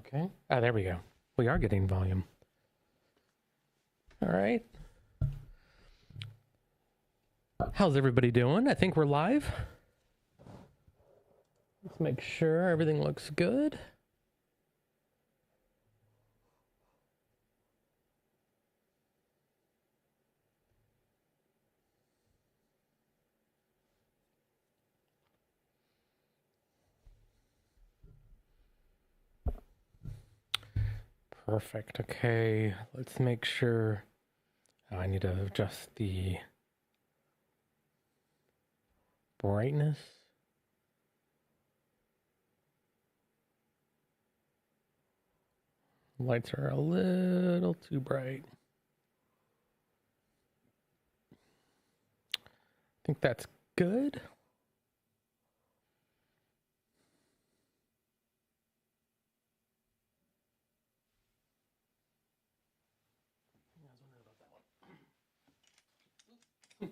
Okay. Ah, there we go. We are getting volume. All right. How's everybody doing? I think we're live. Let's make sure everything looks good. Perfect. Okay, let's make sure. Oh, I need to adjust the brightness. Lights are a little too bright. I think that's good. There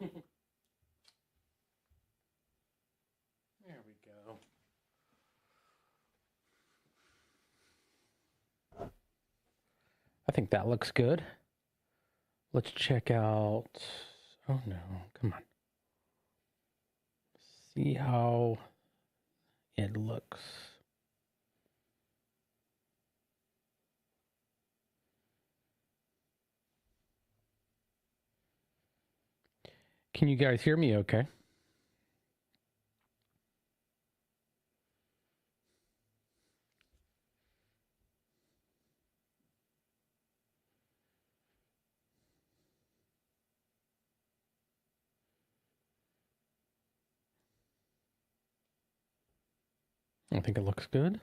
we go. I think that looks good. Let's check out. Oh no, come on. See how it looks. Can you guys hear me okay? I think it looks good.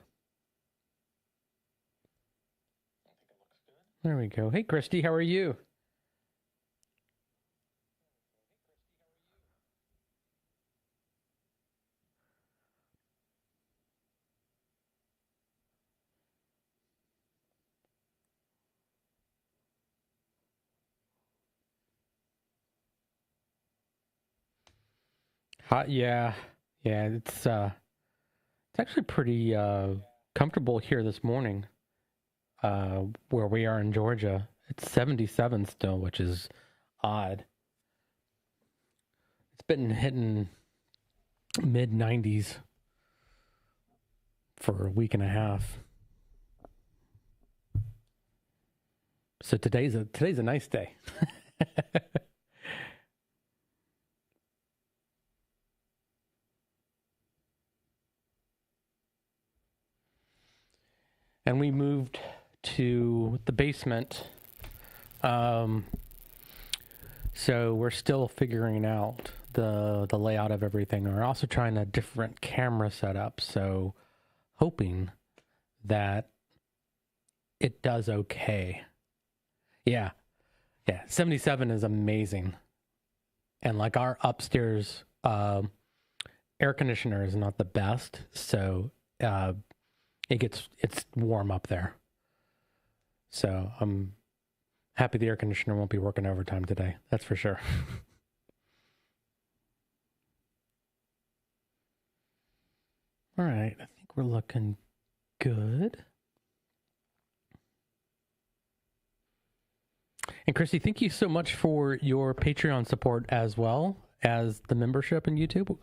There we go. Hey, Christy, how are you? Hot, yeah. Yeah, it's actually pretty comfortable here this morning. Where we are in Georgia. It's 77 still, which is odd. It's been hitting mid 90s for a week and a half. So today's a nice day. And we moved to the basement. So we're still figuring out the layout of everything. We're also trying a different camera setup. So hoping that it does okay. Yeah. 77 is amazing. And like our upstairs air conditioner is not the best. So it's warm up there. So I'm happy the air conditioner won't be working overtime today. That's for sure. All right. I think we're looking good. And Christy, thank you so much for your Patreon support as well as the membership in YouTube.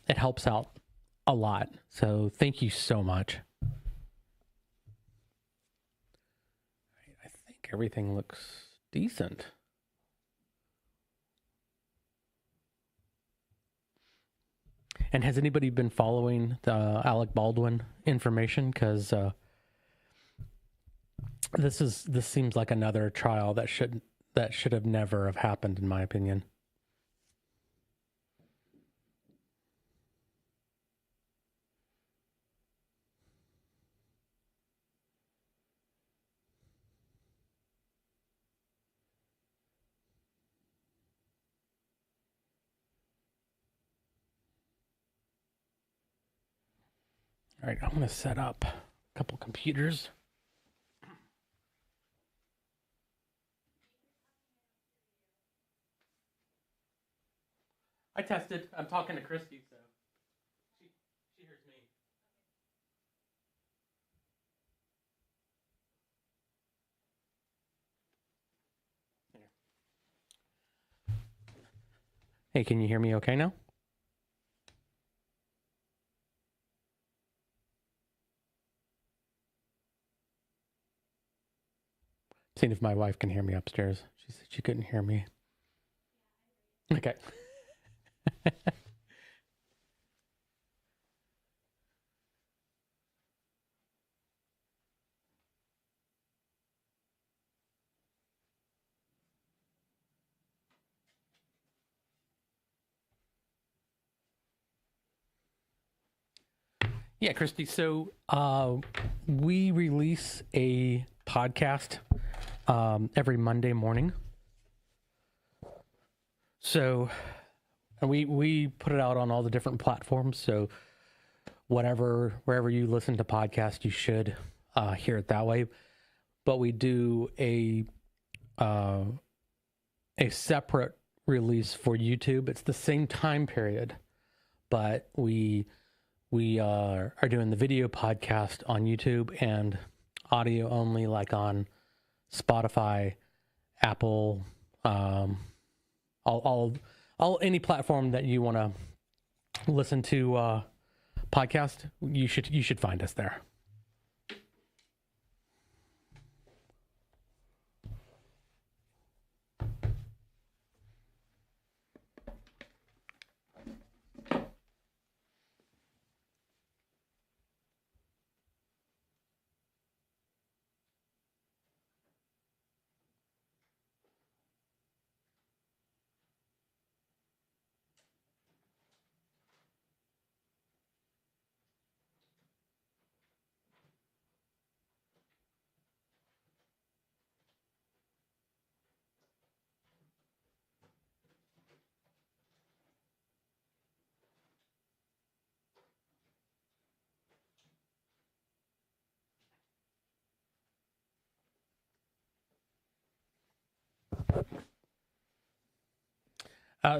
It helps out a lot. So thank you so much. I think everything looks decent. And has anybody been following the Alec Baldwin information? Because this seems like another trial that should have never have happened, in my opinion. All right, I'm going to set up a couple computers. I tested. I'm talking to Christy, so she hears me. Hey, can you hear me okay now? Seeing if my wife can hear me upstairs. She said she couldn't hear me. Okay. Yeah, Christy. So we release a podcast every Monday morning. So and we put it out on all the different platforms. So wherever you listen to podcasts, you should hear it that way. But we do a separate release for YouTube. It's the same time period, but we are doing the video podcast on YouTube and audio only, like on Spotify, Apple, all any platform that you want to listen to podcast. You should find us there.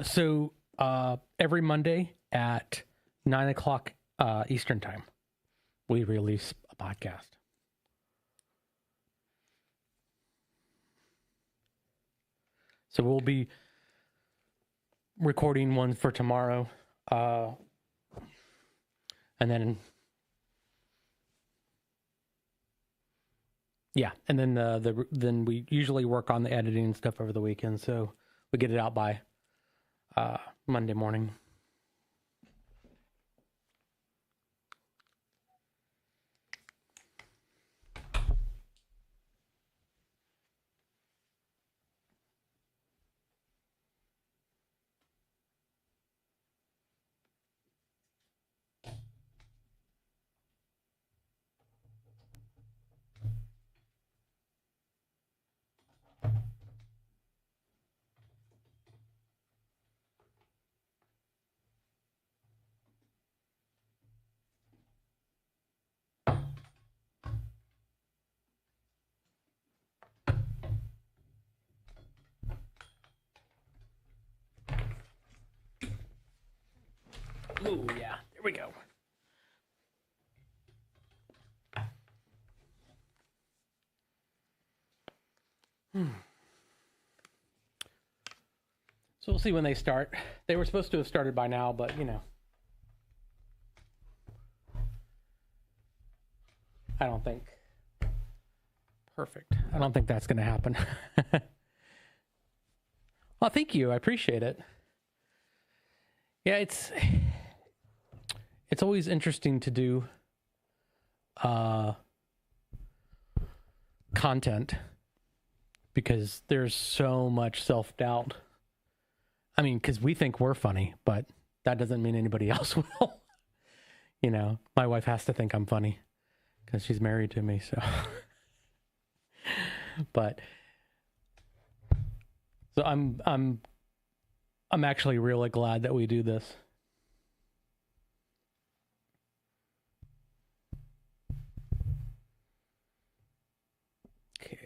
So every Monday at 9 o'clock Eastern time, we release a podcast. So we'll be recording one for tomorrow, and then then we usually work on the editing and stuff over the weekend, so we get it out by Monday morning. Oh, yeah. There we go. So we'll see when they start. They were supposed to have started by now, but, I don't think. Perfect. I don't think that's going to happen. Well, thank you. I appreciate it. Yeah, it's always interesting to do content because there's so much self-doubt. I mean, because we think we're funny, but that doesn't mean anybody else will. My wife has to think I'm funny because she's married to me, so. But so I'm actually really glad that we do this. Okay.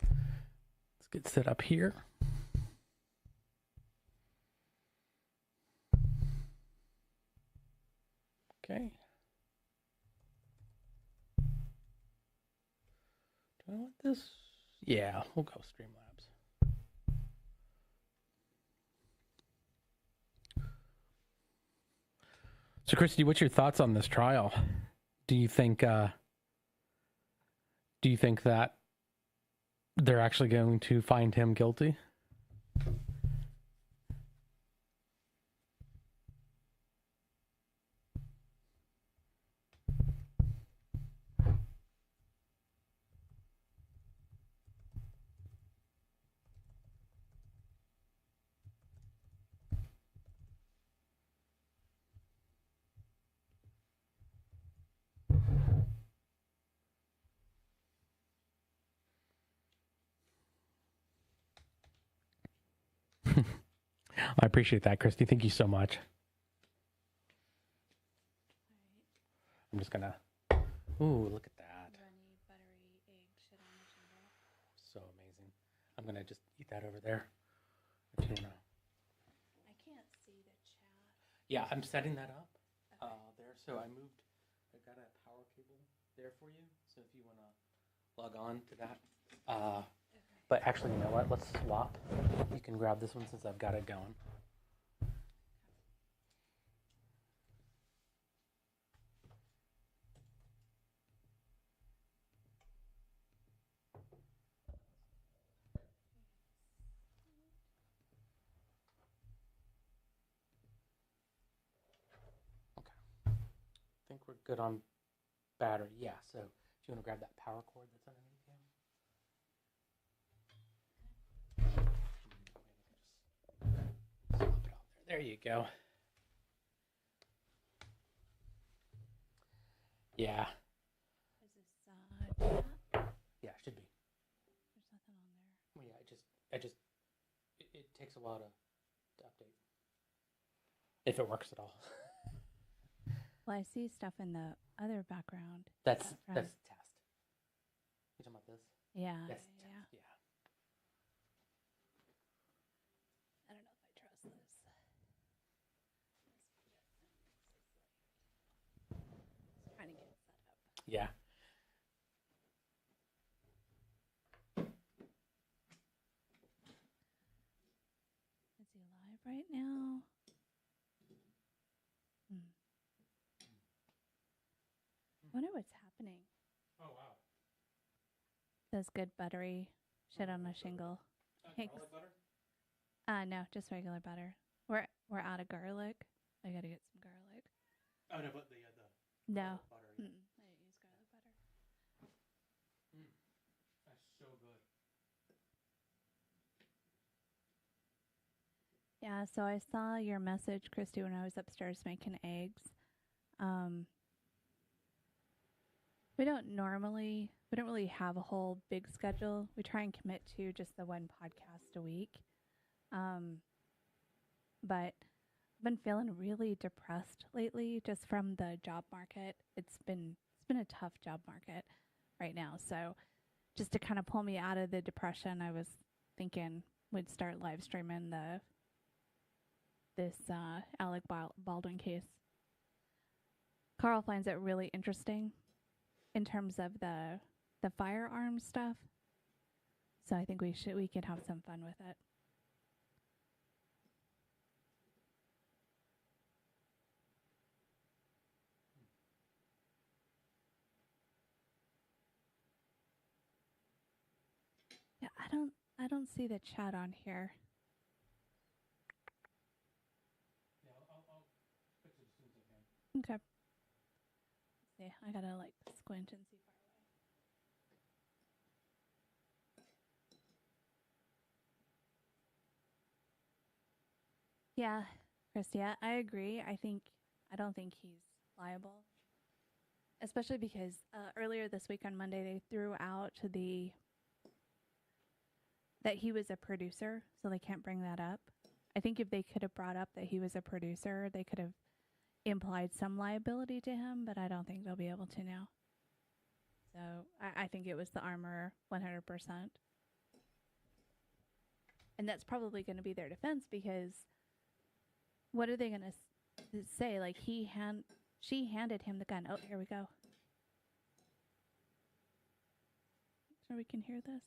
Let's get set up here. Okay. Do I want this? Yeah, we'll go Streamlabs. So, Christy, what's your thoughts on this trial? Do you think that they're actually going to find him guilty? I appreciate that, Christy. Thank you so much. I'm just gonna. Ooh, look at that. Runny, buttery egg shit on the shingle. So amazing. I'm gonna just eat that over there. If you wanna. I can't see the chat. Yeah, I'm setting that up Okay. there. So I got a power cable there for you. So if you wanna log on to that. Okay. But actually, you know what? Let's swap. You can grab this one since I've got it going. I think we're good on battery. Yeah, so if you want to grab that power cord that's underneath you. Swap it out there. There you go. Yeah. Is this chat? Yeah, it should be. There's nothing on there. Well, yeah, it takes a while to update. If it works at all. Well, I see stuff in the other background. That's Is that test. You talking about this? Yeah. That's Yeah. test. Yeah. I don't know if I trust this. Just trying to get it set up. Yeah. Is he live right now? I wonder what's happening. Oh, wow. Says good buttery shit on a shingle. Thanks. Garlic butter? No, just regular butter. We're out of garlic. I gotta get some garlic. Oh, no, but the No. garlic butter. Yeah. I didn't use garlic butter. That's so good. Yeah, so I saw your message, Christy, when I was upstairs making eggs. We don't really have a whole big schedule. We try and commit to just the one podcast a week. But I've been feeling really depressed lately just from the job market. It's been a tough job market right now. So just to kind of pull me out of the depression, I was thinking we'd start live streaming this Alec Baldwin case. Carl finds it really interesting in terms of the firearms stuff. So I think we could have some fun with it. Yeah, I don't see the chat on here. Yeah, I'll fix it as soon as I can. Okay. Yeah, I gotta like squint and see far away. Yeah, Christy, I agree. I don't think he's liable, especially because earlier this week on Monday they threw out that he was a producer, so they can't bring that up. I think if they could have brought up that he was a producer, they could have implied some liability to him, but I don't think they'll be able to now. So I think it was the armor 100%. And that's probably going to be their defense, because what are they going to say? Like, she handed him the gun. Oh, here we go. Sure we can hear this.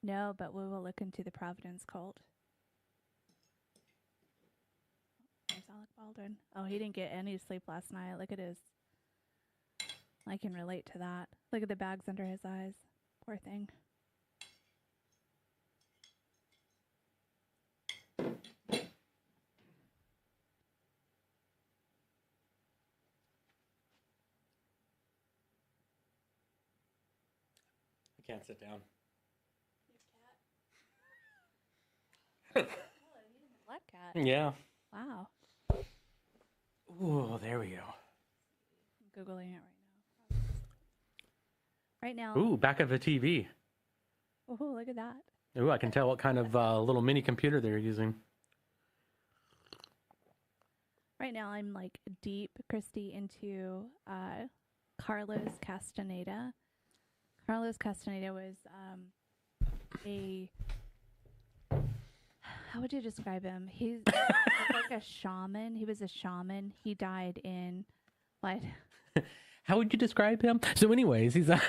No, but we will look into the Providence cult. There's Alec Baldwin. Oh, he didn't get any sleep last night. Look at his. I can relate to that. Look at the bags under his eyes. Poor thing. I can't sit down. Black cat. Yeah. Wow. Ooh, there we go. I'm Googling it right now. Ooh, back of a TV. Oh, look at that. Ooh, I can tell what kind of little mini computer they're using. Right now, I'm like deep, Christy, into Carlos Castaneda. Carlos Castaneda was how would you describe him? He's like a shaman. He was a shaman. He died in what? How would you describe him? So, anyways, he's a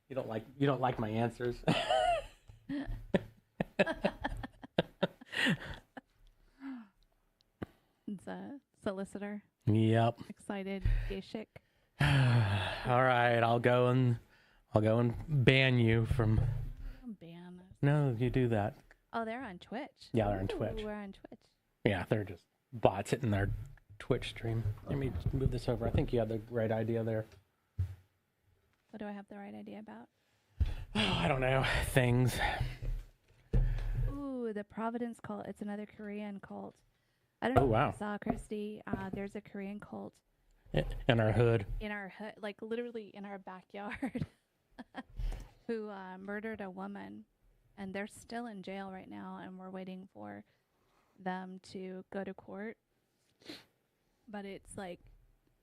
You don't like my answers. It's a solicitor. Yep. Excited, gay-chic. All right, I'll go and ban you from. Ban. No, you do that. Oh, they're on Twitch. Yeah, they're on Twitch. We're on Twitch. Yeah, they're just bots hitting their Twitch stream. Let me move this over. I think you had the right idea there. What do I have the right idea about? Oh, I don't know. Things. Ooh, the Providence cult. It's another Korean cult. I don't know wow. if you saw, Christy. There's a Korean cult In our hood. in our hood, like literally in our backyard, who murdered a woman, and they're still in jail right now, and we're waiting for them to go to court. But it's like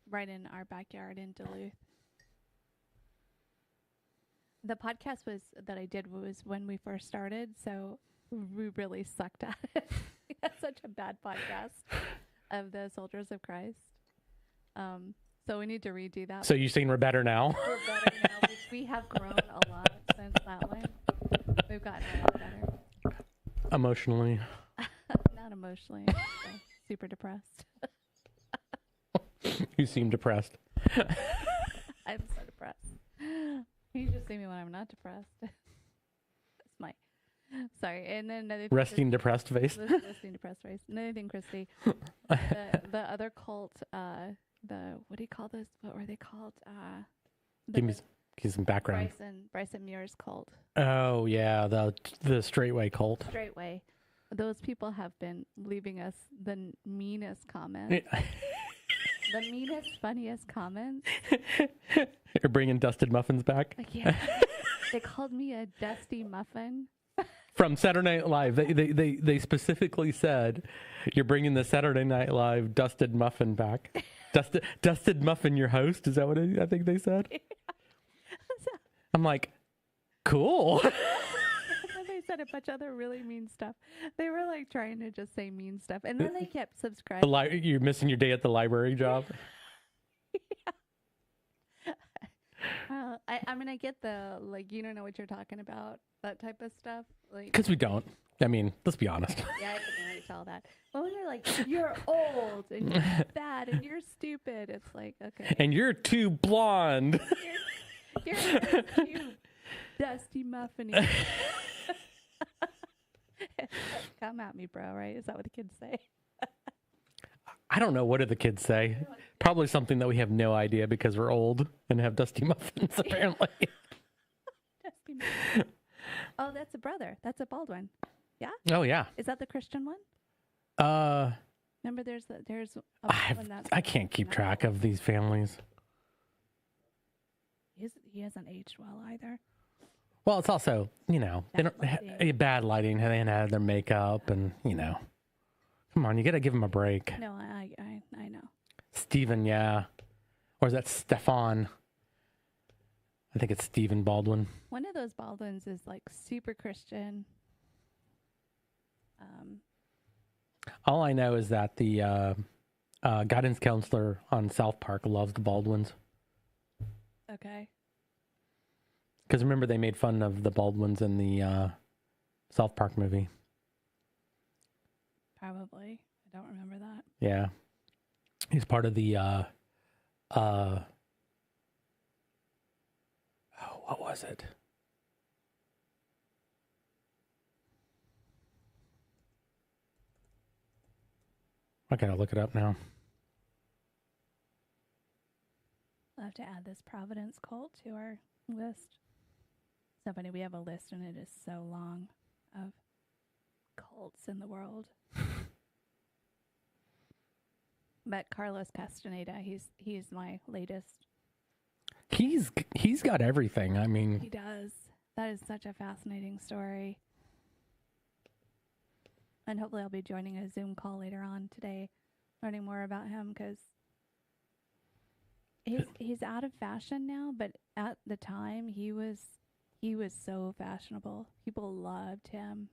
right in our backyard in Duluth. The podcast that I did was when we first started, so we really sucked at it. We had such a bad podcast of the Soldiers of Christ. So we need to redo that. So you're saying we're better now? We're better now. We have grown a lot since that one. We've gotten a lot better. Emotionally. Not emotionally. I'm super depressed. You seem depressed. I'm so depressed. You just see me when I'm not depressed. That's my... Sorry. And then another thing... Resting depressed face. Resting depressed face. Another thing, Christy. The other cult, what do you call this? What were they called? Give me some background. Bryson Muir's cult. Oh, yeah. The straightway cult. Straightway. Those people have been leaving us the meanest comments. The meanest, funniest comments. You're bringing dusted muffins back? Yeah. They called me a dusty muffin. From Saturday Night Live. They specifically said, you're bringing the Saturday Night Live dusted muffin back. Dusted muffin, your host? Is that what I think they said? Yeah. I'm like, cool. They said a bunch of other really mean stuff. They were like trying to just say mean stuff. And then they kept subscribing. You're missing your day at the library job? Yeah. I mean, I get the, like, you don't know what you're talking about, that type of stuff. Like, because we don't. I mean, let's be honest. Yeah, I can really tell that. But when they're like, you're old and you're bad and you're stupid, it's like, okay. And you're too blonde. You're too dusty muffiny. Come at me, bro, right? Is that what the kids say? I don't know. What do the kids say? Probably something that we have no idea because we're old and have dusty muffins, apparently. Dusty muffins. Oh, that's a brother. That's a Baldwin. Yeah? Oh, yeah. Is that the Christian one? Remember, there's a Baldwin that's... I can't keep track of these families. He hasn't aged well either. Well, it's also, they don't bad lighting. They hadn't had their makeup and, Come on, you got to give them a break. No, I know. Stephen, yeah. Or is that Stefan? I think it's Stephen Baldwin. One of those Baldwins is like super Christian. All I know is that the guidance counselor on South Park loves the Baldwins. Okay. Because remember, they made fun of the Baldwins in the South Park movie. Probably. I don't remember that. Yeah. He's part of the, oh, what was it? I gotta look it up now. I'll have to add this Providence cult to our list. So funny, we have a list and it is so long of cults in the world. But Carlos Castaneda, he's my latest. He's got everything. I mean, He does. That is such a fascinating story. And hopefully I'll be joining a Zoom call later on today, learning more about him, because he's out of fashion now, but at the time he was so fashionable. People loved him.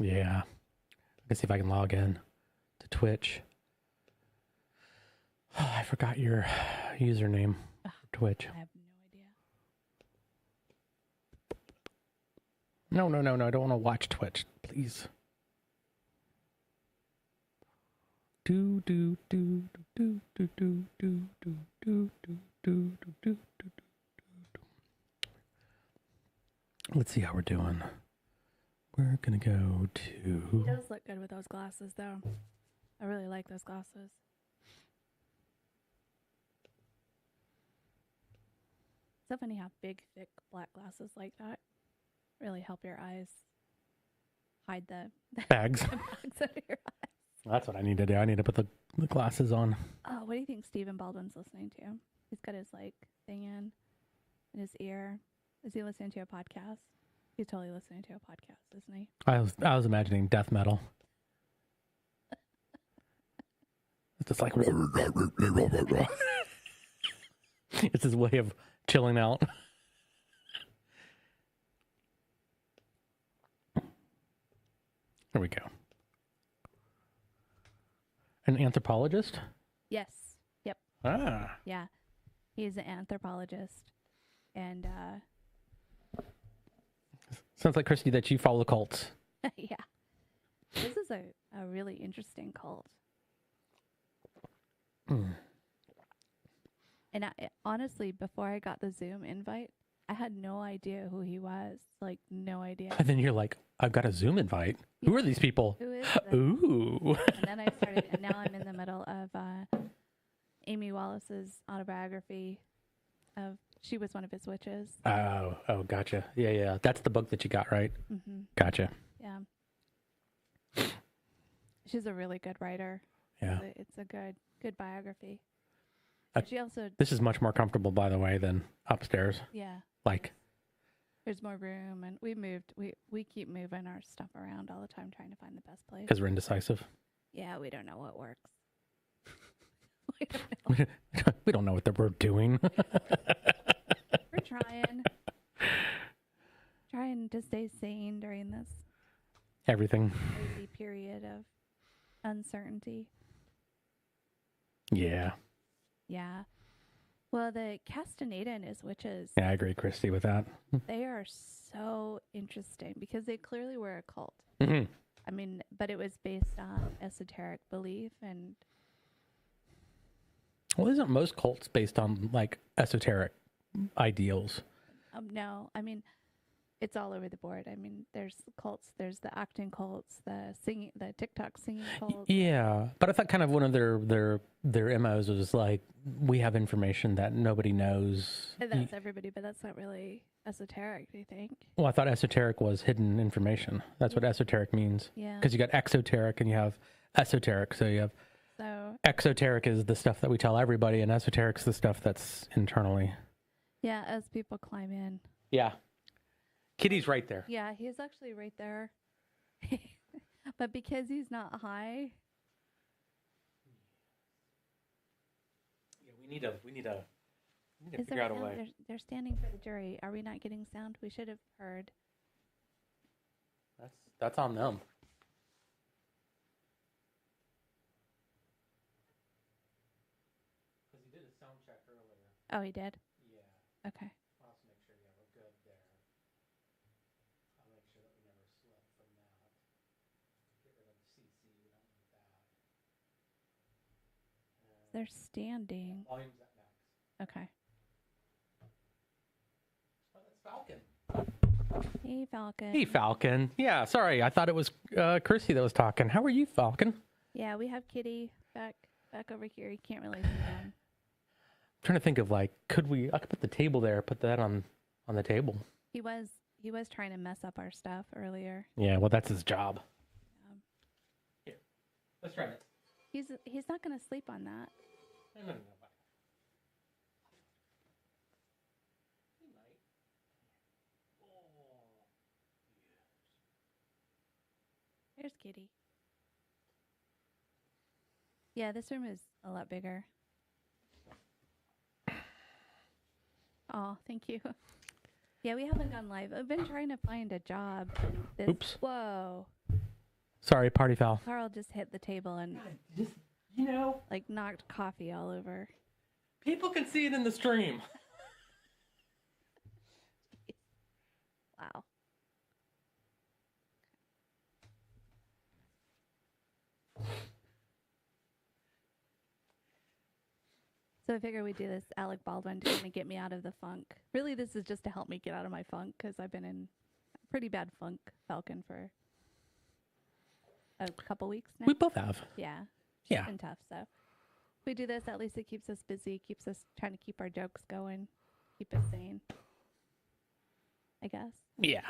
yeah. Let's see if I can log in to Twitch. Oh, I forgot your username for Twitch. I have no idea. No. I don't want to watch Twitch, please. Let's see how we're doing. We're gonna go to. He does look good with those glasses, though. I really like those glasses. So funny how big, thick black glasses like that really help your eyes hide the Bags. the bags of your eyes. That's what I need to do. I need to put the glasses on. Oh, what do you think Stephen Baldwin's listening to? He's got his thing in his ear. Is he listening to a podcast? He's totally listening to a podcast, isn't he? I was imagining death metal. It's just like it's his way of chilling out. There we go. An anthropologist? Yes. Yep. Ah. Yeah. He's an anthropologist. And Sounds like, Christy, that you follow cults. yeah. This is a really interesting cult. Mm. And honestly, before I got the Zoom invite, I had no idea who he was. Like, no idea. And then you're like, I've got a Zoom invite. Who are these people? Who is this? Ooh. And then I started, and now I'm in the middle of Amy Wallace's autobiography of She Was One of His Witches. Oh, gotcha. Yeah. That's the book that you got, right? Mm-hmm. Gotcha. Yeah. She's a really good writer. Yeah. It's a good biography. Uh, She also, This is much more comfortable, by the way, than upstairs. yeah. Like, There's more room, and we keep moving our stuff around all the time, trying to find the best place. because we're indecisive. Yeah, we don't know what works. We don't know what we're doing. We're trying to stay sane during this Everything. crazy period of uncertainty. Yeah. Yeah. Well, the Castaneda and his witches, Yeah, I agree, Christy, with that. they are so interesting because they clearly were a cult. Mm-hmm. I mean, but it was based on esoteric belief and Well, isn't most cults based on, like, esoteric ideals? no, I mean, it's all over the board. I mean, there's cults, there's the acting cults, the singing, the TikTok singing cults. Yeah, but I thought kind of one of their MOs was like, we have information that nobody knows. And that's everybody, but that's not really esoteric, do you think? Well, I thought esoteric was hidden information. That's what esoteric means. Yeah. Because you got exoteric and you have esoteric. So you have So, exoteric is the stuff that we tell everybody, and esoteric is the stuff that's internally. yeah, as people climb in. Yeah. Kitty's right there. Yeah, he's actually right there. But because he's not high, Yeah, we need to is figure out a sound? way. They're standing for the jury. Are we not getting sound? We should have heard. That's on them. Because he did a Oh, he did? Yeah. Okay. I'll also make sure you have a good there. I'll make sure that we never slip from that. Get rid of the CC. We don't need that. They're standing. Volume's at max. Okay. Oh, that's Falcon. Hey, Falcon. Hey, Falcon. Yeah, sorry. I thought it was Chrissy that was talking. How are you, Falcon? Yeah, we have Kitty back over here. You can't really see them. I'm trying to think of I could put the table there, put that on the table. He was trying to mess up our stuff earlier. Yeah, well, that's his job. Here, let's try it. He's not going to sleep on that. No. He might. Oh, There's Kitty. Yeah, this room is a lot bigger. Oh, thank you. Yeah, we haven't gone live. I've been trying to find a job. Oops. Whoa. Sorry, party foul. Carl just hit the table and Just, like knocked coffee all over. people can see it in the stream. Wow. So I figured we'd do this Alec Baldwin to kind of get me out of the funk. Really, this is just to help me get out of my funk because I've been in a pretty bad funk, Falcon, for a couple weeks now. We both have. Yeah. Yeah. It's been tough. So if we do this, at least it keeps us busy, keeps us trying to keep our jokes going, keep us sane. I guess. Yeah.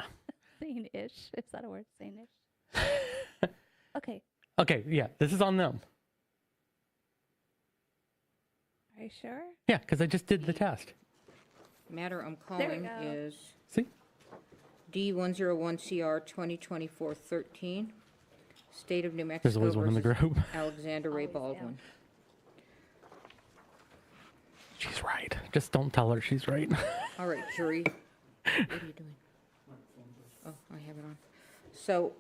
Sane-ish. Is that a word? Sane-ish. Okay. Okay, yeah, this is on them. Are you sure? Yeah, because I just did the test. Matter I'm There we calling go. is See? D101CR 2024-13, State of New Mexico There's always one in the versus group. Alexander Ray Always, yeah. Baldwin. She's right. Just don't tell her she's right. All right, jury. What are you doing? Oh, I have it on. So,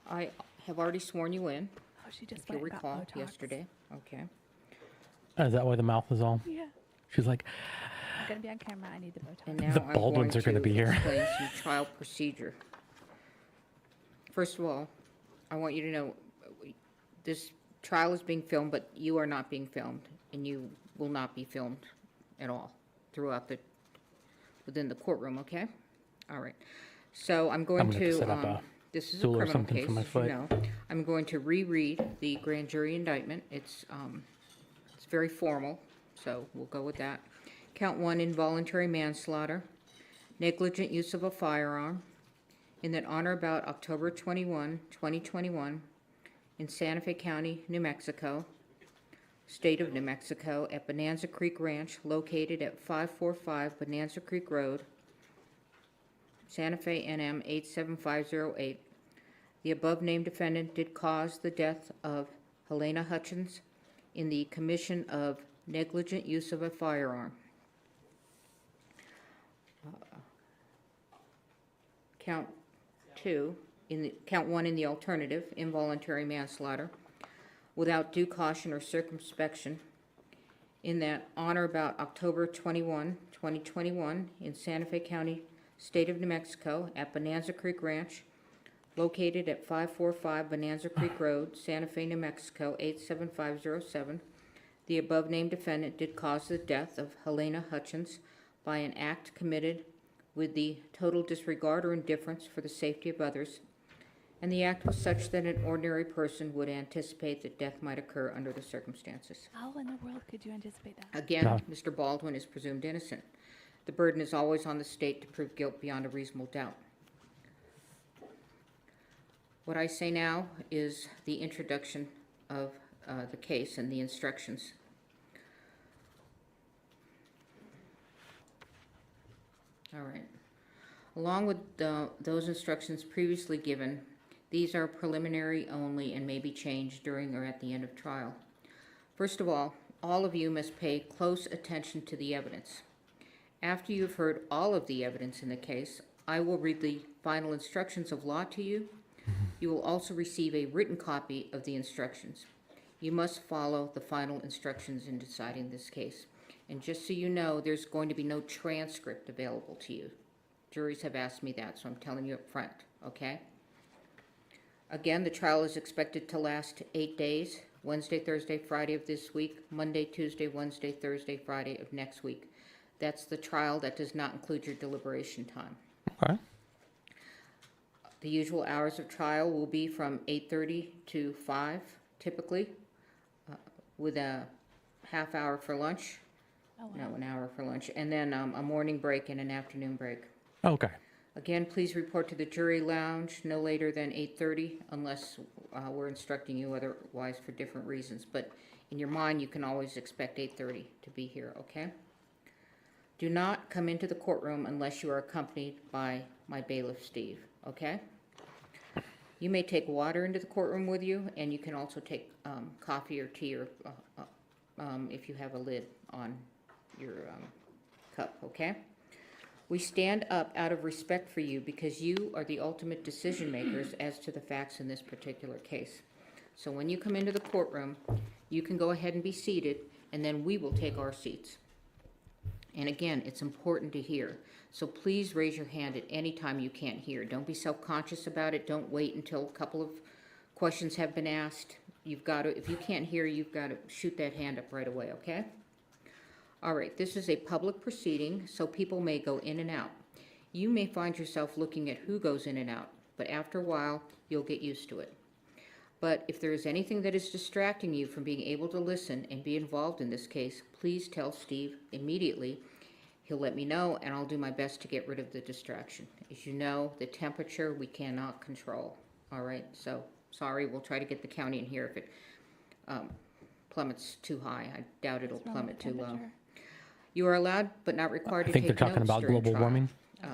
I have already sworn you in, Oh, she just if you went and got recall, Botox. yesterday. Okay. Is that why the mouth is all? Yeah. She's like, I'm going to be on camera. I need the Botox. And now The I'm Baldwins are going gonna be here. explain some trial procedure. First of all, I want you to know, this trial is being filmed, but you are not being filmed, and you will not be filmed at all throughout within the courtroom, okay? All right. So I'm going I'm gonna have to to, set up a this is a stool or criminal something case, for my as you foot. know. I'm going to reread the grand jury indictment. It's very formal, so we'll go with that. Count 1, involuntary manslaughter, negligent use of a firearm in that on or about October 21, 2021, in Santa Fe County, New Mexico, State of New Mexico, at Bonanza Creek Ranch, located at 545 Bonanza Creek Road, Santa Fe, NM 87508. The above-named defendant did cause the death of Helena Hutchins in the commission of negligent use of a firearm. Count 1 in the alternative, involuntary manslaughter, without due caution or circumspection, in that on or about October 21, 2021, in Santa Fe County, State of New Mexico, at Bonanza Creek Ranch, located at 545 Bonanza Creek Road, Santa Fe, New Mexico, 87507, the above-named defendant did cause the death of Helena Hutchins by an act committed with the total disregard or indifference for the safety of others, and the act was such that an ordinary person would anticipate that death might occur under the circumstances. How in the world could you anticipate that? Again, No. Mr. Baldwin is presumed innocent. The burden is always on the state to prove guilt beyond a reasonable doubt. What I say now is the introduction of the case and the instructions. All right. Along with those instructions previously given, these are preliminary only and may be changed during or at the end of trial. First of all of you must pay close attention to the evidence. After you've heard all of the evidence in the case, I will read the final instructions of law to you. You will also receive a written copy of the instructions. You must follow the final instructions in deciding this case. And just so you know, there's going to be no transcript available to you. Juries have asked me that, so I'm telling you up front, okay? Again, the trial is expected to last 8 days, Wednesday, Thursday, Friday of this week, Monday, Tuesday, Wednesday, Thursday, Friday of next week. That's the trial. That does not include your deliberation time. Okay. The usual hours of trial will be from 8:30 to 5, typically, with a half hour for lunch. Oh, wow. No, an hour for lunch, and then a morning break and an afternoon break. Okay. Again, please report to the jury lounge no later than 8:30 unless we're instructing you otherwise for different reasons. But in your mind, you can always expect 8:30 to be here, okay? Do not come into the courtroom unless you are accompanied by my bailiff, Steve, okay? You may take water into the courtroom with you, and you can also take coffee or tea or if you have a lid on your cup, okay? We stand up out of respect for you because you are the ultimate decision makers as to the facts in this particular case. So when you come into the courtroom, you can go ahead and be seated, and then we will take our seats. And again, it's important to hear. So please raise your hand at any time you can't hear. Don't be self-conscious about it. Don't wait until a couple of questions have been asked. You've got to, if you can't hear, you've got to shoot that hand up right away, okay? All right, this is a public proceeding, so people may go in and out. You may find yourself looking at who goes in and out, but after a while, you'll get used to it. But if there is anything that is distracting you from being able to listen and be involved in this case, please tell Steve immediately. He'll let me know, and I'll do my best to get rid of the distraction. As you know, the temperature we cannot control. All right, so sorry, we'll try to get the county in here if it plummets too high. I doubt it'll plummet too low. You are allowed but not required to take notes. I think they're talking about during global trial. warming.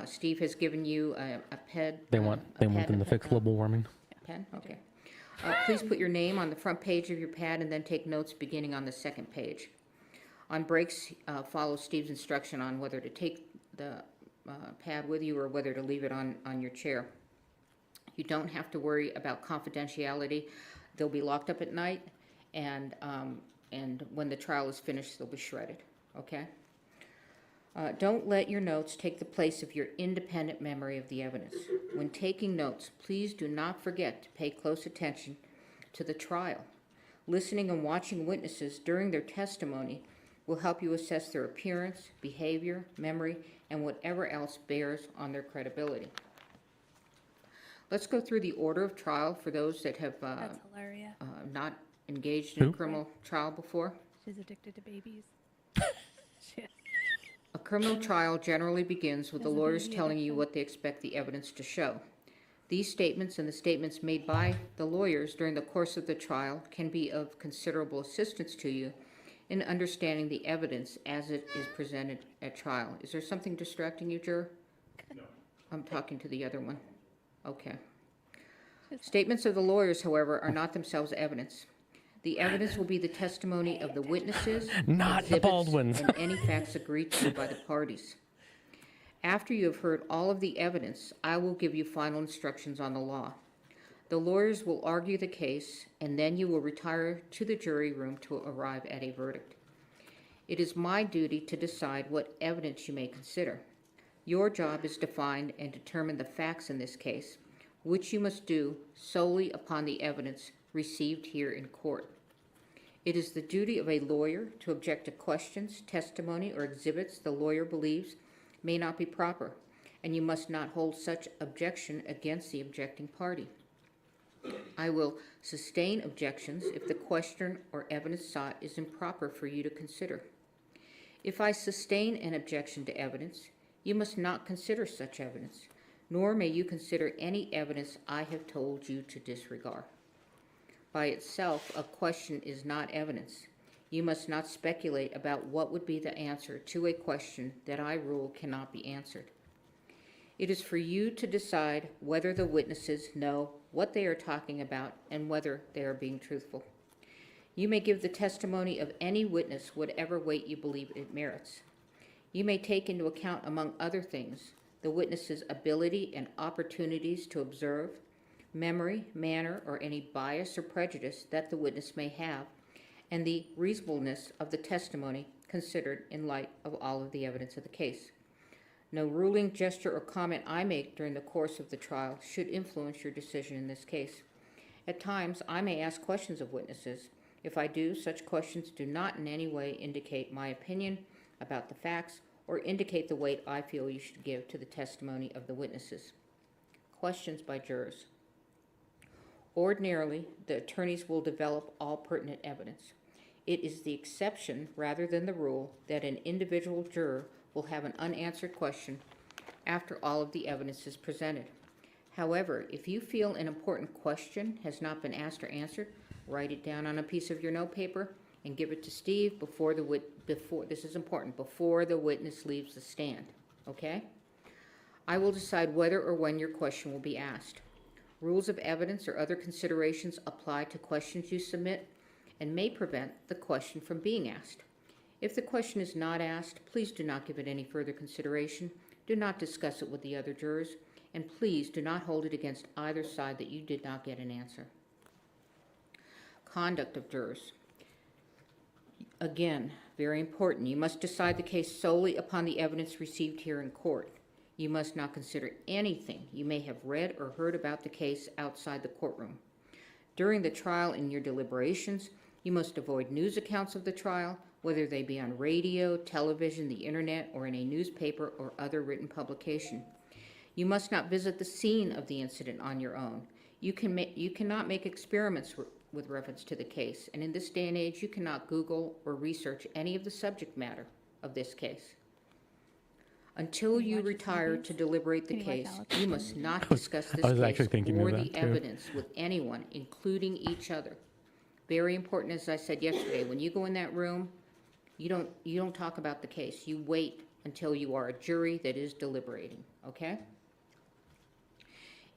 Steve has given you a pad. They want them to fix global warming. Pen? Okay. Please put your name on the front page of your pad and then take notes beginning on the second page. On breaks, follow Steve's instruction on whether to take the pad with you or whether to leave it on your chair. You don't have to worry about confidentiality. They'll be locked up at night, and when the trial is finished, they'll be shredded, okay? Don't let your notes take the place of your independent memory of the evidence. When taking notes, please do not forget to pay close attention to the trial. Listening and watching witnesses during their testimony will help you assess their appearance, behavior, memory, and whatever else bears on their credibility. Let's go through the order of trial for those that have That's hilarious. not engaged in a Who? criminal trial before. She's addicted to babies. Shit. A criminal trial generally begins with the Doesn't lawyers baby telling you addiction? what they expect the evidence to show. These statements and the statements made by the lawyers during the course of the trial can be of considerable assistance to you in understanding the evidence as it is presented at trial. Is there something distracting you, juror? No. I'm talking to the other one. Okay. Statements of the lawyers, however, are not themselves evidence. The evidence will be the testimony of the witnesses, Not the exhibits, Baldwins. and any facts agreed to by the parties. After you have heard all of the evidence, I will give you final instructions on the law. The lawyers will argue the case, and then you will retire to the jury room to arrive at a verdict. It is my duty to decide what evidence you may consider. Your job is to find and determine the facts in this case, which you must do solely upon the evidence received here in court. It is the duty of a lawyer to object to questions, testimony, or exhibits the lawyer believes may not be proper, and you must not hold such objection against the objecting party. I will sustain objections if the question or evidence sought is improper for you to consider. If I sustain an objection to evidence, you must not consider such evidence, nor may you consider any evidence I have told you to disregard. By itself, a question is not evidence. You must not speculate about what would be the answer to a question that I rule cannot be answered. It is for you to decide whether the witnesses know what they are talking about and whether they are being truthful. You may give the testimony of any witness whatever weight you believe it merits. You may take into account, among other things, the witness's ability and opportunities to observe, memory, manner, or any bias or prejudice that the witness may have, and the reasonableness of the testimony considered in light of all of the evidence of the case. No ruling, gesture, or comment I make during the course of the trial should influence your decision in this case. At times, I may ask questions of witnesses. If I do, such questions do not in any way indicate my opinion about the facts or indicate the weight I feel you should give to the testimony of the witnesses. Questions by jurors. Ordinarily, the attorneys will develop all pertinent evidence. It is the exception rather than the rule that an individual juror will have an unanswered question after all of the evidence is presented. However, if you feel an important question has not been asked or answered, write it down on a piece of your notepaper and give it to Steve before this is important, before the witness leaves the stand, okay? I will decide whether or when your question will be asked. Rules of evidence or other considerations apply to questions you submit and may prevent the question from being asked. If the question is not asked, please do not give it any further consideration. Do not discuss it with the other jurors, and please do not hold it against either side that you did not get an answer. Conduct of jurors. Again, very important. You must decide the case solely upon the evidence received here in court. You must not consider anything you may have read or heard about the case outside the courtroom. During the trial and your deliberations, you must avoid news accounts of the trial, whether they be on radio, television, the internet, or in a newspaper or other written publication. You must not visit the scene of the incident on your own. You cannot make experiments with reference to the case, and in this day and age, you cannot Google or research any of the subject matter of this case. Until you retire to deliberate the case, you must not discuss this case or the evidence with anyone, including each other. Very important, as I said yesterday, when you go in that room, you don't talk about the case. You wait until you are a jury that is deliberating, okay?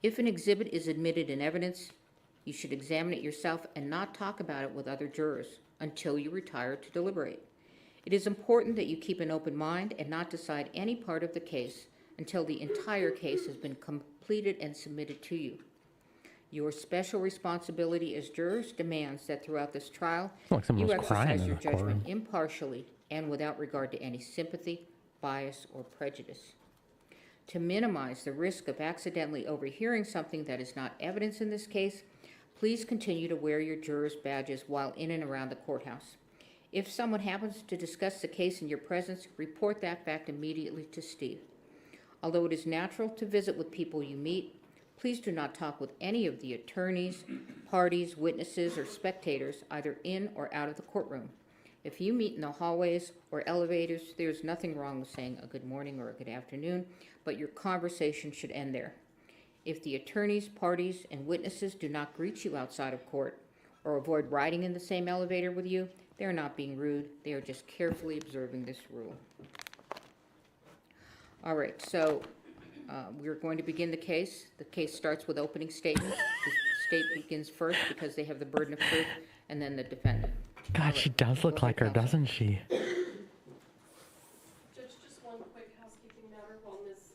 If an exhibit is admitted in evidence, you should examine it yourself and not talk about it with other jurors until you retire to deliberate. It is important that you keep an open mind and not decide any part of the case until the entire case has been completed and submitted to you. Your special responsibility as jurors demands that throughout this trial, you exercise your judgment impartially and without regard to any sympathy, bias, or prejudice. To minimize the risk of accidentally overhearing something that is not evidence in this case, please continue to wear your jurors' badges while in and around the courthouse. If someone happens to discuss the case in your presence, report that fact immediately to Steve. Although it is natural to visit with people you meet, please do not talk with any of the attorneys, parties, witnesses, or spectators, either in or out of the courtroom. If you meet in the hallways or elevators, there's nothing wrong with saying a good morning or a good afternoon, but your conversation should end there. If the attorneys, parties, and witnesses do not greet you outside of court or avoid riding in the same elevator with you, they are not being rude. They are just carefully observing this rule. All right, so we're going to begin the case. The case starts with opening statements. The state begins first because they have the burden of proof, and then the defendant. God, right. She does look like her, doesn't she? Judge, just one quick housekeeping matter while Ms.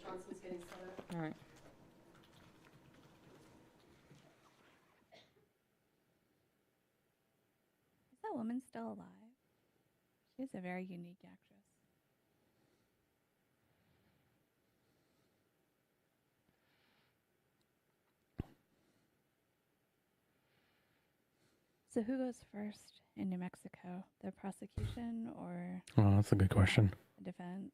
Johnson's getting set up. All right. Is that woman still alive? She's a very unique actress. So who goes first in New Mexico? The prosecution or Oh, that's a good question. the defense?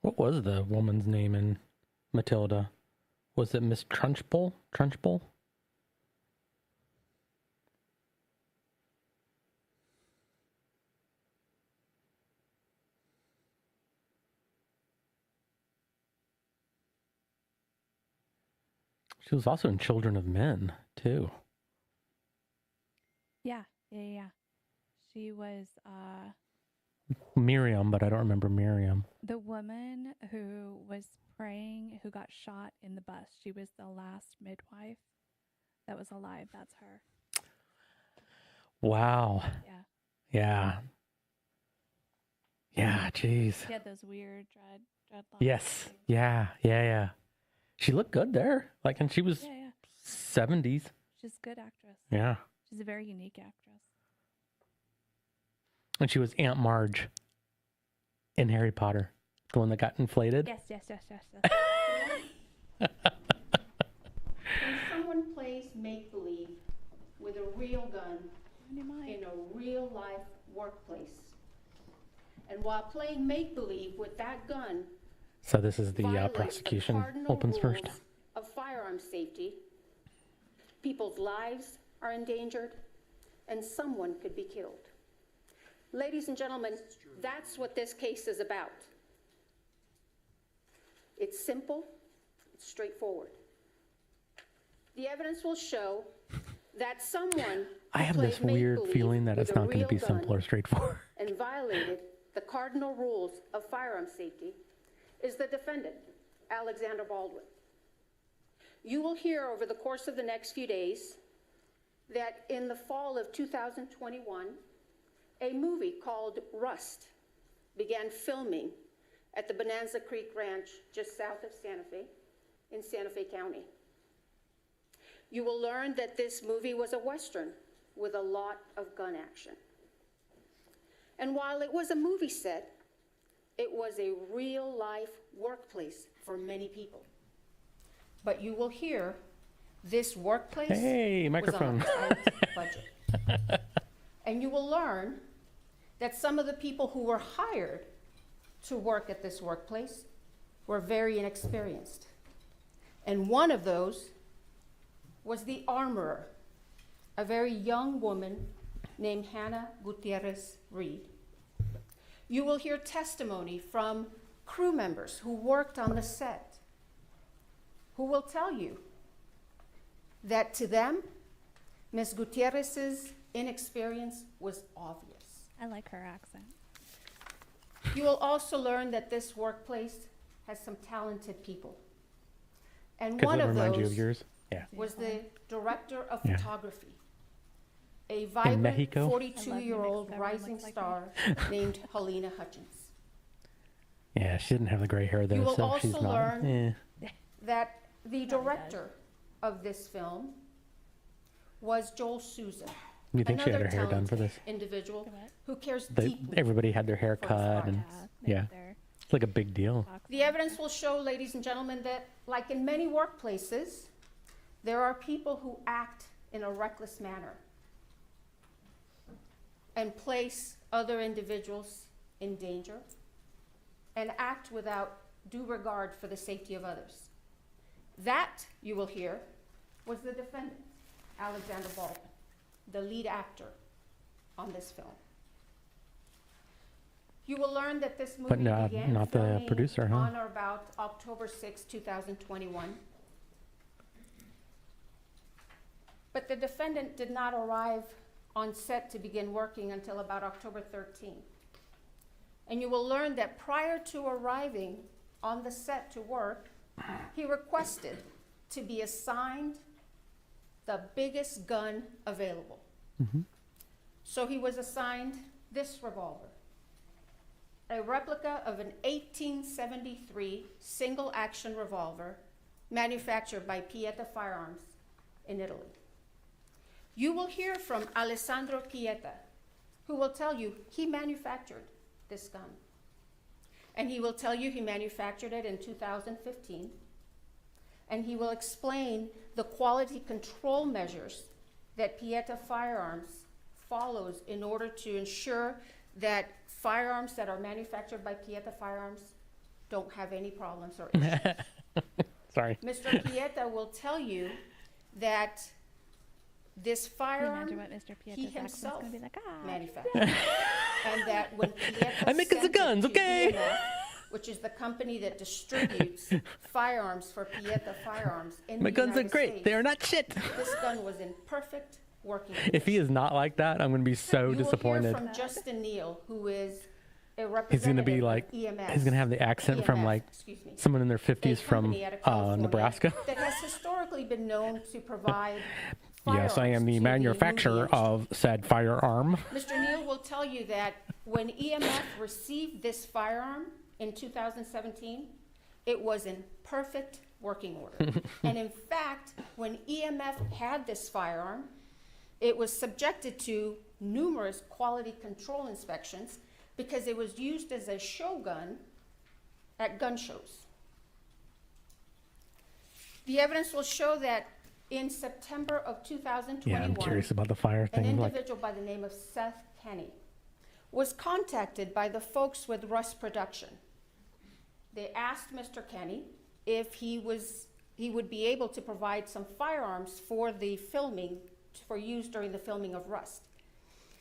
What was the woman's name in Matilda? Was it Miss Trunchbull? Trunchbull? She was also in Children of Men, too. Yeah. She was Miriam, but I don't remember Miriam. the woman who was praying, who got shot in the bus. She was the last midwife that was alive, that's her. Wow. Yeah. Yeah. Yeah, jeez. She had those weird dreadlocks. Yes. things. Yeah. She looked good there. Like, and she was Yeah. 70s. She's a good actress. Yeah. She's a very unique actress. And she was Aunt Marge in Harry Potter, the one that got inflated. Yes. When someone plays make-believe with a real gun in a real-life workplace, and while playing make-believe with that gun, So this is the violates prosecution cardinal opens first. rules of firearm safety, people's lives are endangered, and someone could be killed. Ladies and gentlemen, that's what this case is about. It's simple, it's straightforward. The evidence will show that someone I have who this played weird make-believe feeling that with it's a not going to be real simple or gun straightforward. and violated the cardinal rules of firearm safety is the defendant, Alexander Baldwin. You will hear over the course of the next few days that in the fall of 2021, a movie called Rust began filming at the Bonanza Creek Ranch just south of Santa Fe in Santa Fe County. You will learn that this movie was a Western with a lot of gun action. And while it was a movie set, it was a real-life workplace for many people. But you will hear this workplace Hey, microphone. was on a tight budget. And you will learn that some of the people who were hired to work at this workplace were very inexperienced. And one of those was the armorer, a very young woman named Hannah Gutierrez Reed. You will hear testimony from crew members who worked on the set, who will tell you that to them, Ms. Gutierrez's inexperience was obvious. I like her accent. You will also learn that this workplace has some talented people. And Because one it of reminds you of those yours. Yeah. was the director of Yeah. photography, a vibrant Mexico? 42-year-old Everyone rising looks like star named Helena Hutchins. Yeah, she didn't have the gray hair You though, will so she's also not. learn Eh. that the does. director of this film was Joel Souza, You think she had her another hair done for this? talented individual What? who cares They, deeply. everybody had their hair For cut, and yeah. it's like a big deal. The evidence will show, ladies and gentlemen, that like in many workplaces, there are people who act in a reckless manner and place other individuals in danger and act without due regard for the safety of others. That, you will hear, was the defendant, Alexander Baldwin, the lead actor on this film. You will learn that this movie not began the filming producer, huh? on or about October 6, 2021. But the defendant did not arrive on set to begin working until about October 13. And you will learn that prior to arriving on the set to work, he requested to be assigned the biggest gun available. Mhm. So he was assigned this revolver, a replica of an 1873 single-action revolver manufactured by Pieta Firearms in Italy. You will hear from Alessandro Pieta, who will tell you he manufactured this gun. And he will tell you he manufactured it in 2015. And he will explain the quality control measures that Pieta Firearms follows in order to ensure that firearms that are manufactured by Pieta Firearms don't have any problems or issues. Sorry. Mr. Pieta will tell you that this Can you firearm imagine what Mr. he Pieta's accent's himself gonna be like? manufactured. And that when Pieta I'm making the sent it guns, to okay? BMF, which is the company that distributes firearms for Pieta Firearms in My the guns are United great. States, They are not shit. this gun was in perfect working If he condition. is not like that, I'm going to be so You will hear disappointed. from Justin Neal, who is a He's representative going to be of like, EMS. he's going to have the accent from EMF, like excuse me, someone in their a 50s from company out of California Nebraska. that has historically been known to provide Yes, I am firearms the to movie manufacturer industry. of said firearm. Mr. Neal will tell you that when EMF received this firearm in 2017, it was in perfect working order. And in fact, when EMF had this firearm, it was subjected to numerous quality control inspections because it was used as a show gun at gun shows. The evidence will show that in September of 2021, Yeah, I'm curious about the fire an thing. Like, individual by the name of Seth Kenny was contacted by the folks with Rust Production. They asked Mr. Kenny if he would be able to provide some firearms for the filming, for use during the filming of Rust.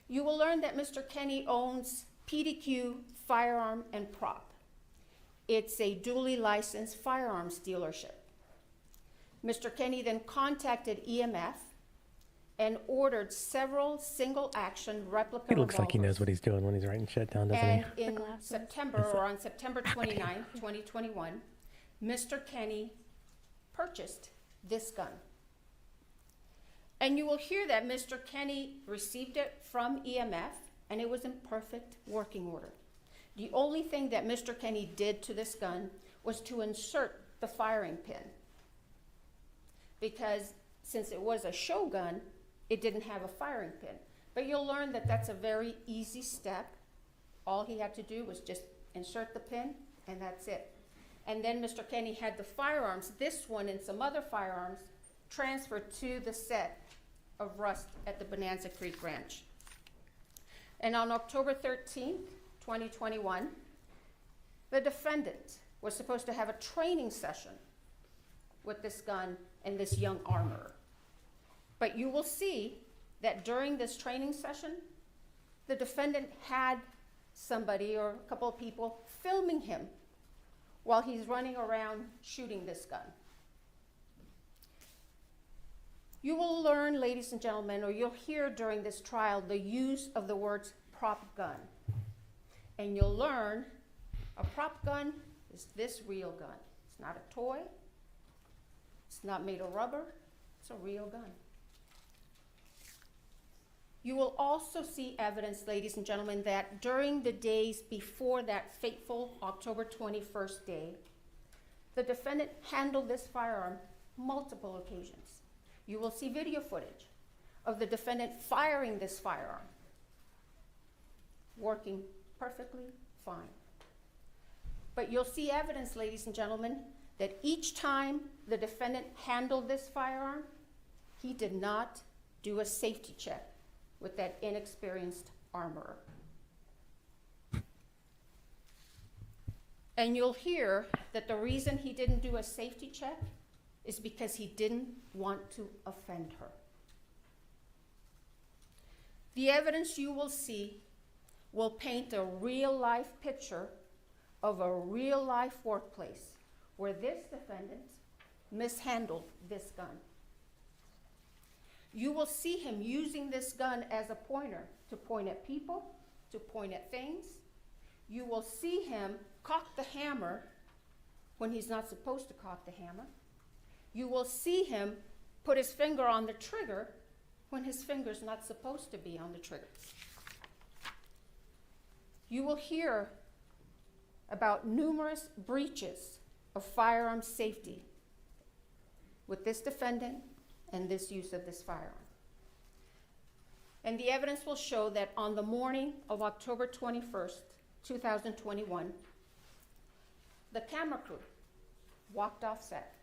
You will learn that Mr. Kenny owns PDQ Firearm and Prop. It's a duly licensed firearms dealership. Mr. Kenny then contacted EMF and ordered several single-action replica he looks like he revolvers. knows what he's doing when he's writing shit down, doesn't And he? in glasses. September, or on September 29, 2021, Mr. Kenny purchased this gun. And you will hear that Mr. Kenny received it from EMF, and it was in perfect working order. The only thing that Mr. Kenny did to this gun was to insert the firing pin, because since it was a show gun, it didn't have a firing pin. But you'll learn that that's a very easy step. All he had to do was just insert the pin, and that's it. And then Mr. Kenny had the firearms, this one and some other firearms, transferred to the set of Rust at the Bonanza Creek Ranch. And on October 13th, 2021, the defendant was supposed to have a training session with this gun and this young armorer. But you will see that during this training session, the defendant had somebody or a couple of people filming him while he's running around shooting this gun. You will learn, ladies and gentlemen, or you'll hear during this trial the use of the words prop gun. And you'll learn a prop gun is this real gun. It's not a toy. It's not made of rubber. It's a real gun. You will also see evidence, ladies and gentlemen, that during the days before that fateful October 21st day, the defendant handled this firearm multiple occasions. You will see video footage of the defendant firing this firearm, working perfectly fine. But you'll see evidence, ladies and gentlemen, that each time the defendant handled this firearm, he did not do a safety check with that inexperienced armorer. And you'll hear that the reason he didn't do a safety check is because he didn't want to offend her. The evidence you will see will paint a real-life picture of a real-life workplace where this defendant mishandled this gun. You will see him using this gun as a pointer to point at people, to point at things. You will see him cock the hammer when he's not supposed to cock the hammer. You will see him put his finger on the trigger when his finger's not supposed to be on the trigger. You will hear about numerous breaches of firearm safety with this defendant and this use of this firearm. And the evidence will show that on the morning of October 21st, 2021, the camera crew walked off set.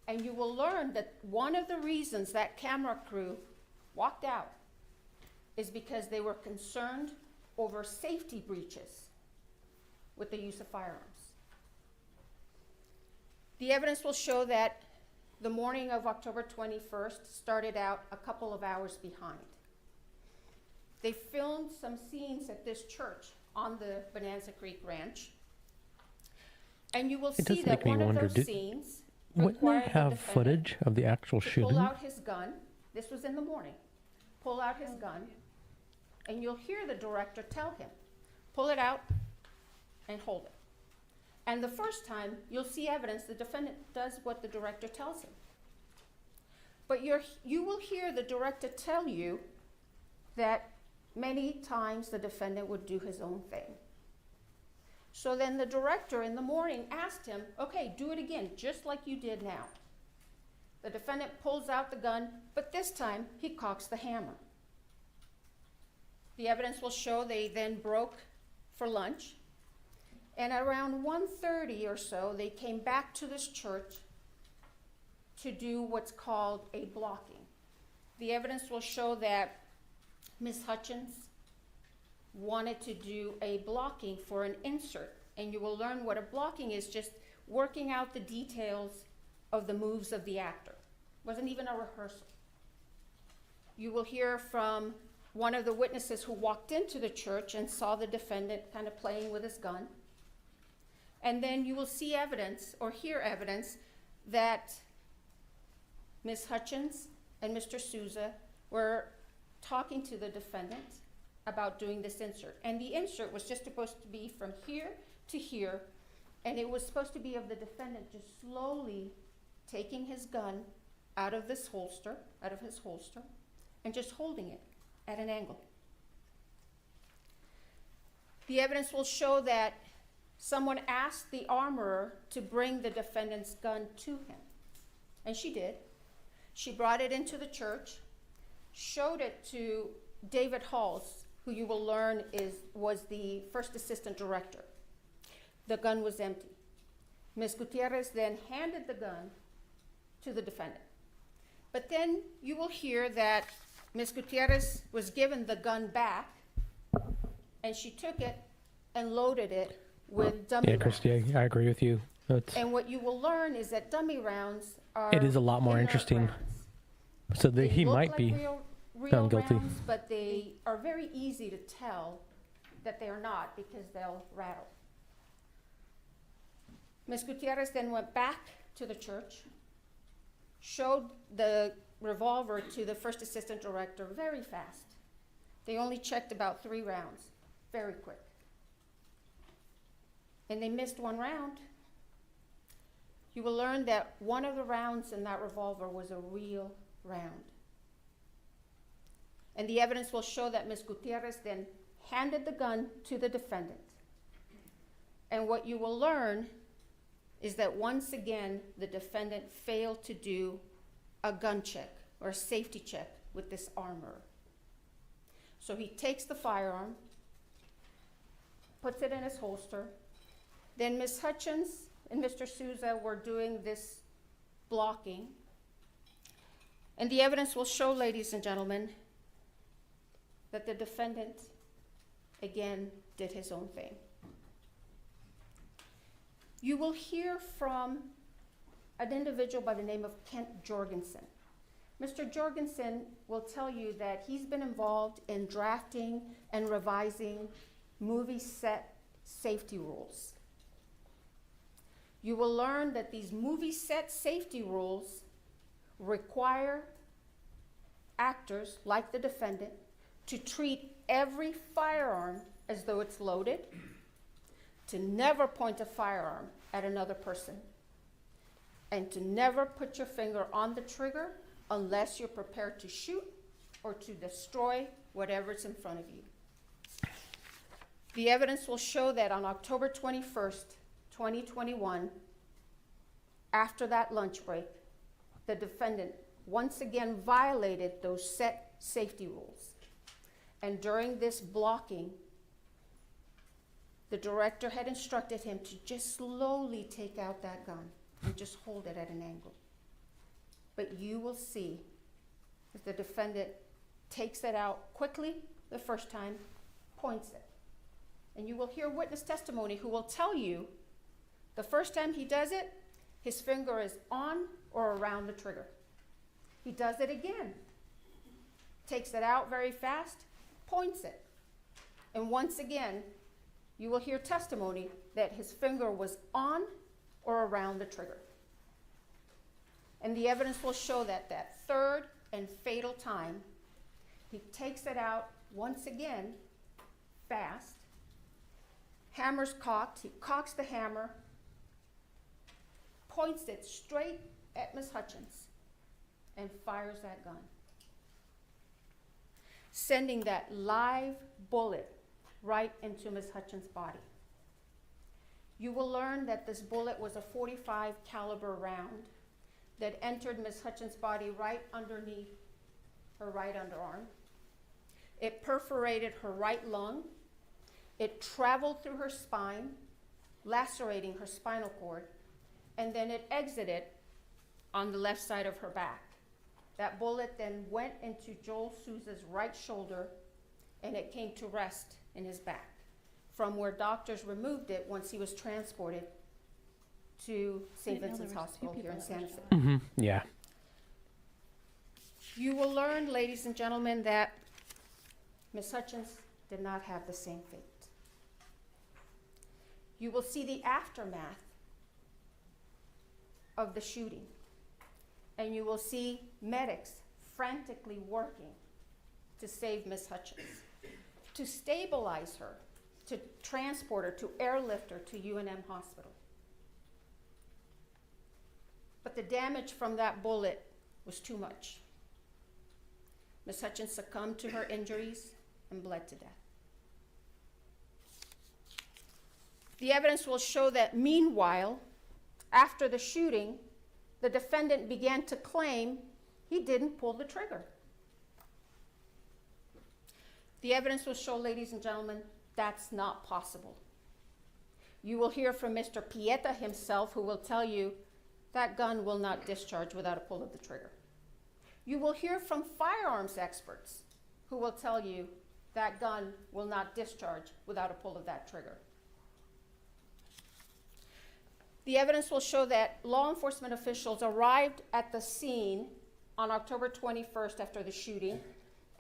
And you will learn that one of the reasons that camera crew walked out is because they were concerned over safety breaches with the use of firearms. The evidence will show that the morning of October 21st started out a couple of hours behind. They filmed some scenes at this church on the Bonanza Creek Ranch. And you will It see does that make me one of wonder, those scenes wouldn't they required the have defendant footage of the actual to shooting? pull out his gun. This was in the morning. Pull out his gun, and you'll hear the director tell him, pull it out, and hold it. And the first time, you'll see evidence the defendant does what the director tells him. But you will hear the director tell you that many times the defendant would do his own thing. So then the director in the morning asked him, okay, do it again, just like you did now. The defendant pulls out the gun, but this time he cocks the hammer. The evidence will show they then broke for lunch. And around 1:30 or so, they came back to this church to do what's called a blocking. The evidence will show that Ms. Hutchins wanted to do a blocking for an insert, and you will learn what a blocking is, just working out the details of the moves of the actor. Wasn't even a rehearsal. You will hear from one of the witnesses who walked into the church and saw the defendant kind of playing with his gun. And then you will see evidence or hear evidence that Ms. Hutchins and Mr. Souza were talking to the defendant about doing this insert. And the insert was just supposed to be from here to here, and it was supposed to be of the defendant just slowly taking his gun out of his holster, and just holding it at an angle. The evidence will show that someone asked the armorer to bring the defendant's gun to him, and she did. She brought it into the church, showed it to David Halls, who you will learn was the first assistant director. The gun was empty. Ms. Gutierrez then handed the gun to the defendant. But then you will hear that Ms. Gutierrez was given the gun back, and she took it and loaded it with dummy rounds. Christy, I agree with you. And what you will learn is that dummy rounds are It is a lot more inert interesting. rounds. So They he look might like be real found guilty. rounds, but they are very easy to tell that they are not because they'll rattle. Ms. Gutierrez then went back to the church, showed the revolver to the first assistant director very fast. They only checked about 3 rounds, very quick. And they missed 1 round. You will learn that one of the rounds in that revolver was a real round. And the evidence will show that Ms. Gutierrez then handed the gun to the defendant. And what you will learn is that once again, the defendant failed to do a gun check or a safety check with this armorer. So he takes the firearm, puts it in his holster. Then Ms. Hutchins and Mr. Souza were doing this blocking. And the evidence will show, ladies and gentlemen, that the defendant, again, did his own thing. You will hear from an individual by the name of Kent Jorgensen. Mr. Jorgensen will tell you that he's been involved in drafting and revising movie set safety rules. You will learn that these movie set safety rules require actors, like the defendant, to treat every firearm as though it's loaded, to never point a firearm at another person, and to never put your finger on the trigger unless you're prepared to shoot or to destroy whatever's in front of you. The evidence will show that on October 21st, 2021, after that lunch break, the defendant once again violated those set safety rules. And during this blocking, the director had instructed him to just slowly take out that gun and just hold it at an angle. But you will see that the defendant takes it out quickly the first time, points it. And you will hear witness testimony who will tell you the first time he does it, his finger is on or around the trigger. He does it again, takes it out very fast, points it. And once again, you will hear testimony that his finger was on or around the trigger. And the evidence will show that that third and fatal time, he takes it out once again, fast, Hammer's cocked. He cocks the hammer, points it straight at Miss Hutchins, and fires that gun, sending that live bullet right into Miss Hutchins' body. You will learn that this bullet was a .45 caliber round that entered Miss Hutchins' body right underneath her right underarm. It perforated her right lung. It traveled through her spine, lacerating her spinal cord, and then it exited on the left side of her back. That bullet then went into Joel Souza's right shoulder, and it came to rest in his back, from where doctors removed it once he was transported to St. Vincent's Hospital here in Santa Fe. Yeah. You will learn, ladies and gentlemen, that Miss Hutchins did not have the same fate. You will see the aftermath of the shooting, and you will see medics frantically working to save Miss Hutchins, to stabilize her, to transport her, to airlift her to UNM Hospital. But the damage from that bullet was too much. Miss Hutchins succumbed to her injuries and bled to death. The evidence will show that meanwhile, after the shooting, the defendant began to claim he didn't pull the trigger. The evidence will show, ladies and gentlemen, that's not possible. You will hear from Mr. Pieta himself, who will tell you that gun will not discharge without a pull of the trigger. You will hear from firearms experts who will tell you that gun will not discharge without a pull of that trigger. The evidence will show that law enforcement officials arrived at the scene on October 21st after the shooting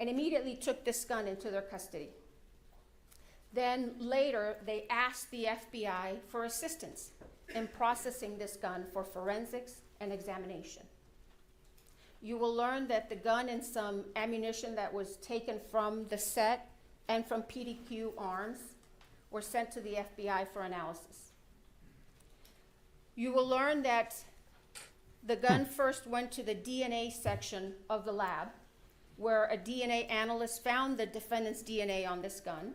and immediately took this gun into their custody. Then later, they asked the FBI for assistance in processing this gun for forensics and examination. You will learn that the gun and some ammunition that was taken from the set and from PDQ arms were sent to the FBI for analysis. You will learn that the gun first went to the DNA section of the lab, where a DNA analyst found the defendant's DNA on this gun.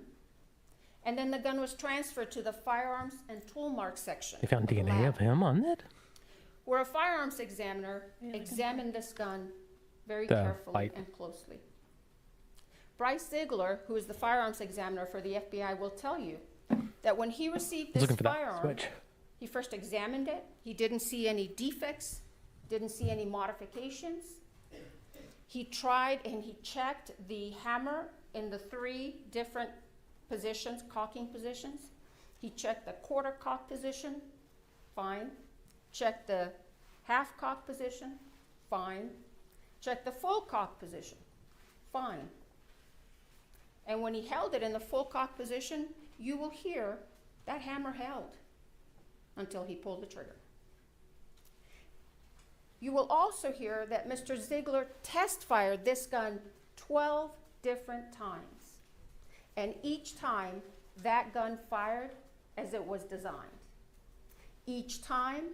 And then the gun was transferred to the firearms and tool mark section. They found of the DNA lab, of him on it? where a firearms examiner examined this gun very carefully and closely. Bryce Ziegler, who is the firearms examiner for the FBI, will tell you that when he received this firearm, he first examined it. He didn't see any defects, didn't see any modifications. He tried and he checked the hammer in the 3 different positions, cocking positions. He checked the quarter cock position, fine. Checked the half cock position, fine. Checked the full cock position, fine. And when he held it in the full cock position, you will hear that hammer held until he pulled the trigger. You will also hear that Mr. Ziegler test fired this gun 12 different times. And each time, that gun fired as it was designed. Each time,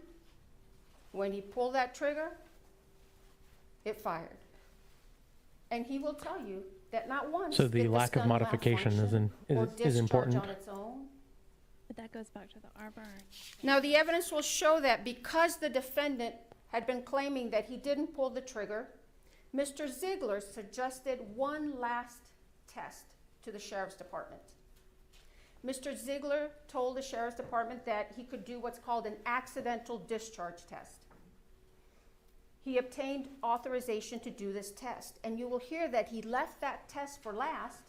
when he pulled that trigger, it fired. And he will tell you that not once So the did this lack of gun modification malfunction or is discharge important. on its own. But that goes back to the arbor. Now, the evidence will show that because the defendant had been claiming that he didn't pull the trigger, Mr. Ziegler suggested one last test to the Sheriff's Department. Mr. Ziegler told the Sheriff's Department that he could do what's called an accidental discharge test. He obtained authorization to do this test, and you will hear that he left that test for last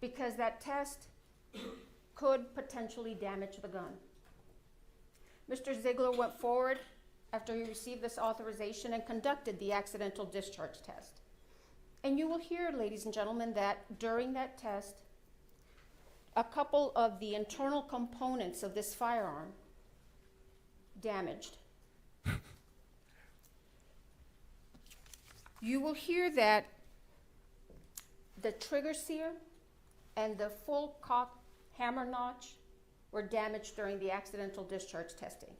because that test could potentially damage the gun. Mr. Ziegler went forward after he received this authorization and conducted the accidental discharge test. And you will hear, ladies and gentlemen, that during that test, a couple of the internal components of this firearm damaged. You will hear that the trigger sear and the full cock hammer notch were damaged during the accidental discharge testing.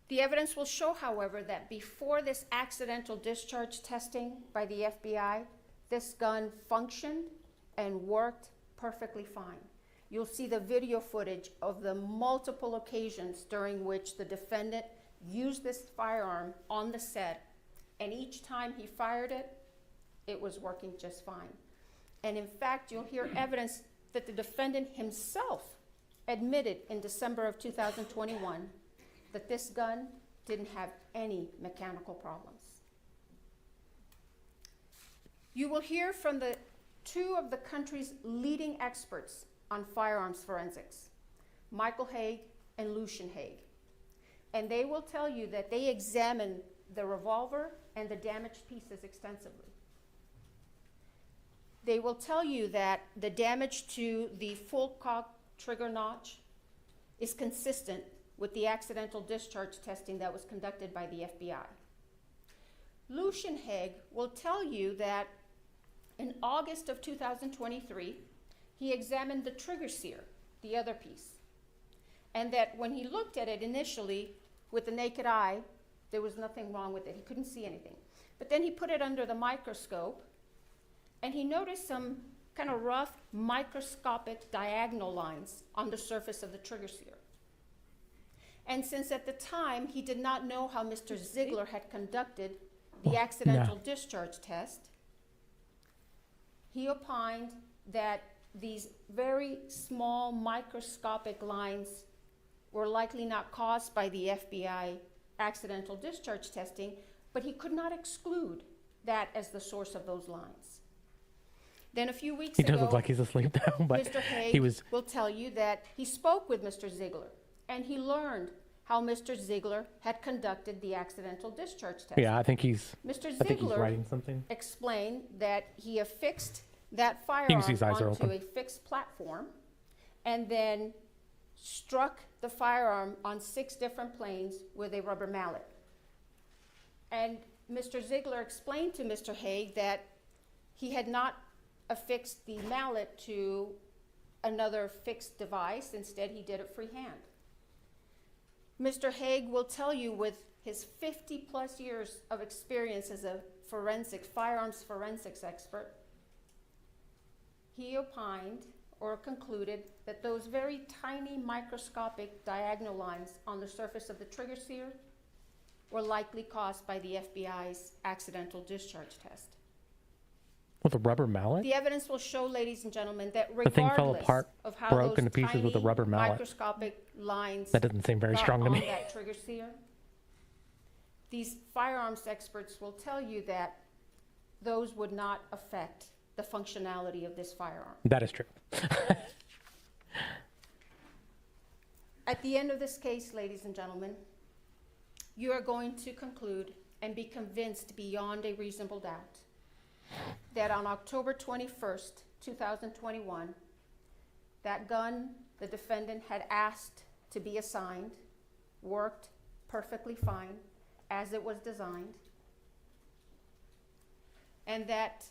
The evidence will show, however, that before this accidental discharge testing by the FBI, this gun functioned and worked perfectly fine. You'll see the video footage of the multiple occasions during which the defendant used this firearm on the set, and each time he fired it, it was working just fine. And in fact, you'll hear evidence that the defendant himself admitted in December of 2021 that this gun didn't have any mechanical problems. You will hear from the two of the country's leading experts on firearms forensics, Michael Haig and Lucian Haig. And they will tell you that they examined the revolver and the damaged pieces extensively. They will tell you that the damage to the full cock trigger notch is consistent with the accidental discharge testing that was conducted by the FBI. Lucian Haig will tell you that in August of 2023, he examined the trigger sear, the other piece, and that when he looked at it initially with the naked eye, there was nothing wrong with it. He couldn't see anything. But then he put it under the microscope, and he noticed some kind of rough microscopic diagonal lines on the surface of the trigger sear. And since at the time he did not know how Mr. Ziegler had conducted the accidental discharge test, he opined that these very small microscopic lines were likely not caused by the FBI accidental discharge testing, but he could not exclude that as the source of those lines. Then a few weeks ago, He does look like he's asleep now, but Mr. Haig he was. will tell you that he spoke with Mr. Ziegler, and he learned how Mr. Ziegler had conducted the accidental discharge test. Yeah, I think he's. Mr. I think he's Ziegler writing something. explained that he affixed that can see firearm his eyes are onto open. a fixed platform and then struck the firearm on 6 different planes with a rubber mallet. And Mr. Ziegler explained to Mr. Haig that he had not affixed the mallet to another fixed device. Instead, he did it freehand. Mr. Haig will tell you, with his 50-plus years of experience as a firearms forensics expert, he opined or concluded that those very tiny microscopic diagonal lines on the surface of the trigger sear were likely caused by the FBI's accidental discharge test. With a rubber mallet? The evidence will show, ladies and gentlemen, that The thing fell regardless apart, of how broke those into pieces with a tiny rubber mallet. microscopic lines That doesn't seem very got strong to on me. that trigger sear, these firearms experts will tell you that those would not affect the functionality of this firearm. That is true. At the end of this case, ladies and gentlemen, you are going to conclude and be convinced beyond a reasonable doubt that on October 21st, 2021, that gun the defendant had asked to be assigned worked perfectly fine as it was designed, and that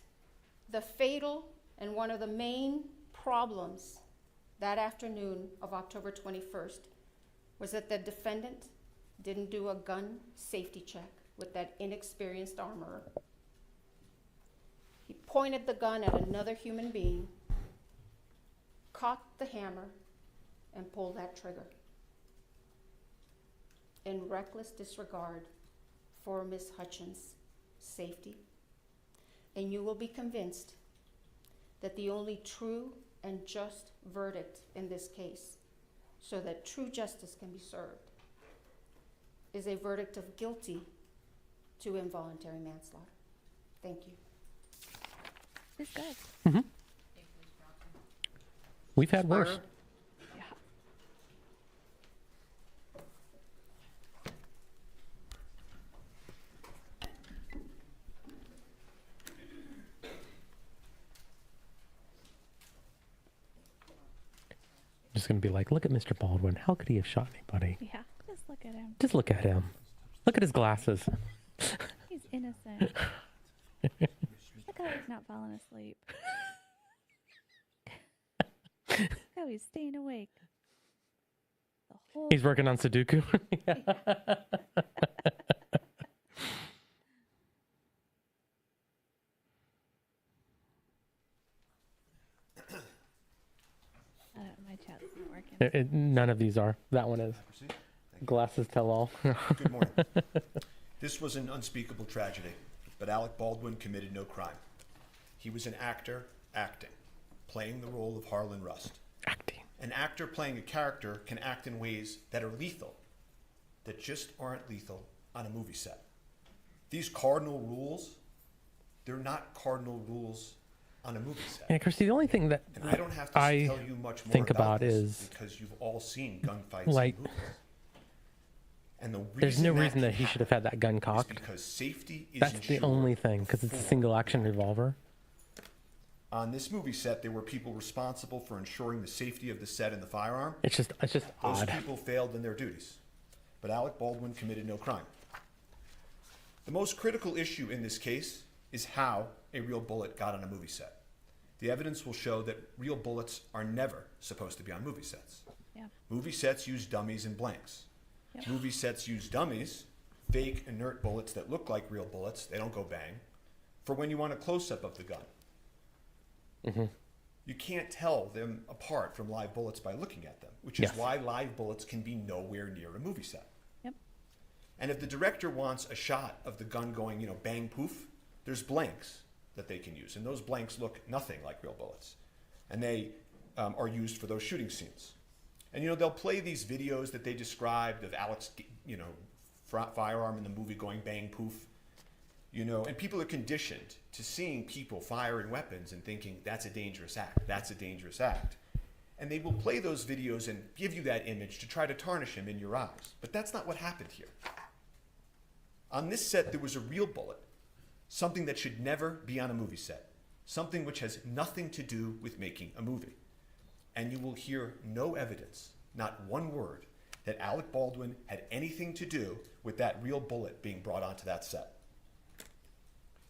the fatal and one of the main problems that afternoon of October 21st was that the defendant didn't do a gun safety check with that inexperienced armorer. He pointed the gun at another human being, cocked the hammer, and pulled that trigger in reckless disregard for Ms. Hutchins' safety. And you will be convinced that the only true and just verdict in this case, so that true justice can be served, is a verdict of guilty to involuntary manslaughter. Thank you. It's good. Mm-hmm. We've had worse. Spiro? Yeah. Just going to be like, look at Mr. Baldwin. How could he have shot anybody? Yeah. Just look at him. Just look at him. Look at his glasses. He's innocent. Look how he's not falling asleep. go. He's staying awake. The whole He's working on Sudoku. my chat's not working. None of these are. That one is. Proceed. Glasses tell all. Good morning. This was an unspeakable tragedy, but Alec Baldwin committed no crime. He was an actor acting, playing the role of Harlan Rust. Acting. An actor playing a character can act in ways that are lethal, that just aren't lethal on a movie set. These cardinal rules, they're not cardinal rules on a movie set. Yeah, Christy, the only thing that And I don't have to I tell you much more think about this is, because you've all seen gunfights like, in movies. And the there's no that reason that can he should have had that gun happen is cocked. because safety is That's the ensured only thing, because it's a single action revolver. On this movie set, there were people responsible for ensuring the safety of the set and the firearm. It's just Those odd. people failed in their duties, but Alec Baldwin committed no crime. The most critical issue in this case is how a real bullet got on a movie set. The evidence will show that real bullets are never supposed to be on movie sets. Yeah. Movie sets use dummies and blanks. Yep. Movie sets use dummies, fake inert bullets that look like real bullets, they don't go bang, for when you want a close-up of the gun. You can't tell them apart from live bullets by looking at them, which is Yes. why live bullets can be nowhere near a movie set. Yep. And if the director wants a shot of the gun going, bang, poof, there's blanks that they can use. And those blanks look nothing like real bullets. And they are used for those shooting scenes. And, they'll play these videos that they described of Alec's, firearm in the movie going bang, poof. And people are conditioned to seeing people firing weapons and thinking, that's a dangerous act, that's a dangerous act. And they will play those videos and give you that image to try to tarnish him in your eyes. But that's not what happened here. On this set, there was a real bullet, something that should never be on a movie set, something which has nothing to do with making a movie. And you will hear no evidence, not one word, that Alec Baldwin had anything to do with that real bullet being brought onto that set.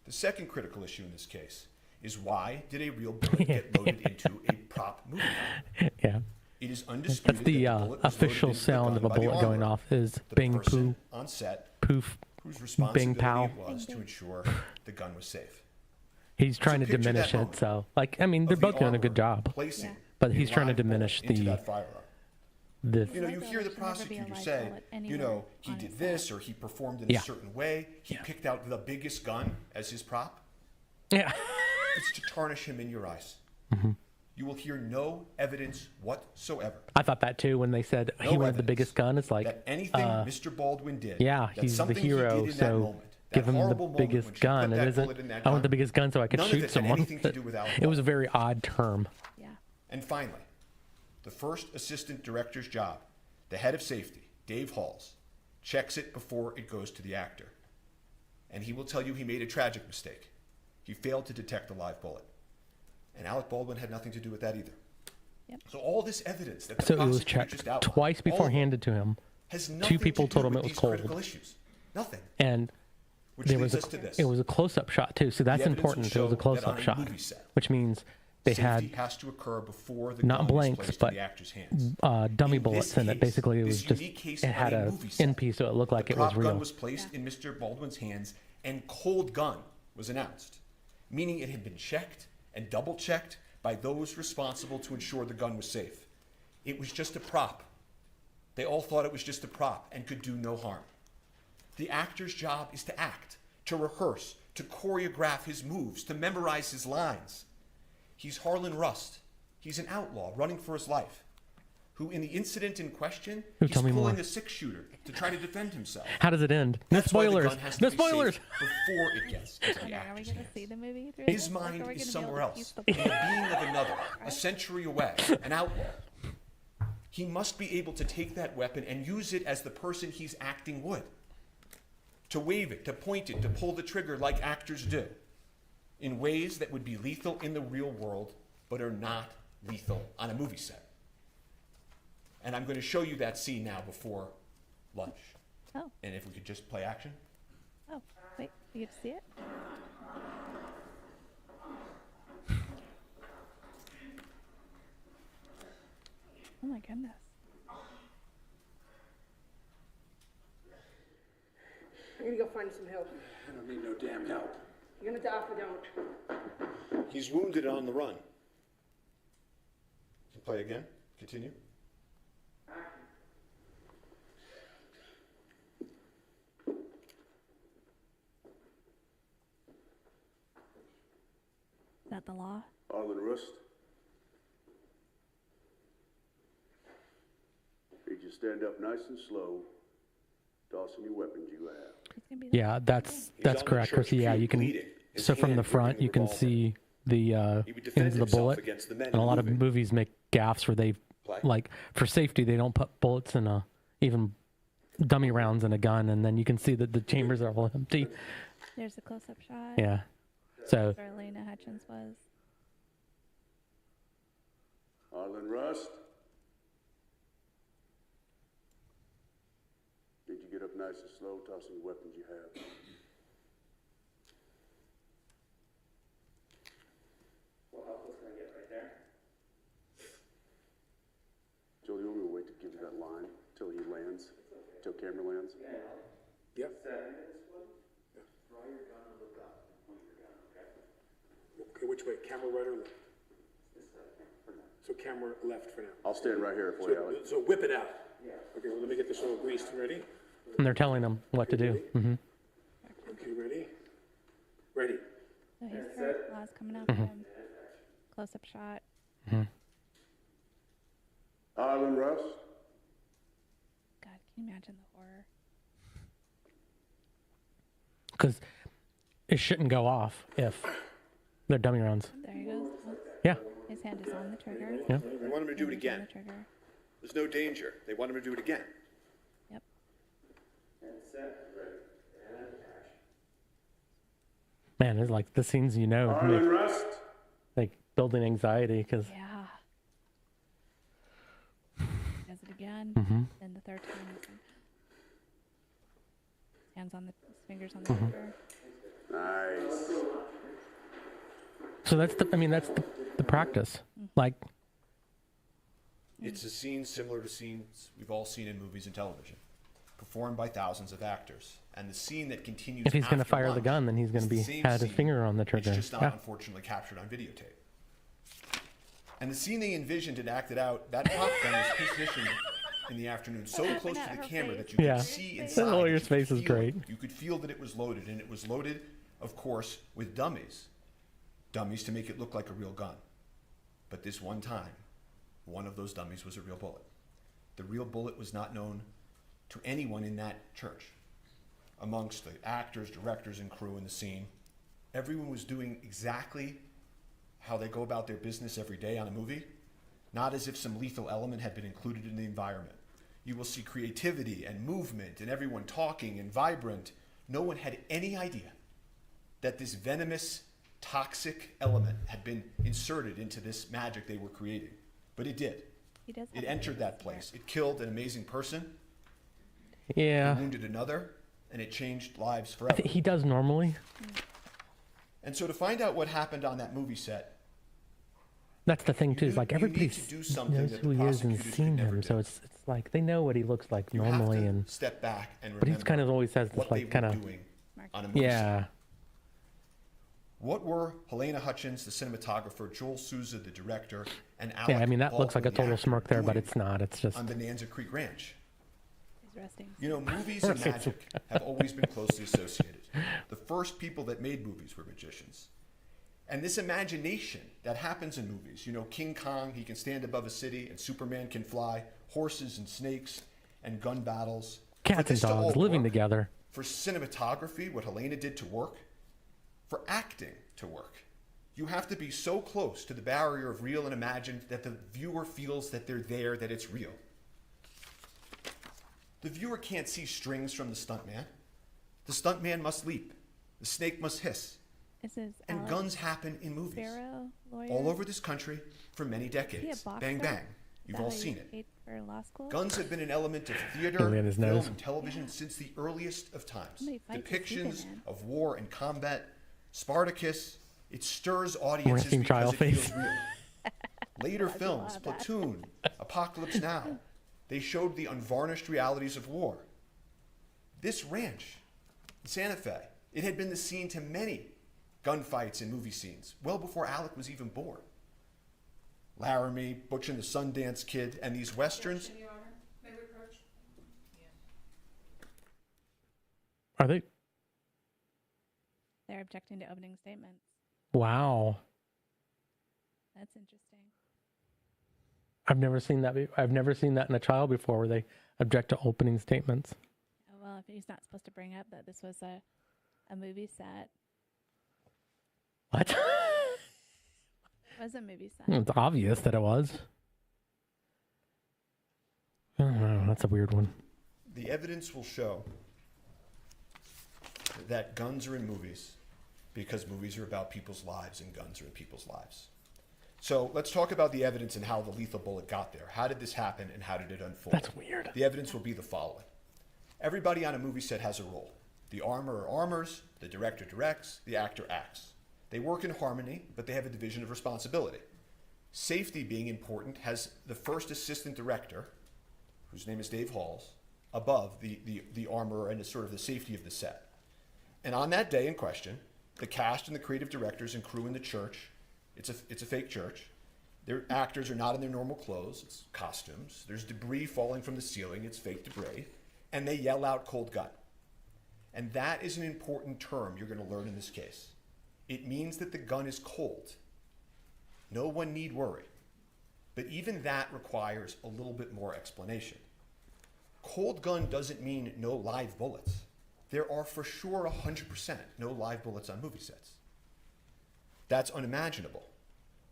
The second critical issue in this case is, why did a real bullet get loaded into a prop movie gun? Yeah. It is undisputed That's the that the bullet was official loaded into the sound gun of a by the bullet going armorer, off is the bing, person poo, on set poof. whose responsibility pow. it was to ensure the gun was safe. He's trying to picture that diminish it. moment So, they're Of the both doing a good armorer job. placing But a he's trying to live bullet diminish into the- that firearm. The You Live hear bullet the should never be a prosecutor live say, bullet anywhere he on a did set. this or he performed in Yeah. a certain way. He picked out the biggest gun as his prop. yeah. It's to tarnish him in your eyes. You will hear no evidence whatsoever I thought that too when they said No he wanted the evidence biggest gun. It's like, that anything Mr. Baldwin did. yeah, that he's the something he did hero, in that so moment, that give him the horrible moment when biggest she gun. put It that isn't, bullet in that I want gun, the biggest gun so I can none of shoot it had someone. anything to do with Alec It was a very odd term. Yeah. And finally, the first assistant director's job, the head of safety, Dave Halls, checks it before it goes to the actor. And he will tell you he made a tragic mistake. He failed to detect a live bullet. And Alec Baldwin had nothing to do with that either. Yep. So all this evidence that the So it was prosecutor checked just outlined, twice all before of it, handed to him. has nothing people to do told him with it was these cold. critical issues. Nothing. And Which there leads was us to this. it was a close-up shot too. So that's evidence will important. It was show a close-up that on a shot, movie set, which means they Safety had has to occur before the not gun blanks, is placed but in the actor's hands. dummy In bullets this in it. case, Basically, it this was just unique case it had on a a movie set, end piece, so it looked like the it was prop real. gun was placed in Mr. Baldwin's hands, and cold gun was announced, meaning it had been checked and double-checked by those responsible to ensure the gun was safe. It was just a prop. They all thought it was just a prop and could do no harm. The actor's job is to act, to rehearse, to choreograph his moves, to memorize his lines. He's Harlan Rust. He's an outlaw running for his life, who in the incident in question, he's tell me pulling more. a six-shooter to try to defend himself. How does it end? No That's why the spoilers. gun has to No be safe spoilers. before it gets into the Are we actor's going to hands. see the movie through His this? Like, mind are we is gonna be somewhere able to else, piece in the the being of another, a century away, an outlaw. He must be able to take that weapon and use it as the person he's acting would. To wave it, to point it, to pull the trigger like actors do, in ways that would be lethal in the real world, but are not lethal on a movie set. And I'm going to show you that scene now before lunch. Oh, And if we could just play action. oh, wait, you get to see it? Oh my goodness. I'm gonna go find some help. I don't need no damn help. You're gonna die if I don't. He's wounded and on the run. Play again. Continue. Is that the law? Arlen Rust. Need you stand up nice and slow. Toss any weapons you have. He's gonna be Yeah, that's He's on the correct. church Because yeah, pew you can. bleeding. His So from hand the front, gripping you can revolver. see the He would defend ends of the himself bullet. against the men And a lot of moving. movies make gaffes where they, Play. like, for safety, they don't put bullets in even dummy rounds in a gun, and then you can see that the chambers are all empty. There's a close-up shot. Yeah. So Where Elena Hutchins was. Arlen Rust. Need you get up nice and slow. Toss any weapons you have. Joel, you want me to wait to give you that line till he lands? Till camera lands? Yep. Draw your gun and look up and point your gun, okay? Okay, which way? Camera right or left? So camera left for now. I'll stand right here for you, Alec. So whip it out. Yeah. Okay, well, let me get this all greased. Ready? and they're telling them what to do. Hmm. Okay, ready? Ready. So he's hurt. Law's coming up. Him. Close-up shot. Arlen Rust. God, can you imagine the horror? Because it shouldn't go off if they're dummy rounds. There he goes. Oh, Yeah. his hand is on the trigger. Yeah. They want him to do it Hand is on again. the trigger. There's no danger. They want him to do it again. Yep. Man, it's like the scenes Arlen make, Rust. like building anxiety because Yeah. Does it again. Then the third time. Hands on his fingers on the trigger. Nice. so that's the practice. Like It's a scene similar to scenes we've all seen in movies and television, performed by thousands of actors. And the scene that continues if he's going to after fire the lunch gun, then he's going is to the be same had his scene. finger on the trigger. It's just not Yeah. unfortunately captured on videotape. And the scene they envisioned and acted out, that prop gun was positioned in the afternoon so close to the camera that you Yeah. could see The inside. that lawyer's you could face is feel great. it. You could feel that it was loaded, and it was loaded, of course, with dummies. Dummies to make it look like a real gun. But this one time, one of those dummies was a real bullet. The real bullet was not known to anyone in that church. Amongst the actors, directors, and crew in the scene, everyone was doing exactly how they go about their business every day on a movie, not as if some lethal element had been included in the environment. You will see creativity and movement and everyone talking and vibrant. No one had any idea that this venomous, toxic element had been inserted into this magic they were creating. But it did. He does. It have entered that place. It killed an amazing person. Yeah. It wounded another, and it changed lives I forever. think he does normally. And so to find out what happened on that movie set, That's the thing too. Is You- like you need everybody to do something knows that who the he is and prosecutors could seen never him, so do. it's like they know what he looks like you normally, have to and step back and remember but he's kind of always has this what they like kind were of doing on a movie set. yeah. What were Helena Hutchins, the cinematographer, Joel Souza, the director, and Alec Yeah, I mean that looks like a Baldwin, the total actor, smirk there, but doing it's not. It's just on Bonanza Creek Ranch? He's resting. You know, movies and Right. magic have always been closely associated. The first people that made movies were magicians. And this imagination that happens in movies, you know, King Kong, he can stand above a city, and Superman can fly, horses and snakes and gun battles. For cats and this to all dogs living work, together. For cinematography, what Helena did to work, for acting to work, you have to be so close to the barrier of real and imagined that the viewer feels that they're there, that it's real. The viewer can't see strings from the stuntman. The stuntman must leap. The snake must hiss. This is And Alec guns happen in movies Sparrow, lawyer. all over this country for many Is he a decades. boxer? Bang, bang. Is You've that all how you seen it. paid for law school? Guns have been an element of theater, Really on his film, nose. and television since the earliest of times. How many fights has he been Depictions in? of war and combat, Spartacus, it stirs We're audiences seeing because child it face. feels real. Later films, love that. Platoon, Apocalypse Now. They showed the unvarnished realities of war. This ranch in Santa Fe, it had been the scene to many gunfights and movie scenes, well before Alec was even born. Laramie, Butch and the Sundance Kid, and these westerns. Your Honor, may we approach? Are they? They're objecting to opening statements. Wow. That's interesting. I've never seen that. I've never seen that in a trial before where they object to opening statements. Oh, well, if he's not supposed to bring up that this was a movie set. What? It was a movie set. It's obvious that it was. I don't know. That's a weird one. The evidence will show that guns are in movies because movies are about people's lives and guns are in people's lives. So let's talk about the evidence and how the lethal bullet got there. How did this happen and how did it unfold? That's weird. The evidence will be the following. Everybody on a movie set has a role. The armorer armors, the director directs, the actor acts. They work in harmony, but they have a division of responsibility. Safety, being important, has the first assistant director, whose name is Dave Halls, above the armorer and is sort of the safety of the set. And on that day in question, the cast and the creative directors and crew in the church, it's a fake church. Their actors are not in their normal clothes, it's costumes. There's debris falling from the ceiling, it's fake debris. And they yell out cold gun. And that is an important term you're going to learn in this case. It means that the gun is cold. No one need worry. But even that requires a little bit more explanation. Cold gun doesn't mean no live bullets. There are for sure 100% no live bullets on movie sets. That's unimaginable.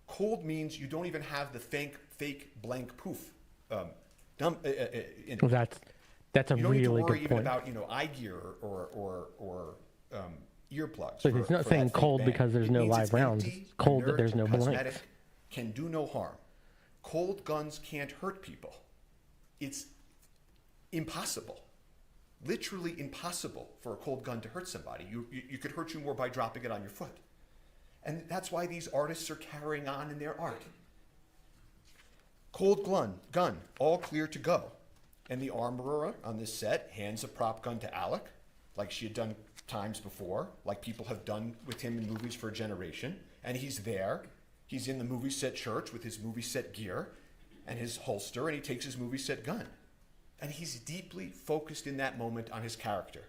Cold means you don't even have the fake blank poof. In it. Well, that's a you don't really need to worry good even point. about eye gear or earplugs. So it's not saying cold because there's no live rounds. It's cold that there's no blanks. Can do no harm. Cold guns can't hurt people. It's impossible. Literally impossible for a cold gun to hurt somebody. You could hurt you more by dropping it on your foot. And that's why these artists are carrying on in their art. Cold gun, all clear to go. And the armorer on this set hands a prop gun to Alec, like she had done times before, like people have done with him in movies for a generation. And he's there. He's in the movie set church with his movie set gear and his holster, and he takes his movie set gun. And he's deeply focused in that moment on his character.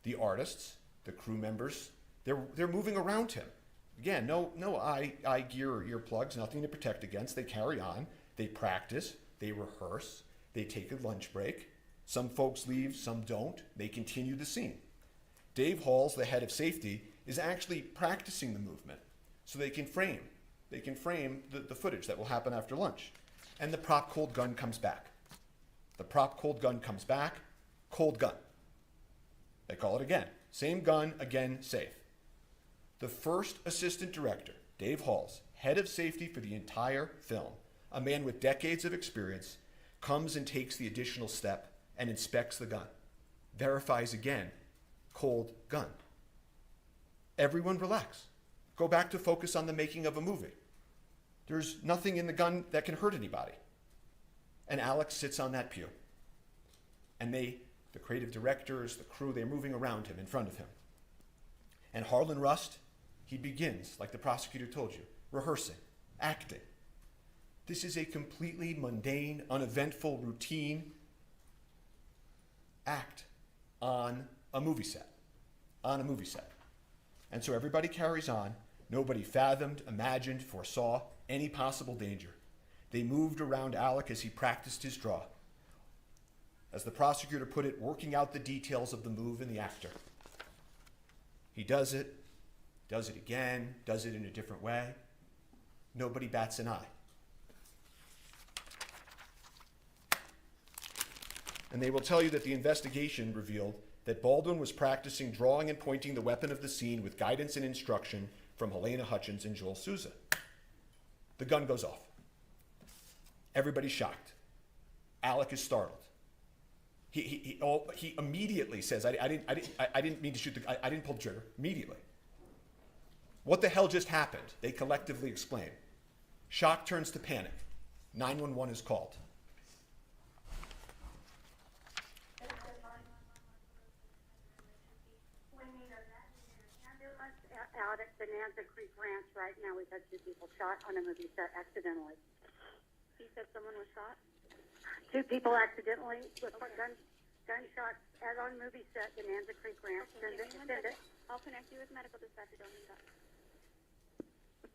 The artists, the crew members, they're moving around him. Again, no eye gear or earplugs, nothing to protect against. They carry on. They practice. They rehearse. They take a lunch break. Some folks leave, some don't. They continue the scene. Dave Halls, the head of safety, is actually practicing the movement so they can frame. They can frame the footage that will happen after lunch. And the prop cold gun comes back. The prop cold gun comes back, cold gun. They call it again. Same gun, again, safe. The first assistant director, Dave Halls, head of safety for the entire film, a man with decades of experience, comes and takes the additional step and inspects the gun. Verifies again, cold gun. Everyone relax. Go back to focus on the making of a movie. There's nothing in the gun that can hurt anybody. And Alex sits on that pew. And the creative directors, the crew, they're moving around him, in front of him. And Harlan Rust, he begins, like the prosecutor told you, rehearsing, acting. This is a completely mundane, uneventful, routine act on a movie set. On a movie set. And so everybody carries on. Nobody fathomed, imagined, foresaw any possible danger. They moved around Alec as he practiced his draw. As the prosecutor put it, working out the details of the move and the actor. He does it again, does it in a different way. Nobody bats an eye. And they will tell you that the investigation revealed that Baldwin was practicing drawing and pointing the weapon of the scene with guidance and instruction from Helena Hutchins and Joel Souza. The gun goes off. Everybody's shocked. Alec is startled. He immediately says, I didn't mean to shoot I didn't pull the trigger. Immediately. What the hell just happened? They collectively explain. Shock turns to panic. 911 is called. Bonanza Creek Ranch right now. We've had 2 people shot on a movie set accidentally. You said someone was shot? 2 people accidentally with gunshots at on movie set, Bonanza Creek Ranch. Okay, Send it. I'll connect you with medical dispatcher. Don't hang up.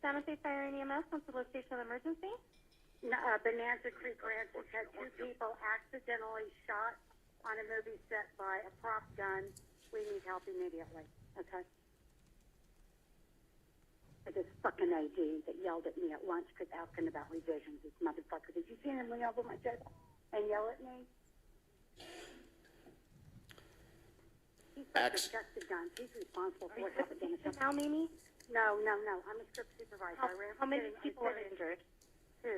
San Jose Fire and EMS, what's the location of the emergency? No, Bonanza Creek Ranch has had 2 people accidentally shot on a movie set by a prop gun. We need help immediately. Okay. This fucking AD that yelled at me at lunch because asking about revisions. This motherfucker. Did you see him lean over my chest and yell at me? He's protected guns. He's responsible for what happened in the company. Now, Mimi? No. I'm a script supervisor. How many people are injured? 2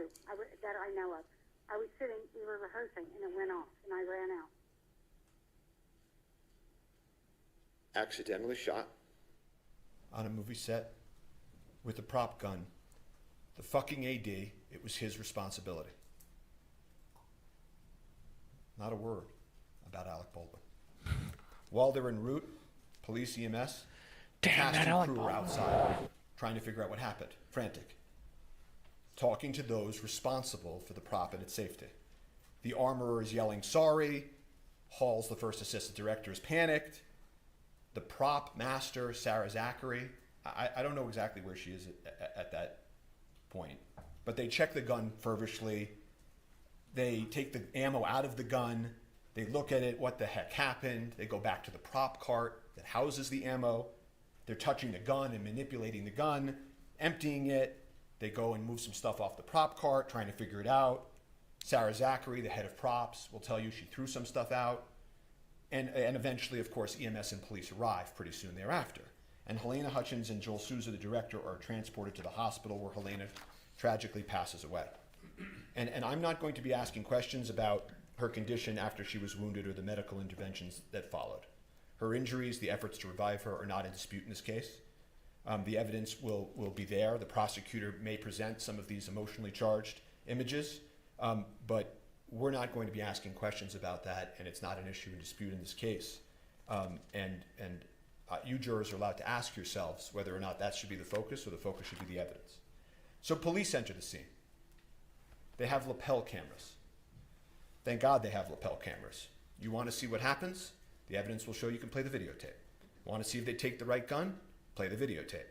that I know of. I was sitting, we were rehearsing, and it went off, and I ran out. Accidentally shot on a movie set with a prop gun. The fucking AD, it was his responsibility. Not a word about Alec Baldwin. While they're en route, police, EMS, cast and crew are outside trying to figure out what happened, frantic, talking to those responsible for the prop and its safety. The armorer is yelling, sorry. Hall's the first assistant director is panicked. The prop master, Sarah Zachary, I don't know exactly where she is at that point, but they check the gun feverishly. They take the ammo out of the gun. They look at it, what the heck happened? They go back to the prop cart that houses the ammo. They're touching the gun and manipulating the gun, emptying it. They go and move some stuff off the prop cart, trying to figure it out. Sarah Zachary, the head of props, will tell you she threw some stuff out. And eventually, of course, EMS and police arrive pretty soon thereafter. And Helena Hutchins and Joel Souza, the director, are transported to the hospital where Helena tragically passes away. And I'm not going to be asking questions about her condition after she was wounded or the medical interventions that followed. Her injuries, the efforts to revive her, are not in dispute in this case. The evidence will be there. The prosecutor may present some of these emotionally charged images, but we're not going to be asking questions about that, and it's not an issue in dispute in this case. You jurors are allowed to ask yourselves whether or not that should be the focus or the focus should be the evidence. So police enter the scene. They have lapel cameras. Thank God they have lapel cameras. You want to see what happens? The evidence will show you can play the videotape. Want to see if they take the right gun? Play the videotape.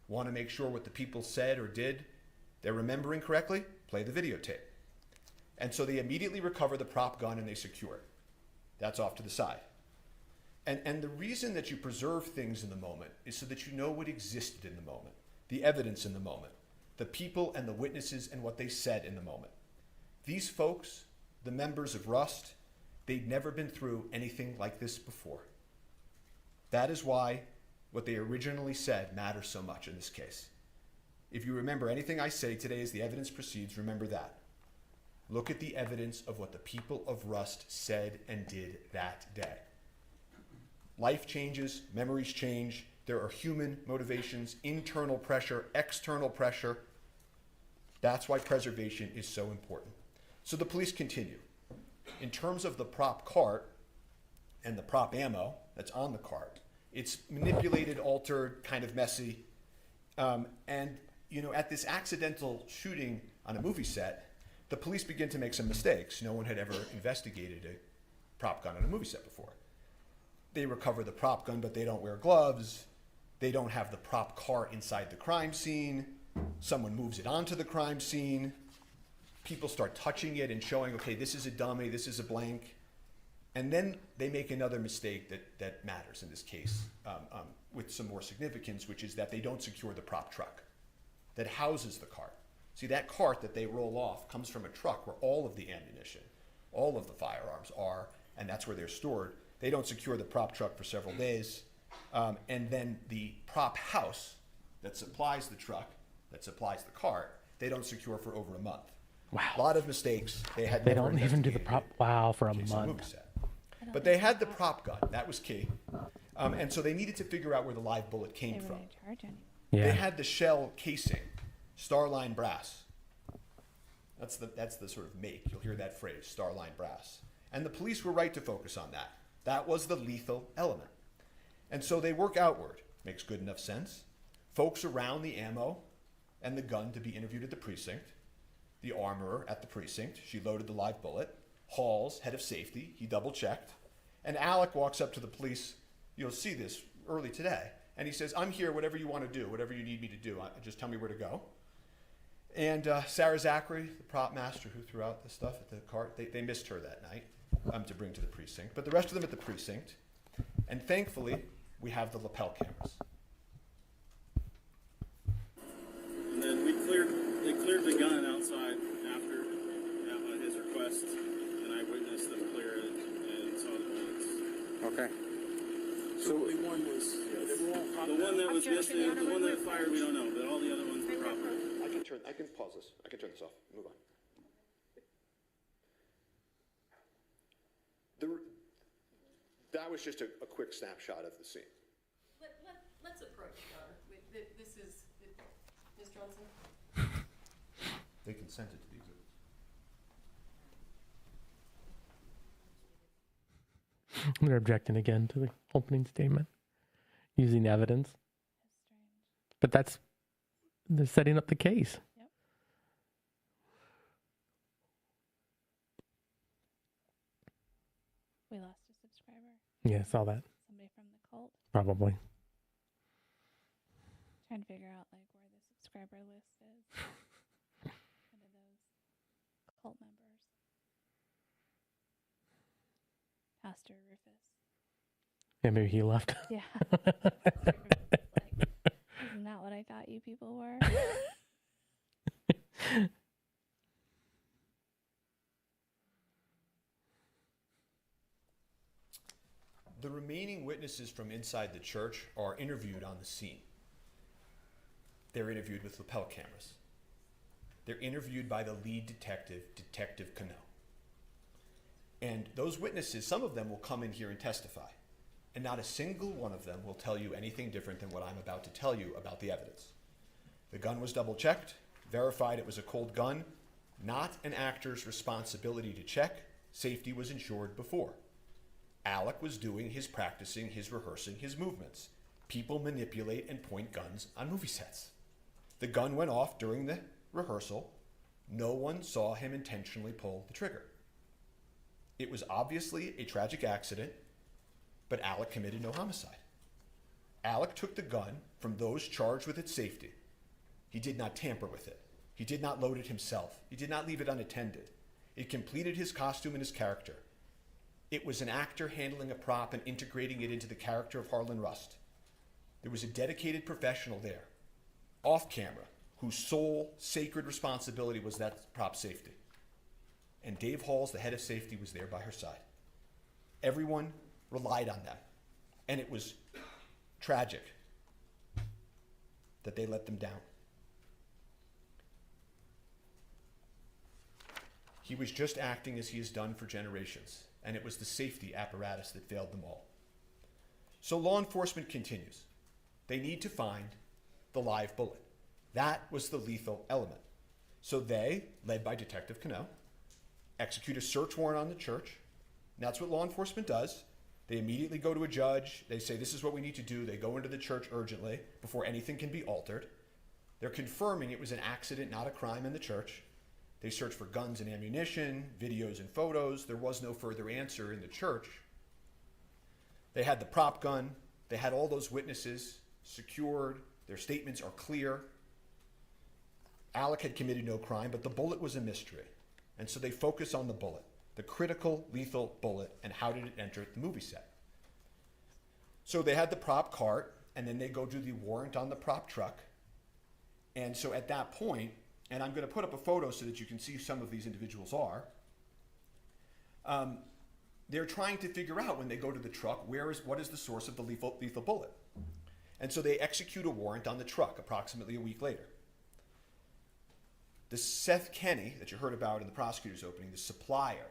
Want to make sure what the people said or did, they're remembering correctly? Play the videotape. And so they immediately recover the prop gun and they secure it. That's off to the side. And the reason that you preserve things in the moment is so that you know what existed in the moment, the evidence in the moment, the people and the witnesses and what they said in the moment. These folks, the members of Rust, they'd never been through anything like this before. That is why what they originally said matters so much in this case. If you remember anything I say today as the evidence proceeds, remember that. Look at the evidence of what the people of Rust said and did that day. Life changes, memories change, there are human motivations, internal pressure, external pressure. That's why preservation is so important. So the police continue. In terms of the prop cart and the prop ammo that's on the cart, it's manipulated, altered, kind of messy. And at this accidental shooting on a movie set, the police begin to make some mistakes. No one had ever investigated a prop gun on a movie set before. They recover the prop gun, but they don't wear gloves. They don't have the prop cart inside the crime scene. Someone moves it onto the crime scene. People start touching it and showing, okay, this is a dummy, this is a blank. And then they make another mistake that matters in this case with some more significance, which is that they don't secure the prop truck that houses the cart. See, that cart that they roll off comes from a truck where all of the ammunition, all of the firearms are, and that's where they're stored. They don't secure the prop truck for several days. And then the prop house that supplies the truck, that supplies the cart, they don't secure for over a month. Wow. A lot of mistakes. They don't even do the prop. Wow, for a month. But they had the prop gun. That was key. And so they needed to figure out where the live bullet came from. Yeah. They had the shell casing, Starline brass. That's the sort of make. You'll hear that phrase, Starline brass. And the police were right to focus on that. That was the lethal element. And so they work outward. Makes good enough sense. folks around the ammo and the gun to be interviewed at the precinct, the armorer at the precinct, she loaded the live bullet, Halls, head of safety, he double-checked, and Alec walks up to the police, you'll see this early today, and he says, I'm here, whatever you want to do, whatever you need me to do, just tell me where to go. And Sarah Zachary, the prop master who threw out the stuff at the cart, they missed her that night to bring to the precinct. But the rest of them at the precinct. And thankfully, we have the lapel cameras. And then they cleared the gun outside after his request, and I witnessed them clear it and saw the bullets. Okay. So only one was, they were all hot. The one that was missing, the one that fired, we don't know, but all the other ones were proper. I can pause this. I can turn this off. Move on. That was just a quick snapshot of the scene. Let's approach This is, Ms. Johnson? They consented to the exhibit. They're objecting again to the opening statement, using evidence. But they're setting up the case. Yep. We lost a subscriber. Yeah, saw that. Somebody from the cult. Probably. Trying to figure out like where the subscriber list is. One of those cult members. Pastor Rufus. Yeah, maybe he left. Yeah. Like, isn't that what I thought you people were? The remaining witnesses from inside the church are interviewed on the scene. They're interviewed with lapel cameras. They're interviewed by the lead detective, Detective Cano. And those witnesses, some of them will come in here and testify. And not a single one of them will tell you anything different than what I'm about to tell you about the evidence. The gun was double-checked, verified it was a cold gun, not an actor's responsibility to check. Safety was ensured before. Alec was doing his practicing, his rehearsing, his movements. People manipulate and point guns on movie sets. The gun went off during the rehearsal. No one saw him intentionally pull the trigger. It was obviously a tragic accident, but Alec committed no homicide. Alec took the gun from those charged with its safety. He did not tamper with it. He did not load it himself. He did not leave it unattended. It completed his costume and his character. It was an actor handling a prop and integrating it into the character of Harlan Rust. There was a dedicated professional there, off camera, whose sole sacred responsibility was that prop safety. And Dave Halls, the head of safety, was there by her side. Everyone relied on that. And it was tragic that they let them down. He was just acting as he has done for generations, and it was the safety apparatus that failed them all. So law enforcement continues. They need to find the live bullet. That was the lethal element. So they, led by Detective Cano, execute a search warrant on the church. And that's what law enforcement does. They immediately go to a judge. They say, this is what we need to do. They go into the church urgently before anything can be altered. They're confirming it was an accident, not a crime in the church. They search for guns and ammunition, videos and photos. There was no further answer in the church. They had the prop gun. They had all those witnesses secured. Their statements are clear. Alec had committed no crime, but the bullet was a mystery. And so they focus on the bullet, the critical, lethal bullet, and how did it enter the movie set. So they had the prop cart, and then they go do the warrant on the prop truck. And so at that point, and I'm going to put up a photo so that you can see who some of these individuals are. They're trying to figure out when they go to the truck, what is the source of the lethal bullet? And so they execute a warrant on the truck approximately a week later. The Seth Kenny that you heard about in the prosecutor's opening, the supplier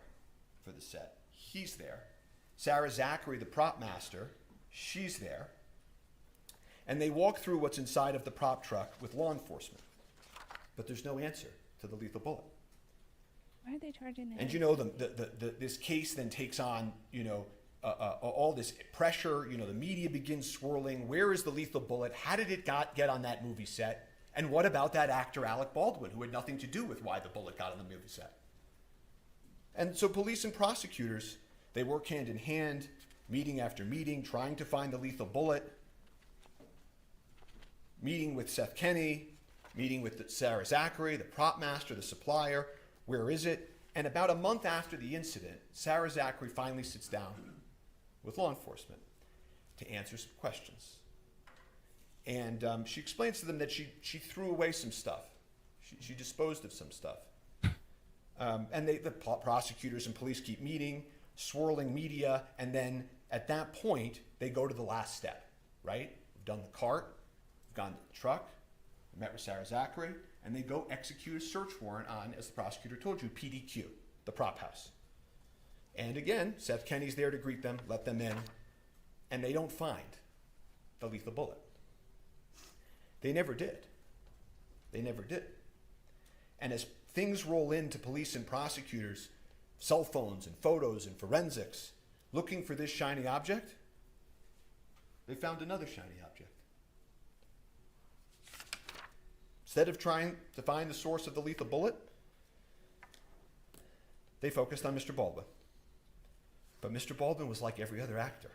for the set, he's there. Sarah Zachary, the prop master, she's there. And they walk through what's inside of the prop truck with law enforcement. But there's no answer to the lethal bullet. Why are they charging the And you know, this case then takes on, all this pressure, the media begins swirling. Where is the lethal bullet? How did it get on that movie set? And what about that actor, Alec Baldwin, who had nothing to do with why the bullet got on the movie set? And so police and prosecutors, they work hand in hand, meeting after meeting, trying to find the lethal bullet, meeting with Seth Kenney, meeting with Sarah Zachary, the prop master, the supplier. Where is it? And about a month after the incident, Sarah Zachary finally sits down with law enforcement to answer some questions. And she explains to them that she threw away some stuff. She disposed of some stuff. And the prosecutors and police keep meeting, swirling media, and then at that point, they go to the last step, right? We've done the cart, we've gone to the truck, we met with Sarah Zachary, and they go execute a search warrant on, as the prosecutor told you, PDQ, the prop house. And again, Seth Kenney's there to greet them, let them in, and they don't find the lethal bullet. They never did. They never did. And as things roll into police and prosecutors, cell phones and photos and forensics, looking for this shiny object, they found another shiny object. Instead of trying to find the source of the lethal bullet, they focused on Mr. Baldwin. But Mr. Baldwin was like every other actor.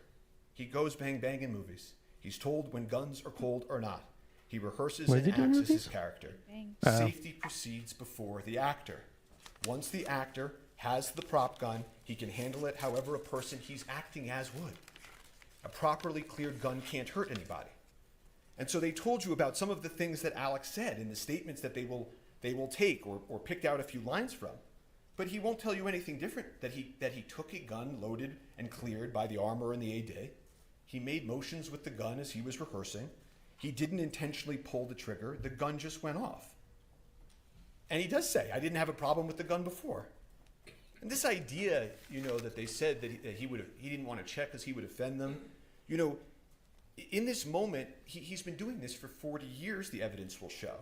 He goes bang bang in movies. He's told when guns are cold or not. He rehearses and acts as his character. Safety proceeds before the actor. Once the actor has the prop gun, he can handle it however a person he's acting as would. A properly cleared gun can't hurt anybody. And so they told you about some of the things that Alex said in the statements that they will take or picked out a few lines from. But he won't tell you anything different, that he took a gun loaded and cleared by the armor and the AD. He made motions with the gun as he was rehearsing. He didn't intentionally pull the trigger. The gun just went off. And he does say, I didn't have a problem with the gun before. And this idea, that they said that he didn't want to check because he would offend them, in this moment, he's been doing this for 40 years, the evidence will show.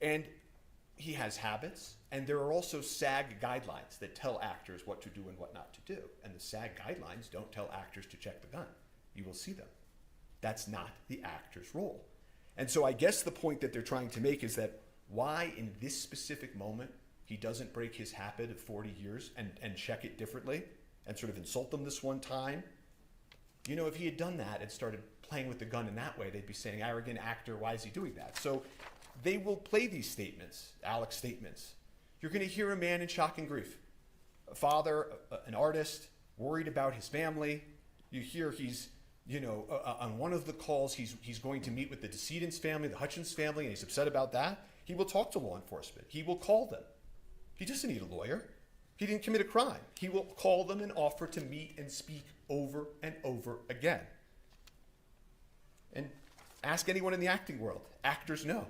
And he has habits, and there are also SAG guidelines that tell actors what to do and what not to do. And the SAG guidelines don't tell actors to check the gun. You will see them. That's not the actor's role. And so I guess the point that they're trying to make is that why in this specific moment he doesn't break his habit of 40 years and check it differently and sort of insult them this one time. If he had done that and started playing with the gun in that way, they'd be saying, arrogant actor, why is he doing that? So they will play these statements, Alec's statements. You're going to hear a man in shock and grief, a father, an artist, worried about his family. You hear he's, on one of the calls, he's going to meet with the decedent's family, the Hutchins family, and he's upset about that. He will talk to law enforcement. He will call them. He doesn't need a lawyer. He didn't commit a crime. He will call them and offer to meet and speak over and over again. And ask anyone in the acting world. Actors know.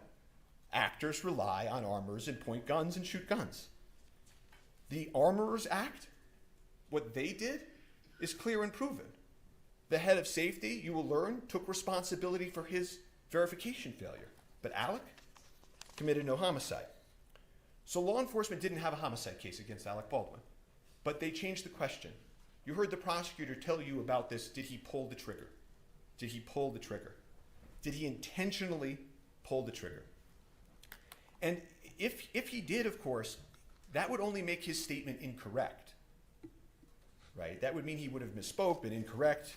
Actors rely on armorers and point guns and shoot guns. The Armorers Act, what they did is clear and proven. The head of safety, you will learn, took responsibility for his verification failure. But Alec committed no homicide. So law enforcement didn't have a homicide case against Alec Baldwin, but they changed the question. You heard the prosecutor tell you about this. Did he pull the trigger? Did he pull the trigger? Did he intentionally pull the trigger? And if he did, of course, that would only make his statement incorrect, right? That would mean he would have misspoke, been incorrect.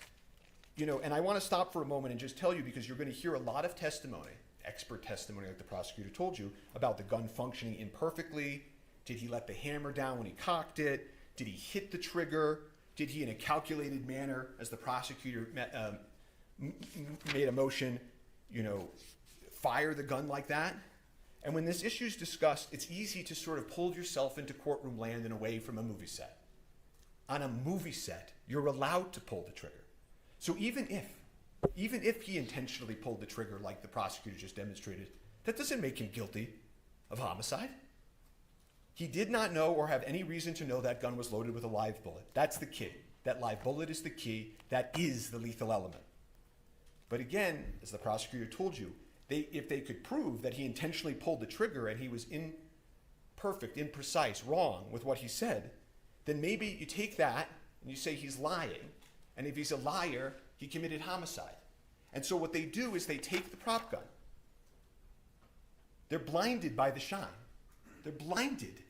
And I want to stop for a moment and just tell you, because you're going to hear a lot of testimony, expert testimony like the prosecutor told you, about the gun functioning imperfectly. Did he let the hammer down when he cocked it? Did he hit the trigger? Did he, in a calculated manner, as the prosecutor made a motion, fire the gun like that? And when this issue is discussed, it's easy to sort of pull yourself into courtroom land and away from a movie set. On a movie set, you're allowed to pull the trigger. So even if he intentionally pulled the trigger like the prosecutor just demonstrated, that doesn't make him guilty of homicide. He did not know or have any reason to know that gun was loaded with a live bullet. That's the key. That live bullet is the key. That is the lethal element. But again, as the prosecutor told you, if they could prove that he intentionally pulled the trigger and he was imperfect, imprecise, wrong with what he said, then maybe you take that and you say he's lying, And if he's a liar, he committed homicide. And so what they do is they take the prop gun. They're blinded by the shine. They're blinded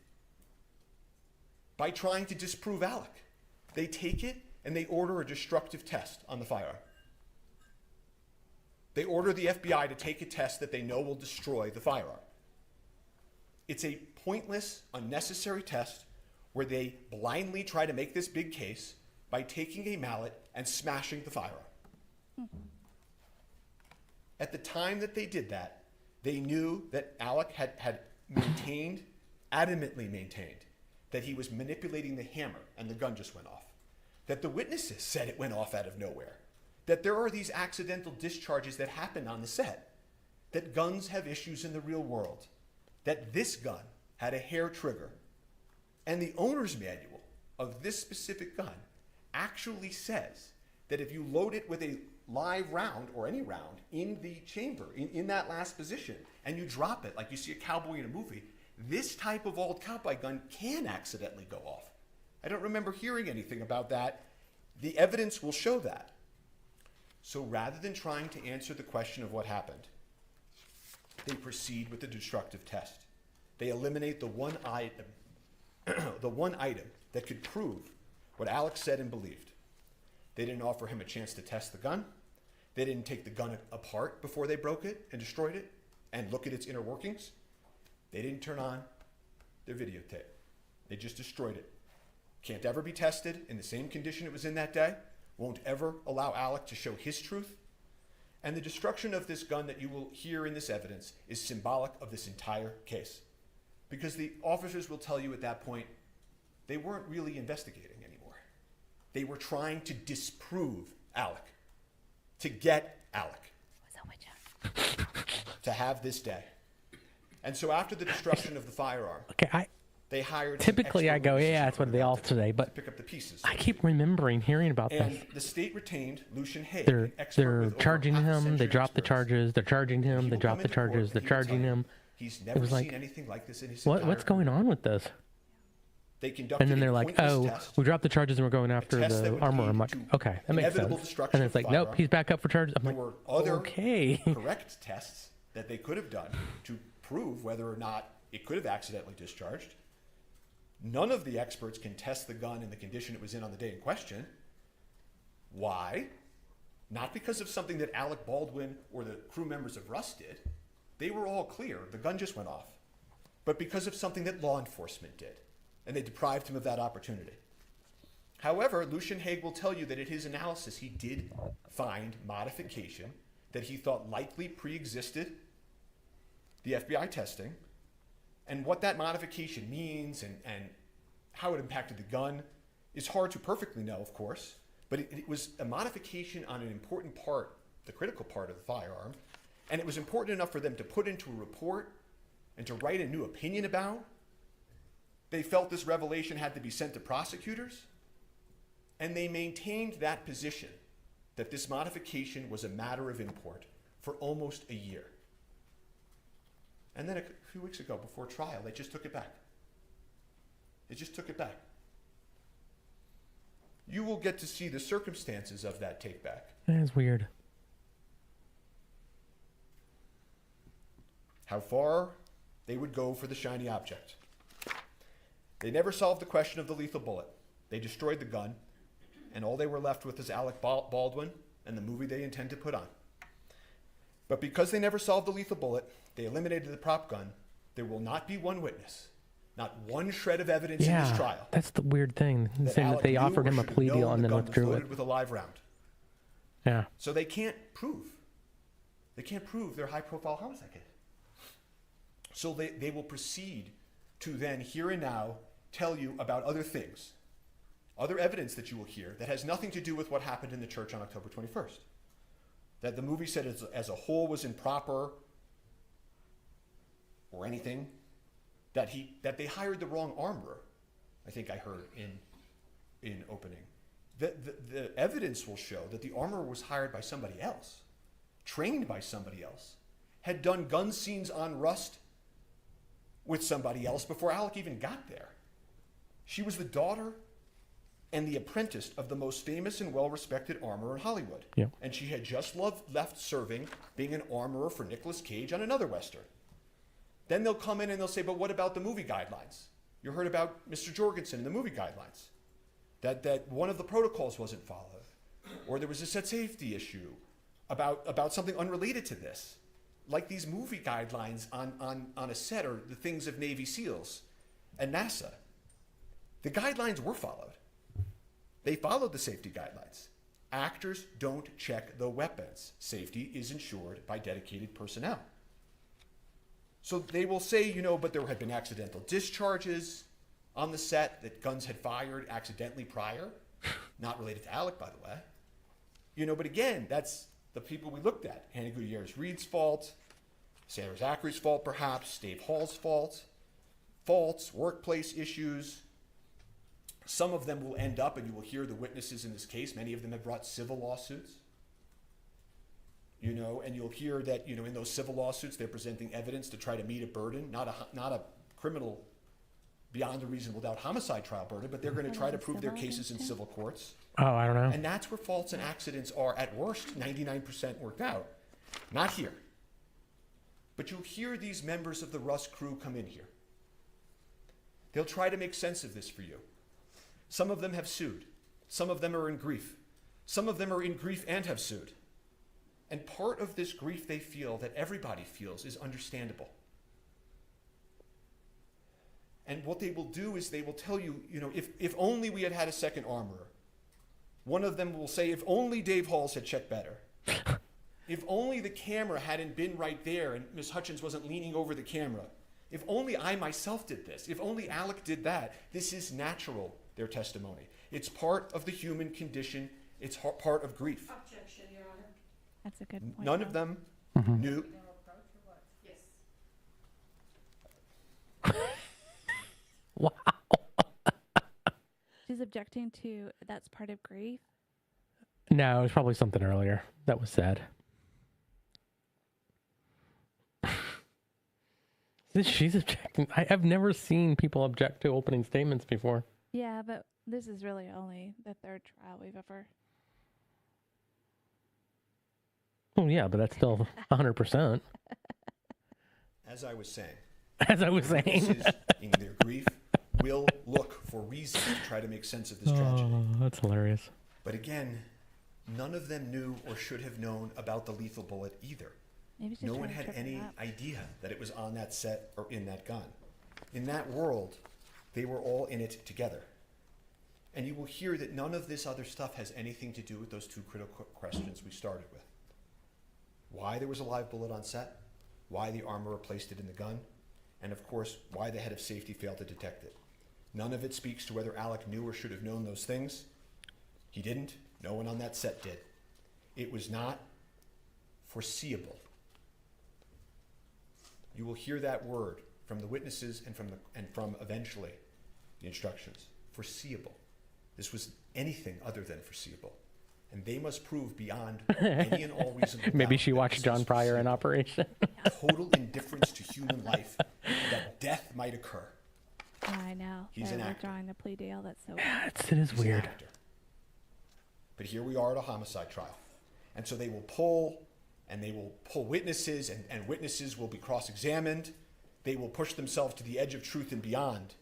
by trying to disprove Alec. They take it and they order a destructive test on the firearm. They order the FBI to take a test that they know will destroy the firearm. It's a pointless, unnecessary test where they blindly try to make this big case by taking a mallet and smashing the firearm. At the time that they did that, they knew that Alec had maintained, adamantly maintained, that he was manipulating the hammer and the gun just went off. That the witnesses said it went off out of nowhere. That there are these accidental discharges that happen on the set. That guns have issues in the real world. That this gun had a hair trigger. And the owner's manual of this specific gun actually says that if you load it with a live round or any round in the chamber, in that last position, and you drop it like you see a cowboy in a movie, this type of old cowboy gun can accidentally go off. I don't remember hearing anything about that. The evidence will show that. So rather than trying to answer the question of what happened, they proceed with the destructive test. They eliminate the one item, that could prove what Alex said and believed. They didn't offer him a chance to test the gun. They didn't take the gun apart before they broke it and destroyed it and look at its inner workings. They didn't turn on their videotape. They just destroyed it. Can't ever be tested in the same condition it was in that day. Won't ever allow Alec to show his truth. And the destruction of this gun that you will hear in this evidence is symbolic of this entire case. Because the officers will tell you at that point, they weren't really investigating anymore. They were trying to disprove Alec, to get Alec to have this day. And so after the destruction of the firearm, they hired. Typically, I go, yeah, that's what they all say, but pick up the pieces. I keep remembering hearing about and this. The state retained Lucian Haig. They're charging him. They drop the charges. They're charging him. They drop the charges. They're charging him. He's never seen anything like this in his what's going on with this? They conducted and then they're like, oh, we dropped the charges and we're going after the armor. I'm like, okay, that makes sense. And it's like, nope, he's back up for charges. I'm like, were other okay. correct tests that they could have done to prove whether or not it could have accidentally discharged. None of the experts can test the gun in the condition it was in on the day in question. Why? Not because of something that Alec Baldwin or the crew members of Rust did. They were all clear. The gun just went off. But because of something that law enforcement did. And they deprived him of that opportunity. However, Lucian Haig will tell you that in his analysis, he did find modification that he thought likely pre-existed the FBI testing. And what that modification means and how it impacted the gun is hard to perfectly know, of course. But it was a modification on an important part, the critical part of the firearm. And it was important enough for them to put into a report and to write a new opinion about. They felt this revelation had to be sent to prosecutors, and they maintained that position, that this modification was a matter of import for almost a year. And then a few weeks ago, before trial, they just took it back. They just took it back. You will get to see the circumstances of that take back. That is weird. How far they would go for the shiny object. They never solved the question of the lethal bullet. They destroyed the gun, and all they were left with is Alec Baldwin and the movie they intend to put on. But because they never solved the lethal bullet, they eliminated the prop gun. There will not be one witness, not one shred of evidence in this trial. That's the weird thing, saying that they offered him a plea deal and then withdrew it. With a live round. Yeah. So they can't prove. They can't prove their high-profile homicide case. So they will proceed to then, here and now, tell you about other things, other evidence that you will hear that has nothing to do with what happened in the church on October 21st. That the movie said as a whole was improper or anything. That they hired the wrong armorer, I think I heard in opening. The evidence will show that the armorer was hired by somebody else, trained by somebody else, had done gun scenes on Rust with somebody else before Alec even got there. She was the daughter and the apprentice of the most famous and well-respected armorer in Hollywood. Yep. And she had just left serving, being an armorer for Nicolas Cage on another Western. Then they'll come in and they'll say, but what about the movie guidelines? You heard about Mr. Jorgensen and the movie guidelines. That one of the protocols wasn't followed. Or there was a set safety issue about something unrelated to this. Like these movie guidelines on a set or the things of Navy SEALs and NASA. The guidelines were followed. They followed the safety guidelines. Actors don't check the weapons. Safety is ensured by dedicated personnel. So they will say, but there had been accidental discharges on the set, that guns had fired accidentally prior. Not related to Alec, by the way. But again, that's the people we looked at. Hannah Gutierrez-Reed's fault, Sarah Zachary's fault perhaps, Dave Hall's fault, faults, workplace issues. Some of them will end up, and you will hear the witnesses in this case, many of them have brought civil lawsuits. And you'll hear that, in those civil lawsuits, they're presenting evidence to try to meet a burden, not a criminal beyond a reasonable doubt homicide trial burden, but they're going to try to prove their cases in civil courts. Oh, I don't know. And that's where faults and accidents are, at worst, 99% worked out. Not here. But you'll hear these members of the Russ crew come in here. They'll try to make sense of this for you. Some of them have sued. Some of them are in grief. Some of them are in grief and have sued. And part of this grief they feel, that everybody feels, is understandable. And what they will do is they will tell you, if only we had had a second armorer. One of them will say, if only Dave Halls had checked better. If only the camera hadn't been right there and Ms. Hutchins wasn't leaning over the camera. If only I myself did this. If only Alec did that. This is natural, their testimony. It's part of the human condition. It's part of grief. Objection, Your Honor. That's a good point. None of them knew. Yes. Wow. She's objecting to that's part of grief. No, it was probably something earlier that was said. She's objecting. I've never seen people object to opening statements before. Yeah, but this is really only the third trial we've ever. Oh, yeah, but that's still 100%. As I was saying. Witnesses in their grief will look for reasons to try to make sense of this tragedy. Oh, that's hilarious. But again, none of them knew or should have known about the lethal bullet either. Maybe No one had any idea that it was on that set or in that gun. In that world, they were all in it together. And you will hear that none of this other stuff has anything to do with those two critical questions we started with. Why there was a live bullet on set, why the armorer placed it in the gun, and of course, why the head of safety failed to detect it. None of it speaks to whether Alec knew or should have known those things. He didn't. No one on that set did. It was not foreseeable. You will hear that word from the witnesses and from eventually the instructions. Foreseeable. This was anything other than foreseeable. And they must prove beyond any and all reasonable doubt. Maybe she watched John Pryor in Operation. Total indifference to human life, that death might occur. Yeah, I know. He's They're an actor. withdrawing the plea deal. That's so. It is He's an weird. actor. But here we are at a homicide trial. And so they will pull witnesses, and witnesses will be cross-examined. They will push themselves to the edge of truth and beyond.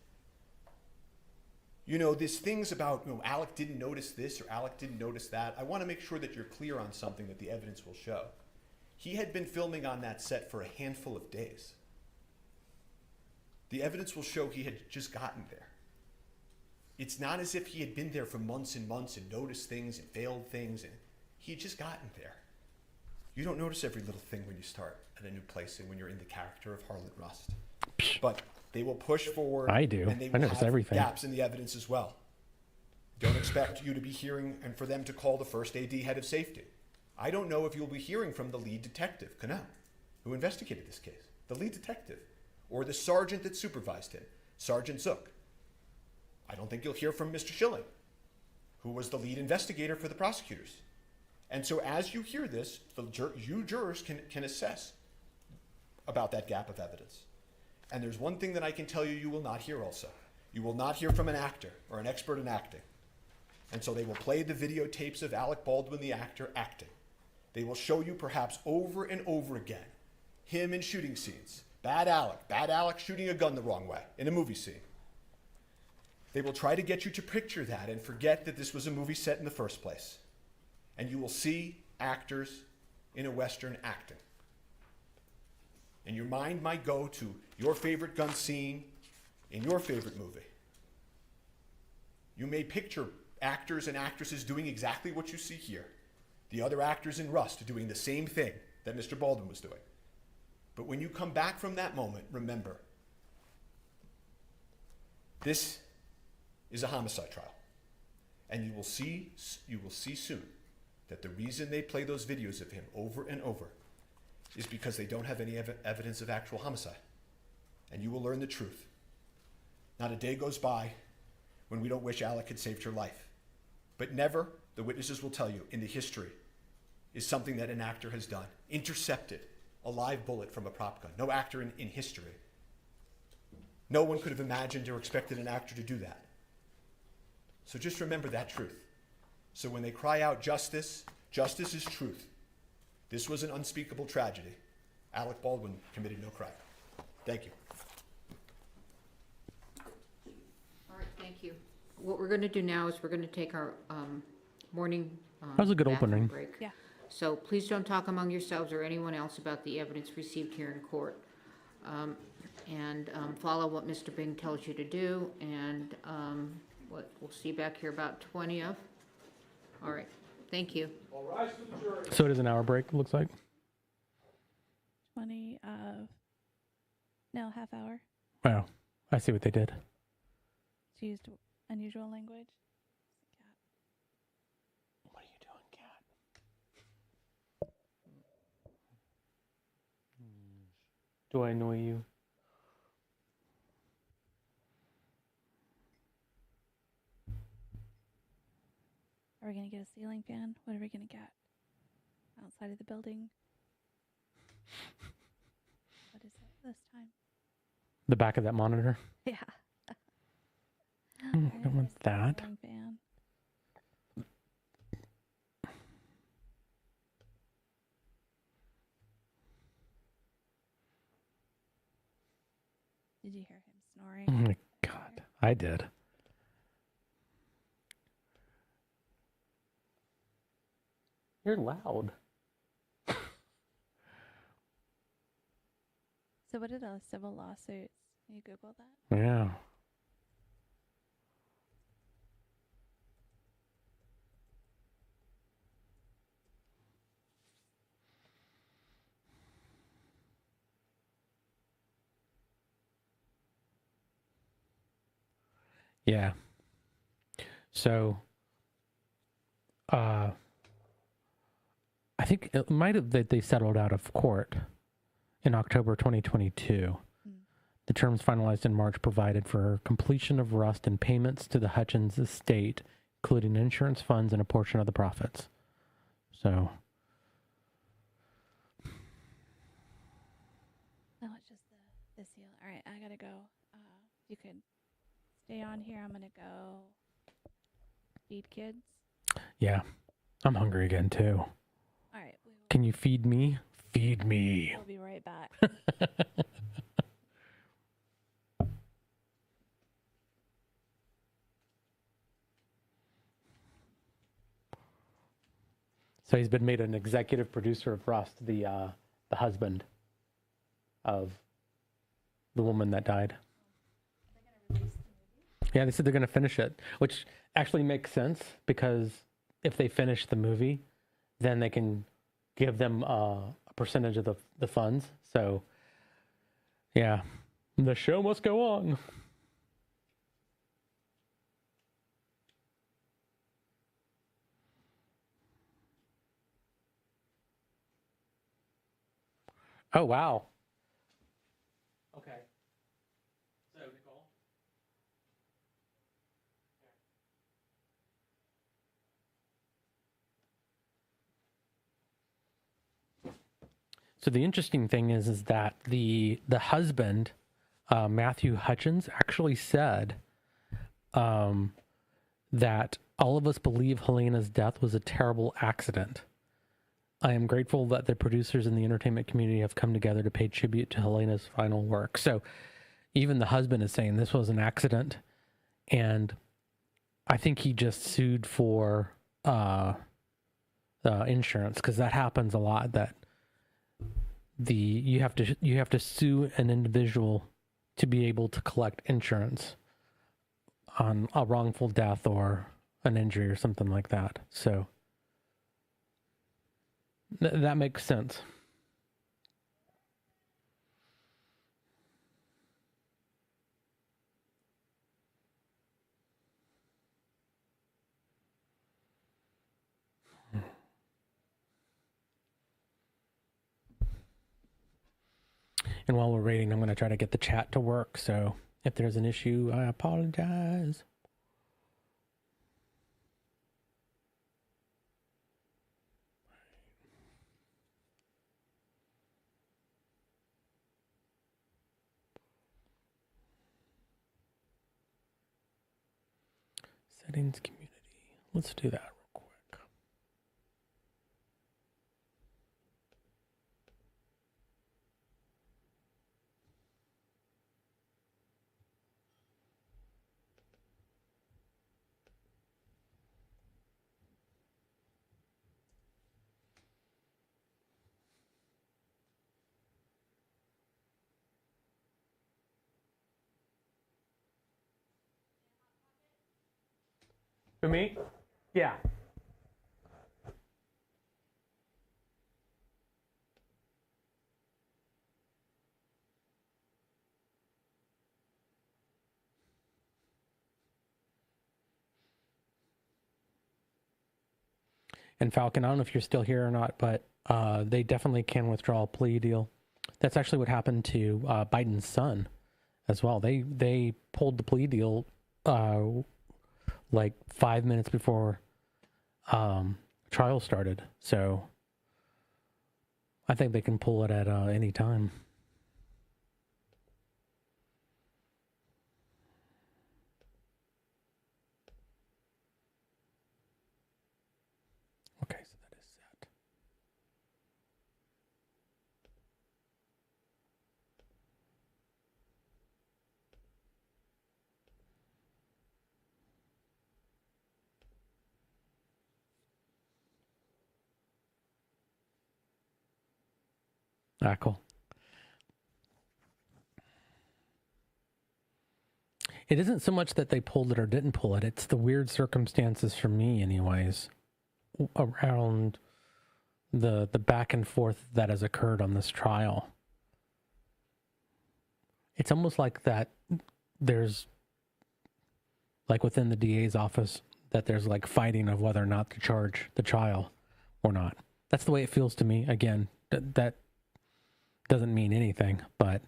These things about, Alec didn't notice this or Alec didn't notice that. I want to make sure that you're clear on something that the evidence will show. He had been filming on that set for a handful of days. The evidence will show he had just gotten there. It's not as if he had been there for months and months and noticed things and failed things, and he had just gotten there. You don't notice every little thing when you start at a new place and when you're in the character of Harlan Rust. But they will push forward. I do. And they I will notice have everything. gaps in the evidence as well. Don't expect you to be hearing and for them to call the first AD head of safety. I don't know if you'll be hearing from the lead detective, Cannell, who investigated this case. The lead detective. Or the sergeant that supervised him, Sergeant Zook. I don't think you'll hear from Mr. Schilling, who was the lead investigator for the prosecutors. And so as you hear this, you jurors can assess about that gap of evidence. And there's one thing that I can tell you will not hear also. You will not hear from an actor or an expert in acting And so they will play the videotapes of Alec Baldwin, the actor, acting. They will show you perhaps over and over again him in shooting scenes. Bad Alec shooting a gun the wrong way in a movie scene. They will try to get you to picture that and forget that this was a movie set in the first place. And you will see actors in a Western acting. And your mind might go to your favorite gun scene in your favorite movie. You may picture actors and actresses doing exactly what you see here. The other actors in Rust doing the same thing that Mr. Baldwin was doing. But when you come back from that moment, remember, this is a homicide trial. And you will see soon that the reason they play those videos of him over and over is because they don't have any evidence of actual homicide. And you will learn the truth. Not a day goes by when we don't wish Alec had saved her life. But never, the witnesses will tell you, in the history, is something that an actor has done. Intercepted a live bullet from a prop gun. No actor in history. No one could have imagined or expected an actor to do that. So just remember that truth. So when they cry out justice, justice is truth. This was an unspeakable tragedy. Alec Baldwin committed no crime. Thank you. All right, thank you. What we're going to do now is we're going to take our morning That was a good bathroom opening. break. Yeah. So please don't talk among yourselves or anyone else about the evidence received here in court. And follow what Mr. Bing tells you to do. And we'll see you back here about 20 of. All right, thank you. So it is an hour break, it looks like. 20 of, no, half hour. Wow. I see what they did. She used unusual language. What are you doing, Kat? Do I annoy you? Are we going to get a ceiling fan? What are we going to get? Outside of the building? What is it this time? The back of that monitor? Yeah. I don't want that. Ceiling fan. Did you hear him snoring? Oh my God. I did. You're loud. So what are those civil lawsuits? Can you Google that? Yeah. Yeah. So, I think it might have that they settled out of court in October 2022. The terms finalized in March provided for completion of Rust and payments to the Hutchins estate, including insurance funds and a portion of the profits. So, No, it's just the seal. All right, I gotta go. You could stay on here. I'm gonna go feed kids. yeah, I'm hungry again too. All right, Can you feed me? Feed me. we'll be right back. So he's been made an executive producer of Rust, the husband of the woman that died. Yeah, they said they're going to finish it, which actually makes sense because if they finish the movie, then they can give them a percentage of the funds. So, yeah, the show must go on. Oh, wow. Okay. So, Nicole? So the interesting thing is that the husband, Matthew Hutchins, actually said that all of us believe Helena's death was a terrible accident. I am grateful that the producers and the entertainment community have come together to pay tribute to Helena's final work. So even the husband is saying this was an accident, and I think he just sued for insurance, because that happens a lot. That you have to sue an individual to be able to collect insurance on a wrongful death or an injury or something like that. So that makes sense. And while we're waiting, I'm going to try to get the chat to work. So if there's an issue, I apologize. Settings, community. Let's do that real quick. For me? Yeah. And Falcon, I don't know if you're still here or not, but they definitely can withdraw a plea deal. That's actually what happened to Biden's son as well. They pulled the plea deal like 5 minutes before trial started. So I think they can pull it at any time. Okay, so that is set. Ah, cool. It isn't so much that they pulled it or didn't pull it. It's the weird circumstances for me, anyways, around the back and forth that has occurred on this trial. It's almost like that there's, like within the DA's office, that there's like fighting of whether or not to charge the trial or not. That's the way it feels to me. Again, that doesn't mean anything, but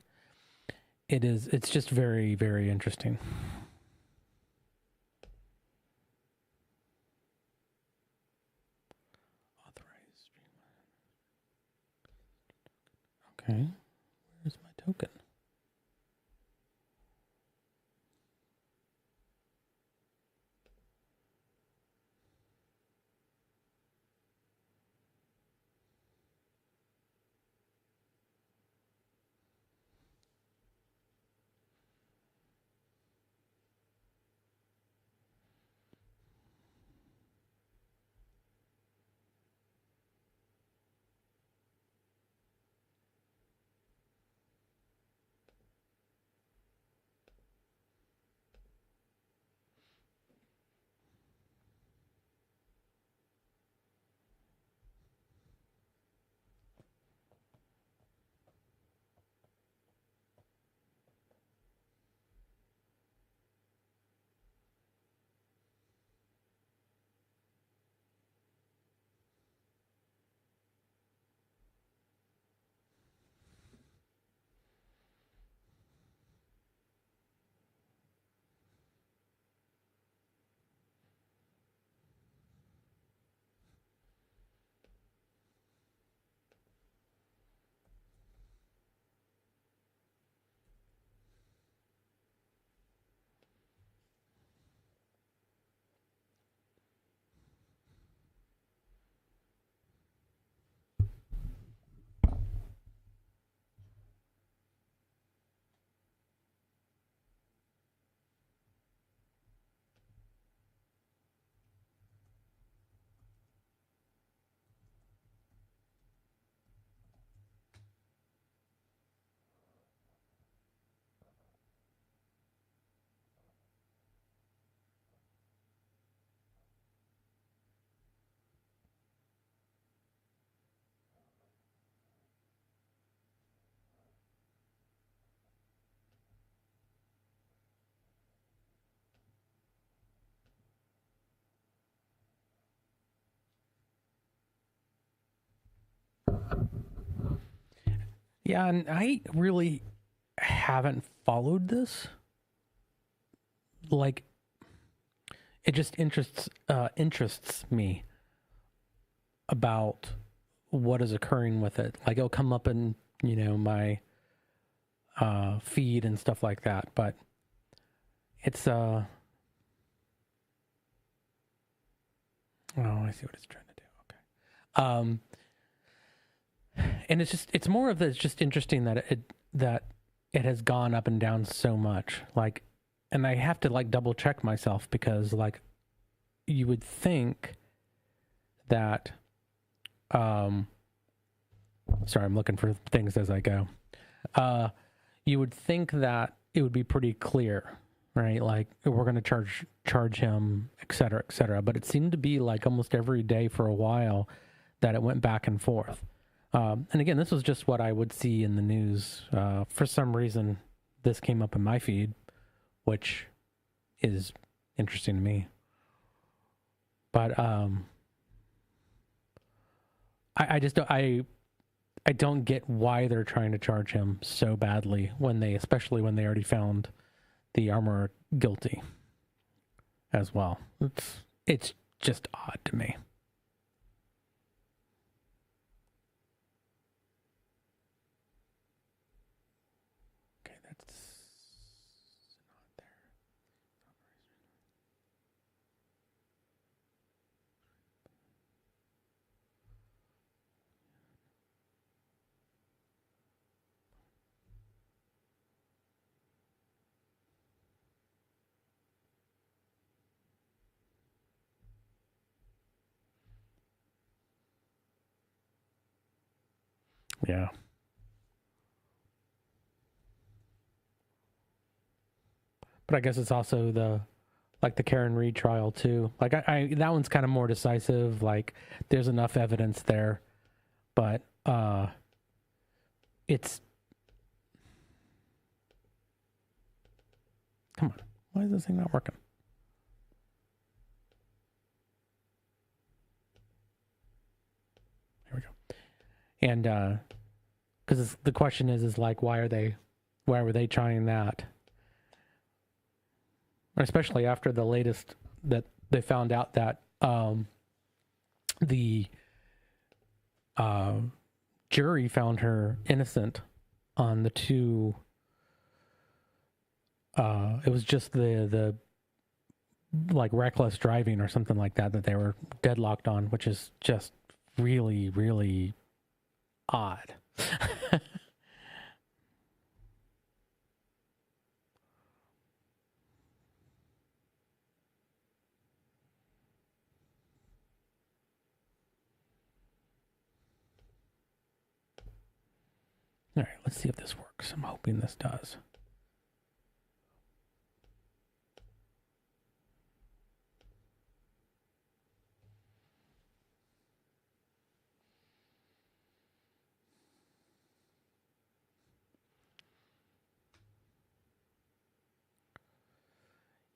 it's just very, very interesting. Authorized. Okay, where's my token? Yeah, and I really haven't followed this. Like, it just interests me about what is occurring with it. Like, it'll come up in, my feed and stuff like that, but it's oh, I see what it's trying to do. Okay. And it's more of it's just interesting that it has gone up and down so much. Like, and I have to like double check myself because like you would think that sorry, I'm looking for things as I go. You would think that it would be pretty clear, right? Like we're going to charge him, et cetera, but it seemed to be like almost every day for a while that it went back and forth. And again, this was just what I would see in the news. For some reason, this came up in my feed, which is interesting to me. But I just don't, I don't get why they're trying to charge him so badly especially when they already found the armorer guilty as well. It's just odd to me. Okay, that's not there. Yeah. But I guess it's also the Karen Reed trial too. Like I that one's kind of more decisive. Like there's enough evidence there, but it's come on. Why is this thing not working? There we go. And because the question is like why were they trying that? Especially after the latest that they found out that the jury found her innocent on the two. It was just the like reckless driving or something like that they were deadlocked on, which is just really, really odd. All right, let's see if this works. I'm hoping this does.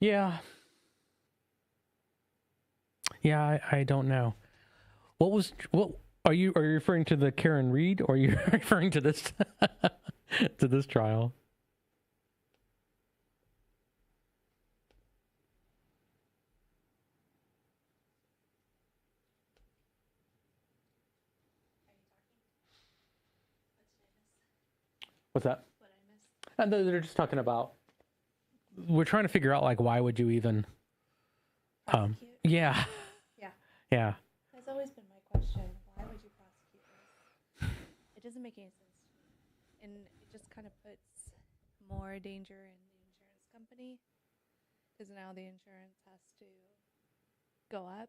Yeah. Yeah, I don't know. What are you referring to the Karen Reed or are you referring to this to this trial? What's that? What I missed. And they're just talking about we're trying to figure out like why would you even Prosecute? Yeah. Yeah. Yeah. That's always been my question. Why would you prosecute this? It doesn't make any sense to me. And it just kind of puts more danger in the insurance company because now the insurance has to go up.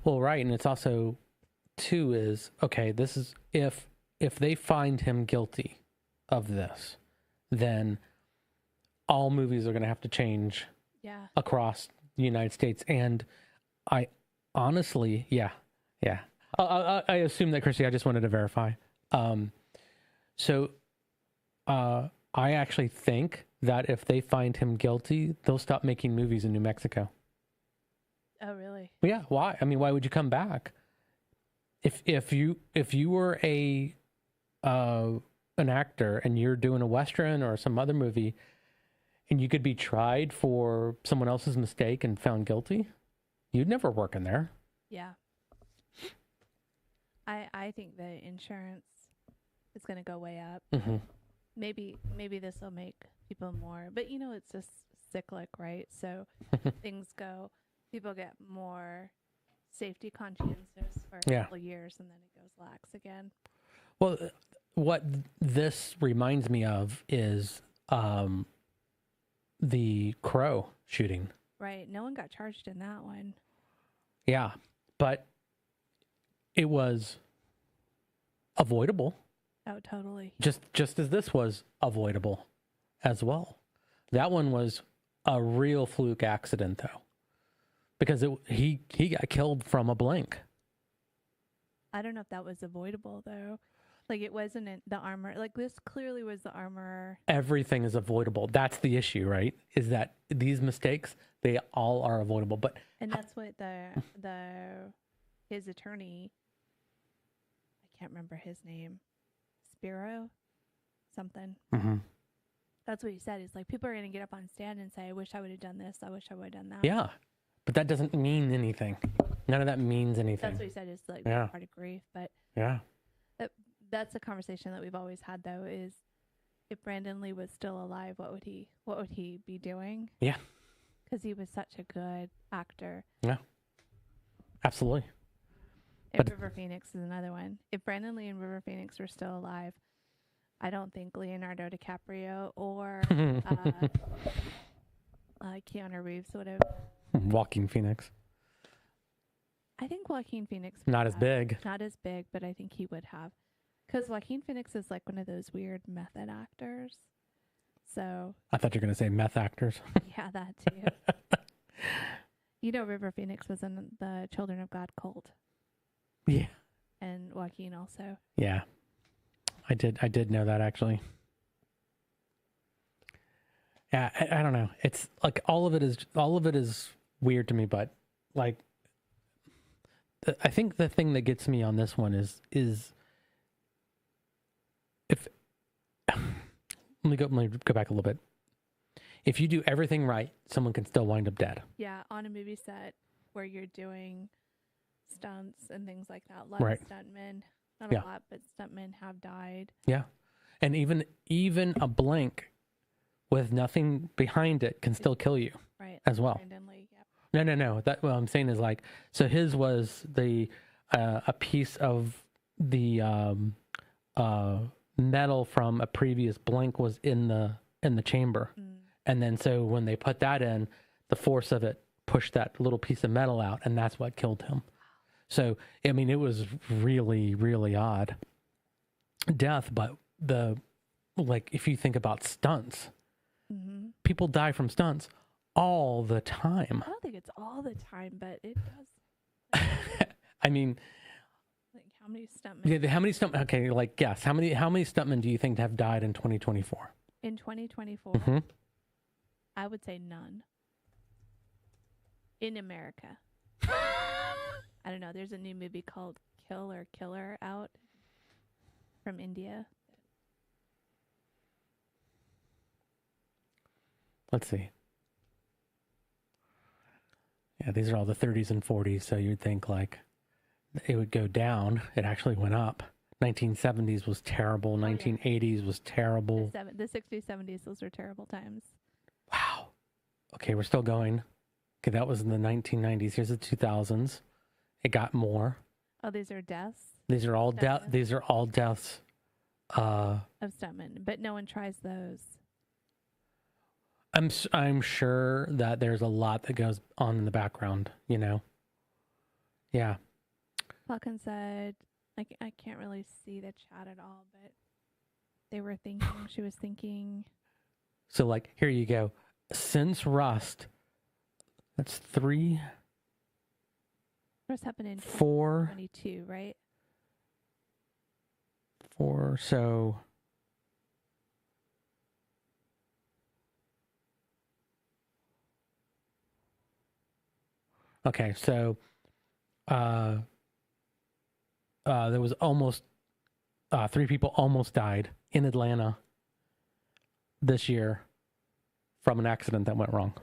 Well, right, and it's also too is okay, this is if they find him guilty of this, then all movies are going to have to change across the United States. And I honestly, yeah. I assume that, Chrissy, I just wanted to verify. So I actually think that if they find him guilty, they'll stop making movies in New Mexico. Oh, really? Yeah. Why? I mean, why would you come back? If you were a an actor and you're doing a Western or some other movie and you could be tried for someone else's mistake and found guilty, you'd never work in there. Yeah. I think the insurance is going to go way up. Mm-hmm. Maybe this will make people more, but it's just cyclic, right? So things go, people get more safety conscientious for a couple of years and then it goes lax again. Well, what this reminds me of is the Crow shooting. Right. No one got charged in that one. Yeah, but it was avoidable. Oh, totally. Just as this was avoidable as well. That one was a real fluke accident, though, because he got killed from a blank. I don't know if that was avoidable, though. Like, it wasn't the armor. Like, this clearly was the armorer. Everything is avoidable. That's the issue, right? Is that these mistakes, they all are avoidable. And that's what his attorney, I can't remember his name, Spiro something. Mm-hmm. That's what he said. He's like, people are going to get up on stand and say, I wish I would have done this. I wish I would have done that. Yeah, but that doesn't mean anything. None of that means anything. That's what he said is like part of grief. But yeah, that's a conversation that we've always had, though, is if Brandon Lee was still alive, what would he be doing? Yeah. Because he was such a good actor. Yeah, absolutely. River Phoenix is another one. If Brandon Lee and River Phoenix were still alive, I don't think Leonardo DiCaprio or Keanu Reeves would have. Joaquin Phoenix. I think Joaquin Phoenix. Not as big. Not as big, but I think he would have. Because Joaquin Phoenix is like one of those weird method actors. So. I thought you were going to say meth actors. Yeah, that too. River Phoenix was in the Children of God cult. Yeah. And Joaquin also. Yeah. I did know that, actually. Yeah, I don't know. It's like all of it is weird to me, but like I think the thing that gets me on this one is if let me go back a little bit. If you do everything right, someone can still wind up dead. Yeah, on a movie set where you're doing stunts and things like that. A lot of stuntmen, not a lot, but stuntmen have died. Yeah. And even a blank with nothing behind it can still kill you. Right. As well. Randomly, yeah. No. That what I'm saying is like, so his was the a piece of the metal from a previous blank was in the chamber. And then so when they put that in, the force of it pushed that little piece of metal out, and that's what killed him. So, I mean, it was really, really odd death, but if you think about stunts, people die from stunts all the time. I don't think it's all the time, but it does. I mean, like how many stuntmen? Yeah, how many stuntmen? Okay, like guess how many stuntmen do you think have died in 2024? In 2024, I would say none. In America. I don't know. There's a new movie called Kill or Killer out from India. Let's see. Yeah, these are all the 30s and 40s, so you'd think like it would go down. It actually went up. 1970s was terrible. 1980s was terrible. The 60s, 70s, those were terrible times. Wow. Okay, we're still going. Okay, that was in the 1990s. Here's the 2000s. It got more. Oh, these are deaths? These are all deaths. These are all deaths of stuntmen, but no one tries those. I'm sure that there's a lot that goes on in the background, Yeah. Falcon said, I can't really see the chat at all, but she was thinking. So like, here you go. Since Rust, that's 3. Rust happened in 4, 2022, right? 4, so. Okay, so there was almost 3 people almost died in Atlanta this year from an accident that went wrong.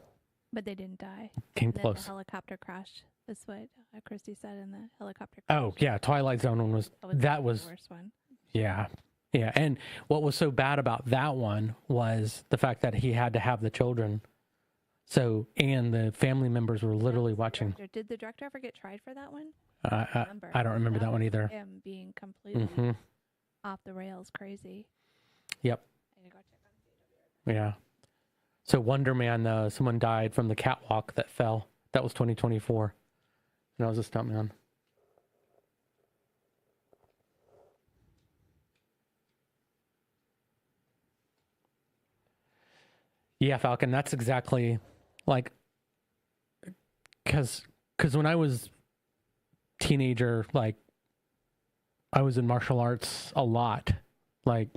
But they didn't die. Came The close. helicopter crash. That's what Christy said in the helicopter crash. Oh, yeah. Twilight Zone one was, that was the worst one. Yeah. Yeah. And what was so bad about that one was the fact that he had to have the children. So, and the family members were literally watching. Did the director ever get tried for that one? I don't remember that one either. Him being completely off the rails crazy. Yep. I need to go check on Yeah. So Wonder Man, someone died from the catwalk that fell. That was 2024. And that was a stuntman. Yeah, Falcon, that's exactly like, because when I was teenager, like, I was in martial arts a lot. Like,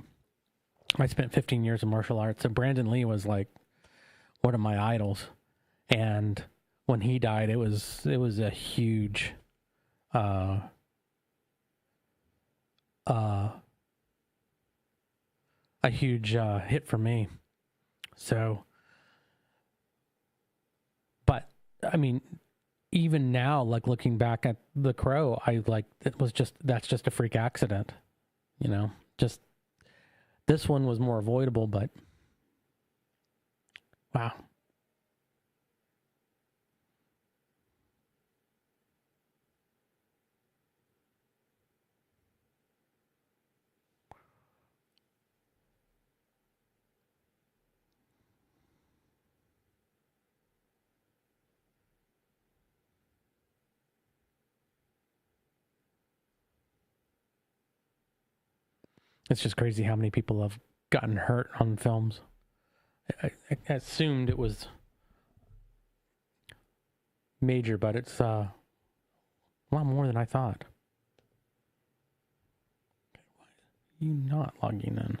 I spent 15 years in martial arts. So Brandon Lee was like one of my idols. And when he died, it was a huge, hit for me. So, but I mean, even now, like looking back at The Crow, that's just a freak accident, you know, just this one was more avoidable, but wow. It's just crazy how many people have gotten hurt on films. I assumed it was major, but it's a lot more than I thought. Okay, why are you not logging in?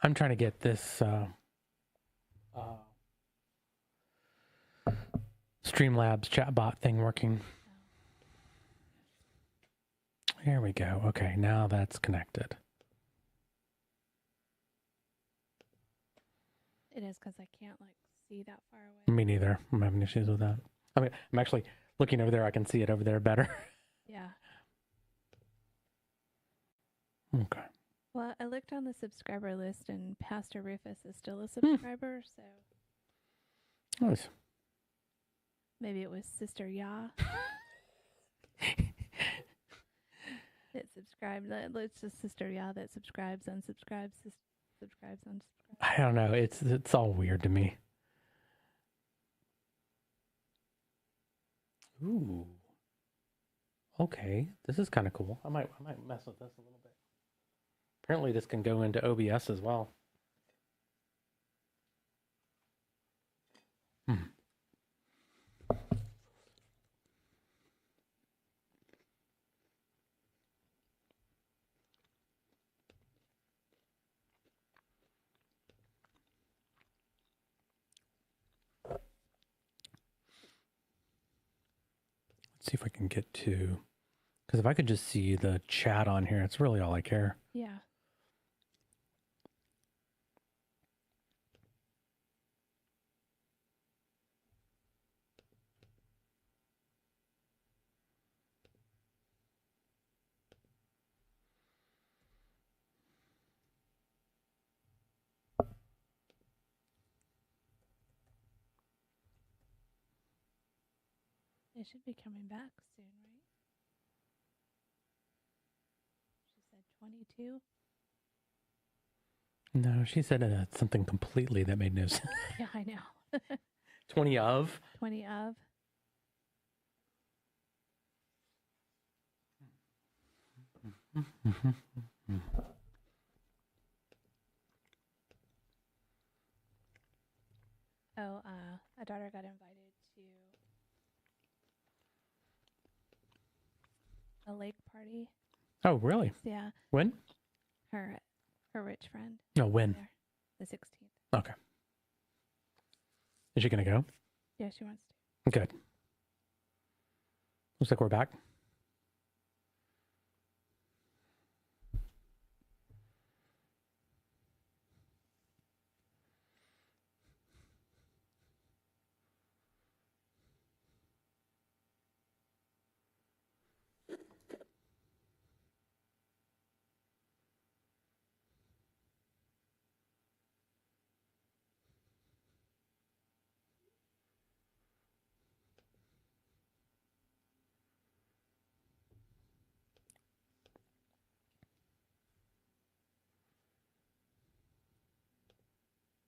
I'm trying to get this Streamlabs chatbot thing working. Here we go. Okay, now that's connected. It is because I can't like see that far away. Me neither. I'm having issues with that. I mean, I'm actually looking over there. I can see it over there better. Yeah. Okay. Well, I looked on the subscriber list, and Pastor Rufus is still a subscriber, so Nice. maybe it was Sister Ya that subscribed. It's just Sister Ya that subscribes, unsubscribes, subscribes, unsubscribes. I don't know. It's all weird to me. Ooh. Okay, this is kind of cool. I might mess with this a little bit. Apparently, this can go into OBS as well. Let's see if I can get to, because if I could just see the chat on here, it's really all I care. Yeah. It should be coming back soon, right? She said 22. No, she said something completely that made no sense. Yeah, I know. 20 of? 20 of. Oh, a daughter got invited to a lake party. Oh, really? Yeah, When? her rich friend. No, when? There, the 16th. Okay. Is she going to go? Yeah, she wants to. Good. Looks like we're back.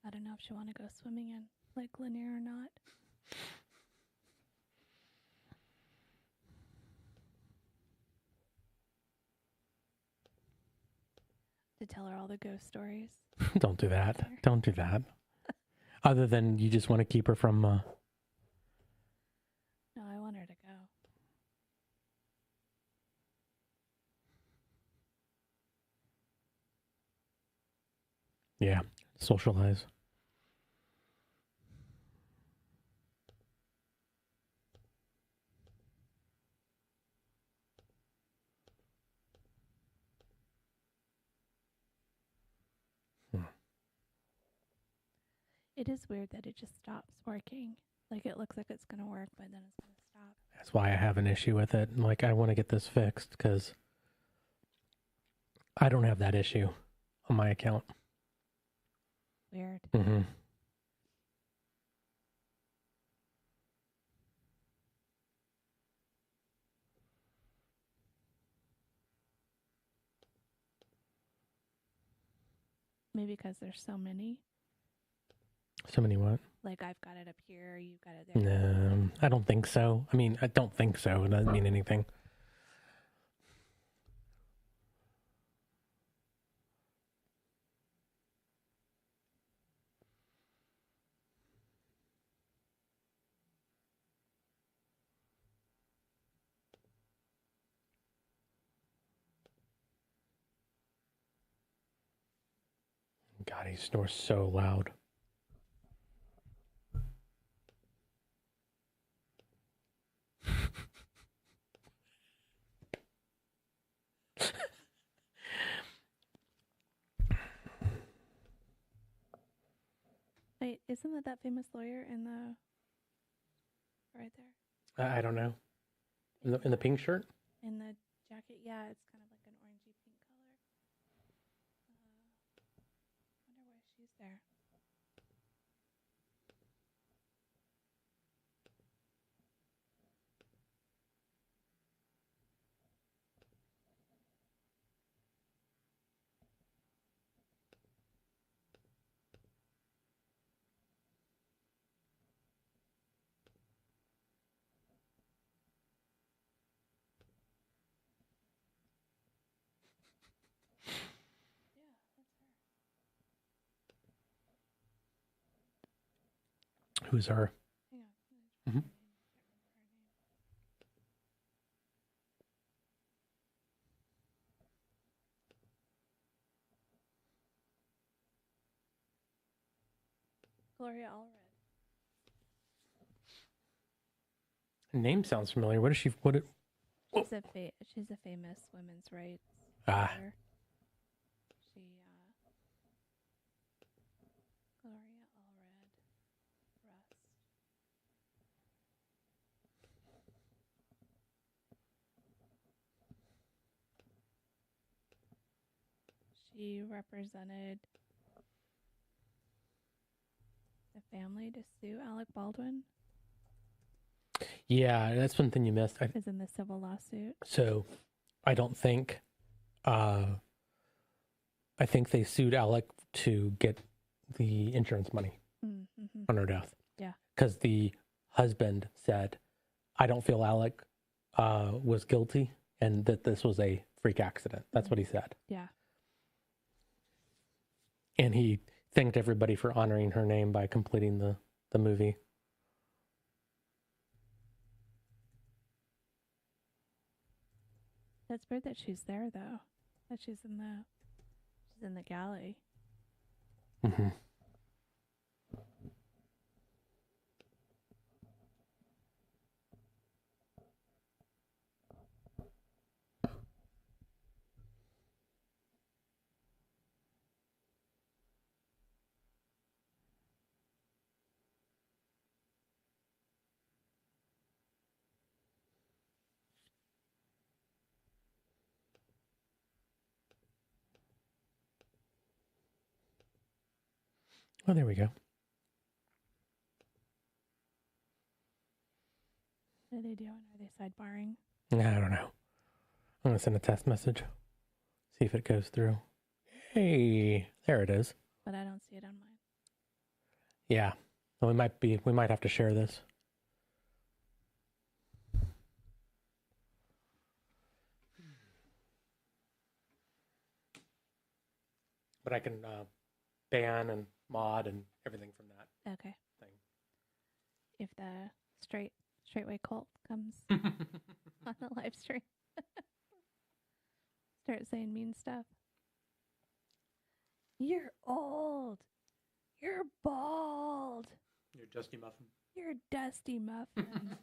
I don't know if she want to go swimming in Lake Lanier or not. To tell her all the ghost stories. Don't do that. Don't do that. Other than you just want to keep her from... No, I want her to go. Yeah, socialize. It is weird that it just stops working. Like, it looks like it's going to work, but then it's going to stop. That's why I have an issue with it. Like, I want to get this fixed because I don't have that issue on my account. Weird. Mm-hmm. Maybe because there's so many. So many what? Like, I've got it up here, you've got it there. No, I don't think so. I mean, I don't think so. It doesn't mean anything. God, he snores so loud. Wait, isn't that famous lawyer in the... right there? I don't know. In the pink shirt? In the jacket? Yeah, it's kind of like an orangey pink color. Wonder why she's there. Yeah, that's her. Who's her? Hang on. Mm-hmm. Gloria Allred. Name sounds familiar. What is she? She's a famous women's rights Ah. lawyer. Gloria Allred Rust. She represented the family to sue Alec Baldwin. Yeah, that's one thing you missed. Is in the civil lawsuit. So, I don't think. I think they sued Alec to get the insurance money Mm-hmm. on her death. Yeah. Because the husband said, I don't feel Alec was guilty and that this was a freak accident. That's what he said. Yeah. And he thanked everybody for honoring her name by completing the movie. That's weird that she's there though. That she's in the galley. Mm-hmm. Oh, there we go. What are they doing? Are they sidebarring? I don't know. I'm going to send a test message. See if it goes through. Hey, there it is. But I don't see it on mine. Yeah. Well, we might have to share this. But I can ban and mod and everything from that Okay. thing. If the straightway cult comes on the live stream, start saying mean stuff. You're old. You're bald. You're Dusty Muffin. You're a dusty muffin.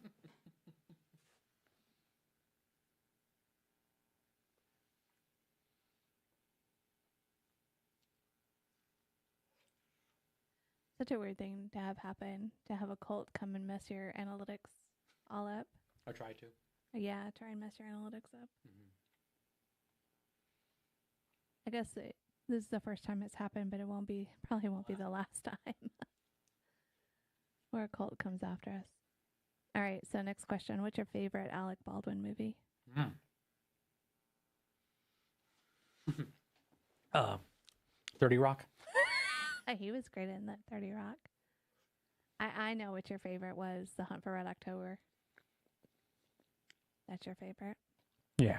Such a weird thing to have happen, to have a cult come and mess your analytics all up. I try to. Yeah, try and mess your analytics up. Mm-hmm. I guess this is the first time it's happened, but it probably won't be the last time where a cult comes after us. All right, so next question. What's your favorite Alec Baldwin movie? 30 Rock. He was great in that 30 Rock. I know what your favorite was, The Hunt for Red October. That's your favorite? Yeah.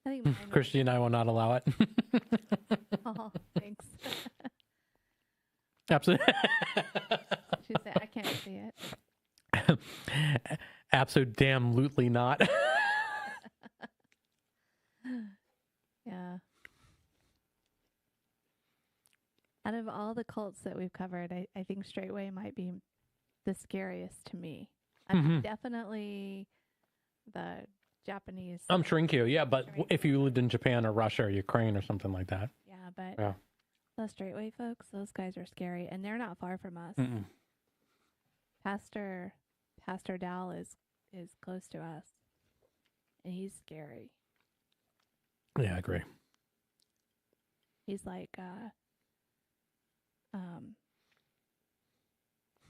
I think mine was- Christy and I will not allow it. Oh, thanks. Absolutely. She said, I can't see it. Absolutely not. Yeah. Out of all the cults that we've covered, I think Straightway might be the scariest to me. Definitely the Japanese. Shrinkyo, yeah, but if you lived in Japan or Russia or Ukraine or something like that. Yeah, but Yeah. those Straightway folks, those guys are scary, and they're not far from us. Mm-mm. Pastor Dal is close to us, and he's scary. Yeah, I agree. He's like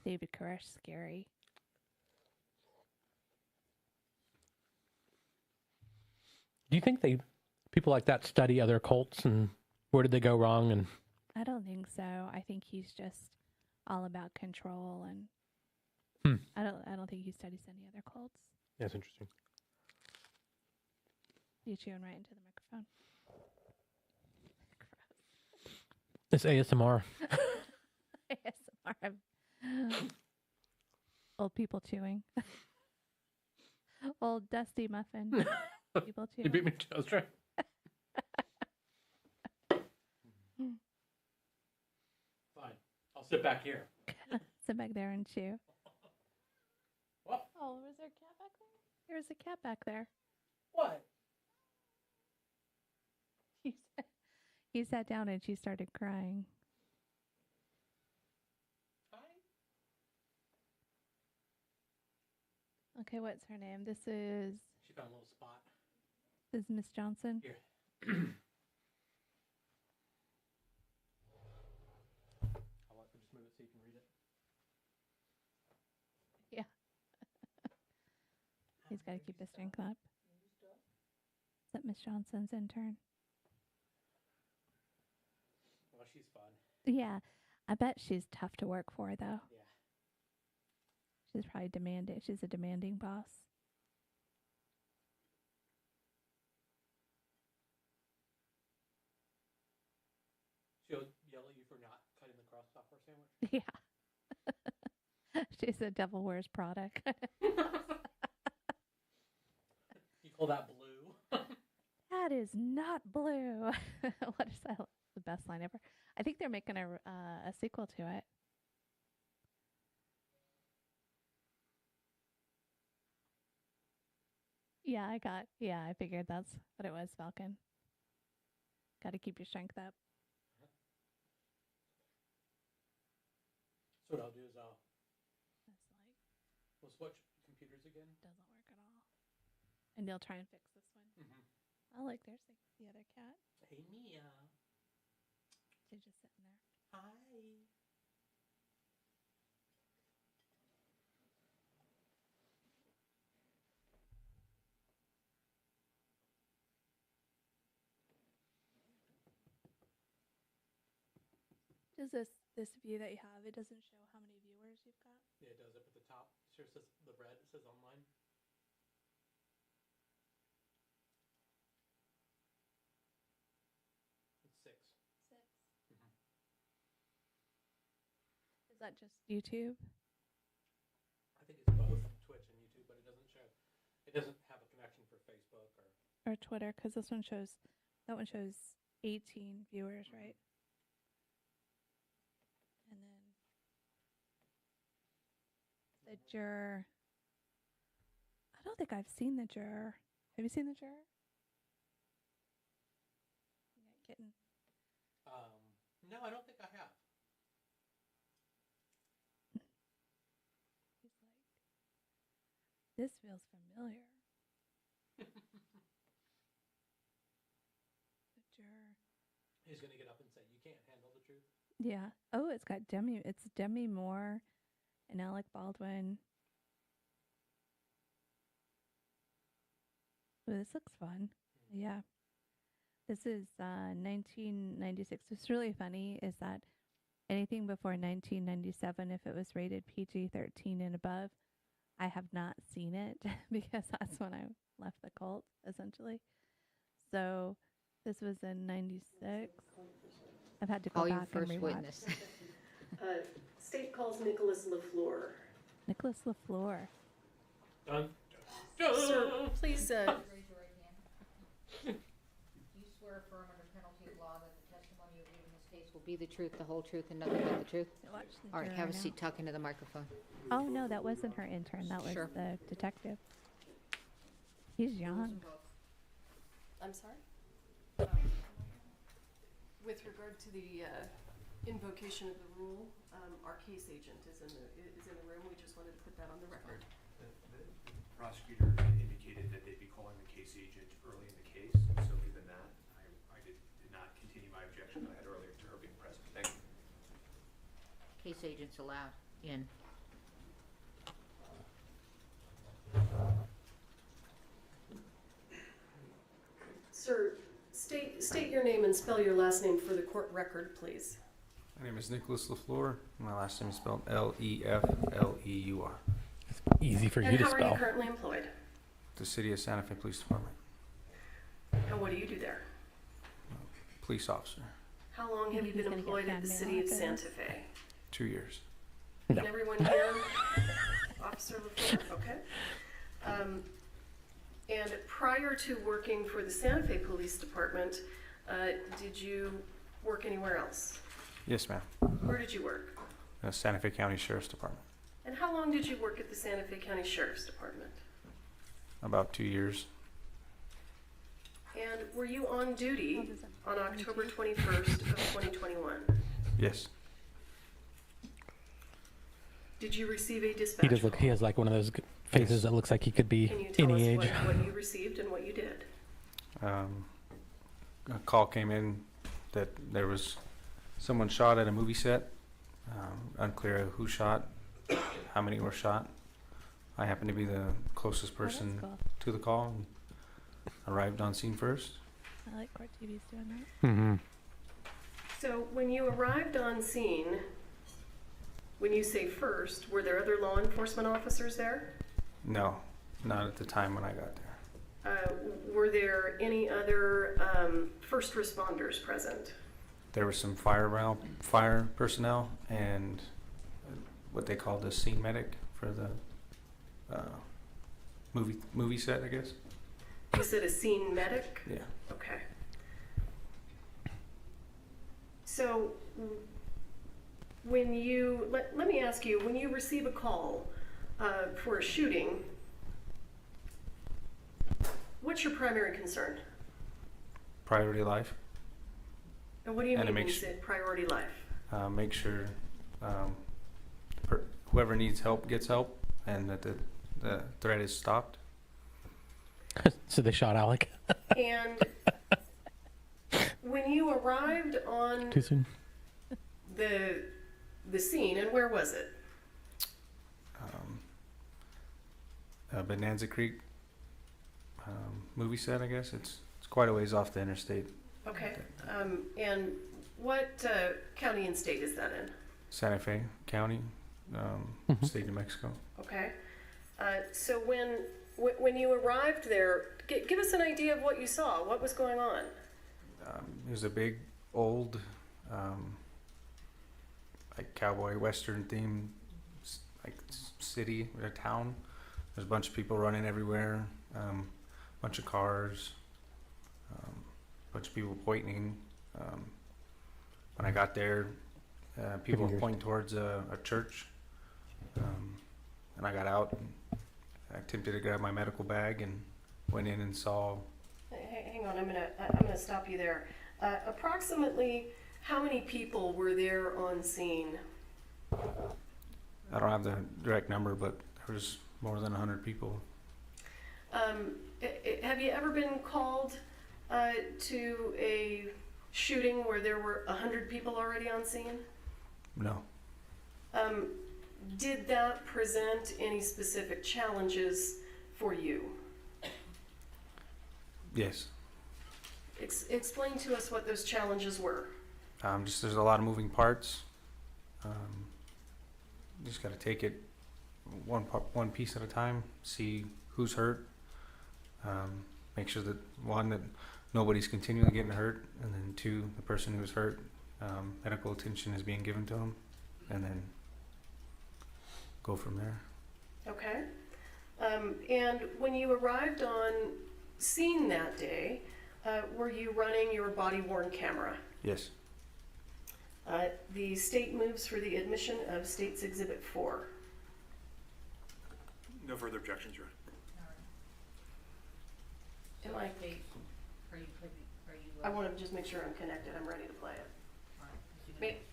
David Koresh scary. Do you think people like that study other cults and where did they go wrong? And I don't think so. I think he's just all about control, and I don't think he studies any other cults. that's interesting. You chewing right into the microphone. It's ASMR. ASMR. Old people chewing. Old dusty muffin. People chewing. You beat me to it. That's right. Fine. I'll sit back here. Sit back there and chew. What? Oh, was there a cat back there? There's a cat back there. What? He sat down and she started crying. Okay, what's her name? This is She found a little spot. Miss Johnson. Here. I'll just move it so you can read it. Yeah. He's got to keep his strength up. Is that Miss Johnson's intern? fun. Yeah. I bet she's tough to work for, though. Yeah. She's probably demanding. She's a demanding boss. She'll yell at you for not cutting the crust off her sandwich. Yeah. She's a devil wears Prada. You call that blue? That is not blue. What is that? The best line ever. I think they're making a sequel to it. Yeah, I figured that's what it was, Falcon. Got to keep your strength up. So what I'll do is That's like, we'll switch computers again. doesn't work at all. And they'll try and fix this one. Oh, look, there's the other cat. Hey, Mia. She's just sitting there. Hi. Does this view that you have, it doesn't show how many viewers you've got? Yeah, it does up at the top. Sure says the red. It says online. It's 6. 6. Mhm. Is that just YouTube? I think it's both Twitch and YouTube, but it doesn't show. It doesn't have a connection for Facebook or. Or Twitter? Because that one shows 18 viewers, right? And then the juror. I don't think I've seen the juror. Have you seen the juror? Yeah, kitten. No, I don't think I have. He's like, this feels familiar. The juror. He's gonna get up and say, "You can't handle the truth." Yeah. Oh, it's got It's Demi Moore and Alec Baldwin. Oh, this looks fun. Yeah. This is 1996. What's really funny is that anything before 1997, if it was rated PG-13 and above, I have not seen it because that's when I left the cult, essentially. So this was in 96. I've had to go Call your back and first rewatch. witness. State calls Nicholas LaFleur. Nicholas LaFleur. Done. Sir, please, Raise your right hand. Do you swear affirm under penalty of law that the testimony you give in this case will be the truth, the whole truth, and nothing but the truth? Watch the All right, juror have a now. seat, talk into the microphone. Oh, no, that wasn't her intern. That was Sure. the detective. He's young. I'm sorry? With regard to the invocation of the rule, our case agent is in the room. We just wanted to put that on the record. The prosecutor indicated that they'd be calling the case agent early in the case, so given that, I did not continue my objection that I had earlier to her being present. Thank you. Case agents allowed in. Sir, state your name and spell your last name for the court record, please. My name is Nicholas LaFleur. My last name is spelled Lefleur. Easy for you And to how are you spell. currently employed? The City of Santa Fe Police Department. And what do you do there? Police officer. How long have you He's been gonna get employed at fan the mail city of after Santa this. Fe? 2 years. No. Can everyone hear Officer LaFleur? Okay. And prior to working for the Santa Fe Police Department, did you work anywhere else? Yes, ma'am. Where did you work? Santa Fe County Sheriff's Department. And how long did you work at the Santa Fe County Sheriff's Department? About 2 years. And were you on duty How does that- on October 21st of 2021? Yes. Did you receive a dispatch He does look. call? He has like one of those faces that looks like he could be Can you tell any us age. what you received and what you did? A call came in that there was someone shot at a movie set. Unclear who shot, how many were shot. I happened to be the closest person cool. to the call and arrived on scene first. I like Court TV's doing that. Mm-hmm. So when you arrived on scene, when you say first, were there other law enforcement officers there? No, not at the time when I got there. Were there any other first responders present? There was some fire personnel and what they called the scene medic for the movie set, I guess. You said a scene medic? Yeah. Okay. So when you, let me ask you, when you receive a call for a shooting, what's your primary concern? Priority life. And what do you And mean to when make you say priority life? Make sure whoever needs help gets help, and that the threat is stopped. So they shot Alec. And when you arrived on Too soon. the scene, and where was it? Bonanza Creek movie set, I guess. It's quite a ways off the interstate. Okay. And what county and state is that in? Santa Fe County, state of Mexico. Okay. So when you arrived there, give us an idea of what you saw. What was going on? It was a big, old, like cowboy western theme, like city or town. There's a bunch of people running everywhere, bunch of cars, bunch of people pointing. When I got there, people were pointing towards a church, and I got out and I attempted to grab my medical bag and went in and saw. Hang on, I'm gonna stop you there. Approximately how many people were there on scene? I don't have the direct number, but there was more than 100 people. Have you ever been called to a shooting where there were 100 people already on scene? No. Did that present any specific challenges for you? Yes. Explain to us what those challenges were. Just there's a lot of moving parts. You just got to take it one piece at a time. See who's hurt. Make sure that one, that nobody's continually getting hurt, and then two, the person who's hurt, medical attention is being given to them, and then go from there. Okay. And when you arrived on scene that day, were you running your body-worn camera? Yes. The state moves for the admission of State's Exhibit 4. No further objections, Your Honor. Am I? I want to just make sure I'm connected. I'm ready to play it.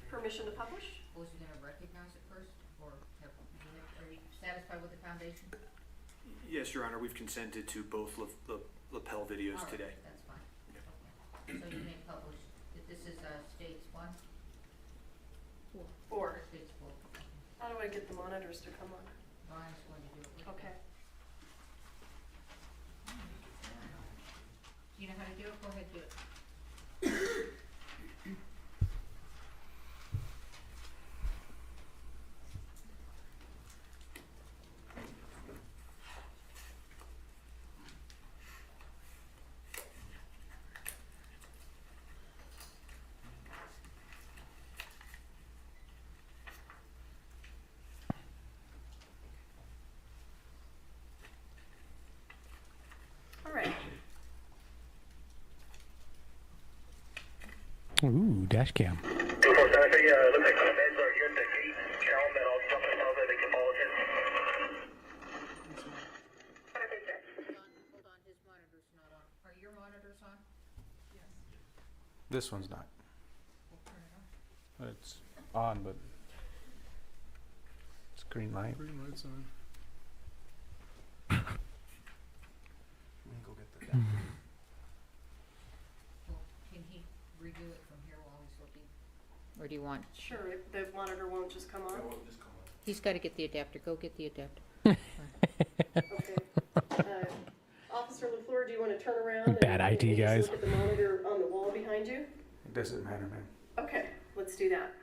Permission to publish? Was you going to recognize it first, or are you satisfied with the foundation? Yes, Your Honor, we've consented to both lapel videos today. That's fine. Okay. So you may publish, this is States 1? 4. States 4. How do I get the monitors to come on? Ryan's going to do it. Okay. You know how to do it? Go ahead, do it. All right. Ooh, dash cam. This one's not. It's on, but it's green light. Green light's on. Go get the Well, can he redo it from here while he's looking? Or do you want? Sure, the monitor won't just come on? He's got to get the adapter. Go get the adapter. Okay. Officer LaFleur, do you want to turn around? Bad and IT, guys. Look at the monitor on the wall behind you? It doesn't matter, man. Okay. let's do that.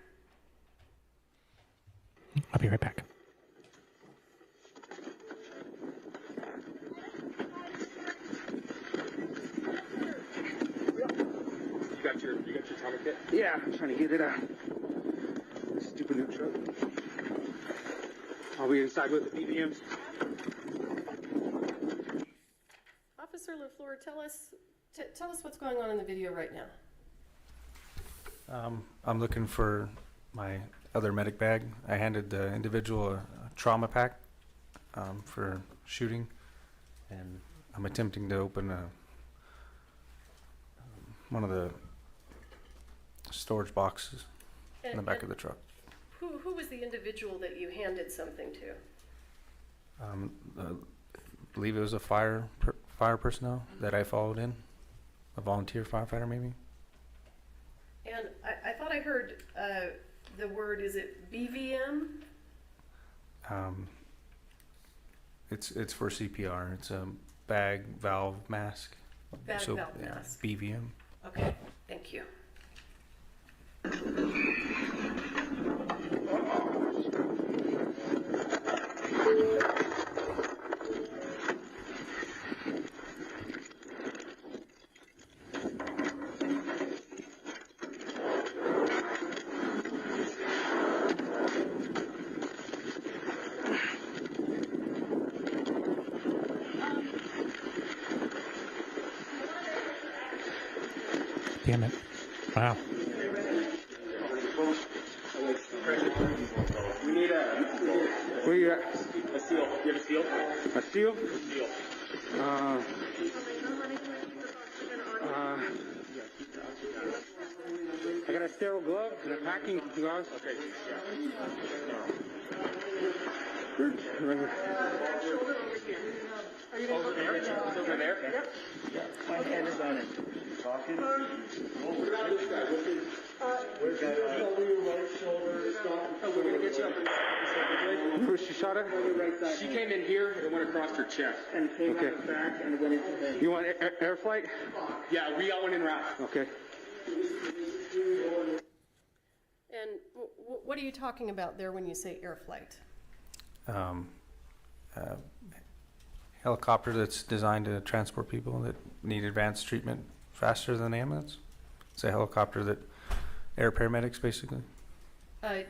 I'll be right back. You got your atomic kit? Yeah, I'm trying to get it out. Stupid new truck. Are we inside with the BBMs? Officer LaFleur, tell us what's going on in the video right now. I'm looking for my other medic bag. I handed the individual a trauma pack for shooting, and I'm attempting to open one of the storage boxes in the back of the truck. Who was the individual that you handed something to? I believe it was a fire personnel that I followed in, a volunteer firefighter maybe. And I thought I heard the word, is it BVM? It's for CPR. It's a bag valve mask. Valve mask. BVM. Okay, thank you. Damn it. Wow. We need where you at? A seal. You have a seal? A seal? A seal. I got a sterile glove and a packing gloves. Okay. Right here. Over there? Over there? Yep. My hand is on it. Talking? Where's that? We're gonna get you up. Where's she shot at? She came in here and went across her chest. And came out back and went into the... You want air flight? Yeah, we got one in route. Okay. And what are you talking about there when you say air flight? Helicopter that's designed to transport people that need advanced treatment faster than ambulance. It's a helicopter that air paramedics basically.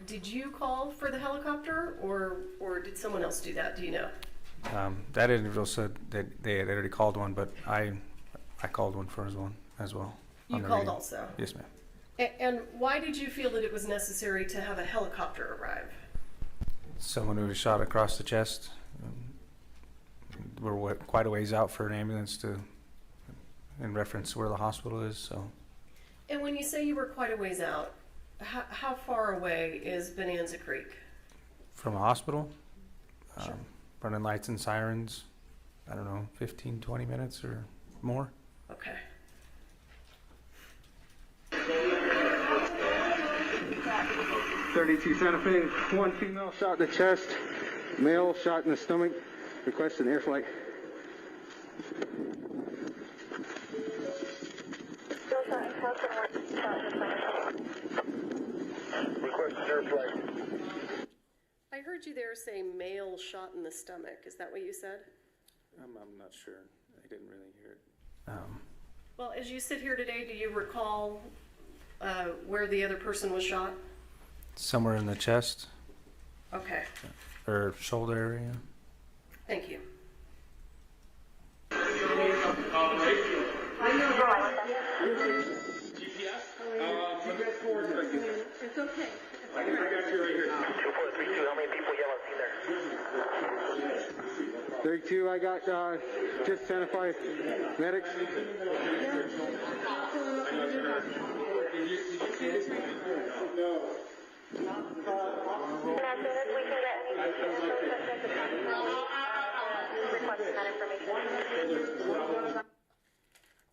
Did you call for the helicopter, or did someone else do that? Do you know? That individual said that they had already called one, but I called one for as well. You called also? Yes, ma'am. And why did you feel that it was necessary to have a helicopter arrive? Someone who was shot across the chest. We're quite a ways out for an ambulance in reference to where the hospital is. So. And when you say you were quite a ways out, how far away is Bonanza Creek? From a hospital? Sure. Running lights and sirens, I don't know, 15, 20 minutes or more. Okay. .32 Santa Fe, one female shot in the chest, male shot in the stomach, requesting air flight. Requesting air flight. I heard you there say male shot in the stomach. Is that what you said? I'm not sure. I didn't really hear it. Well, as you sit here today, do you recall where the other person was shot? Somewhere in the chest. Okay. Or shoulder area. Thank you. It's okay. I got you right here. 2432, how many people yell out there? 32, I got just Santa Fe medics.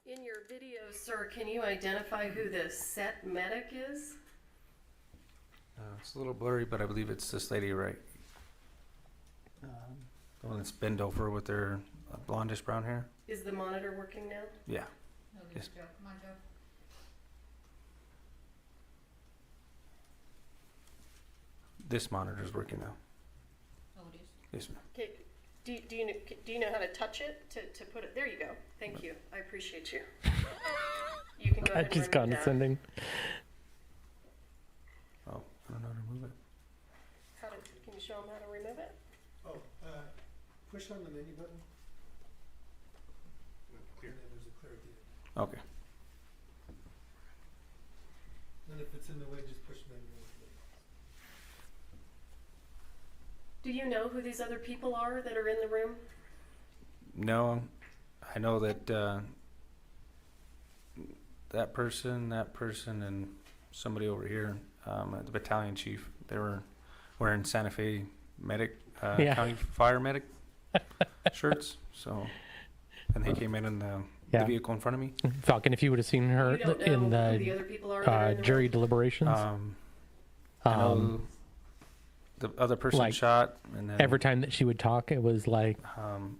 In your video, sir, can you identify who the set medic is? It's a little blurry, but I believe it's this lady right. The one that's bent over with her blondish brown hair. Is the monitor working now? Yeah. Yes. Come on, Joe. This monitor is working now. Oh, it is? Yes, ma'am. Okay. Do you know how to touch it to put it? There you go. Thank you. I appreciate you. You can go ahead and She's remove that. condescending. Oh, I don't know how to remove it. Can you show them how to remove it? Oh, push on the menu button. And then there's a clear view. Okay. And if it's in the way, just push menu. Do you know who these other people are that are in the room? No, I know that that person, and somebody over here, the battalion chief, they were wearing Santa Fe medic, county fire medic shirts. So, and they came in the vehicle in front of me. Falcon, if you would have seen her You don't in know who the other people are that are in the jury room? deliberations, I know the other person like, shot, and then every time that she would talk, it was like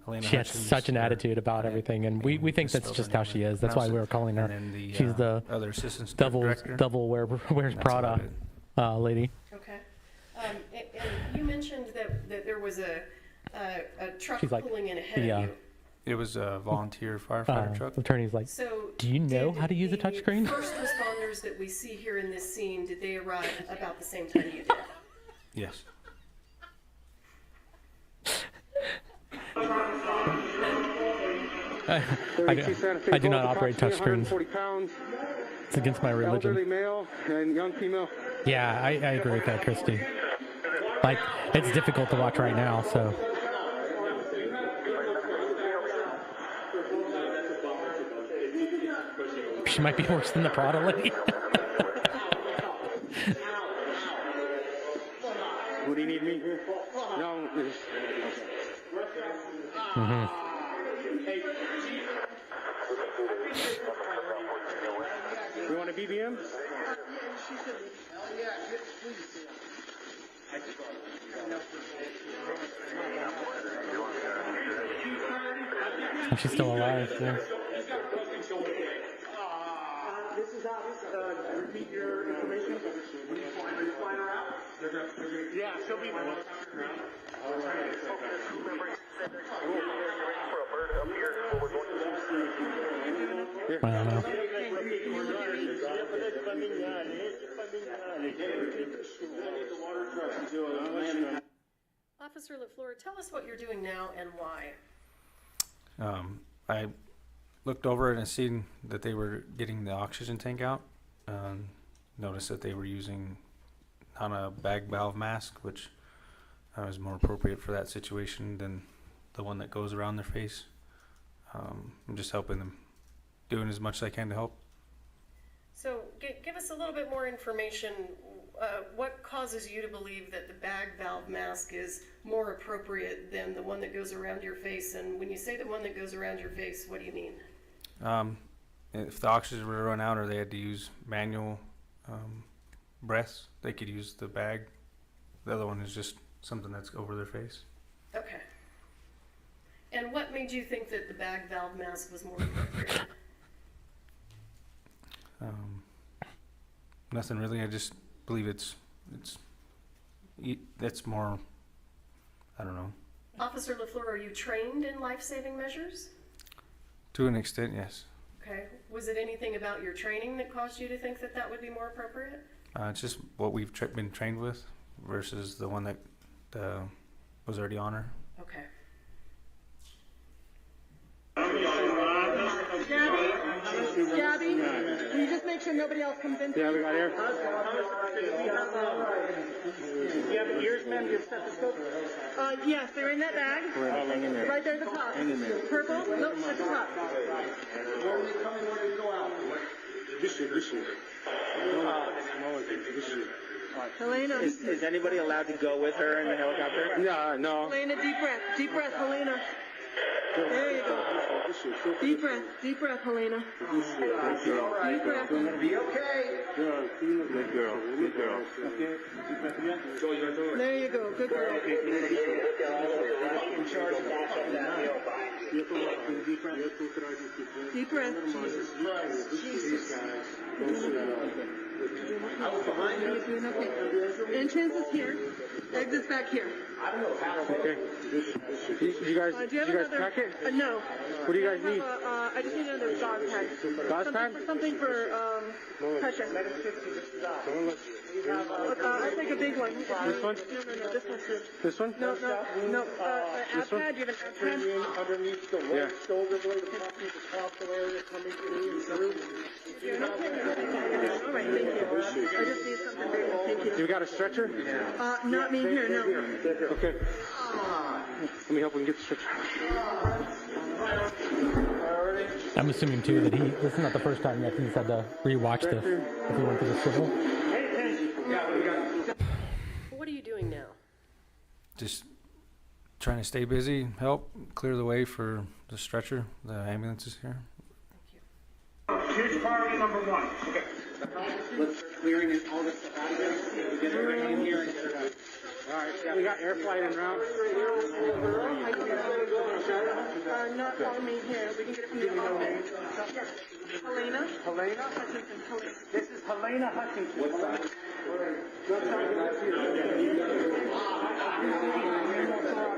Elena she had Hutchins, such an attitude about everything, and we think that's just how she is. That's why we were calling her. And then She's the other assistant director. devil wears Prada lady. Okay. And you mentioned that there was a truck She's like, pulling in ahead of you. It was a volunteer firefighter truck. Attorney's like, So do you know how to use a touchscreen? First responders that we see here in this scene, did they arrive about the same time you did? Yes. I do not operate touchscreens. It's against my religion. Elderly male and young female. Yeah, I agree with that, Christy. Like, it's difficult to watch right now, so. She might be worse than the Prada lady. What do you need me? No. You want a BBM? She's still alive, yeah. This is how, repeat your information. When you fly her out? Yeah, she'll be I don't know. Officer LaFleur, tell us what you're doing now and why. I looked over it and seen that they were getting the oxygen tank out. Noticed that they were using not a bag valve mask, which was more appropriate for that situation than the one that goes around their face. I'm just helping them, doing as much as I can to help. So give us a little bit more information. What causes you to believe that the bag valve mask is more appropriate than the one that goes around your face? And when you say the one that goes around your face, what do you mean? If the oxygen were to run out or they had to use manual breaths, they could use the bag. The other one is just something that's over their face. Okay. And what made you think that the bag valve mask was more appropriate? Nothing really. I just believe that's more, I don't know. Officer LaFleur, are you trained in life-saving measures? To an extent, yes. Okay. Was it anything about your training that caused you to think that that would be more appropriate? It's just what we've been trained with versus the one that was already on her. Okay. Gabby, will you just make sure nobody else comes in? Yeah, we got air. Do you have ears, ma'am? Do you have stethoscope? Yes, they're in that bag. Right there at the top. Purple? Nope, at the top. This year. Helena. Is anybody allowed to go with her in the helicopter? Yeah, no. Helena, deep breath. Deep breath, Helena. There you go. Deep breath. Deep breath, Helena. Deep breath. Be okay. Good girl. Good girl. There you go. Good girl. Deep breath. Jesus. Entrance is here. Exit's back here. Okay. You guys pack it? No. What do you guys need? I just need another dog tag. Dog tag? Something for pressure. I'll take a big one. This one? No, this one's good. This one? No. This one? Pad, you have an app pad? Underneath the right shoulder blade, the top area coming through. All right, thank you. I just need something big. Thank you. You got a stretcher? Not me here, no. Okay. Let me help him get the stretcher. I'm assuming too that this is not the first time that he's had to rewatch this if he went to the civil. What are you doing now? Just trying to stay busy, help clear the way for the stretcher. The ambulance is here. Here's priority number 1. Okay. Let's start clearing all this stuff out of here. We get everything in here and get it out. All right. Yeah, we got air flight en route. Not on me here. We can get it from the other. Yes. Helena? Hutchinson. This is Helena Hutchinson. What side?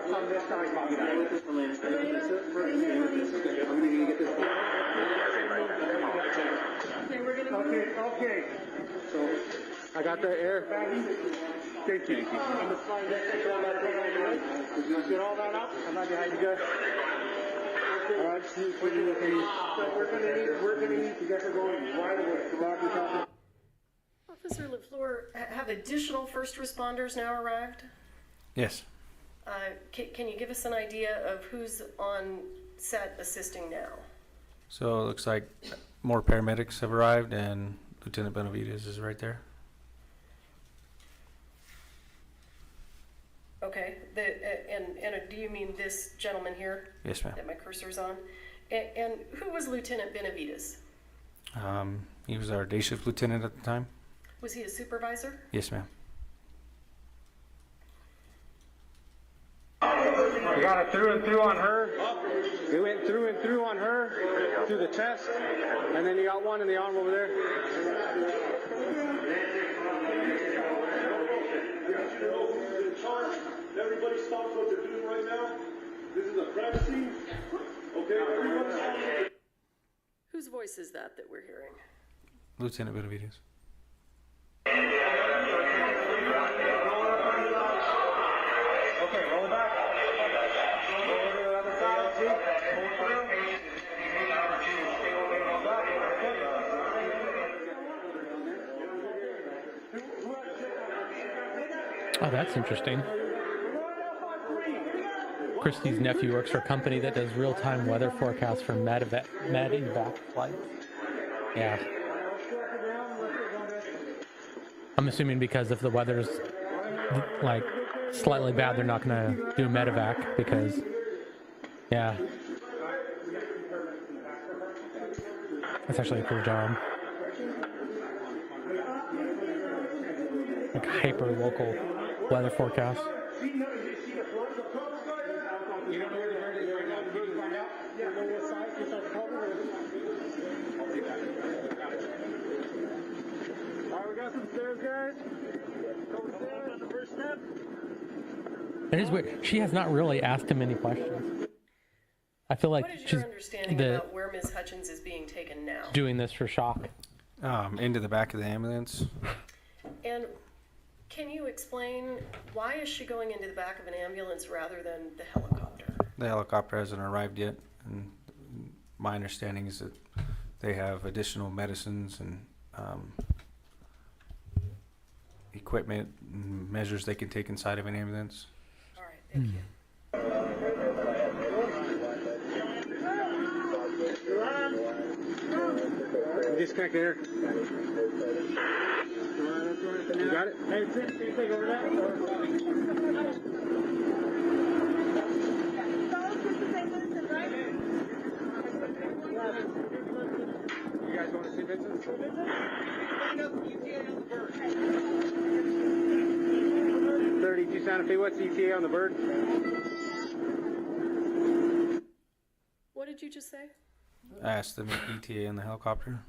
On this side, Okay. So, I got the air. Thank you. On the slide, get all that out. I'm not behind you guys. All right, so we're gonna need to get her going right away. Officer LaFleur, have additional first responders now arrived? Yes. Can you give us an idea of who's on set assisting now? So it looks like more paramedics have arrived, and Lieutenant Benavides is right there. Okay. And do you mean this gentleman here? Yes, ma'am. That my cursor's on? And who was Lieutenant Benavides? He was our day shift lieutenant at the time. Was he a supervisor? Yes, ma'am. We got it through and through on her. We went through and through on her, through the chest, and then you got one in the arm over there. Everybody stop what they're doing right now. This is a crime scene. Okay, everybody stop. Whose voice is that we're hearing? Lieutenant Benavides. Okay, roll it back. Roll over to the other side. Oh, that's interesting. Christy's nephew works for a company that does real-time weather forecasts for medevac flights. Yeah. I'm assuming because if the weather's like slightly bad, they're not going to do medevac because, yeah. That's actually a cool job. Like hyper-local weather forecast. It is weird. She has not really asked him any questions. I feel like what is she's your understanding about where Ms. Hutchins is being taken now? Doing this for shock. Into the back of the ambulance. And can you explain why is she going into the back of an ambulance rather than the helicopter? The helicopter hasn't arrived yet, and my understanding is that they have additional medicines and equipment and measures they can take inside of an ambulance. All right, thank you. Disconnect there. You got it? Hey, can you take over that? You guys want to see Vincent? 32 Santa Fe, what's ETA on the bird? What did you just say? I asked them ETA in the helicopter.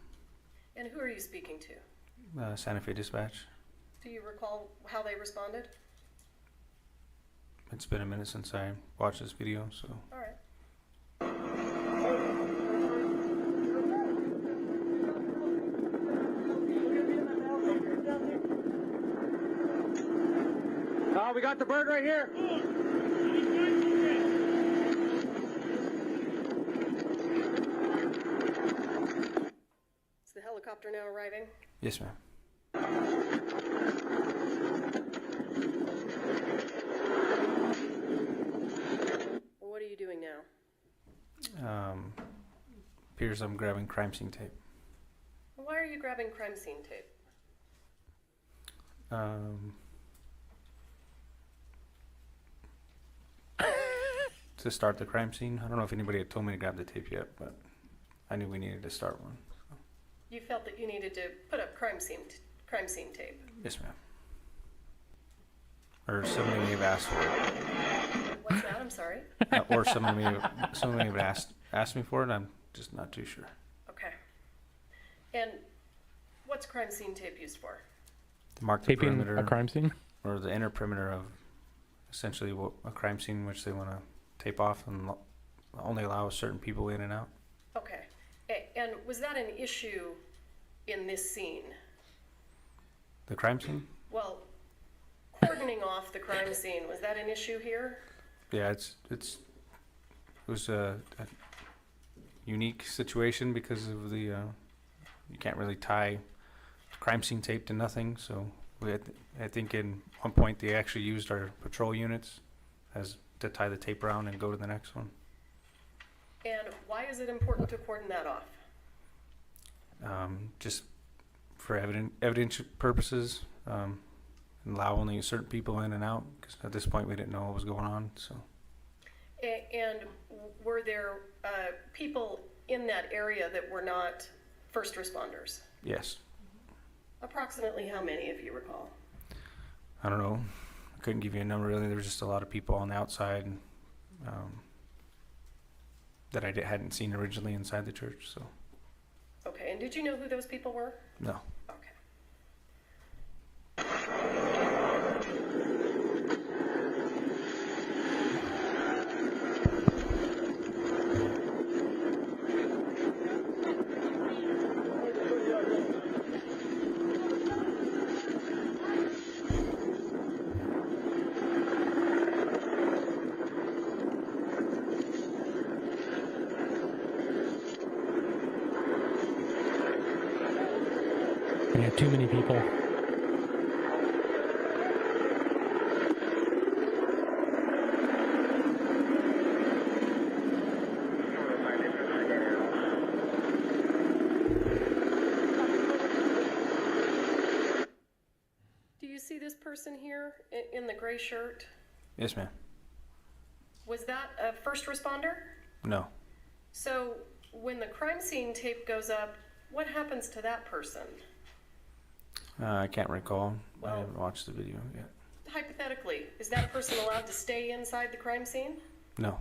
And who are you speaking to? Santa Fe Dispatch. Do you recall how they responded? It's been a minute since I watched this video, so. All right. We got the bird right here. Is the helicopter now arriving? Yes, ma'am. What are you doing now? Appears I'm grabbing crime scene tape. Why are you grabbing crime scene tape? To start the crime scene. I don't know if anybody had told me to grab the tape yet, but I knew we needed to start one. So. You felt that you needed to put up crime scene tape. Yes, ma'am. Or somebody may have asked for it. What's that? I'm sorry. Or somebody may have asked me for it. I'm just not too sure. Okay. And what's crime scene tape used for? To mark the Taping perimeter a crime scene? or the inner perimeter of essentially a crime scene which they want to tape off and only allow certain people in and out. Okay. And was that an issue in this scene? The crime scene? Well, cordoning off the crime scene, was that an issue here? Yeah, it was a unique situation because of the you can't really tie crime scene tape to nothing. So I think in one point they actually used our patrol units as to tie the tape around and go to the next one. And why is it important to cordon that off? Just for evidence purposes, and allow only certain people in and out, because at this point we didn't know what was going on. So. And were there people in that area that were not first responders? Yes. Approximately how many, if you recall? I don't know. I couldn't give you a number really. There was just a lot of people on the outside that I hadn't seen originally inside the church. So. Okay, and did you know who those people were? No. Okay. Yeah, too many people. Do you see this person here in the gray shirt? Yes, ma'am. Was that a first responder? No. So when the crime scene tape goes up, what happens to that person? I can't recall. Well, I haven't watched the video yet. Hypothetically, is that person allowed to stay inside the crime scene? No.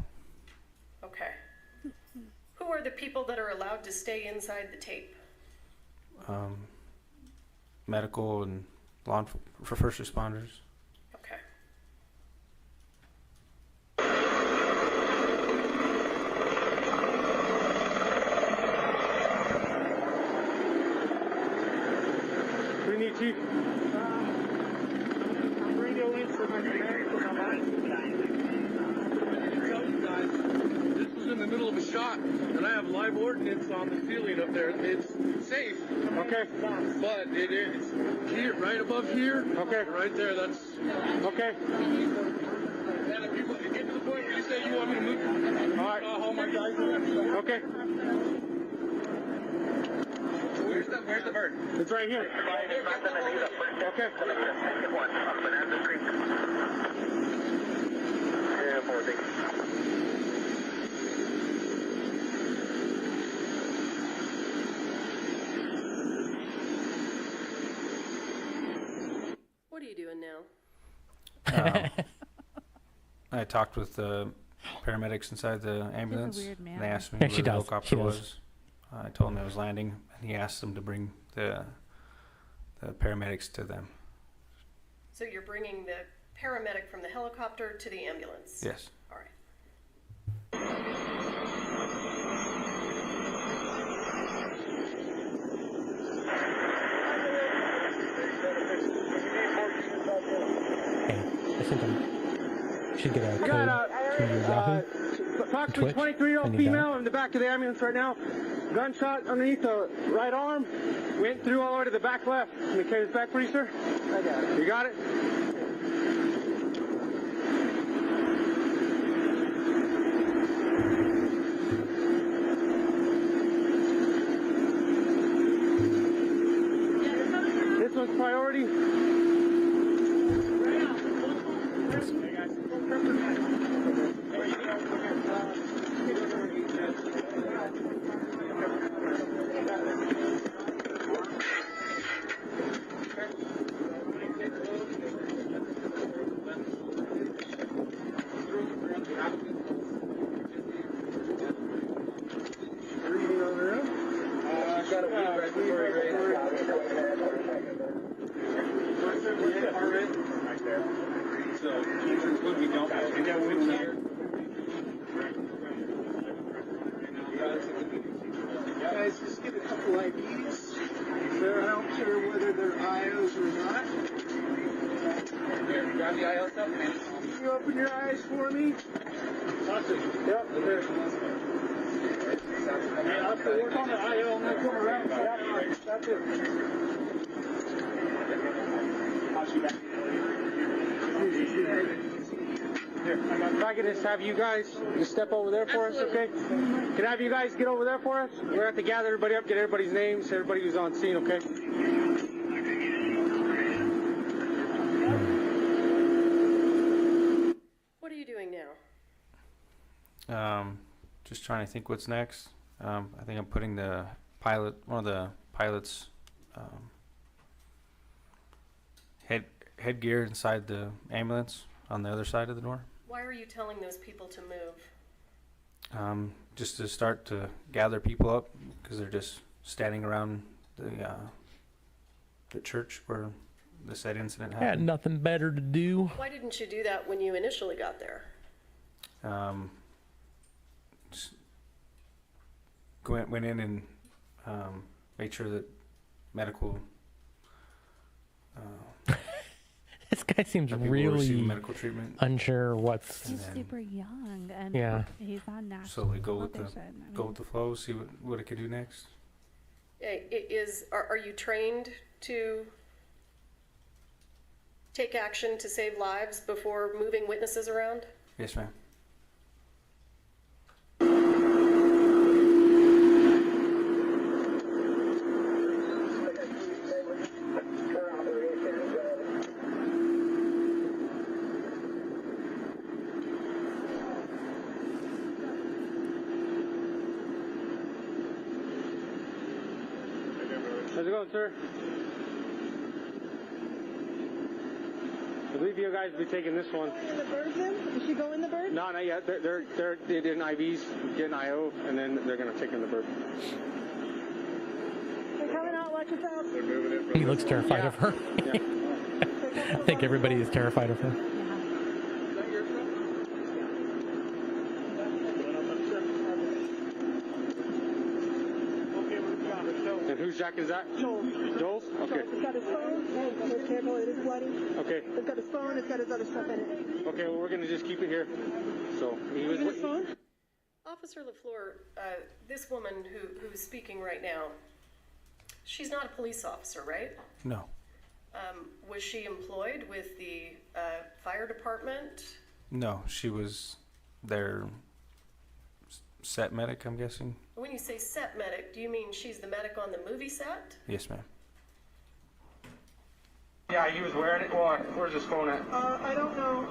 Okay. Who are the people that are allowed to stay inside the tape? Medical and for first responders. Okay. We need Chief. Radio in for my medical number. This was in the middle of a shot, and I have live ordnance on the ceiling up there. It's safe. Okay. But it is here, right above here. Okay. Right there, that's... Okay. And if you get to the point where you say you want me to move... All right. I'll my guys. Okay. Where's the bird? It's right here. Okay. What are you doing now? I talked with the paramedics inside the ambulance. weird man. And they asked me Yeah, where she the does. helicopter She does. was. I told him I was landing, and he asked them to bring the the paramedics to them. So you're bringing the paramedic from the helicopter to the ambulance? Yes. All right. Hey, I sent him. Should get a code to Yahoo. Approximately Twitch. 23-year-old I need female that. in the back of the ambulance right now. Gunshot underneath the right arm. Went through all the way to the back left. Can you carry this back for you, sir? I got it. You got it? This one's priority. Guys, just get a couple IDs. They're not sure whether they're IOs or not. Here, grab the IO stuff. Can you open your eyes for me? Yep. I have to work on the IO and then come around. Yep. That's it. If I could just have you guys just step over there for us, okay? Can I have you guys get over there for us? We're going to have to gather everybody up, get everybody's names, everybody who's on scene, okay? What are you doing now? Just trying to think what's next. I think I'm putting one of the pilot's headgear inside the ambulance on the other side of the door. Why are you telling those people to move? Just to start to gather people up, because they're just standing around the church where the said incident Had happened. nothing better to do. Why didn't you do that when you initially got there? Just went in and made sure that medical This guy seems that people were really receiving medical treatment. unsure what's. He's then- super young and Yeah. he's on national So we go with television. I mean, go with the flow, see what it could do next. Are you trained to take action to save lives before moving witnesses around? Yes, ma'am. How's it going, sir? I believe you guys will be taking this one. In the bird then? Is she going in the bird? No, not yet. They're in IVs, getting IO, and then they're gonna take in the bird. They're coming out, watch yourself. He looks terrified Yeah. of her. Yeah. I think everybody is terrified of her. And whose jacket is that? Joel's? Okay. It's got his phone. Be careful, it is bloody. Okay. It's got his phone, it's got his other stuff in it. Okay, well, we're gonna just keep it here. So, he was. His phone? Officer LaFleur, this woman who is speaking right now, she's not a police officer, right? No. Was she employed with the fire department? No, she was their set medic, I'm guessing. When you say set medic, do you mean she's the medic on the movie set? Yes, ma'am. Yeah, he was wearing it. Why? Where's his phone at? I don't know.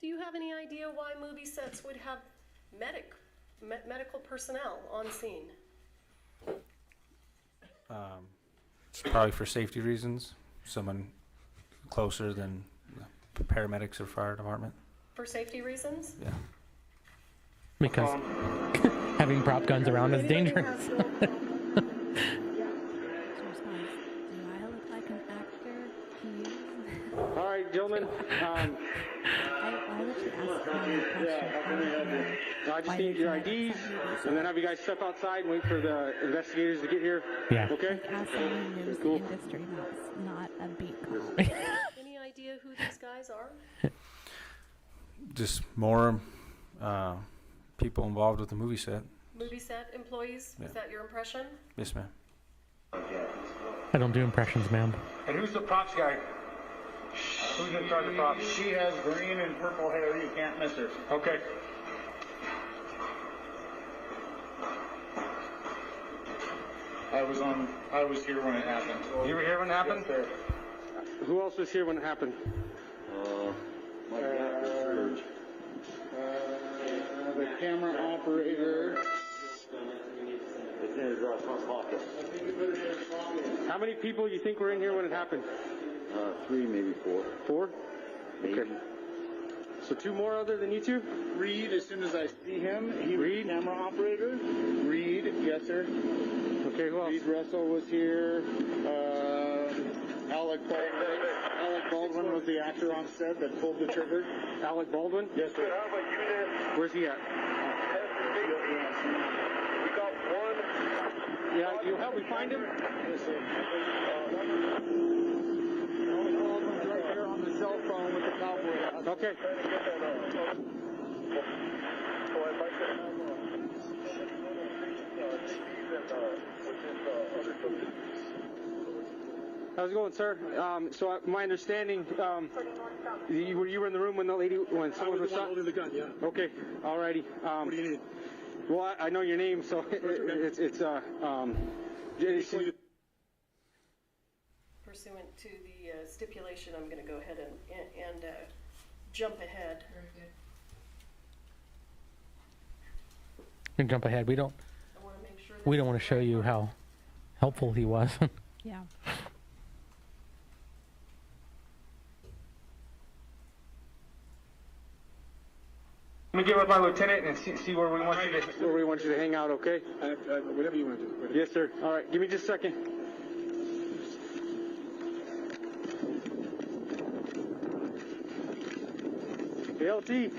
Do you have any idea why movie sets would have medical personnel on scene? It's probably for safety reasons. Someone closer than the paramedics or fire department. For safety reasons? Yeah. Because having prop guns around is dangerous. Why would you ask me that question? I just Why need did your you not IDs, send me these? and then have you guys step outside and wait for the investigators to get here. Yeah. Okay? Like, as someone who knows Cool. the industry, not a beat call. Any idea who these guys are? Just more people involved with the movie set. Movie set employees? Yeah. Is that your impression? Yes, ma'am. I don't do impressions, ma'am. And who's the props guy? Who's in charge of props? She has green and purple hair. You can't miss her. Okay. I was here when it happened. You were here when it happened? Yes, sir. Who else was here when it happened? My the camera operator. How many people you think were in here when it happened? 3, maybe 4. 4? Maybe. Okay. So 2 more other than you two? Reed, as soon as I see him, he Reed? was the camera operator. Reed, yes, sir. Okay, who else? Reed Russell was here. Alec Baldwin. Alec Baldwin was the actor on set that pulled the trigger. Alec Baldwin? Yes, sir. Where's he at? Yeah, you'll help me find him? Yes, sir. Baldwin's right there on the cell phone with the cowboy hat. Okay. How's it going, sir? My understanding, you were in the room when someone was shot? holding the gun, yeah. Okay, alrighty. What do you need? Well, I know your name, so it's Pursuant to the stipulation, I'm going to go ahead and jump ahead. Very good. You can jump ahead. We don't I want to make sure want to show you how helpful he was. Yeah. Let me get with my lieutenant and see where we want you to hang out, okay? Whatever you want to do. Whatever. Yes, sir. All right, give me just a second. LT.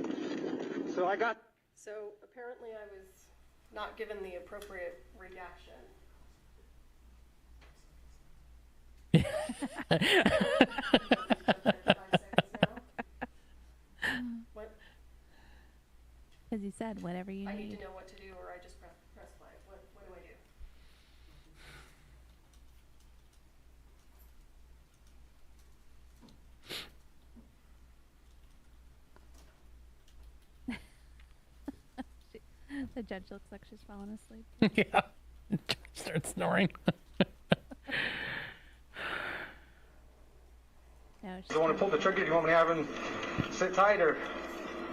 So I got. So apparently I was not given the appropriate reaction. What? As you said, whatever you I need. need to know what to do, or I just press play. What do I do? The judge looks like she's fallen asleep. Yeah. Start snoring. No, You want to pull the trigger? Do you want me to have him sit tight or?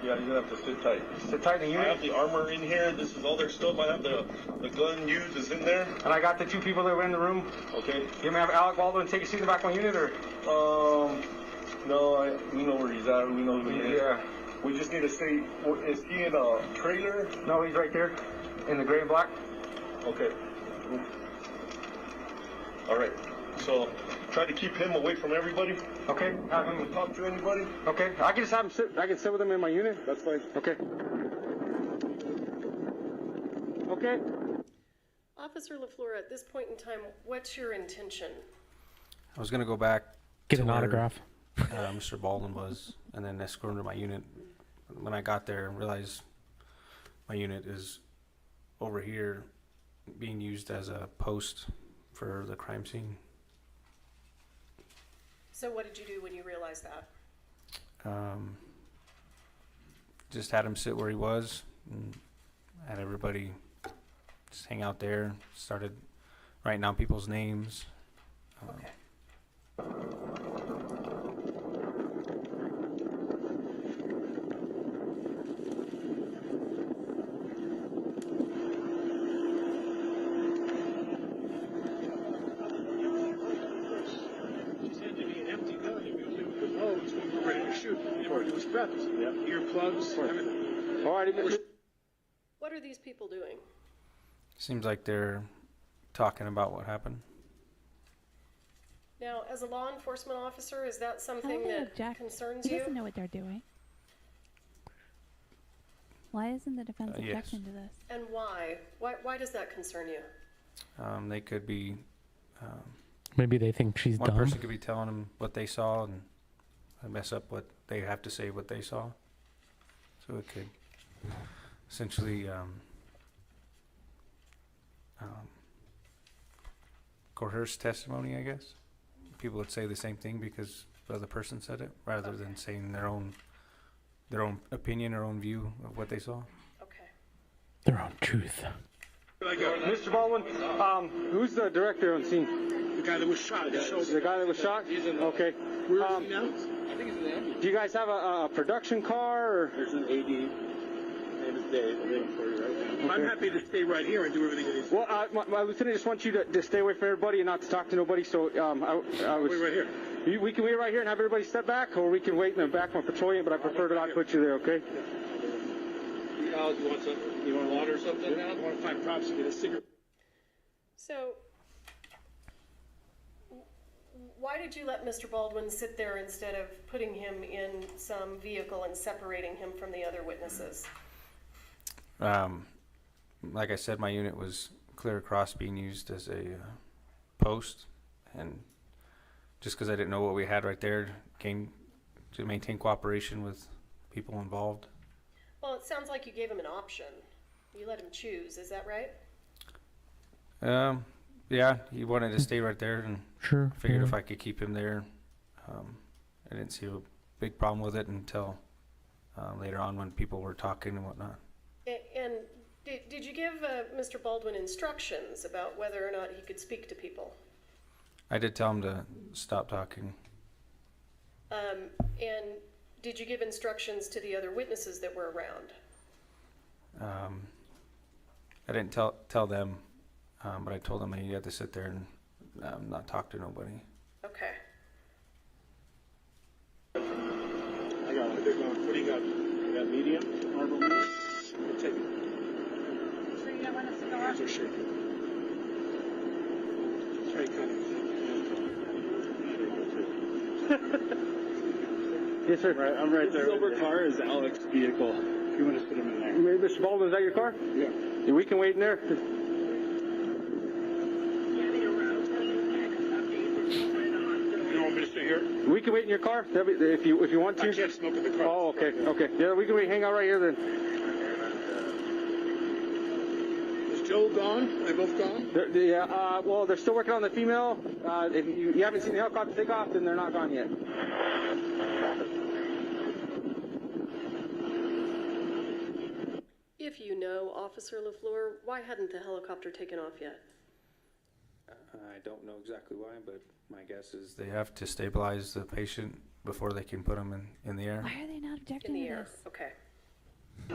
Yeah, you're gonna have to sit tight. Sit tight in the I unit? have the armor in here. This is all their stuff. I have the gun used is in there. And I got the 2 people that were in the room. Okay. You want me to have Alec Baldwin take a seat in the back of my unit or? No, we know where he's at. We know who he is. Yeah. We just need to see, is he in a trailer? No, he's right there in the gray and black. Okay. All right. So try to keep him away from everybody. Okay. Have him talk to anybody. Okay. I can just have him sit. I can sit with him in my unit. That's fine. Okay. Okay. Officer LaFleur, at this point in time, what's your intention? I was gonna go back. Get to an where, autograph. Mr. Baldwin was, and then escort him to my unit. When I got there, I realized my unit is over here, being used as a post for the crime scene. So what did you do when you realized that? Just had him sit where he was, and had everybody just hang out there. Started writing down people's names. Okay. Earplugs, everything. All right. What are these people doing? Seems like they're talking about what happened. Now, as a law enforcement officer, is that How something do they that object? concerns He you? doesn't know what they're doing. Why isn't the defense Yes. objecting to this? And why? Why does that concern you? They could be. Maybe they think she's One dumb. person could be telling them what they saw and mess up what they have to say what they saw. So it could essentially coerce testimony, I guess. People would say the same thing because the other person said it, rather than saying their own opinion or own view of what they saw. Okay. Their own truth. Mr. Baldwin, who's the director on scene? The guy that was shot at the shoulder. The guy that was shot? Okay. Where is he now? I think he's in the ambulance. Do you guys have a production car? Or? There's an AD. His name is Dave. I'm waiting for you right now. I'm happy to stay right here and do everything that he's. Well, my lieutenant just wants you to stay away from everybody and not to talk to nobody. So I was. Wait right here. We can wait right here and have everybody step back, or we can wait in the back of my patrol unit, but I prefer to not put you there, okay? Alex, you want something? You want water or something now? I want to find props to get a cigarette. So, why did you let Mr. Baldwin sit there instead of putting him in some vehicle and separating him from the other witnesses? Like I said, my unit was clear across being used as a post, and just because I didn't know what we had right there, came to maintain cooperation with people involved. Well, it sounds like you gave him an option. You let him choose, is that right? Yeah, he wanted to stay right there, and figured if I could keep him there, I didn't see a big problem with it until later on when people were talking and whatnot. And did you give Mr. Baldwin instructions about whether or not he could speak to people? I did tell him to stop talking. And did you give instructions to the other witnesses that were around? I didn't tell them, but I told them that he had to sit there and not talk to nobody. Okay. I got one. What do you got? You got medium? Marble medium? We'll take it. So you don't want us to go Hands are shaking. Try Yes, sir. Right, I'm right there. The silver car is Alec's vehicle. If you want to put him in there. Mr. Baldwin, is that your car? Yeah. Yeah, we can wait in there. You don't want me to stay here? We can wait in your car if you want to. I can't smoke in the car. Oh, okay, okay. Yeah, we can wait. Hang out right here then. Is Joe gone? Are they both gone? Well, they're still working on the female. If you haven't seen the helicopter take off, then they're not gone yet. If you know Officer LaFleur, why hadn't the helicopter taken off yet? I don't know exactly why, but my guess is they have to stabilize the patient before they can put him in the air. Why are they not objecting In the to air. this? Okay. He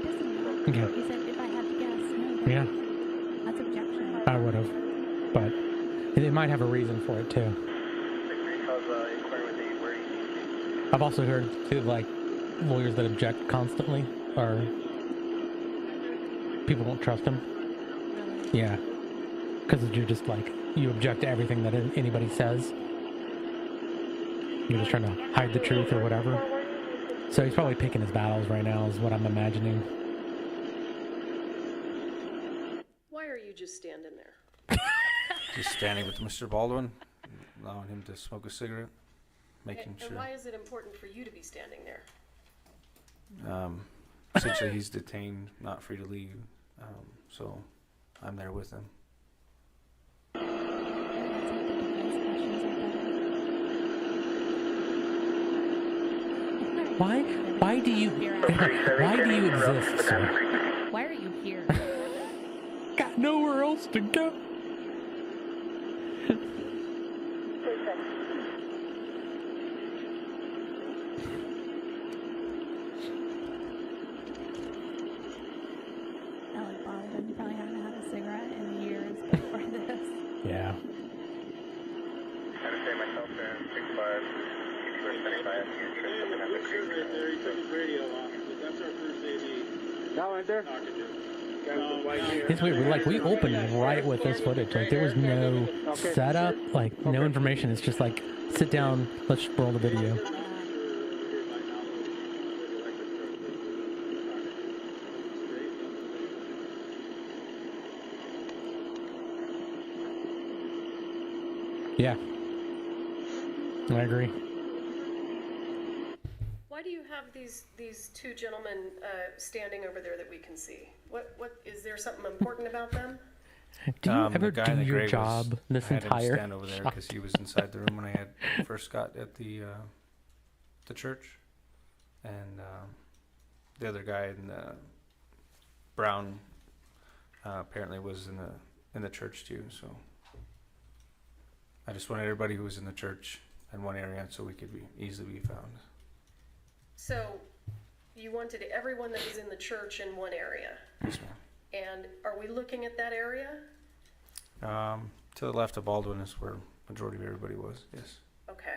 doesn't know. Yeah. He said, if I had to guess, no. Yeah, That's objection. I would have. But they might have a reason for it, too. I've also heard, too, like, lawyers that object constantly are... people don't trust them. Yeah. Because you're just like, you object to everything that anybody says. You're just trying to hide the truth or whatever. So he's probably picking his battles right now, is what I'm imagining. Why are you just standing there? Just standing with Mr. Baldwin, allowing him to smoke a cigarette, making And sure. why is it important for you to be standing there? Essentially, he's detained, not free to leave, so I'm there with him. Why do you exist, sir? Why are you here? Got nowhere else to go. Alec Baldwin, you probably haven't had a cigarette in years before this. Yeah. Right there, he took his radio off. That's our first AD. That one right there? Talking to. It's weird. We opened right with this footage. Like there was no setup, like no information. It's just like sit down, let's roll the video. Yeah, I agree. Why do you have these two gentlemen standing over there that we can see? What is there something important about them? Do you ever the guy in do the your gray job this I had entire him stand over there because he was inside the room when I had first got at the church, and the other guy in the brown apparently was in the church too. So I just wanted everybody who was in the church in one area so we could easily be found. So you wanted everyone that was in the church in one area. Yes, ma'am. And are we looking at that area? To the left of Baldwin is where majority of everybody was. Yes. Okay.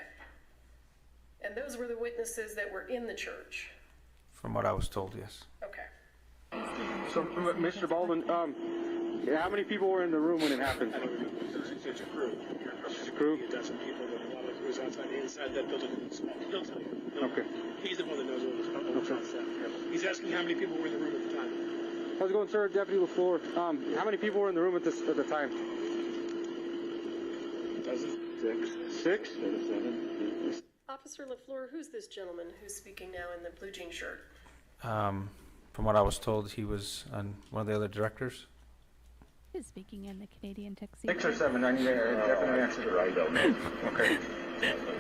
And those were the witnesses that were in the church? From what I was told, yes. Okay. So, Mr. Baldwin, how many people were in the room when it happened? It's a crew. It's a crew? A dozen people, but a lot of crews outside that building. He'll tell you. Okay. He's the one that knows all this. Okay. He's asking how many people were in the room at the time. How's it going, sir? Deputy LaFleur. How many people were in the room at the time? Six? Officer LaFleur, who's this gentleman who's speaking now in the blue jean shirt? From what I was told, he was one of the other directors. Who's speaking in the Canadian tuxedo? 6 or 7, I need a definite answer. I don't know. Okay.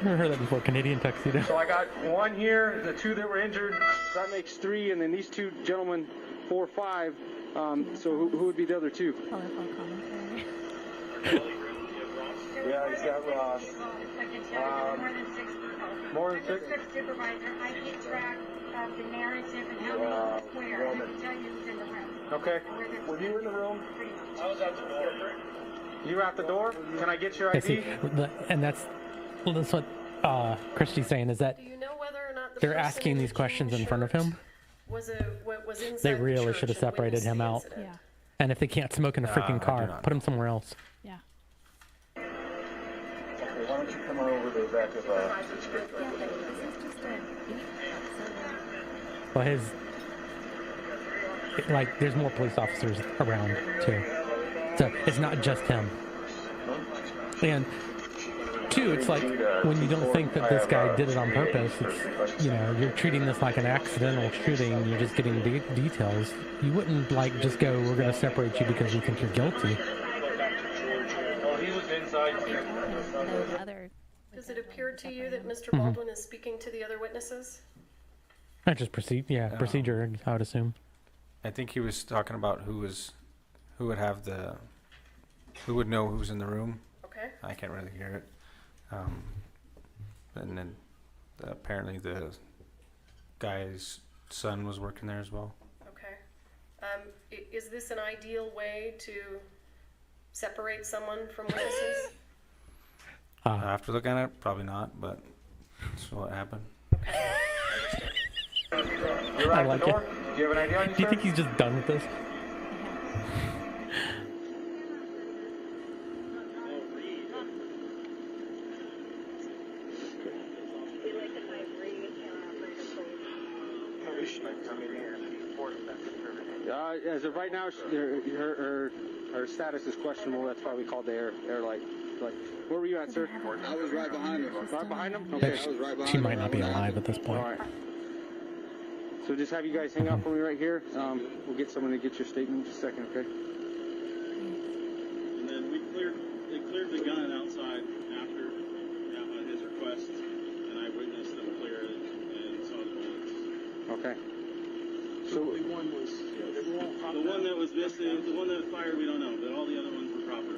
Never heard that before. Canadian tuxedo. So I got one here, the two that were injured, that makes 3, and then these two gentlemen, 4, 5. So who would be the other two? Colorful commentary. Yeah, he's got Ross. More than 6? Supervisor, I keep track of the narrative and how many was where. I can tell you who's in the room. Okay. Were you in the room? I was at the door. You were at the door? Can I get your Yeah, ID? see, and that's what Christy's saying is that Do you know whether or not the they're person asking in these the questions jean in front of him. shirt was inside They the really church should have and separated witnessed him the out. incident? Yeah. And if they can't smoke in a freaking I do car, not put know. them somewhere else. Yeah. Okay, why don't you come on over to the back of Yeah, but this is just a beat. Well, there's more police officers around too, so it's not just him. And two, it's like when you don't think that this guy did it on purpose, it's, you're treating this like an accidental shooting. You're just getting details. You wouldn't just go, we're going to separate you because we think you're guilty. Oh, he was inside. Does it appear to you that Mr. Baldwin is speaking to the other witnesses? Not just procedure, I would assume. I think he was talking about who would know who's in the room. Okay. I can't really hear it. And then apparently the guy's son was working there as well. Okay. Is this an ideal way to separate someone from witnesses? After looking at it, probably not, but that's what happened. You're I at like the door? it. Do you have an ID on you, Do you sir? think he's just done with this? As of right now, her status is questionable. That's why we called the air light. Where were you at, sir? I was right behind him. Right behind him? That Okay. I was right behind she him. might not be alive at this point. All right. So just have you guys hang out for me right here. We'll get someone to get your statement in just a second, okay? And then they cleared the gun outside after at his request, and I witnessed them clear it and saw the bullets. Okay. So The one was, they were all The one that was missing, the one that fired, we don't know, but all the other ones were proper.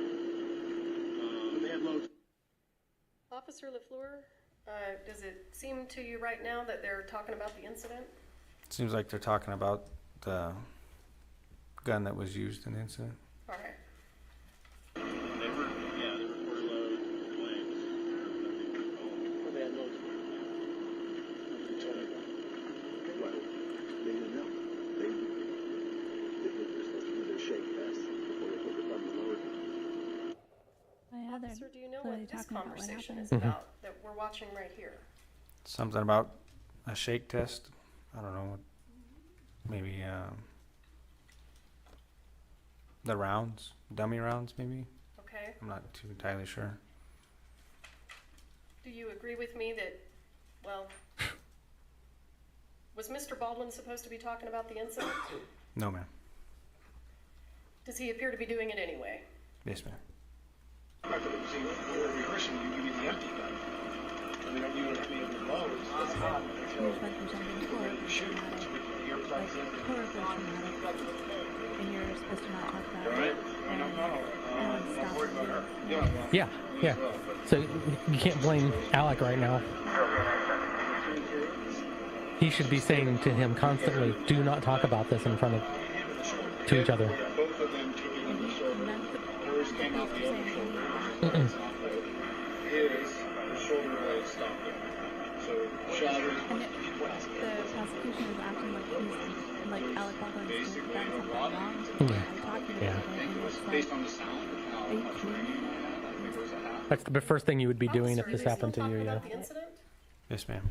they had loads. Officer LaFleur, does it seem to you right now that they're talking about the incident? Seems like they're talking about the gun that was used in the incident. All right. They were load blanks. They had loads. Nobody told me. They didn't know. They just looked through clearly what this talking about what conversation is happened. about, that we're watching right here. Something about a shake test. I don't know. Maybe the rounds, dummy rounds, maybe. Okay. I'm not too entirely sure. Do you agree with me that, well, was Mr. Baldwin supposed to be talking about the incident? No, ma'am. Does he appear to be doing it anyway? Yes, ma'am. I could have seen we're rehearsing, you give me the empty gun. And they don't use any of the blows. That's hot. Seems like there's something horribly traumatic, like horribly traumatic, and you're supposed to not talk about it. And no one stops you. Yeah. So you can't blame Alec right now. He should be saying to him constantly, do not talk about this in front of to each other. Both of them took it on the shoulder. Hers came out the other shoulder. His, the shoulder blade stopped there. So shattered. And the prosecution is acting like he's, like Alec Baldwin's done something wrong. Talking about it, and it's like, Based on the sound. are you kidding me? That's the first thing you would be doing if Officer, this are they happened to still you, talking yeah. about the incident? Yes, ma'am.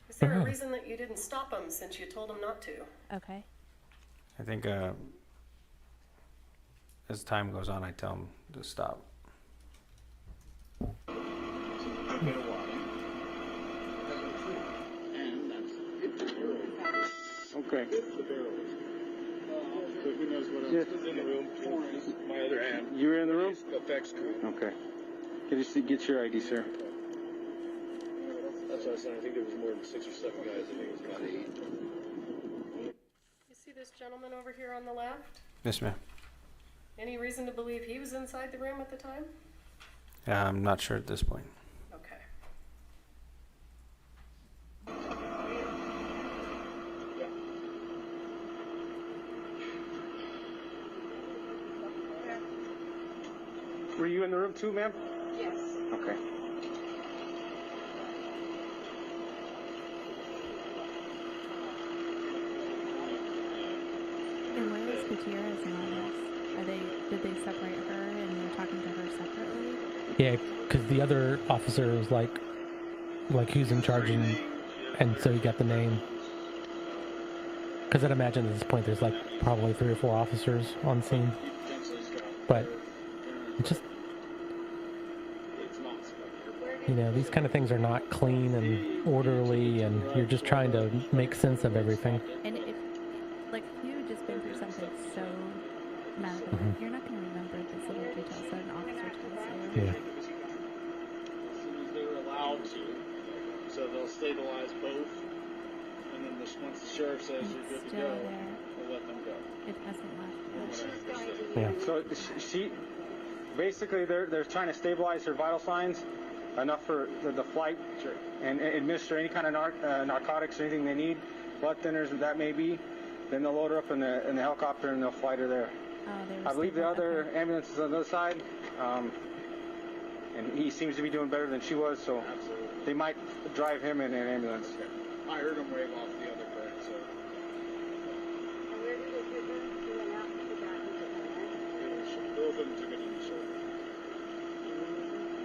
Is there a reason that you didn't stop him since you told him not to? Okay. I think as time goes on, I tell him to stop. Okay. So who knows what else is in the room? My other hand. You were in the room? Effects crew. Okay. Can you get your ID, sir? That's what I said. I think there was more than 6 or 7 guys. I think it was about 8. You see this gentleman over here on the left? Yes, ma'am. Any reason to believe he was inside the room at the time? I'm not sure at this point. Okay. Were you in the room too, ma'am? Yes. Okay. And where is Gutierrez in all this? Did they separate her and they're talking to her separately? Yeah, because the other officer was like who's in charge, and so he got the name. Because I'd imagine at this point there's like probably 3 or 4 officers on scene. But it just, you know, these kind of things are not clean and orderly, and you're just trying to make sense of everything. And if you had just been through something so traumatic, you're not going to remember this little details that an officer tells you. Yeah. As soon as they're allowed to. So they'll stabilize both. And then once the sheriff says you're good to go, they'll let them go. It hasn't left. Yeah. So she basically they're trying to stabilize her vital signs enough for the flight and administer any kind of narcotics or anything they need, blood thinners, that may be. Then they'll load her up in the helicopter and they'll fly her there. I believe the other ambulance is on the other side, and he seems to be doing better than she was, so they might drive him in an ambulance. I heard him wave off the other car, so. Where did they put her? He went out and took her out and took her, right? Both of them took it in the shoulder.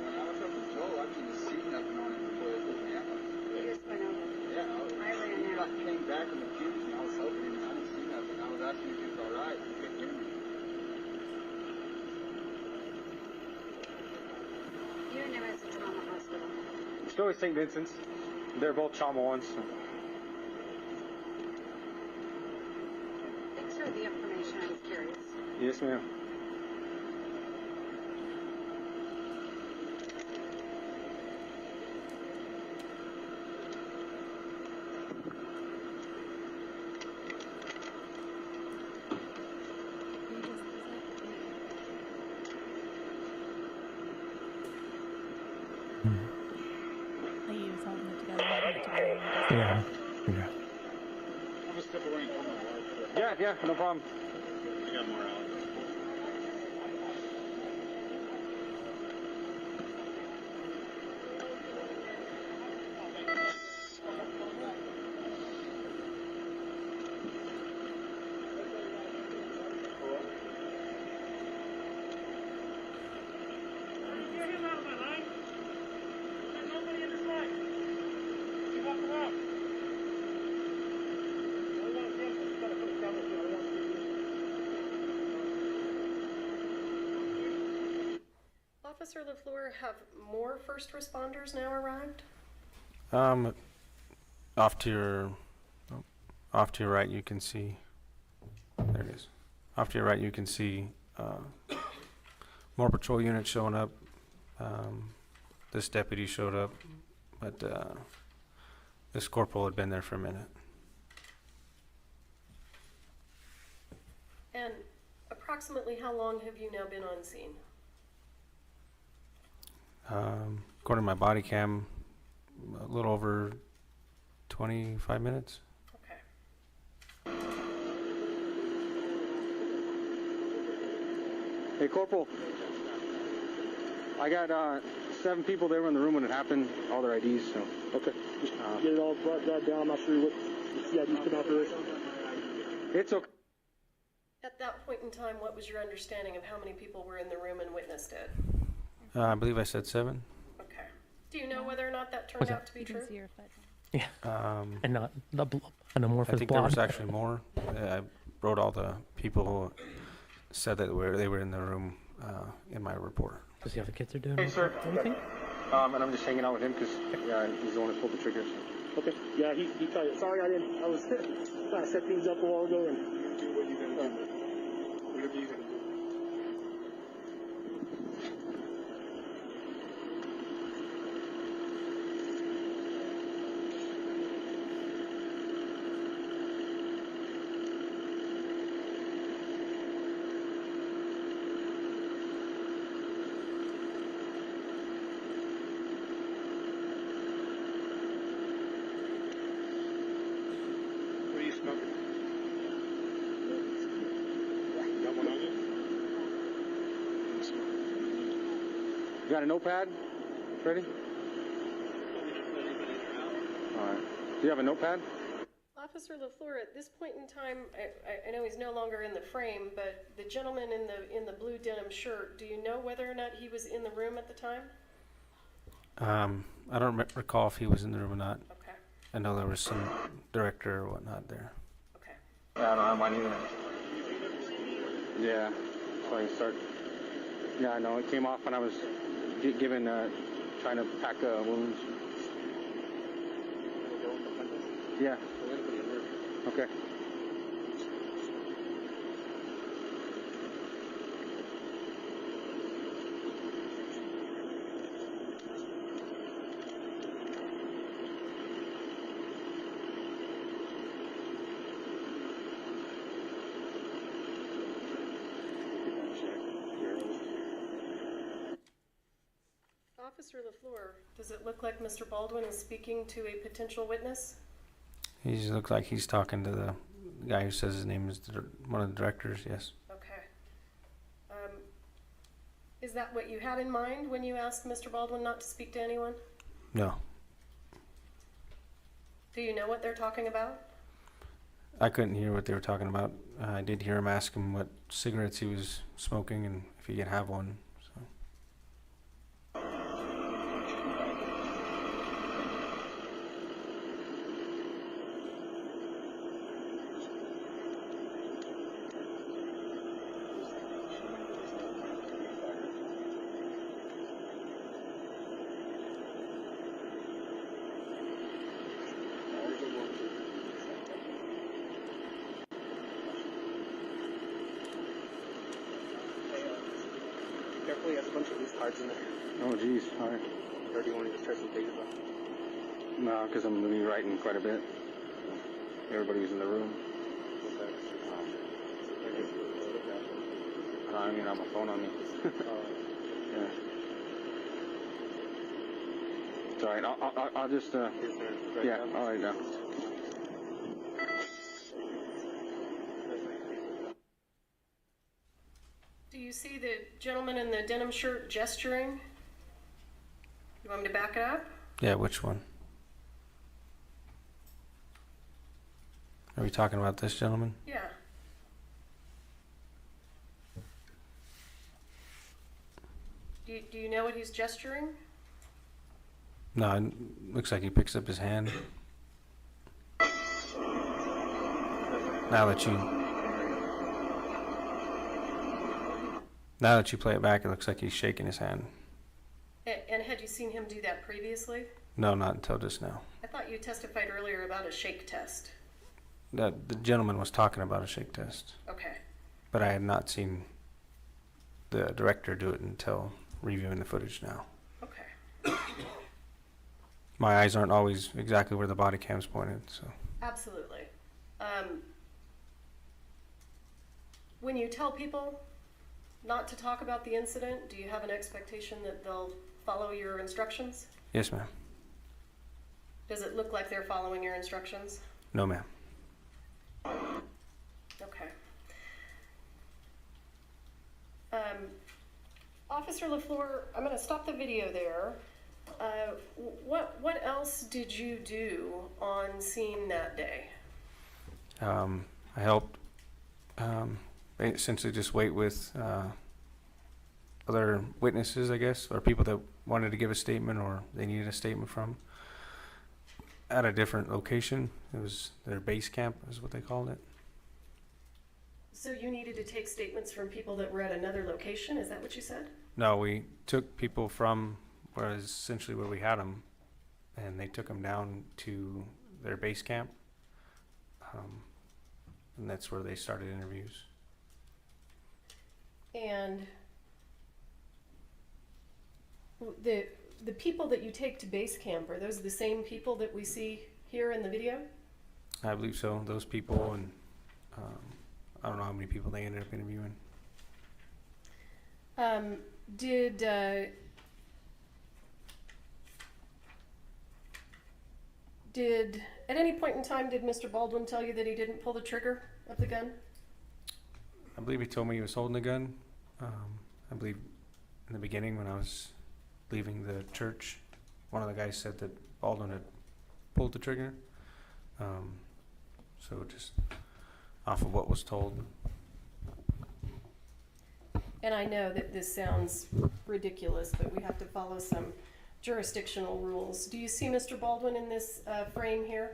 When I was up with Joel, I didn't see nothing on it before they put me out. He just went over. Yeah, I ran out. He came back and accused me. I was helping him. I didn't see nothing. I was asking if he was all right. He couldn't hear me. You and him at the trauma hospital. Still at St. Vincent's. They're both trauma ones. Thanks for the information. I was curious. Yes, ma'am. Like you was holding it together, holding it together. And just Yeah. Yeah. I'll just step away and come on. Yeah, no problem. I got more out. Officer LaFleur, have more first responders now arrived? Off to your right, you can see. There it is. Off to your right, you can see more patrol units showing up. This deputy showed up, but this corporal had been there for a minute. And approximately how long have you now been on scene? According to my body cam, a little over 25 minutes. Okay. Hey, Corporal. I got 7 people there in the room when it happened, all their IDs, so. Okay. Just get it all brought down. I'm not sure what the CID's come out for this. It's okay. At that point in time, what was your understanding of how many people were in the room and witnessed it? I believe I said 7. Okay. Do you know whether or not that turned out to be true? See your foot. Yeah. And not the an amorphous I think blob. there was actually more. I wrote all the people who said that they were in the room in my report. To see how the kids are doing. Hey, sir. Anything? And I'm just hanging out with him because he's the one who pulled the trigger. So. Okay. Yeah, he tried it. Sorry, I was trying to set things up a while ago and. Do what you're gonna do. Whatever you're gonna do. What are you smoking? Got one on you? You got a notepad? Ready? All right. Do you have a notepad? Officer LaFleur, at this point in time, I know he's no longer in the frame, but the gentleman in the blue denim shirt, do you know whether or not he was in the room at the time? I don't recall if he was in the room or not. Okay. I know there was some director or whatnot there. Okay. Yeah, I don't have mine either. Yeah. So I start. Yeah, I know. It came off when I was given, trying to pack wounds. Yeah. Okay. Officer LaFleur, does it look like Mr. Baldwin is speaking to a potential witness? He just looks like he's talking to the guy who says his name is one of the directors, yes. Okay. Is that what you had in mind when you asked Mr. Baldwin not to speak to anyone? No. Do you know what they're talking about? I couldn't hear what they were talking about. I did hear him ask him what cigarettes he was smoking and if he could have one. So. Careful, he has a bunch of loose cards in there. Oh, geez. All right. Or do you want to just tear some pages off? No, because I'm going to be writing quite a bit. Everybody was in the room. I mean, I have my phone on me. Yeah. It's all right. I'll just, yeah, all right now. Do you see the gentleman in the denim shirt gesturing? You want me to back it up? Yeah, which one? Are we talking about this gentleman? Yeah. Do you know what he's gesturing? No, it looks like he picks up his hand. Now that you play it back, it looks like he's shaking his hand. seen him do that previously? No, not until just now. I thought you testified earlier about a shake test. The gentleman was talking about a shake test, Okay. but I had not seen the director do it until reviewing the footage now. Okay. My eyes aren't always exactly where the body cam's pointed, so. Absolutely. When you tell people not to talk about the incident, do you have an expectation that they'll follow your instructions? Yes, ma'am. Does it look like they're following your instructions? No, ma'am. Okay. Officer LaFleur, I'm going to stop the video there. What else did you do on scene that day? I helped essentially just wait with other witnesses, I guess, or people that wanted to give a statement or they needed a statement from at a different location. It was their base camp is what they called it. So you needed to take statements from people that were at another location? Is that what you said? No, we took people from essentially where we had them, and they took them down to their base camp, and that's where they started interviews. And the people that you take to base camp, are those the same people that we see here in the video? I believe so. Those people, and I don't know how many people they ended up interviewing. Did at any point in time did Mr. Baldwin tell you that he didn't pull the trigger of the gun? I believe he told me he was holding the gun. I believe in the beginning when I was leaving the church, one of the guys said that Baldwin had pulled the trigger. So just off of what was told. And I know that this sounds ridiculous, but we have to follow some jurisdictional rules. Do you see Mr. Baldwin in this frame here?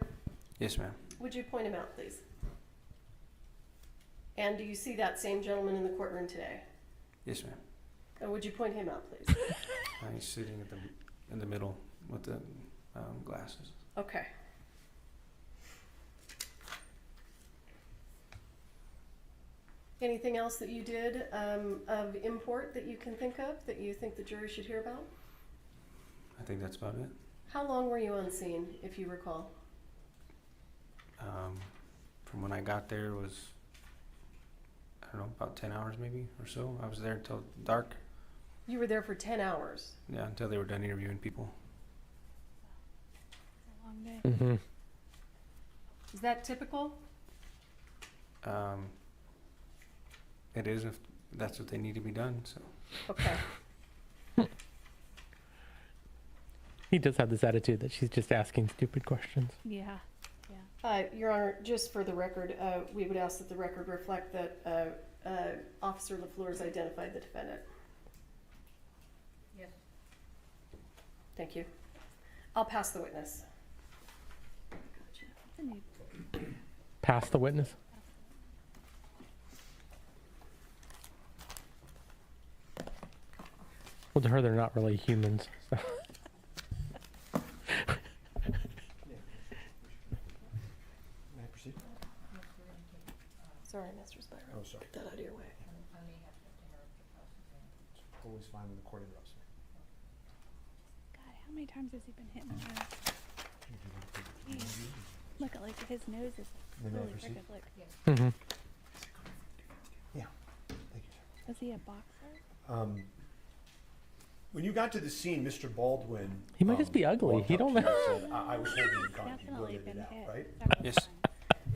Yes, ma'am. Would you point him out, please? And do you see that same gentleman in the courtroom today? Yes, ma'am. And would you point him out, please? He's sitting in the middle with the glasses. Okay. Anything else that you did of import that you can think of that you think the jury should hear about? I think that's about it. How long were you on scene, if you recall? From when I got there was, I don't know, about 10 hours maybe or so. I was there until dark. You were there for 10 hours? Yeah, until they were done interviewing people. A long day. Mm-hmm. Is that typical? It is if that's what they need to be done, so. Okay. He does have this attitude that she's just asking stupid questions. Yeah. Your Honor, just for the record, we would ask that the record reflect that Officer LaFleur has identified the defendant. Yes. Thank you. I'll pass the witness. Pass the witness. Well, to her, they're not really humans. So. May I proceed? Sorry, Mr. Spiro. Oh, sorry. Get that out of your way. Always fine when the court interrupts me. God, how many times has he been hitting her? Jeez. Look at like his nose is May I really proceed? crooked. Look. Mm-hmm. Yeah. Thank you, sir. Was he a boxer? When you got to the scene, Mr. Baldwin. He might just be ugly. walked He up don't to know. you and said, I was holding the gun. He Definitely blurted been it out, hit. right? Yes.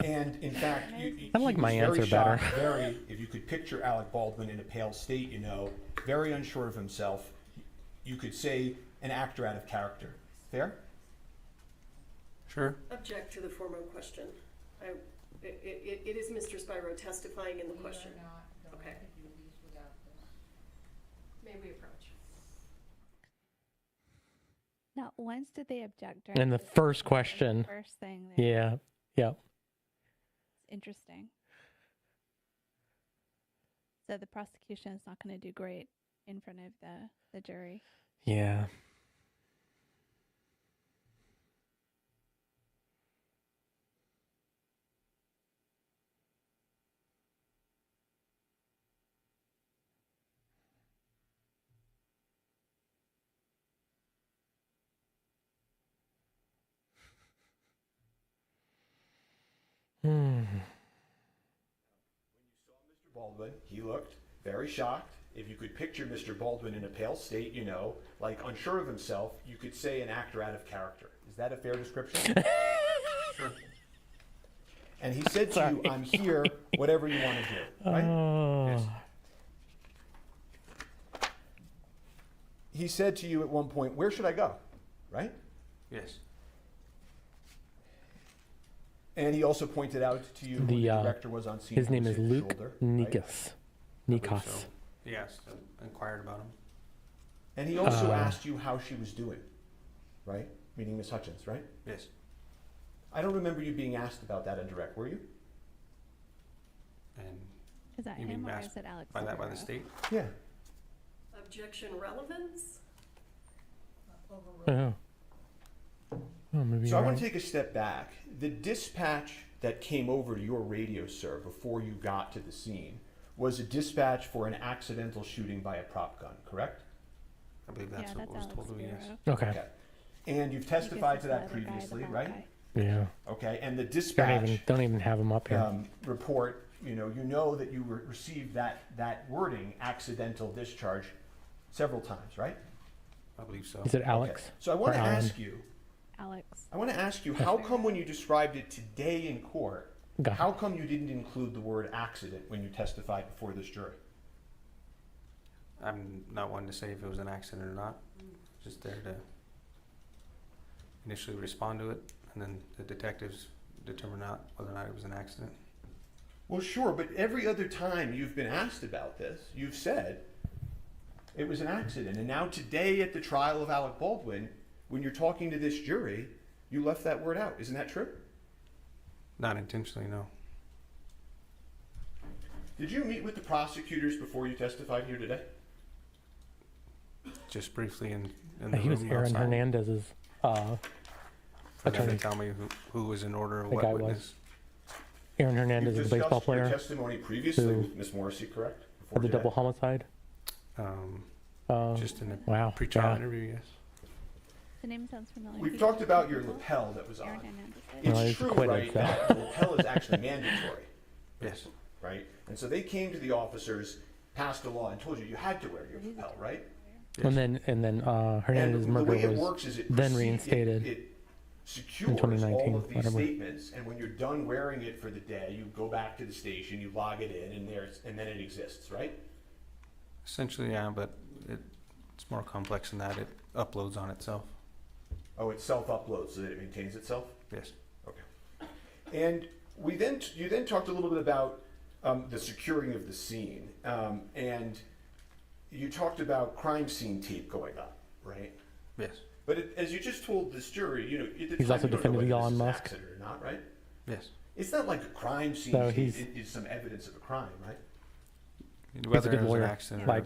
And in fact, I like my answer better. If you could picture Alec Baldwin in a pale state, very unsure of himself. You could say an actor out of character. Fair? Sure. Object to the formal question. It is Mr. Spiro testifying in the question. Okay. May we approach? Not once did they object during And the first question. First thing there. Yeah. Yeah. It's interesting. So the prosecution is not going to do great in front of the jury. Yeah. Mr. Baldwin, he looked very shocked. If you could picture Mr. Baldwin in a pale state, you know, like unsure of himself, you could say an actor out of character. Is that a fair description? Sure. And he said to you, I'm here, whatever you want to hear, right? Yes. He said to you at one point, where should I go, right? Yes. And he also pointed out to you the director was on scene. His name is Luke shoulder, Nikas. Right? Nikos. So. Yes, inquired about him. And he also asked you how she was doing, right? Meaning Miss Hutchins, right? Yes. I don't remember you being asked about that in direct, were you? And Is that you him mean or asked is it Alex? by that by the state? Yeah. Objection relevance? Oh. Oh, maybe So I you're want to right. take a step back. The dispatch that came over to your radio, sir, before you got to the scene was a dispatch for an accidental shooting by a prop gun, correct? I believe that's what was told to me, yes. Okay. And you've testified to that previously, right? Yeah. Okay, and the dispatch Don't even have him up here. report, you know that you received that wording, accidental discharge, several times, right? I believe so. Is it Alex? Okay. So I want to or Alan? ask you, Alex. I want to ask you, how come when you described it today in court, how come you didn't include the word accident when you testified before this jury? I'm not one to say if it was an accident or not. Just there to initially respond to it, and then the detectives determine whether or not it was an accident. Well, sure, but every other time you've been asked about this, you've said it was an accident. And now today at the trial of Alec Baldwin, when you're talking to this jury, you left that word out. Isn't that true? Not intentionally, no. Did you meet with the prosecutors before you testified here today? Just briefly in the He was room Aaron outside. Hernandez's For them attorney. to tell me who was in order or The what guy witness. was. Aaron Hernandez is a baseball Your player. testimony previously who- with Ms. Morrissey, correct? For Before the today? double homicide. Just in a Wow. pre-trial Yeah. interview, yes. The name sounds familiar. We've He talked did about it your before? lapel that was Aaron on. Hernandez did. Well, It's he's true, acquitted, right, so. that the lapel is actually mandatory, Yes. right? And so they came to the officers, passed a law, and told you you had to wear your lapel, right? And then Hernandez's And the way murder it was works is it then proceeds- reinstated It secures in 2019. all of these Whatever. statements, and when you're done wearing it for the day, you go back to the station, you log it in, and then it exists, right? Essentially, yeah, but it's more complex than that. It uploads on itself. Oh, it self-uploads so that it maintains itself? Yes. Okay. And you then talked a little bit about the securing of the scene, and you talked about crime scene tape going up, right? Yes. But as you just told this jury, at the He's time also you don't know defended whether this Elon is an Musk. accident or not, right? Yes. It's not like a crime scene So tape he's- is some evidence of a crime, right? Whether good it was lawyer. an accident or a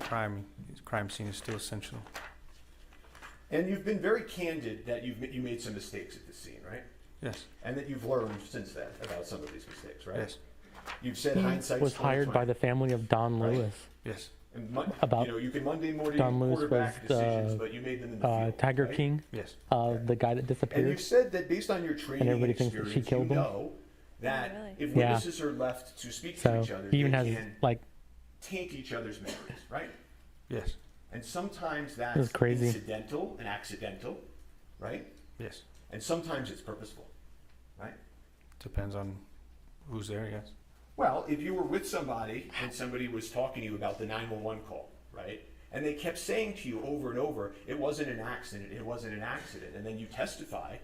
crime scene is still essential. And you've been very candid that you made some mistakes at the scene, right? Yes. And that you've learned since then about some of these mistakes, right? Yes. You've said He hindsight's was hired 20/20. by the family of Don Right. Lewis. Yes. And About you can Monday morning Don Lewis quarterback was decisions, but you made them in the field, Tiger right? King. Yes. The guy that And disappeared. you've said that based on your training And everybody thinks that she experience, killed you him. know that Oh, really? if Yeah. witnesses are left to speak So to each other, he even they has can like taint each other's memories, right? Yes. And sometimes was that's crazy. incidental and accidental, right? Yes. And sometimes it's purposeful, right? Depends on who's there, yes. Well, if you were with somebody and somebody was talking to you about the 911 call, right? And they kept saying to you over and over, it wasn't an accident, it wasn't an accident. And then you testify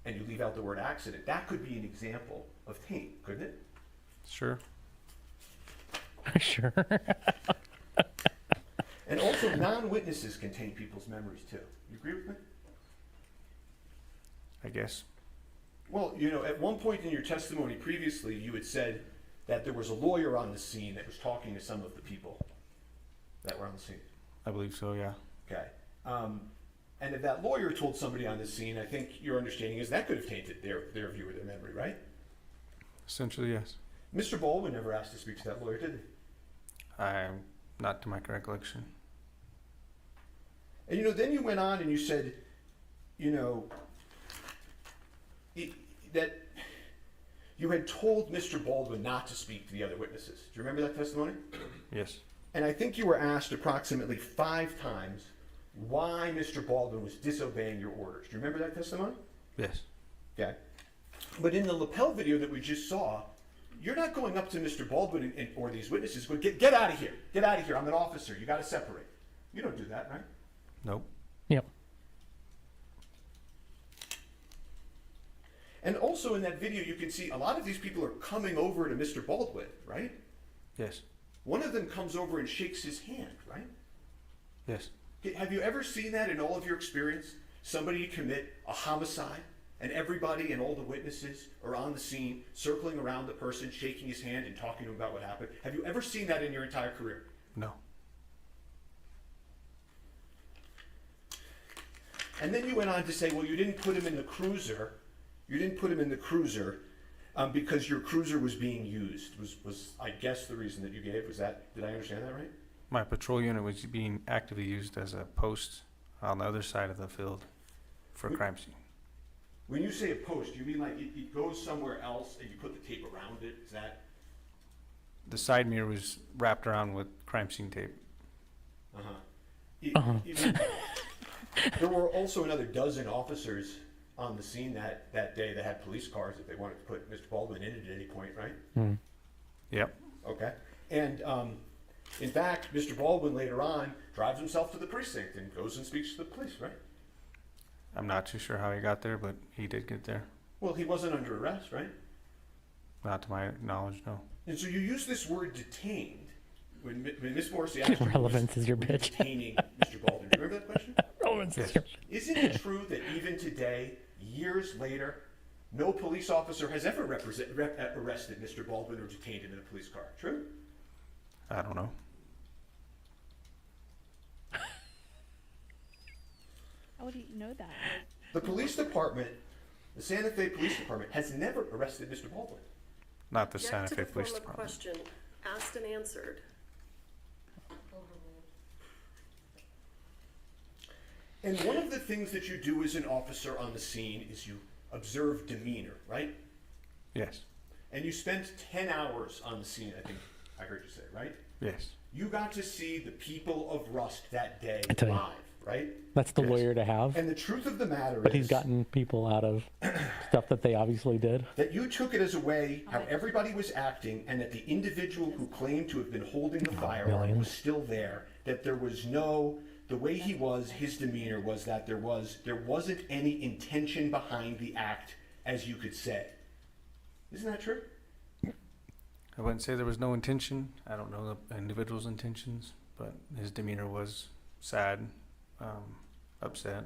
and you leave out the word accident. That could be an example of taint, couldn't it? Sure. Sure. And also, non-witnesses can taint people's memories too. You agree with me? I guess. Well, at one point in your testimony previously, you had said that there was a lawyer on the scene that was talking to some of the people that were on the scene. I believe so, yeah. Okay. And if that lawyer told somebody on the scene, I think your understanding is that could have tainted their view of their memory, right? Essentially, yes. Mr. Baldwin never asked to speak to that lawyer, did he? I'm not to my recollection. And then you went on and you said, that you had told Mr. Baldwin not to speak to the other witnesses. Do you remember that testimony? Yes. And I think you were asked approximately 5 times why Mr. Baldwin was disobeying your orders. Do you remember that testimony? Yes. Okay. But in the lapel video that we just saw, you're not going up to Mr. Baldwin or these witnesses going, get out of here. Get out of here. I'm an officer. You got to separate. You don't do that, right? Nope. Yep. And also in that video, you can see a lot of these people are coming over to Mr. Baldwin, right? Yes. One of them comes over and shakes his hand, right? Yes. Have you ever seen that in all of your experience? Somebody commit a homicide and everybody and all the witnesses are on the scene, circling around the person, shaking his hand and talking to him about what happened. Have you ever seen that in your entire career? No. And then you went on to say, well, you didn't put him in the cruiser. You didn't put him in the cruiser because your cruiser was being used. Was I guess the reason that you gave? Was that, did I understand that right? My patrol unit was being actively used as a post on the other side of the field for a crime scene. When you say a post, you mean like it goes somewhere else and you put the tape around it? Is that? The side mirror was wrapped around with crime scene tape. There were also another dozen officers on the scene that day that had police cars if they wanted to put Mr. Baldwin in it at any point, right? Mm. Yep. Okay. And in fact, Mr. Baldwin later on drives himself to the precinct and goes and speaks to the police, right? I'm not too sure how he got there, but he did get there. Well, he wasn't under arrest, right? Not to my knowledge, no. And so you use this word detained when Ms. Morrissey asked you Relevance is your bitch. detaining Mr. Baldwin. Do you remember that question? Relevance is your bitch. Isn't it true that even today, years later, no police officer has ever arrested Mr. Baldwin or detained him in a police car? True? I don't know. How would you know that? The police department, the Santa Fe Police Department, has never arrested Mr. Baldwin. Not the Get Santa to Fe the Police form of Department. question, asked and answered. And one of the things that you do as an officer on the scene is you observe demeanor, right? Yes. And you spent 10 hours on the scene, I think I heard you say, right? Yes. You got to see the people of Rust that day I tell you. live, right? That's the lawyer to have. And the truth of the matter But is he's gotten people out of stuff that they obviously did. that you took it as a way how everybody was acting and that the individual who claimed to have been holding the firearm was still there, that there was no, the way he was, his demeanor was that there wasn't any intention behind the act, as you could say. Isn't that true? I wouldn't say there was no intention. I don't know the individual's intentions, but his demeanor was sad, upset.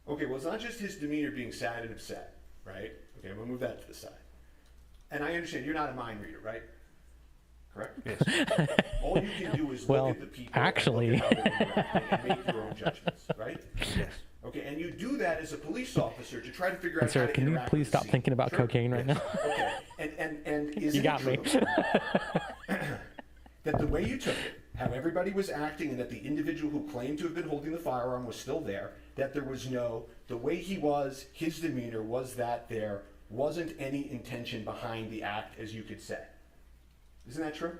Okay, well, it's not just his demeanor being sad and upset, right? Okay, we'll move that to the side. And I understand you're not a mind reader, right? Correct? Yes. All you can do is Well, look at the people actually. and look at how they're interacting and make your own judgments, right? Yes. Okay, and you do that as a police officer to try to figure out Sir, how to can you interact please with the stop scene. thinking about Sure. cocaine right now? Okay, and isn't You got it me. true that the way you took it, how everybody was acting, and that the individual who claimed to have been holding the firearm was still there, that there was no, the way he was, his demeanor was that there wasn't any intention behind the act, as you could say. Isn't that true?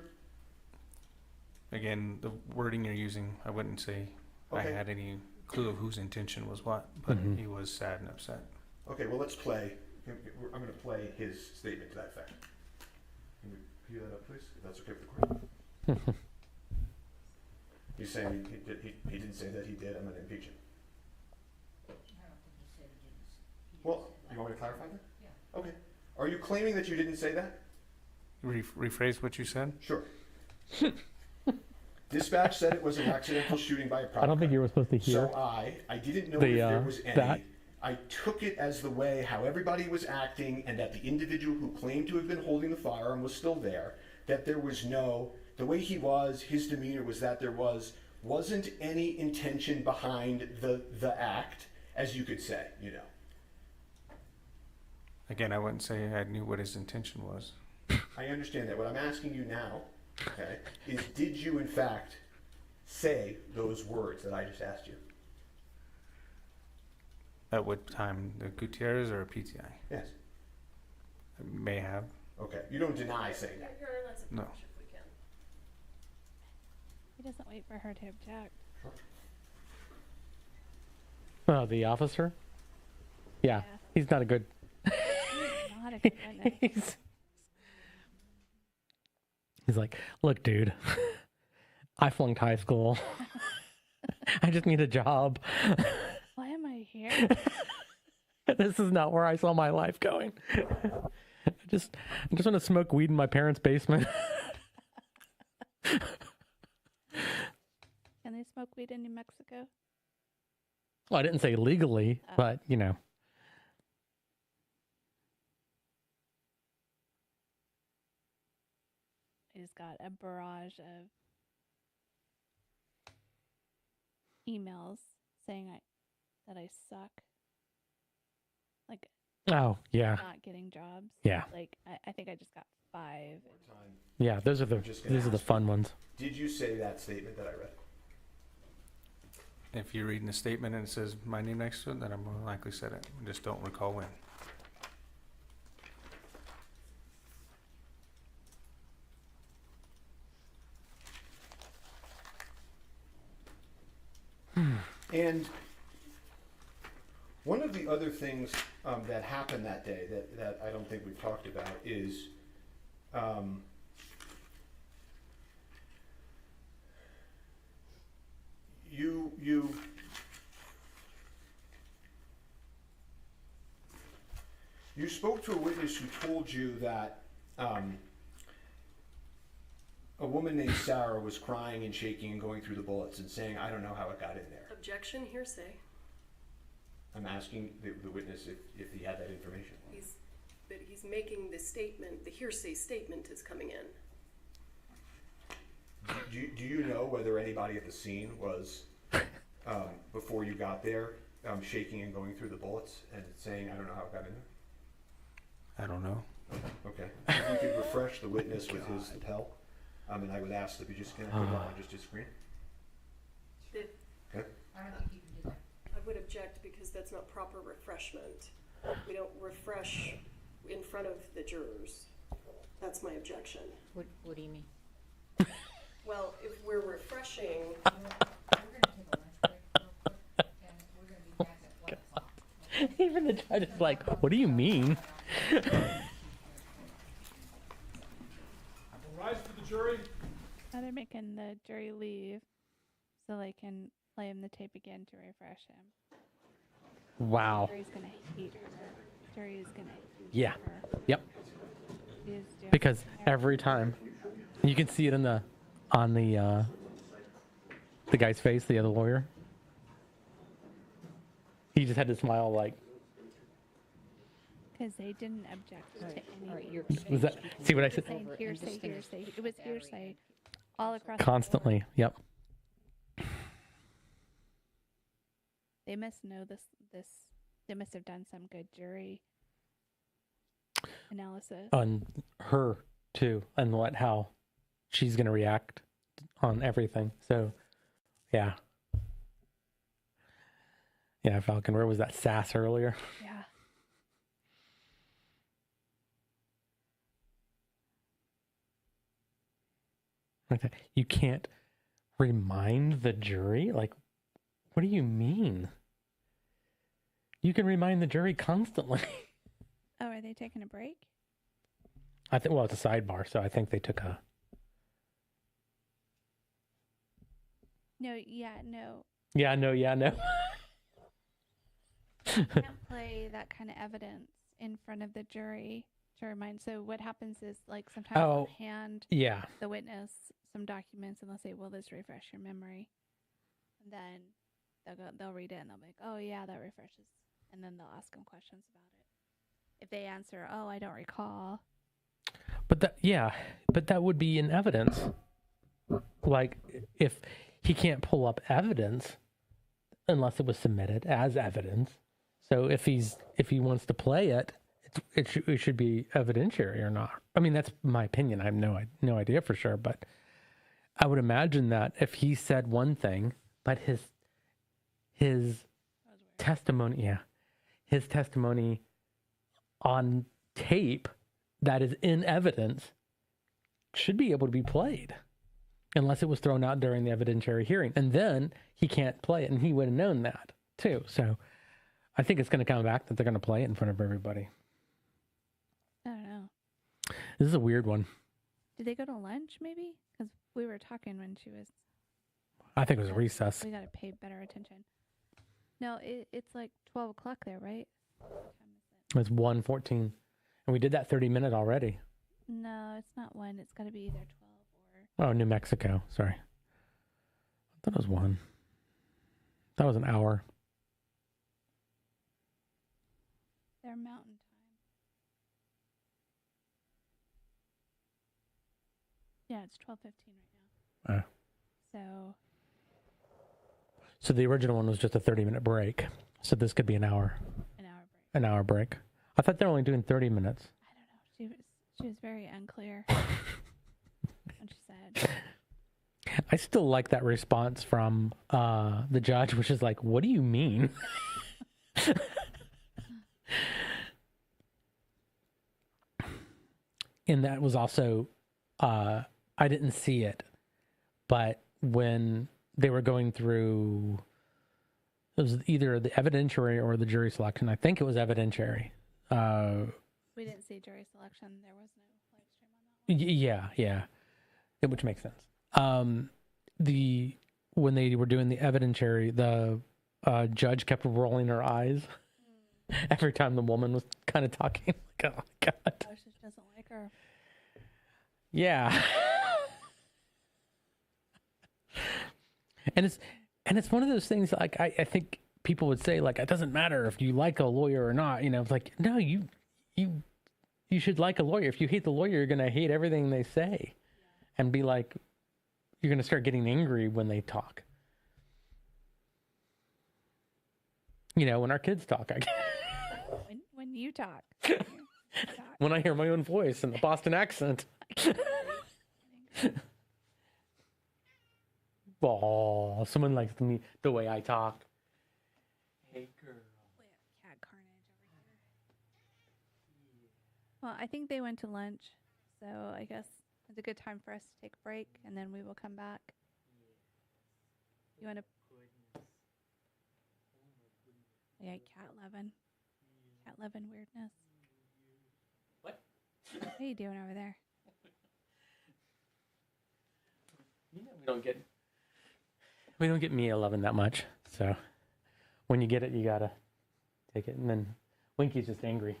Again, the wording you're using, I wouldn't say Okay. I had any clue of whose intention was what, but he was sad and upset. Okay, well, let's play. I'm going to play his statement to that effect. Can we cue that up, please, if that's okay with the court? He's saying he didn't say that he did. I'm going to impeach him. Well, you want me to clarify that? Yeah. Okay. Are you claiming that you didn't say that? Rephrase what you said? Sure. Dispatch said it was an accidental shooting by a private. I don't think you were supposed to hear. So I didn't know the, if there was any. that. I took it as the way how everybody was acting and that the individual who claimed to have been holding the firearm was still there, that there was no, the way he was, his demeanor was that there wasn't any intention behind the act, as you could say, you know. Again, I wouldn't say I knew what his intention was. I understand that. What I'm asking you now, okay, is did you in fact say those words that I just asked you? At what time? The Gutierrez or PTI? Yes. May have. Okay, you don't deny saying that. You're allowed to No. finish if we can. He doesn't wait for her to object. The officer? Yeah, he's not a good. Not a good witness. He's like, look, dude, I flunked high school. I just need a job. Why am I here? This is not where I saw my life going. I just want to smoke weed in my parents' basement. Can they smoke weed in New Mexico? Well, I didn't say legally, but you know. I just got a barrage of emails saying that I suck. Like, Oh, yeah. not getting jobs. Yeah. Like, I think I just got 5. Yeah, those are the fun ones. Did you say that statement that I read? If you're reading the statement and it says my name next to it, then I more likely said it. I just don't recall when. And one of the other things that happened that day that I don't think we've talked about is you spoke to a witness who told you that a woman named Sarah was crying and shaking and going through the bullets and saying, I don't know how it got in there. Objection, hearsay. I'm asking the witness if he had that information. He's making the statement, the hearsay statement is coming in. Do you know whether anybody at the scene was, before you got there, shaking and going through the bullets and saying, I don't know how it got in there? I don't know. Okay. If you could refresh the witness with his lapel, and I would ask that we just connect it on just his screen. Okay. I would object because that's not proper refreshment. We don't refresh in front of the jurors. That's my objection. What do you mean? Well, if we're refreshing, Even the judge is like, what do you mean? Rise to the jury. Now they're making the jury leave so they can play him the tape again to refresh him. Wow. Jury's gonna hate her. Jury's gonna hate Yeah. her. Yep. She is doing Because her. every time, you can see it on the guy's face, the other lawyer. He just had to smile like. Because they didn't object to anything. Was that? See what I said? Saying hearsay, hearsay. It was hearsay all across Constantly. Yep. the board. They must know this. They must have done some good jury analysis. On her too, and how she's gonna react on everything. So, yeah. Yeah, Falcon. Where was that sass earlier? Yeah. Okay. You can't remind the jury? Like, what do you mean? You can remind the jury constantly. Oh, are they taking a break? I think, well, it's a sidebar, so I think they took a. No, yeah, no. Yeah, no. Can't play that kind of evidence in front of the jury to remind. So what happens is, like, sometimes they'll hand the witness some documents and they'll say, "Will this refresh your memory?" And then they'll read it and they'll be like, "Oh yeah, that refreshes." And then they'll ask them questions about it. If they answer, "Oh, I don't recall." But that would be in evidence. Like, if he can't pull up evidence unless it was submitted as evidence. So if he wants to play it, it should be evidentiary or not. I mean, that's my opinion. I have no idea for sure, but I would imagine that if he said one thing, but his testimony on tape that is in evidence should be able to be played, unless it was thrown out during the evidentiary hearing. And then he can't play it, and he would have known that too. So I think it's going to come back that they're going to play it in front of everybody. I don't know. This is a weird one. Did they go to lunch maybe? Because we were talking when she was. I think it was a recess. We got to pay better attention. No, it's like 12 o'clock there, right? It's 1:14. And we did that 30-minute already. No, it's not 1. It's got to be either 12 or... Oh, New Mexico. Sorry. I thought it was 1. That was an hour. They're mountain time. Yeah, it's 12:15 right now. So the original one was just a 30-minute break. So this could be an hour. An hour break. I thought they're only doing 30 minutes. I don't know. She was very unclear when she said. I still like that response from the judge, which is like, what do you mean? And that was also, I didn't see it, but when they were going through, it was either the evidentiary or the jury selection. I think it was evidentiary. We didn't see jury selection. There was no live stream on that one. Yeah, which makes sense. When they were doing the evidentiary, the judge kept rolling her eyes every time the woman was kind of talking. Like, oh my God. Oh, she doesn't like her. Yeah. And it's one of those things, like, I think people would say, like, it doesn't matter if you like a lawyer or not. You know, it's like, no, you should like a lawyer. If you hate the lawyer, you're going to hate everything they say and be like, you're going to start getting angry when they talk. You know, when our kids talk. When you talk. When I hear my own voice and the Boston accent. Oh, someone likes me the way I talk. Hey, girl. Cat carnage over here. Well, I think they went to lunch, so I guess it's a good time for us to take a break, and then we will come back. You want to? Yeah, cat loving. Cat loving weirdness. What? What are you doing over there? You know, we don't get Mia loving that much. So when you get it, you gotta take it. And then Winky's just angry.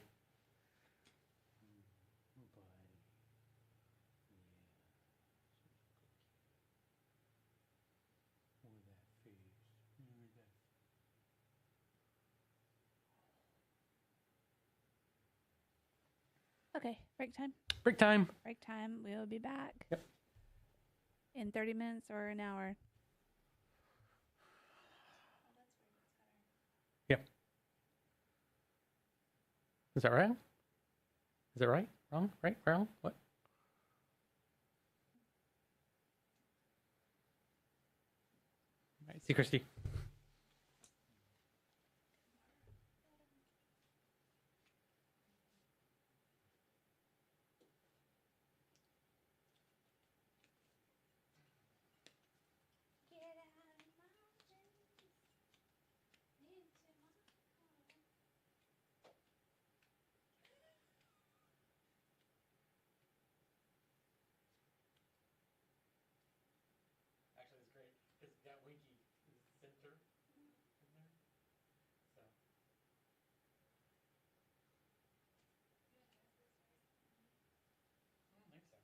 Okay, break time. Break time. Break time. We will be back. Yep. In 30 minutes or an hour. Yep. Is that right? Is that right? Wrong? Right? Wrong? What? All right, see Christy. Actually, it's great because you got Winky in the center in there. So. I don't think so.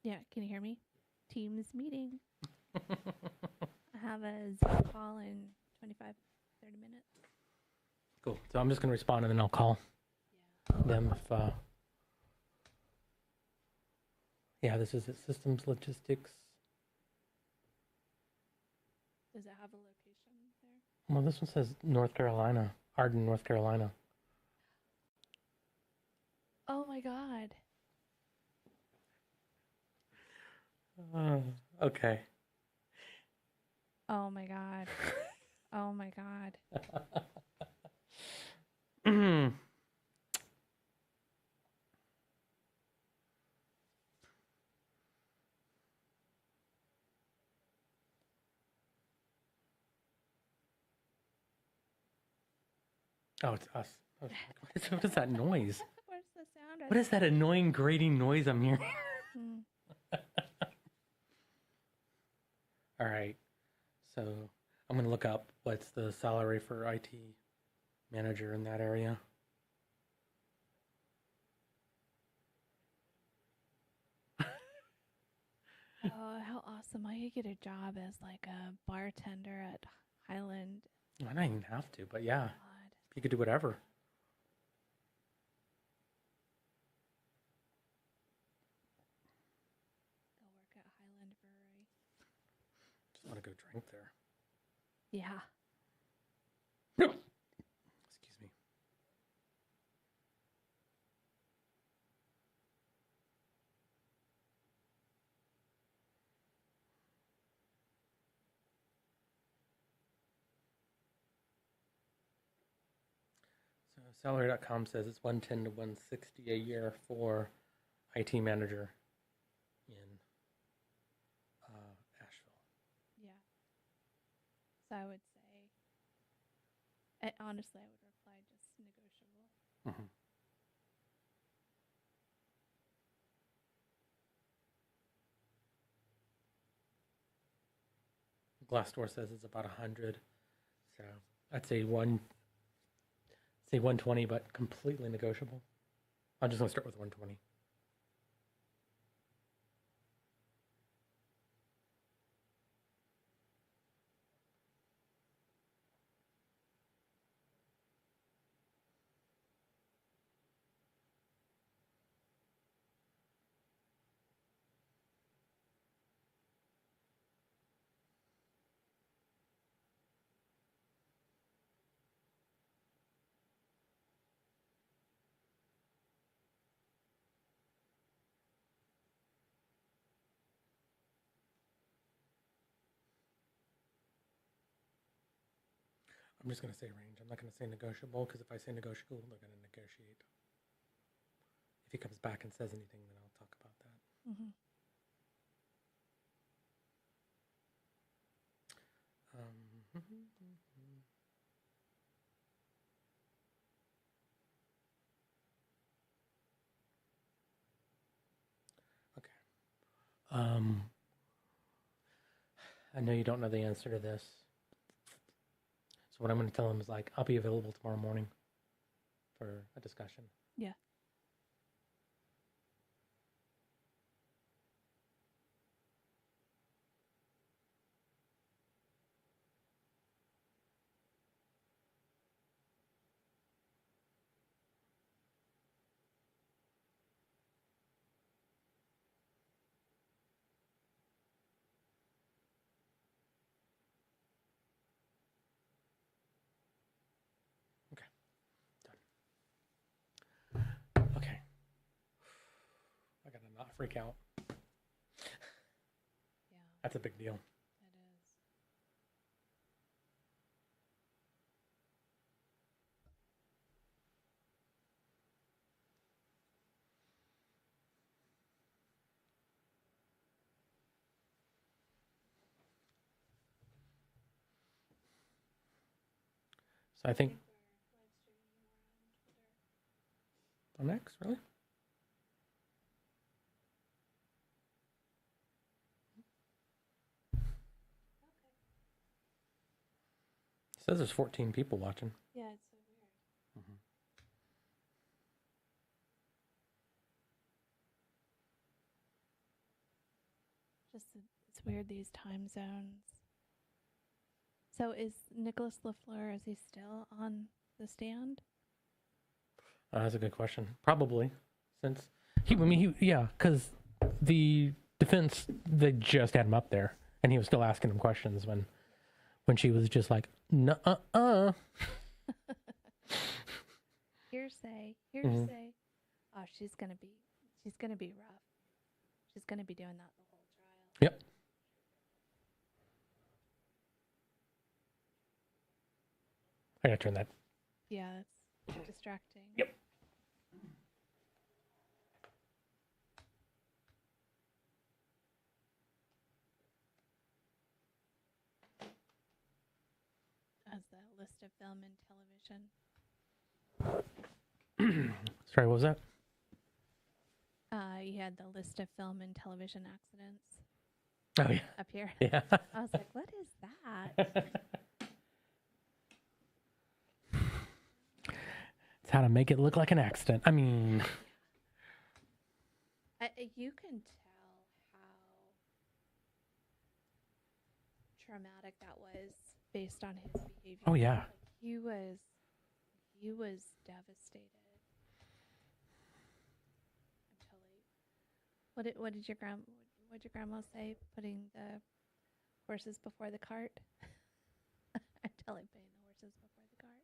Yeah, can you hear me? Teams meeting. I have a Zoom call in 25, 30 minutes. Cool. So I'm just going to respond and then I'll call them if, yeah, this is it. Systems logistics. Does it have a location there? Well, this one says North Carolina, Arden, North Carolina. Oh my God. Okay. Oh my God. Oh my God. Oh, it's us. What is that noise? Where's the sound? What is that annoying grating noise I'm hearing? All right. So I'm going to look up what's the salary for IT manager in that area. Oh, how awesome. I could get a job as like a bartender at Highland. I don't even have to, but yeah. You could do whatever. Go work at Highland Brewery. Just want to go drink there. Yeah. Excuse me. So salary.com says it's 110 to 160 a year for IT manager in Asheville. Yeah. So I would say, honestly, I would reply just negotiable. Mm-hmm. Glassdoor says it's about 100. So I'd say 120, but completely negotiable. I'm just going to start with 120. I'm just going to say range. I'm not going to say negotiable because if I say negotiable, they're going to negotiate. If he comes back and says anything, then I'll talk about that. Mm-hmm. Okay. I know you don't know the answer to this. So what I'm going to tell him is like, I'll be available tomorrow morning for a discussion. Yeah. Okay. I got to not freak out. Yeah. That's a big deal. It is. So I think on X, really? It says there's 14 people watching. Yeah, it's so weird. Mm-hmm. it's weird, these time zones. So is Nicholas LaFleur, is he still on the stand? That's a good question. Probably, since because the defense, they just had him up there, and he was still asking him questions when she was just like, "Nuh-uh." Hearsay. Oh, she's gonna be rough. She's gonna be doing that the whole trial. Yep. I gotta turn that. Yeah, it's distracting. Yep. As the list of film and television. Sorry, what was that? You had the list of film and television accidents. Oh yeah. Up here. Yeah. I was like, what is that? It's how to make it look like an accident. I mean, You can tell how traumatic that was based on his behavior. oh yeah. Like, he was devastated. I'm totally. What did your grandma say? Putting the horses before the cart. I'm totally putting the horses before the cart.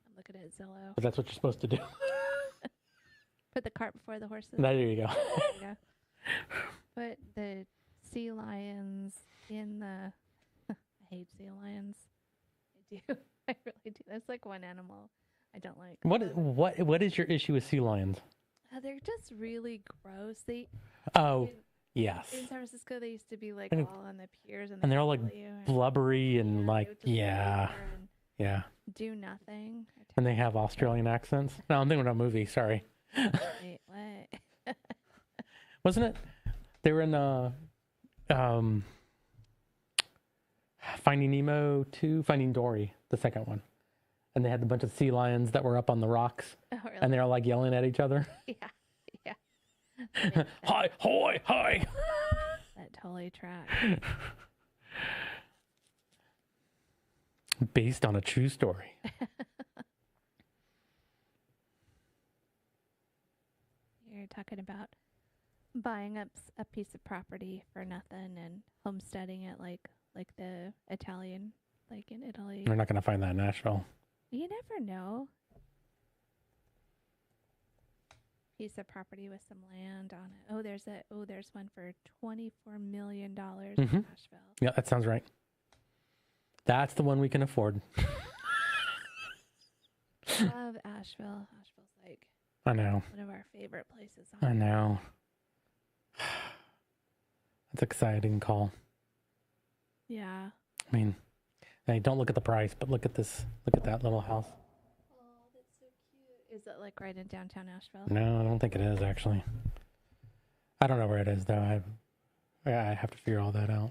I'm looking at Zillow. But that's what you're supposed to do. Put the cart before the horses. There you go. There you go. Put the sea lions in the. I hate sea lions. I do. I really do. That's like one animal I don't like. What is your issue with sea lions? They're just really gross. Yes. In San Francisco, they used to be like And- all on the piers, and And they're all like blubbery and like yeah. Do nothing. And they have Australian accents. No, I'm thinking about a movie. Sorry. Wait, what? Wasn't it? They were in Finding Nemo 2, Finding Dory, the second one. And they had a bunch of sea lions that were up on the rocks. Oh, really? And they're all like yelling at each other. Yeah. Hi, hoy, hi. That totally tracks. Based on a true story. You're talking about buying up a piece of property for nothing and homesteading it like the Italian, like in Italy. We're not going to find that in Nashville. You never know. Piece of property with some land on it. There's one for $24 million in Nashville. Yeah, that sounds right. That's the one we can afford. Love Asheville. Asheville's like I know. one of our favorite places. I know. That's an exciting call. Yeah. I mean, hey, don't look at the price, but look at this. Look at that little house. Oh, that's so cute. Is it like right in downtown Asheville? No, I don't think it is actually. I don't know where it is though. I have to figure all that out.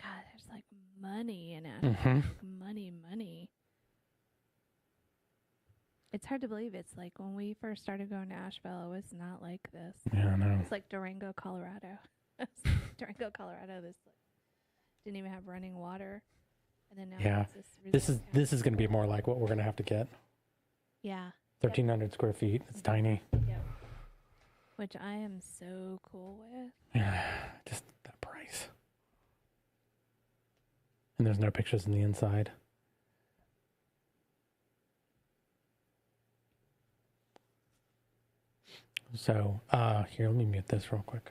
God, there's like money in Asheville. Mhm. Like money. It's hard to believe. It's like when we first started going to Asheville, it was not like this. Yeah, I know. It's like Durango, Colorado. Durango, Colorado. This didn't even have running water, and then now Yeah, it's this is going to be more like what we're going to have to get. Yeah. 1,300 square feet. It's tiny. Yep. Which I am so cool with. Yeah, just that price. And there's no pictures in the inside. So, here, let me mute this real quick.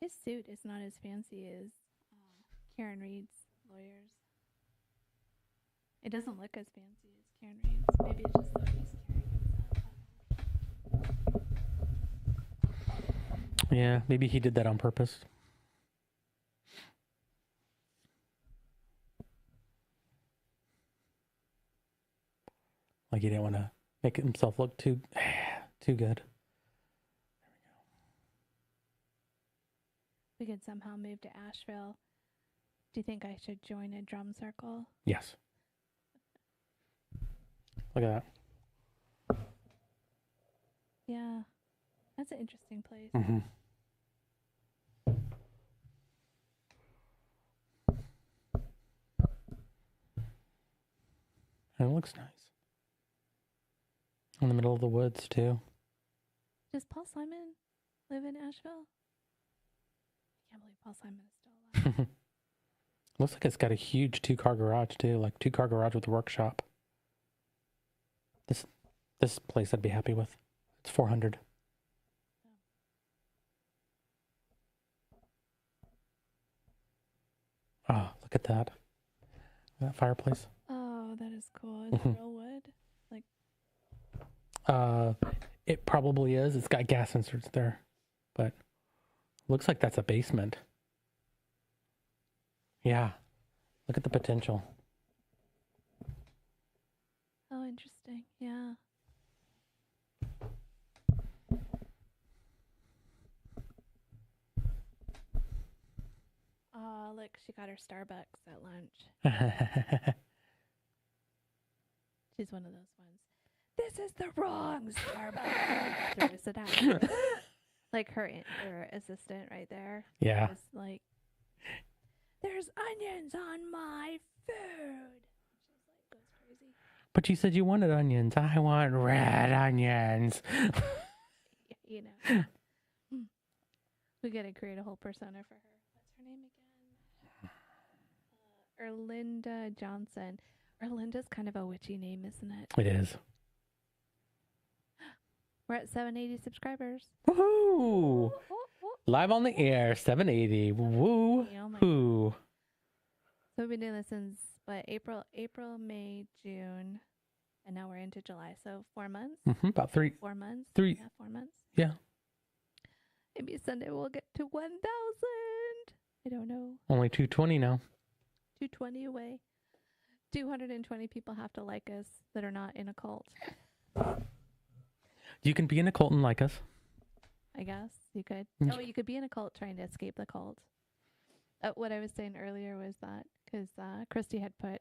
His suit is not as fancy as Karen Reed's lawyers. It doesn't look as fancy as Karen Reed's. Maybe it's just the way he's carrying himself. Yeah, maybe he did that on purpose. Like he didn't want to make himself look too good. We could somehow move to Asheville. Do you think I should join a drum circle? Yes. Look at that. Yeah, that's an interesting place. Mm-hmm. And it looks nice. In the middle of the woods, too. Does Paul Simon live in Asheville? I can't believe Paul Simon is still alive. Looks like it's got a huge 2-car garage, too. Like 2-car garage with a workshop. This place I'd be happy with. It's $400. Oh, look at that. That fireplace. Oh, that is cool. Is it real wood? Like, It probably is. It's got gas inserts there. But looks like that's a basement. Yeah. Look at the potential. oh, interesting. Yeah. Oh, look, she got her Starbucks at lunch. She's one of those ones. This is the wrong Starbucks. Throws it out. Like her assistant right there. Yeah. Is like, there's onions on my food. She's like, goes crazy. But you said you wanted onions. I want red onions. You know. We gotta create a whole persona for her. What's her name again? Erlinda Johnson. Erlinda's kind of a witchy name, isn't it? It is. We're at 780 subscribers. Woohoo! Live on the air, 780. Woo hoo. So we've been doing this since April, May, June, and now we're into July. So 4 months. About 4 months. 3. Yeah, 4 months. Yeah. Maybe Sunday we'll get to 1,000. I don't know. Only 220 now. 220 away. 220 people have to like us that are not in a cult. You can be in a cult and like us. I guess you could. Oh, you could be in a cult trying to escape the cult. What I was saying earlier was that because Christy had put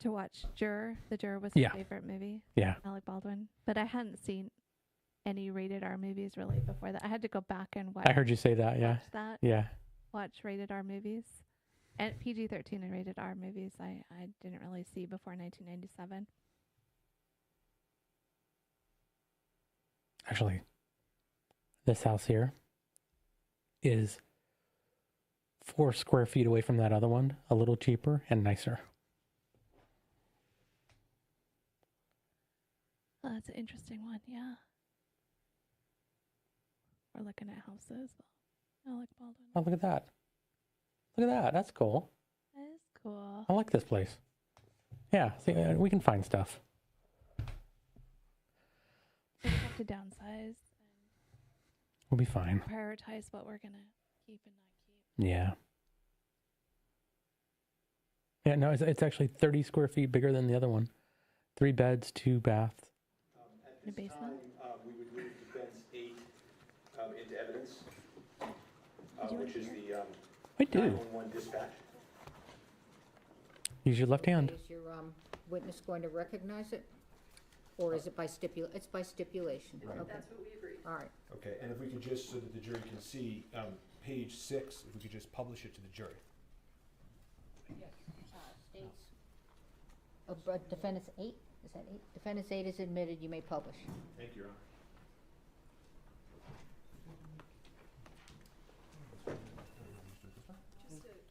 to watch Juror. The Juror was her favorite movie. Yeah. Alec Baldwin. But I hadn't seen any rated R movies really before that. I had to go back and watch. I heard you say that. Yeah. Watch that. Yeah. Watch rated R movies. And PG-13 and rated R movies I didn't really see before 1997. Actually, this house here is 4 square feet away from that other one, a little cheaper and nicer. Oh, that's an interesting one, yeah. We're looking at houses. Alec Baldwin. Oh, look at that. Look at that. That's cool. That is cool. I like this place. Yeah, see, we can find stuff. We have to downsize. We'll be fine. Prioritize what we're going to keep and not keep. Yeah. Yeah, no, it's actually 30 square feet bigger than the other one. 3 beds, 2 baths. In a basement? We would move defense 8 into evidence, which is the I do. 911 dispatch. Use your left hand. Is your witness going to recognize it? Or is it by it's by stipulation? Right. Okay. That's what we agreed. All right. Okay, and if we could just, so that the jury can see, page 6, if we could just publish it to the jury. States. Defendant's 8? Is that 8? Defendant's 8 is admitted. You may publish. Thank you, Your Honor.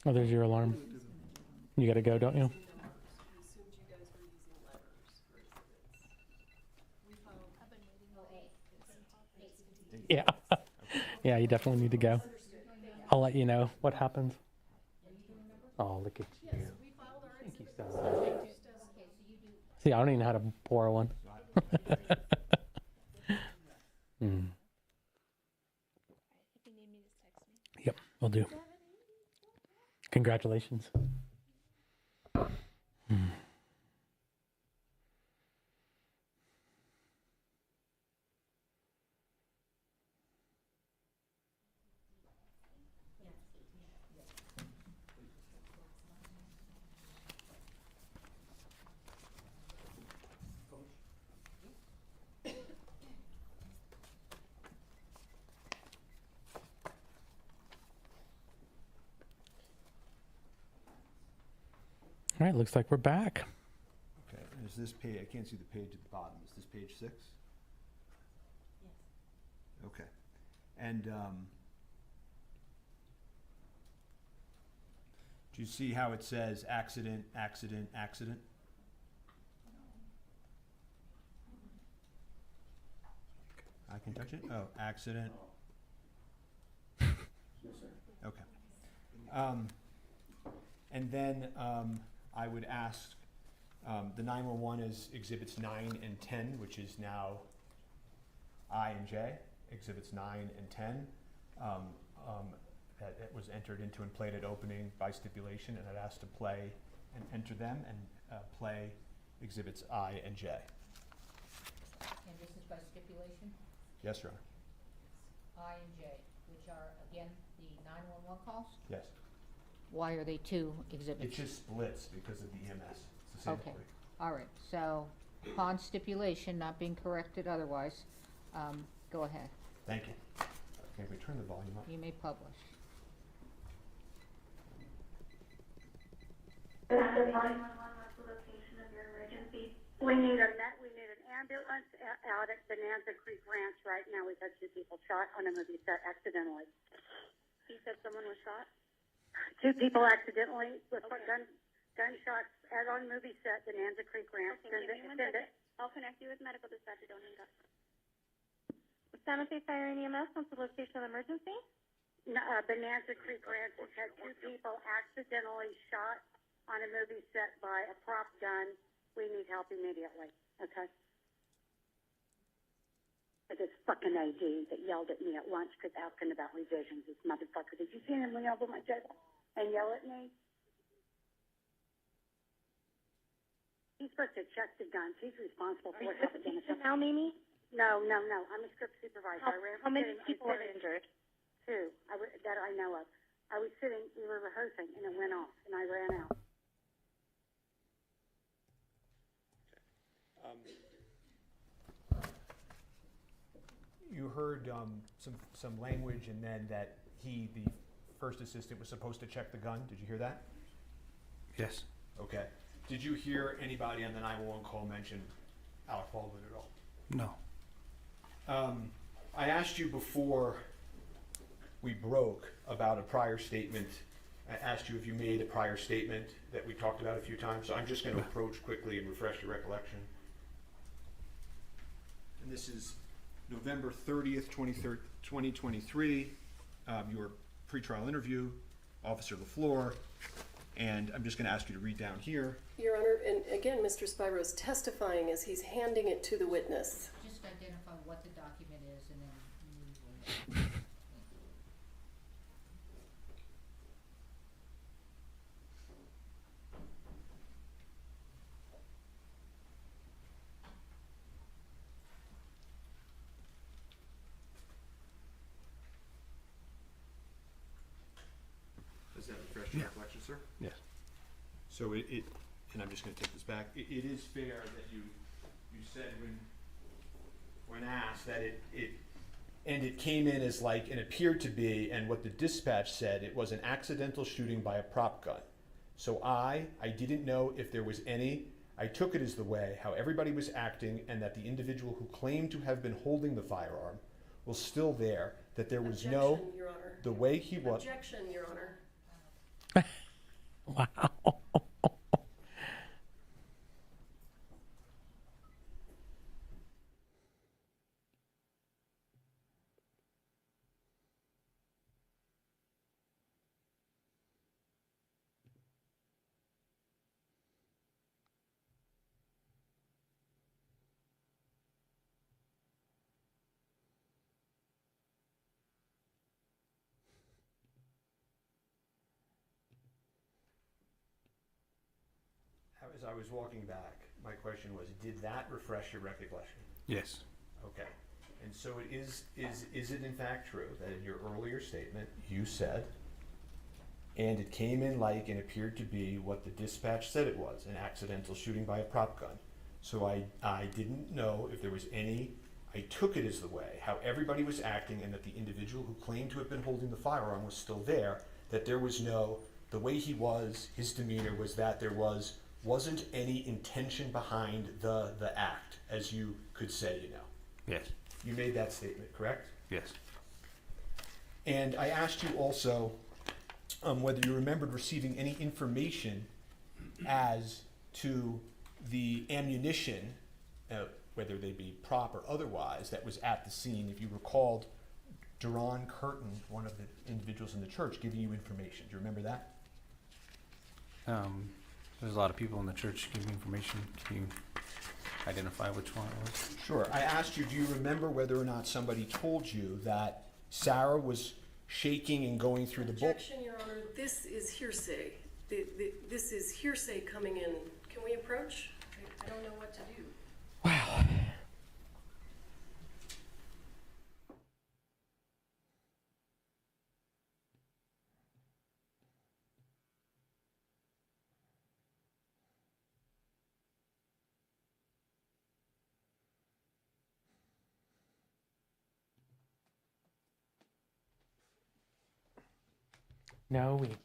Oh, there's your alarm. You got to go, don't you? Yeah. Yeah, you definitely need to go. I'll let you know what happens. Oh, look at you. Thank you so much. See, I don't even know how to pour one. Mm. Yep, will do. Congratulations. All right, looks like we're back. Okay, and is this page, I can't see the page at the bottom. Is this page 6? Yes. Okay. And do you see how it says accident, accident, accident? I can touch it? Oh, accident. Okay. And then I would ask, the 911 is exhibits 9 and 10, which is now I and J. Exhibits 9 and 10 that was entered into and played at opening by stipulation, and I'd ask to play and enter them and play exhibits I and J. And this is by stipulation? Yes, Your Honor. I and J, which are, again, the 911 calls? Yes. Why are they 2 exhibits? It just splits because of the EMS. It's the same Okay, three. all right, so upon stipulation, not being corrected otherwise, go ahead. Thank you. Okay, we turn the volume up. You may publish. This is 911, what's the location of your emergency? We need an ambulance out at Bonanza Creek Ranch right now. We've had 2 people shot on a movie set accidentally. You said someone was shot? 2 people accidentally with gunshots as on movie set, Bonanza Creek Ranch. Okay, give me 1 second. I'll connect you with medical dispatcher. Don't hang up. San Jose Fire and EMS, what's the location of the emergency? Bonanza Creek Ranch has had 2 people accidentally shot on a movie set by a prop gun. We need help immediately, okay? This fucking AD that yelled at me at lunch because asking about revisions, this motherfucker. Did you see him lean over my table and yell at me? He's supposed to check the guns. He's responsible for what happened in the Now, Mimi? No. I'm a script supervisor. How many people are injured? 2 that I know of. I was sitting, we were rehearsing, and it went off, and I ran out. You heard some language, and then that he, the first assistant, was supposed to check the gun. Did you hear that? Yes. Okay. Did you hear anybody on the 911 call mention Alec Baldwin at all? No. I asked you before we broke about a prior statement. I asked you if you made a prior statement that we talked about a few times, so I'm just going to approach quickly and refresh your recollection. And this is November 30th, 2023, your pretrial interview, Officer LaFleur, and I'm just going to ask you to read down here. Your Honor, and again, Mr. Spiro is testifying as he's handing it to the witness. Just identify what the document is and then we will. Does that refresh your recollection, sir? Yes. So and I'm just going to take this back. It is fair that you said when asked that it came in as like and appeared to be, and what the dispatch said, it was an accidental shooting by a prop gun. So I didn't know if there was any. I took it as the way how everybody was acting, and that the individual who claimed to have been holding the firearm was still there. That there was no, Your Honor. the way he was. Objection, Your Honor. Wow. as I was walking back, my question was, did that refresh your recollection? Yes. Okay. And so is it in fact true that in your earlier statement you said, and it came in like and appeared to be what the dispatch said it was, an accidental shooting by a prop gun. So I didn't know if there was any, I took it as the way, how everybody was acting, and that the individual who claimed to have been holding the firearm was still there, that there was no, the way he was, his demeanor was that there wasn't any intention behind the act, as you could say, you know. Yes. You made that statement, correct? Yes. And I asked you also whether you remembered receiving any information as to the ammunition, whether they be prop or otherwise, that was at the scene. If you recalled Duran Curtin, one of the individuals in the church, giving you information. Do you remember that? There's a lot of people in the church giving information. Can you identify which one it was? Sure. I asked you, do you remember whether or not somebody told you that Sarah was shaking and going through the book? Objection, Your Honor. This is hearsay. This is hearsay coming in. Can we approach? I don't know what to do. Wow. No, Winky.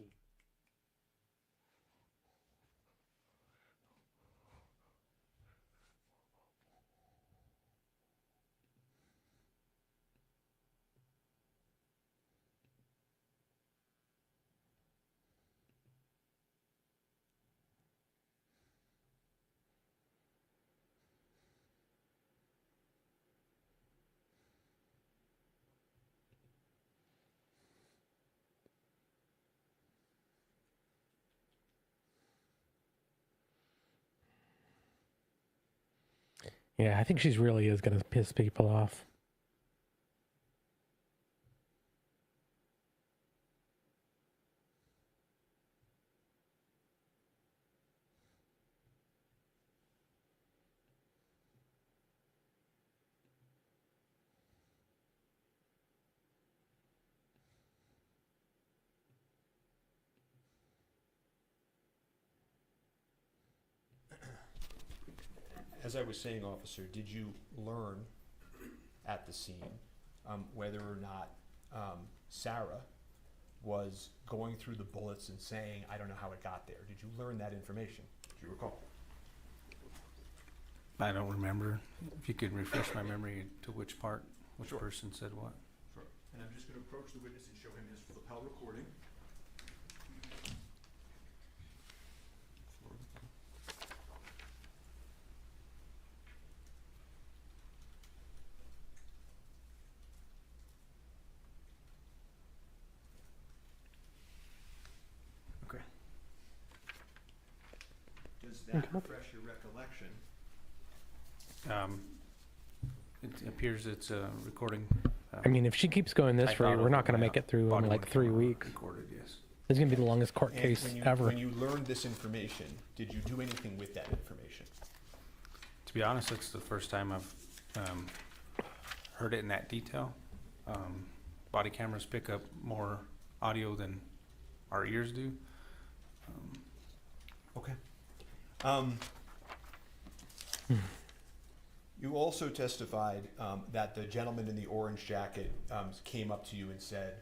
Yeah, I think she's really is going to piss people off. As I was saying, officer, did you learn at the scene whether or not Sarah was going through the bullets and saying, I don't know how it got there? Did you learn that information? Do you recall? I don't remember. If you could refresh my memory to which part, which person said what. Sure. And I'm just going to approach the witness and show him his lapel recording. Okay. Does that refresh your recollection? It appears it's a recording. I mean, if she keeps going this rate, we're not going to make it through in like 3 weeks. Recorded, yes. This is going to be the longest court case ever. When you learned this information, did you do anything with that information? To be honest, it's the first time I've heard it in that detail. Body cameras pick up more audio than our ears do. Okay. You also testified that the gentleman in the orange jacket came up to you and said,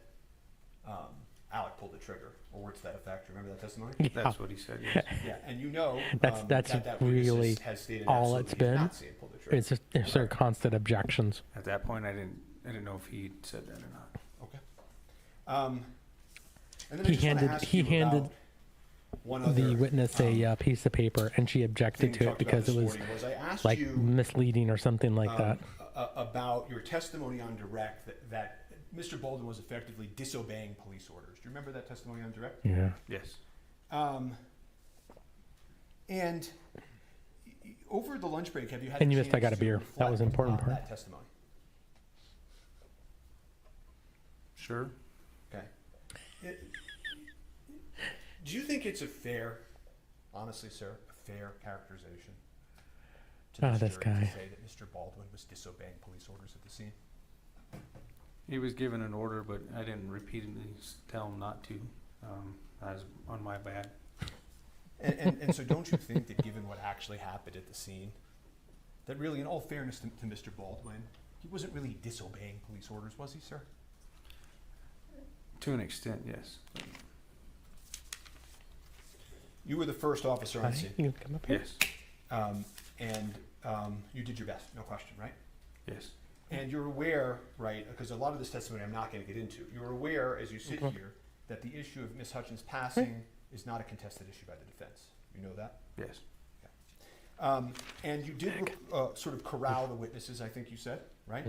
Alec pulled the trigger, or words to that effect. Remember that testimony? Yeah. That's what he said, yes. Yeah, and you know that's that really has stated all it's absolutely been. not saying pull the trigger. It's just there's sort of constant objections. At that point, I didn't know if he said that or not. Okay. And then He handed the witness a piece of paper, and she objected to it because it was like misleading or something like that. About your testimony on direct that Mr. Baldwin was effectively disobeying police orders. Do you remember that testimony on direct? Yeah. Yes. And over the lunch break, have you had? And you missed I got a beer. That was an important part. That testimony. Sure. Okay. Do you think it's honestly, sir, a fair characterization to this this jury guy. to say that Mr. Baldwin was disobeying police orders at the scene? He was given an order, but I didn't repeatedly tell him not to. That was on my bad. And so don't you think that given what actually happened at the scene, that really, in all fairness to Mr. Baldwin, he wasn't really disobeying police orders, was he, sir? To an extent, yes. You were the first officer on scene. You can come up here. Yes. And you did your best, no question, right? Yes. And you're aware, right, because a lot of this testimony I'm not going to get into, you're aware as you sit here that the issue of Ms. Hutchins passing is not a contested issue by the defense. You know that? Yes. And you did sort of corral the witnesses, I think you said, right?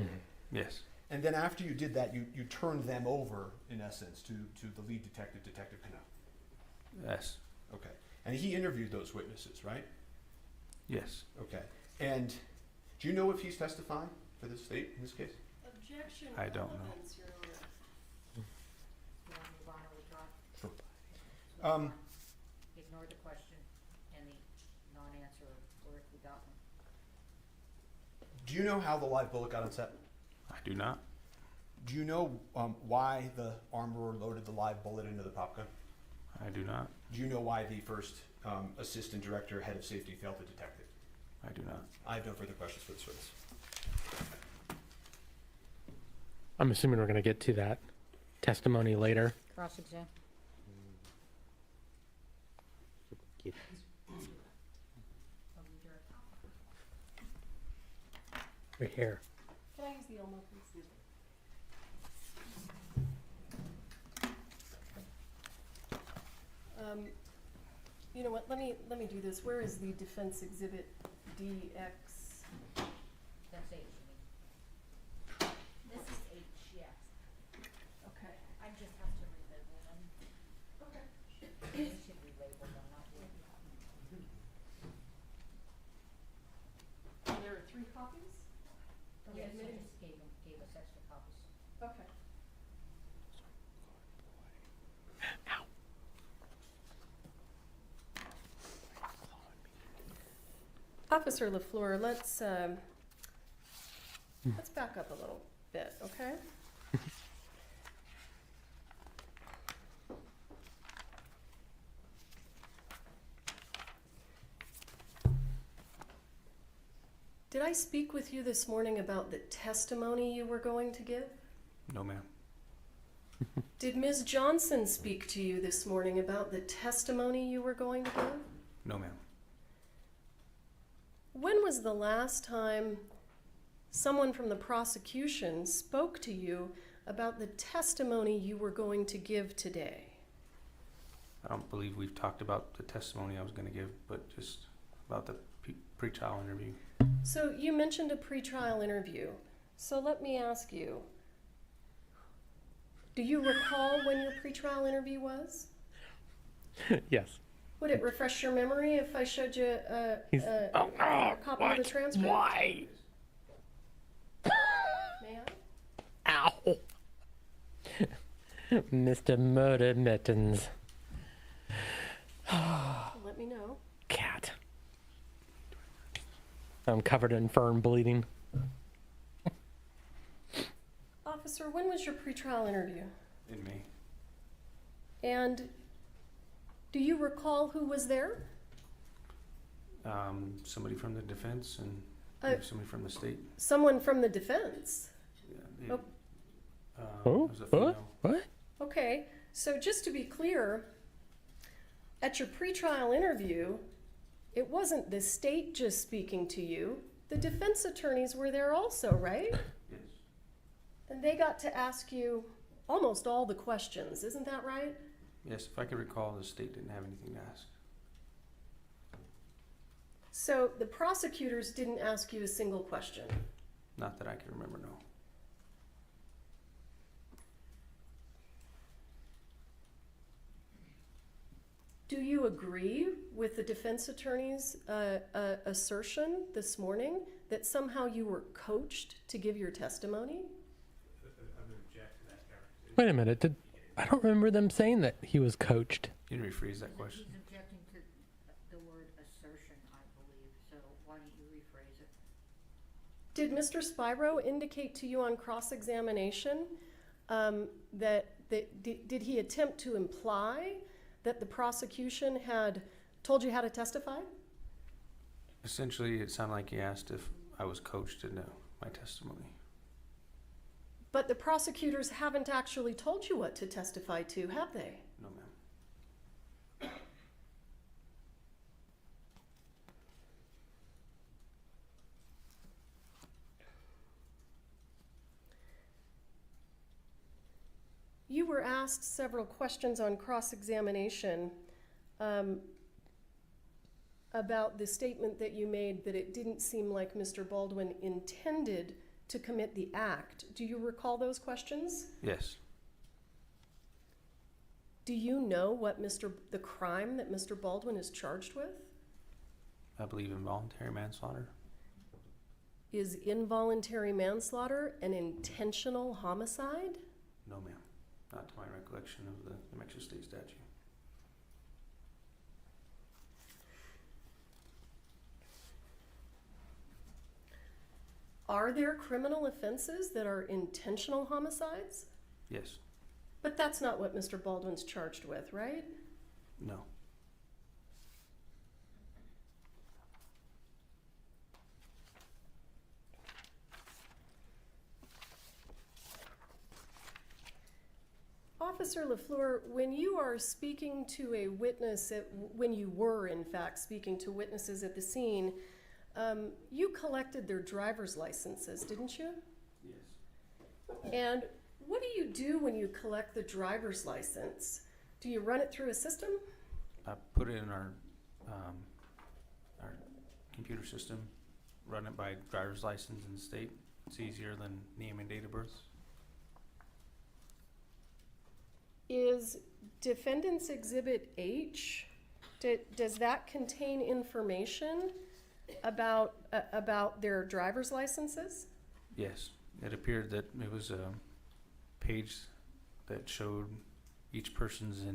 Yes. And then after you did that, you turned them over, in essence, to the lead detective, Detective Cano. Yes. Okay. And he interviewed those witnesses, right? Yes. Okay. And do you know if he's testifying for the state in this case? Objection. I don't know. Your Honor. Sure. Ignore the question and the non-answer or if we got one. Do you know how the live bullet got on set? I do not. Do you know why the armorer loaded the live bullet into the pop gun? I do not. Do you know why the first assistant director, head of safety, failed to detect it? I do not. I have no further questions for this witness. I'm assuming we're going to get to that testimony later. Cross-exam. Right here. Can I use the Elmo, please? You know what? Let me do this. Where is the defense exhibit DX? That's H, you mean. This is H, yes. Okay. I just have to relabel them. Okay. They should relabel them, not worry. There are 3 copies? Are we Yes, I admitting? just gave us extra copies. Okay. Officer LaFleur, let's back up a little bit, okay? Did I speak with you this morning about the testimony you were going to give? No, ma'am. Did Ms. Johnson speak to you this morning about the testimony you were going to give? No, ma'am. When was the last time someone from the prosecution spoke to you about the testimony you were going to give today? I don't believe we've talked about the testimony I was going to give, but just about the pre-trial interview. So you mentioned a pretrial interview. So let me ask you, do you recall when your pretrial interview was? Yes. Would it refresh your memory if I showed you a copy of the transcript? Why? May I? Ow. Mr. Murder Mittens. Let me know. Cat. I'm covered in fern bleeding. Officer, when was your pretrial interview? In May. And do you recall who was there? Somebody from the defense and somebody from the state. Someone from the defense. Yeah, Oh, was a what? female. What? Okay, so just to be clear, at your pretrial interview, it wasn't the state just speaking to you. The defense attorneys were there also, right? Yes. And they got to ask you almost all the questions, isn't that right? Yes, if I can recall, the state didn't have anything to ask. So the prosecutors didn't ask you a single question. Not that I can remember, no. Do you agree with the defense attorney's assertion this morning that somehow you were coached to give your testimony? Wait a minute. I don't remember them saying that he was coached. You can rephrase that question. He's objecting to the word assertion. Did Mr. Spyro indicate to you on cross-examination did he attempt to imply that the prosecution had told you how to testify? Essentially, it sounded like he asked if I was coached in my testimony. But the prosecutors haven't actually told you what to testify to, have they? No, ma'am. You were asked several questions on cross-examination about the statement that you made that it didn't seem like Mr. Baldwin intended to commit the act. Do you recall those questions? Yes. Do you know what the crime that Mr. Baldwin is charged with? I believe involuntary manslaughter. Is involuntary manslaughter an intentional homicide? No, ma'am. Not to my recollection of the New Mexico State statute. Are there criminal offenses that are intentional homicides? Yes. But that's not what Mr. Baldwin's charged with, right? No. Officer LaFleur, when you are speaking to a witness, when you were in fact speaking to witnesses at the scene, you collected their driver's licenses, didn't you? Yes. And what do you do when you collect the driver's license? Do you run it through a system? I put it in our computer system, run it by driver's license in the state. It's easier than name and date of birth. Is Defendant's Exhibit H, does that contain information about their driver's licenses? Yes. It appeared that it was a page that showed each person's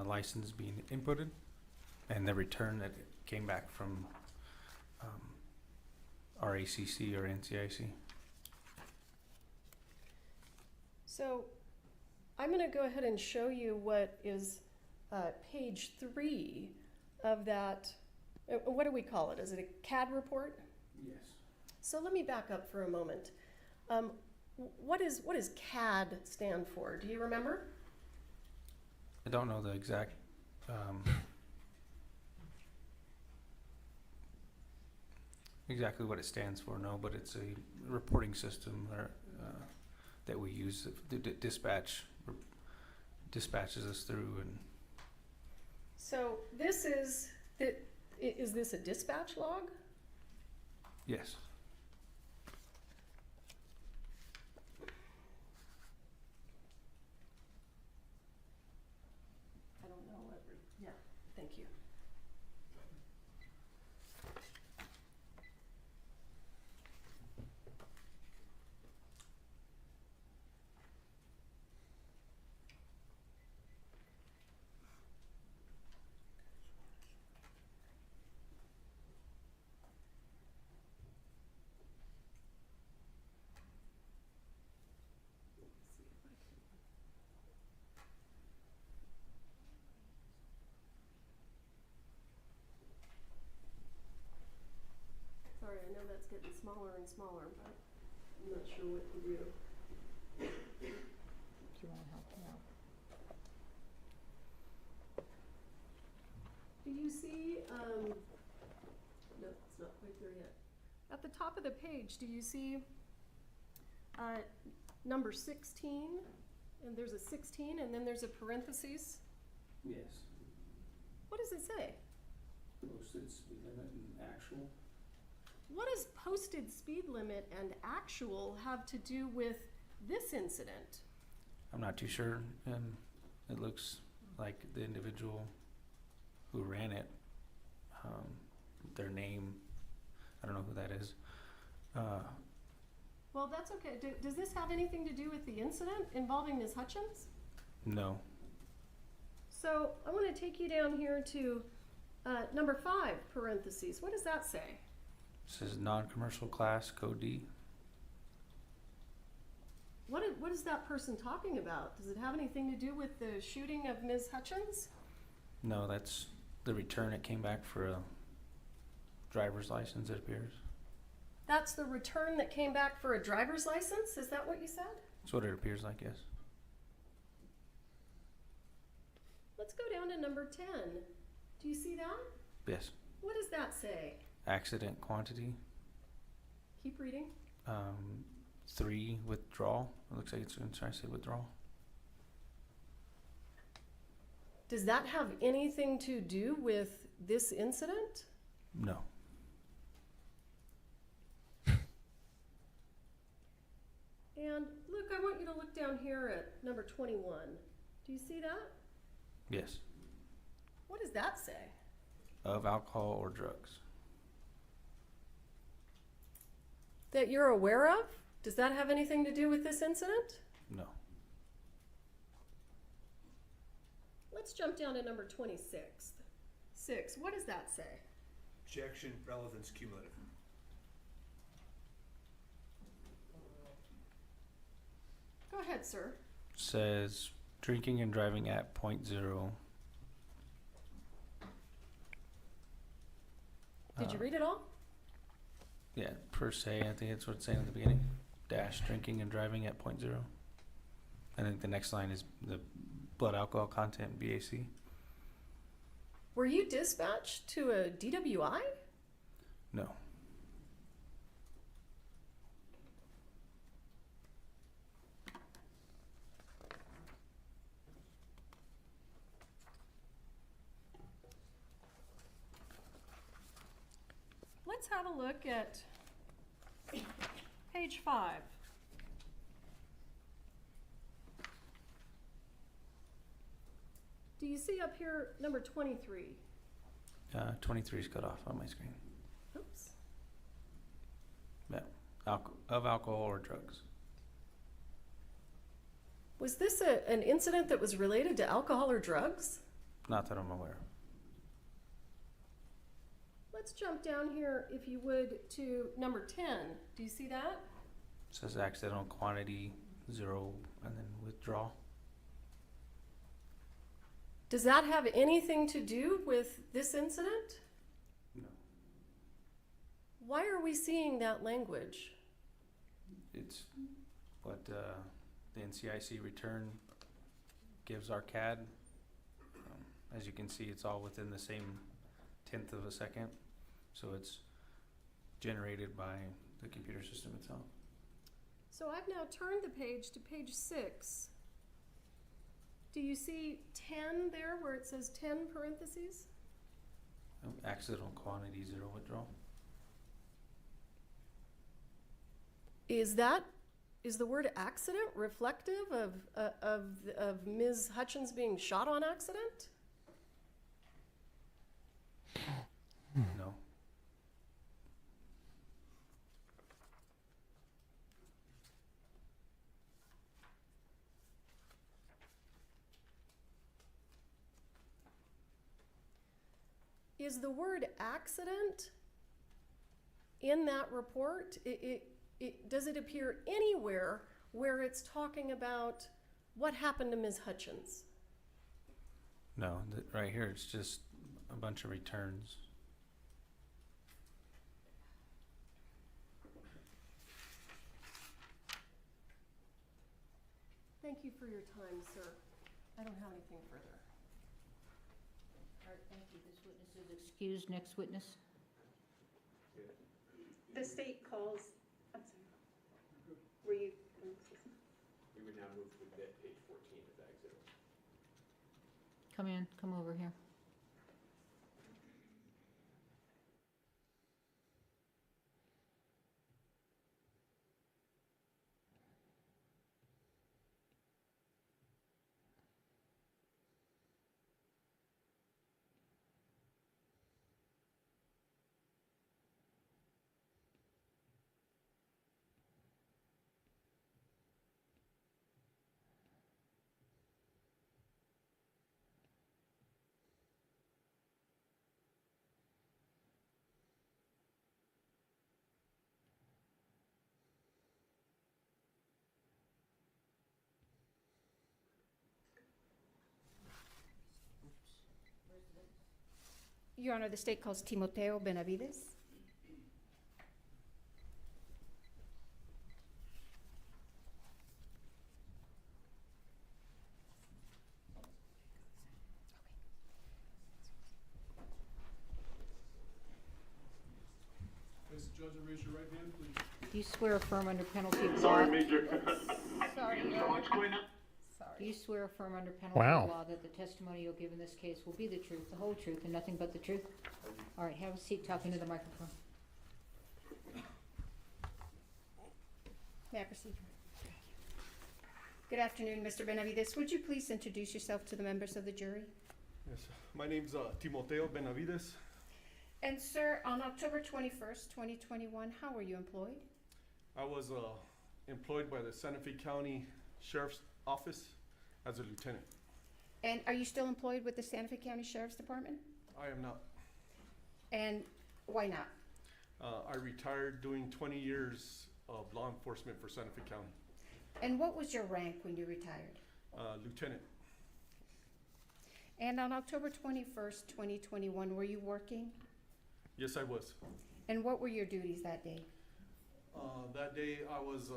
license being inputted and the return that came back from RACC or NCIC. So I'm going to go ahead and show you what is page 3 of that. What do we call it? Is it a CAD report? Yes. So let me back up for a moment. What does CAD stand for? Do you remember? I don't know the exact exactly what it stands for, no, but it's a reporting system that we use that dispatches us through. And so this is this a dispatch log? yes. I don't know what. Yeah, thank you. Sorry, I know that's getting smaller and smaller, but I'm not sure what to do. Do you want to help me out? Do you see, no, it's not quite there yet. At the top of the page, do you see number 16? And there's a 16 and then there's a parentheses? Yes. What does it say? Posted speed limit and actual. What does posted speed limit and actual have to do with this incident? I'm not too sure. It looks like the individual who ran it, their name, I don't know who that is. Well, that's okay. Does this have anything to do with the incident involving Ms. Hutchins? No. So I want to take you down here to number 5, parentheses. What does that say? It says non-commercial class, code D. What is that person talking about? Does it have anything to do with the shooting of Ms. Hutchins? No, that's the return. It came back for a driver's license, it appears. That's the return that came back for a driver's license? Is that what you said? That's what it appears like, yes. Let's go down to number 10. Do you see that? Yes. What does that say? Accident quantity. Keep reading. 3, withdrawal. It looks like it's going to try to say withdrawal. Does that have anything to do with this incident? No. And look, I want you to look down here at number 21. Do you see that? Yes. What does that say? Of alcohol or drugs. That you're aware of? Does that have anything to do with this incident? No. Let's jump down to number 26. 6, what does that say? Objection, relevance, cumulative. Go ahead, sir. Says drinking and driving at .0. Did you read it all? Yeah, per se, I think that's what it's saying at the beginning. Dash drinking and driving at .0. I think the next line is the blood alcohol content, BAC. Were you dispatched to a DWI? No. Let's have a look at page 5. Do you see up here number 23? 23 is cut off on my screen. Oops. Yeah. Of alcohol or drugs. Was this an incident that was related to alcohol or drugs? Not that I'm aware of. Let's jump down here, if you would, to number 10. Do you see that? It says accidental quantity 0 and then withdrawal. Does that have anything to do with this incident? No. Why are we seeing that language? It's what the NCIC return gives our CAD. As you can see, it's all within the same 1/10 of a second. So it's generated by the computer system itself. So I've now turned the page to page 6. Do you see 10 there where it says 10 parentheses? Accidental quantity 0 withdrawal. Is the word accident reflective of Ms. Hutchins being shot on accident? No. Is the word accident in that report? Does it appear anywhere where it's talking about what happened to Ms. Hutchins? No, right here it's just a bunch of returns. Thank you for your time, sir. I don't have anything further. All right, thank you. This witness is excused. Next witness. The state calls, I'm sorry, were you? We would now move to page 14 of the exhibit. Come over here. Your Honor, the state calls Timoteo Benavides. Mr. Judge, raise your right hand, please. Do you swear affirm under penalty of law? Sorry, Major. Sorry, So what's going on? Do you swear affirm under penalty Wow. of law that the testimony you'll give in this case will be the truth, the whole truth, and nothing but the truth? All right, have a seat talking to the microphone. May I proceed? Good afternoon, Mr. Benavides. Would you please introduce yourself to the members of the jury? Yes, my name's Timoteo Benavides. And sir, on October 21st, 2021, how were you employed? I was employed by the Santa Fe County Sheriff's Office as a lieutenant. And are you still employed with the Santa Fe County Sheriff's Department? I am not. And why not? I retired doing 20 years of law enforcement for Santa Fe County. And what was your rank when you retired? Lieutenant. And on October 21st, 2021, were you working? Yes, I was. And what were your duties that day? That day I was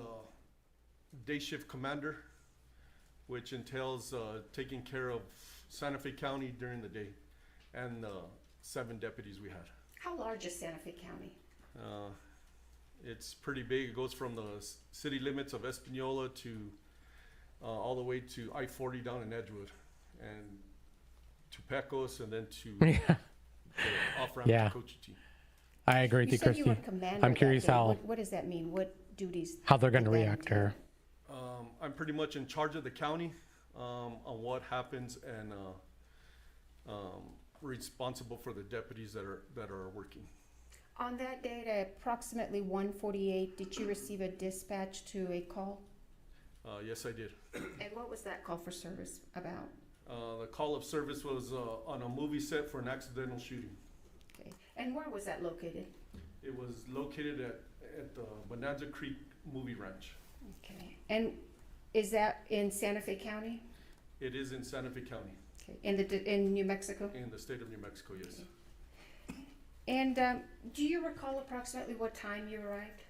day shift commander, which entails taking care of Santa Fe County during the day and 7 deputies we had. How large is Santa Fe County? It's pretty big. It goes from the city limits of Espanola to all the way to I-40 down in Edgewood and to Pecos and then to Yeah. the off-ramp Yeah. to Cochiti. I agree with You you, said you were Christy. commander I'm that curious day. how What does that mean? What duties? how they're going to did that react entail? here. I'm pretty much in charge of the county on what happens and responsible for the deputies that are working. On that date at approximately 1:48, did you receive a dispatch to a call? Yes, I did. And what was that call for service about? The call of service was on a movie set for an accidental shooting. Okay. And where was that located? It was located at the Bonanza Creek Movie Ranch. Okay. And is that in Santa Fe County? It is in Santa Fe County, Okay. In New Mexico? in the state of New Mexico, yes. And do you recall approximately what time you arrived?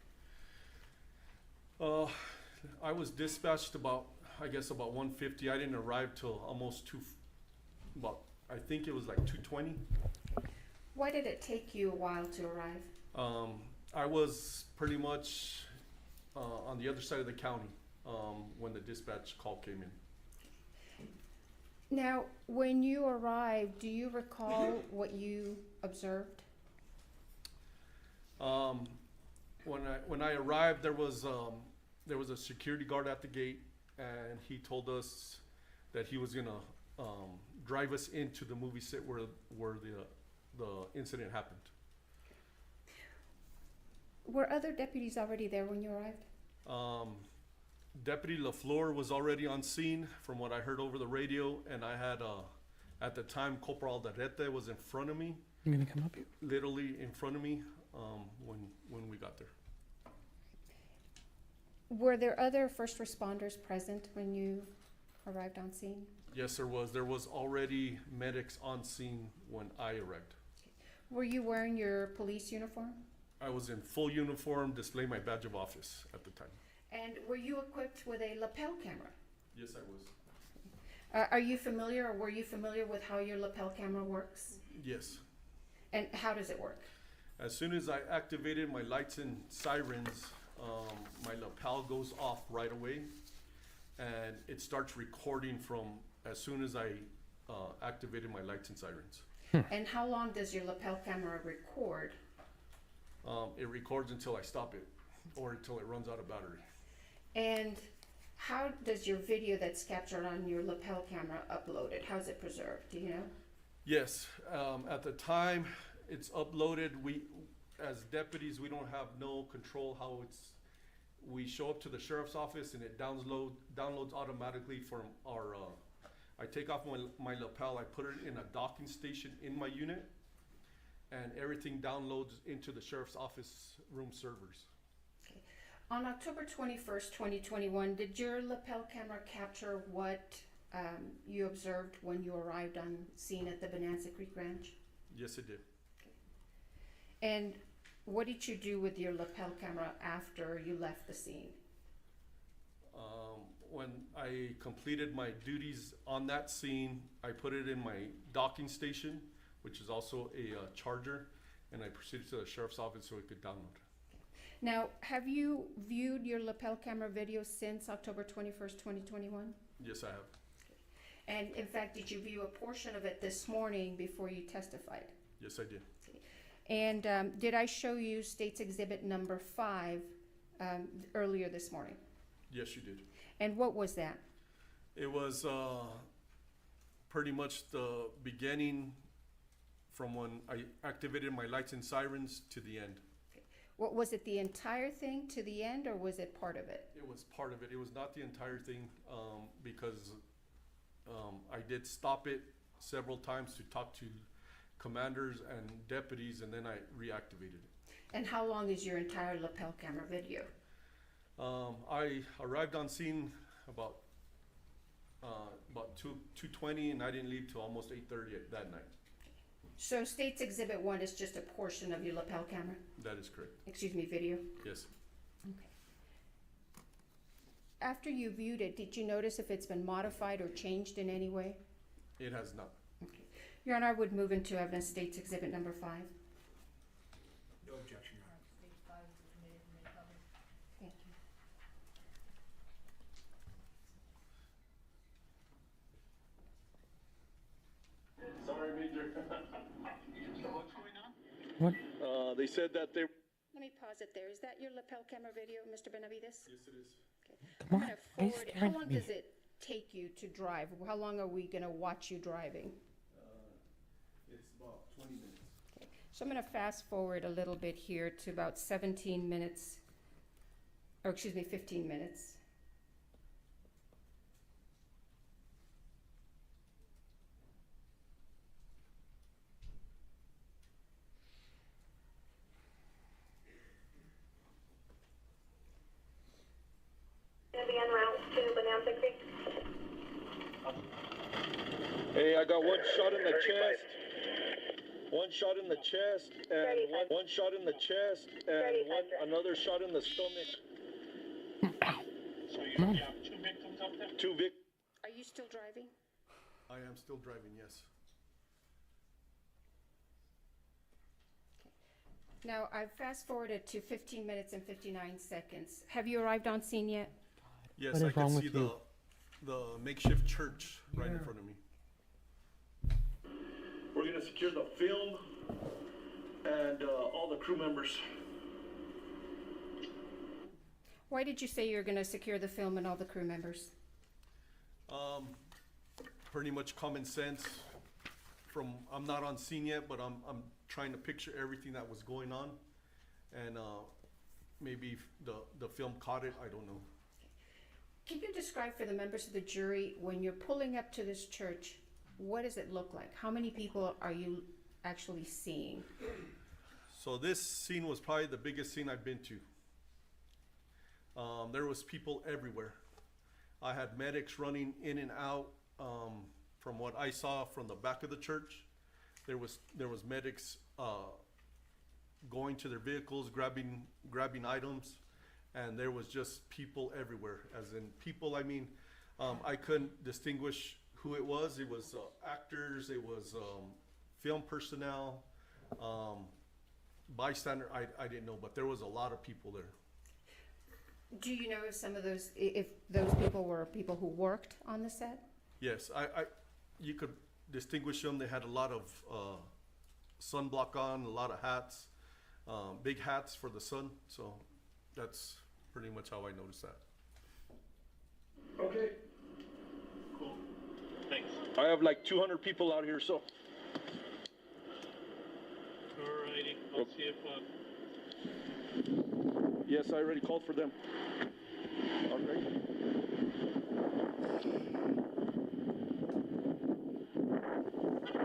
I was dispatched about 1:50. I didn't arrive till almost I think it was like 2:20. Why did it take you a while to arrive? I was pretty much on the other side of the county when the dispatch call came in. Now, when you arrived, do you recall what you observed? When I arrived, there was a security guard at the gate, and he told us that he was gonna drive us into the movie set where the incident happened. Were other deputies already there when you arrived? Deputy LaFleur was already on scene from what I heard over the radio, and I had at the time Corporal Alderete was in front of me. You gonna come up here? Literally in front of me when we got there. Were there other first responders present when you arrived on scene? Yes, there was. There was already medics on scene when I arrived. Were you wearing your police uniform? I was in full uniform, displaying my badge of office at the time. And were you equipped with a lapel camera? Yes, I was. Are you familiar, or were you familiar with how your lapel camera works? Yes. And how does it work? As soon as I activated my lights and sirens, my lapel goes off right away, and it starts recording from as soon as I activated my lights and sirens. And how long does your lapel camera record? It records until I stop it, or until it runs out of battery. And how does your video that's captured on your lapel camera uploaded? How is it preserved? Do you know? Yes, at the time it's uploaded, we, as deputies, we don't have no control how we show up to the sheriff's office and it downloads automatically from our, I take off my lapel, I put it in a docking station in my unit, and everything downloads into the sheriff's office room servers. Okay. On October 21st, 2021, did your lapel camera capture what you observed when you arrived on scene at the Bonanza Creek Ranch? Yes, it did. And what did you do with your lapel camera after you left the scene? When I completed my duties on that scene, I put it in my docking station, which is also a charger, and I proceeded to the sheriff's office so it could download. Now, have you viewed your lapel camera video since October 21st, 2021? Yes, I have. And in fact, did you view a portion of it this morning before you testified? Yes, I did. And did I show you State's Exhibit number 5 earlier this morning? Yes, you did. And what was that? It was pretty much the beginning from when I activated my lights and sirens to the end. What was it, the entire thing to the end, or was it part of it? It was part of it. It was not the entire thing because I did stop it several times to talk to commanders and deputies, and then I reactivated it. And how long is your entire lapel camera video? I arrived on scene about 2:20, and I didn't leave till almost 8:30 that night. So State's Exhibit 1 is just a portion of your lapel camera? That is correct. Excuse me, video? Yes. Okay. After you viewed it, did you notice if it's been modified or changed in any way? It has not. Okay. Your Honor, I would move into evidence State's Exhibit number 5. No objection, Your Honor. Thank you. Sorry, Major. What's going on? What? They said that they. Let me pause it there. Is that your lapel camera video, Mr. Benavides? Yes, it is. Okay. Come I'm on, gonna why are you forward it. How staring long at me? does it take you to drive? How long are we gonna watch you driving? It's about 20 minutes. Okay. So I'm gonna fast forward a little bit here to about 17 minutes, or excuse me, 15 minutes. Gonna be en route to Bonanza Creek. Hey, I got one shot in the chest. One shot in the chest, and one shot in the chest, and another shot in the stomach. So you have two victims up there? Two vic. Are you still driving? I am still driving, yes. Now, I've fast forwarded to 15 minutes and 59 seconds. Have you arrived on scene yet? Yes, What I is can wrong see with you? the makeshift church right in front of me. We're gonna secure the film and all the crew members. Why did you say you were going to secure the film and all the crew members? Pretty much common sense. I'm not on scene yet, but I'm trying to picture everything that was going on, and maybe the film caught it. I don't know. Can you describe for the members of the jury, when you're pulling up to this church, what does it look like? How many people are you actually seeing? So this scene was probably the biggest scene I've been to. There was people everywhere. I had medics running in and out. From what I saw from the back of the church, there was medics going to their vehicles, grabbing items, and there was just people everywhere. As in people, I mean, I couldn't distinguish who it was. It was actors, it was film personnel, bystander. I didn't know, but there was a lot of people there. Do you know if those people were people who worked on the set? Yes, you could distinguish them. They had a lot of sunblock on, a lot of hats, big hats for the sun. So that's pretty much how I noticed that. Okay. Cool. Thanks. I have like 200 people out here, so. Alrighty, I'll see if, Yes, I already called for them. All right.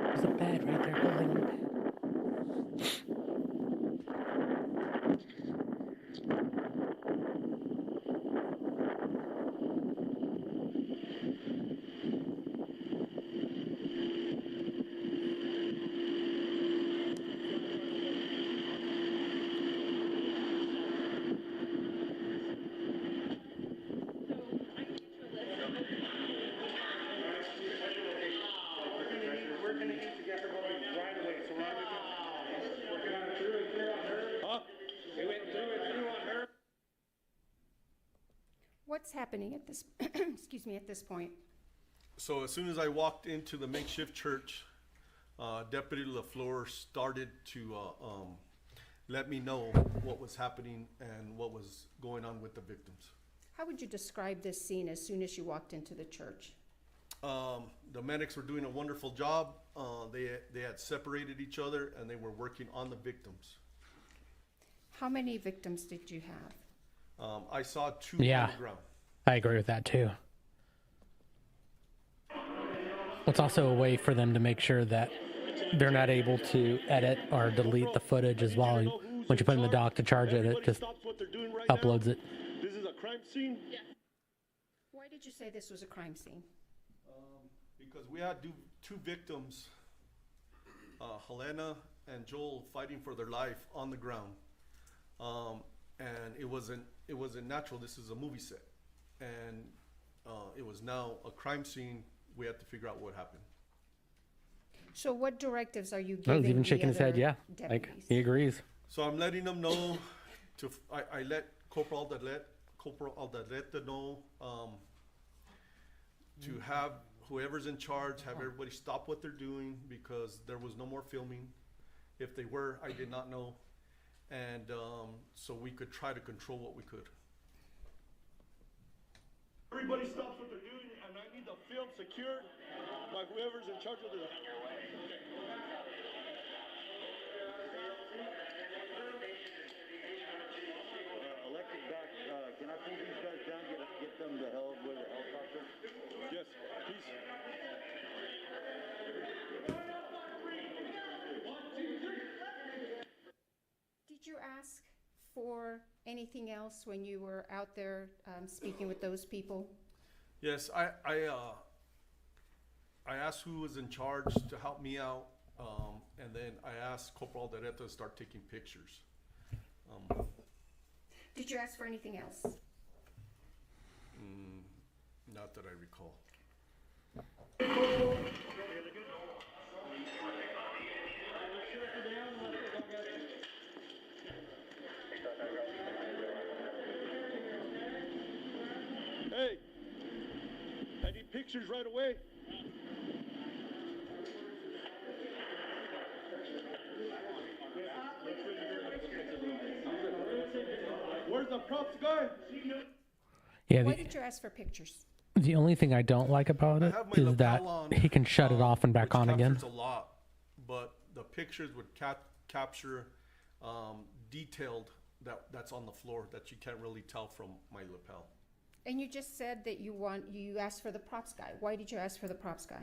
There's a bed right there holding your bed. What's happening at this, excuse me, at this point? So as soon as I walked into the makeshift church, Deputy LaFleur started to let me know what was happening and what was going on with the victims. How would you describe this scene as soon as you walked into the church? The medics were doing a wonderful job. They had separated each other and they were working on the victims. How many victims did you have? I saw 2 Yeah. on the ground. I agree with that too. It's also a way for them to make sure that they're not able to edit or delete the footage as well. Once you put in the doc to charge it, it just uploads it. This is a crime scene? Why did you say this was a crime scene? Because we had 2 victims, Helena and Joel, fighting for their life on the ground. And it wasn't natural. This is a movie set. And it was now a crime scene. We had to figure out what happened. So what directives are you Oh, giving he's even the shaking his head, other yeah. Like, deputies? he agrees. So I'm letting them know I let Corporal Aldaleta know to have whoever's in charge, have everybody stop what they're doing because there was no more filming. If they were, I did not know. And so we could try to control what we could. Everybody stops what they're doing, and I need the film secured by whoever's in charge of the... Electric back, can I pull these guys down, get them the hell with a helicopter? Yes, please. Did you ask for anything else when you were out there speaking with those people? Yes, I asked who was in charge to help me out, and then I asked Corporal Aldaleta to start taking pictures. Did you ask for anything else? Not that I recall. Hey, I need pictures right away. Where's the props guy? Yeah, Why did you ask for pictures? the only thing I don't like about it is that he can shut it off and back on again. Captures a lot, but the pictures would capture detailed that's on the floor that you can't really tell from my lapel. And you just said that you asked for the props guy. Why did you ask for the props guy?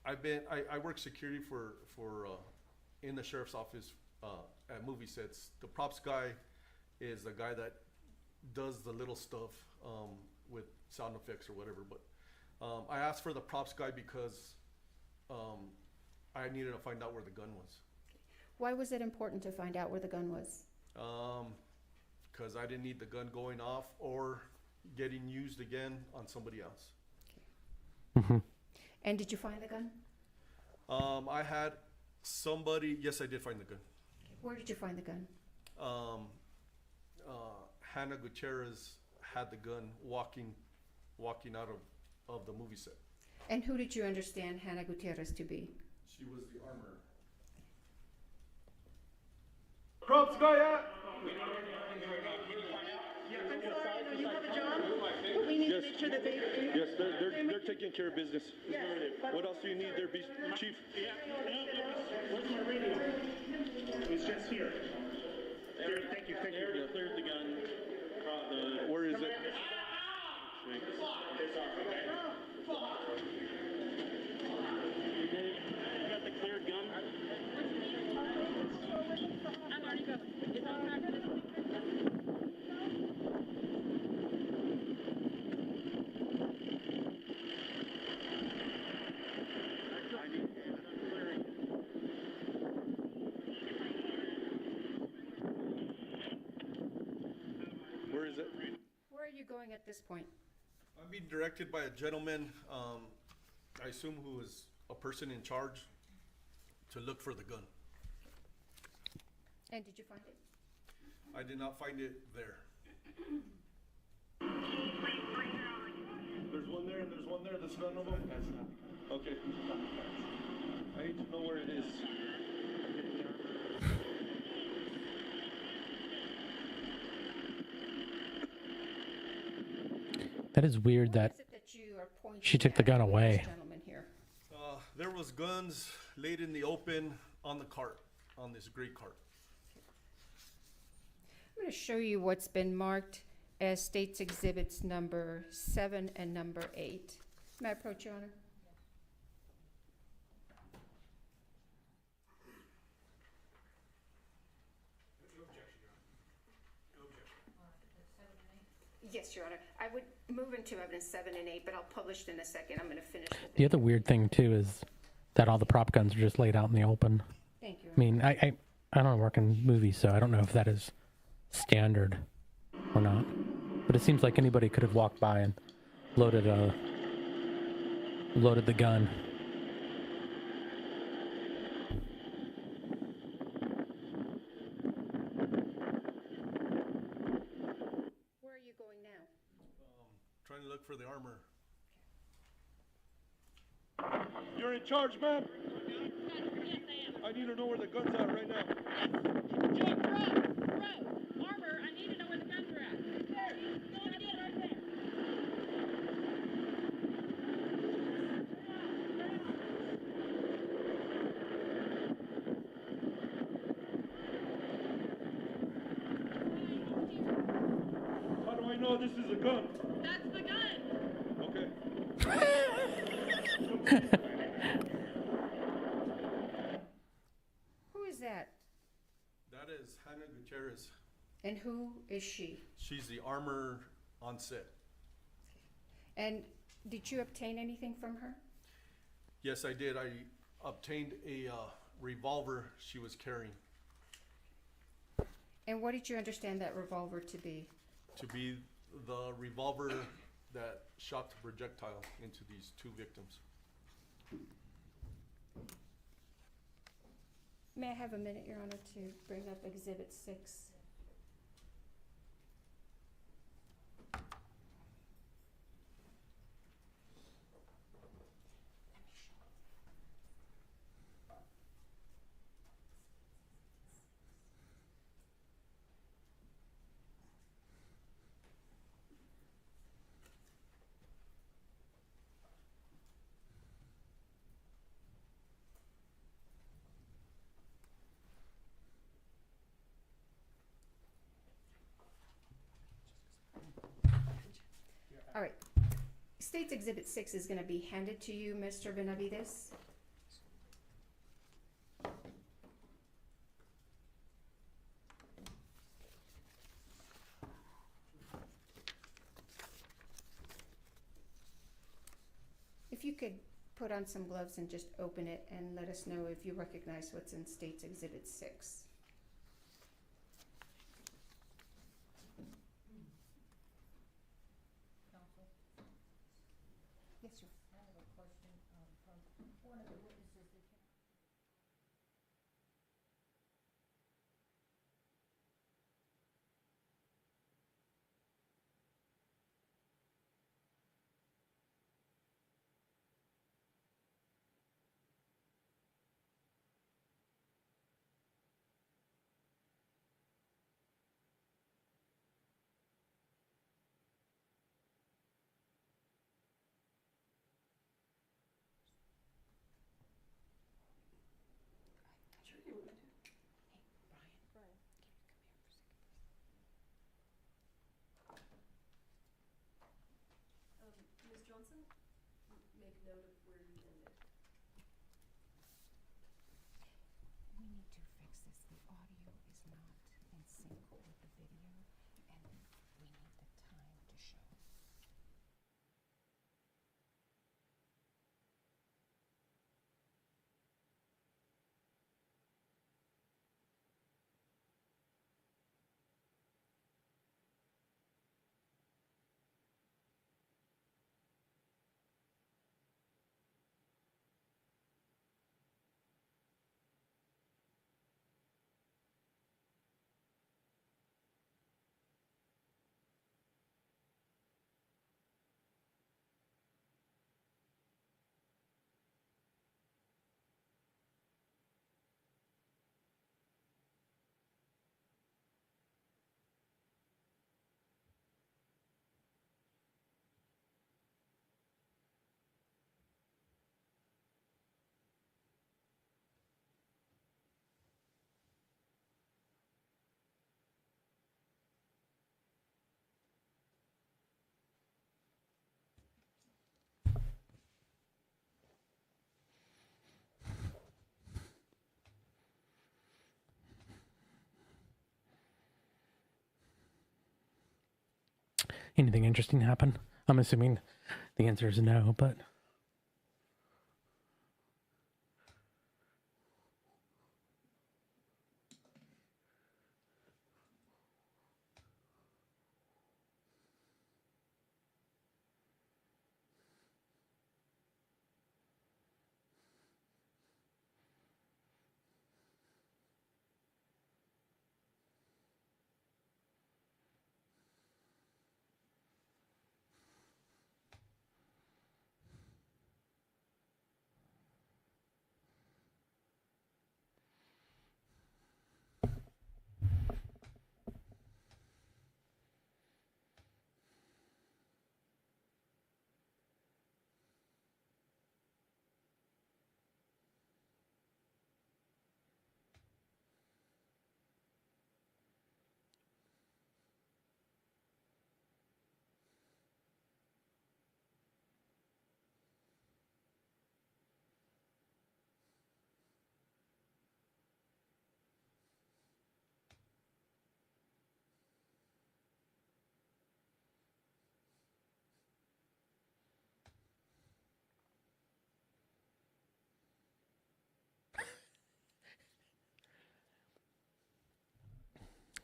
I work security for in the sheriff's office at movie sets. The props guy is the guy that does the little stuff with sound effects or whatever. But I asked for the props guy because I needed to find out where the gun was. Why was it important to find out where the gun was? Because I didn't need the gun going off or getting used again on somebody else. And did you find the gun? I had somebody, yes, I did find the gun. Where did you find the gun? Hannah Gutierrez had the gun walking out of the movie set. And who did you understand Hannah Gutierrez to be? She was the armorer. Props guy out! We need to make sure that they... Yes, they're taking care of business. What else do you need there, Chief? Where's my radio? It's just here. Here, thank you. Cleared the gun. Where is it? It's off, okay. You got the cleared gun? I'm already going. It's on record. Where is it? Where are you going at this point? I'm being directed by a gentleman, I assume who is a person in charge, to look for the gun. And did you find it? I did not find it there. There's one there and there's one there. That's none of them? Okay. I need to know where it is. That is weird that she took the gun away. There was guns laid in the open on the cart, on this gray cart. I'm going to show you what's been marked as States Exhibits number 7 and number 8. May I approach, Your Honor? Yes, Your Honor. I would move into evidence 7 and 8, but I'll publish it in a second. I'm going to finish The other weird thing too is that all the prop guns are just laid out in the open. Thank you. I mean, I don't work in movies, so I don't know if that is standard or not. But it seems like anybody could have walked by and loaded the gun. Where are you going now? Trying to look for the armor. You're in charge, ma'am. I need to know where the gun's at right now. Armor, I need to know where the guns are at. There. Go and get it right there. How do I know this is a gun? That's the gun. Okay. Who is that? That is Hannah Gutierrez. And who is she? She's the armor on set. And did you obtain anything from her? Yes, I did. I obtained a revolver she was carrying. And what did you understand that revolver to be? To be the revolver that shot the projectile into these two victims. May I have a minute, Your Honor, to bring up Exhibit 6? All right. State's Exhibit 6 is going to be handed to you, Mr. Benavides. If you could put on some gloves and just open it and let us know if you recognize what's in State's Exhibit 6. Yes, sir. I have a question from one of the witnesses that came. Ms. Johnson, make note of where you ended. We need to fix this. The audio is not in sync with the video, and we need the time to show. Anything interesting happen? I'm assuming the answer is no, but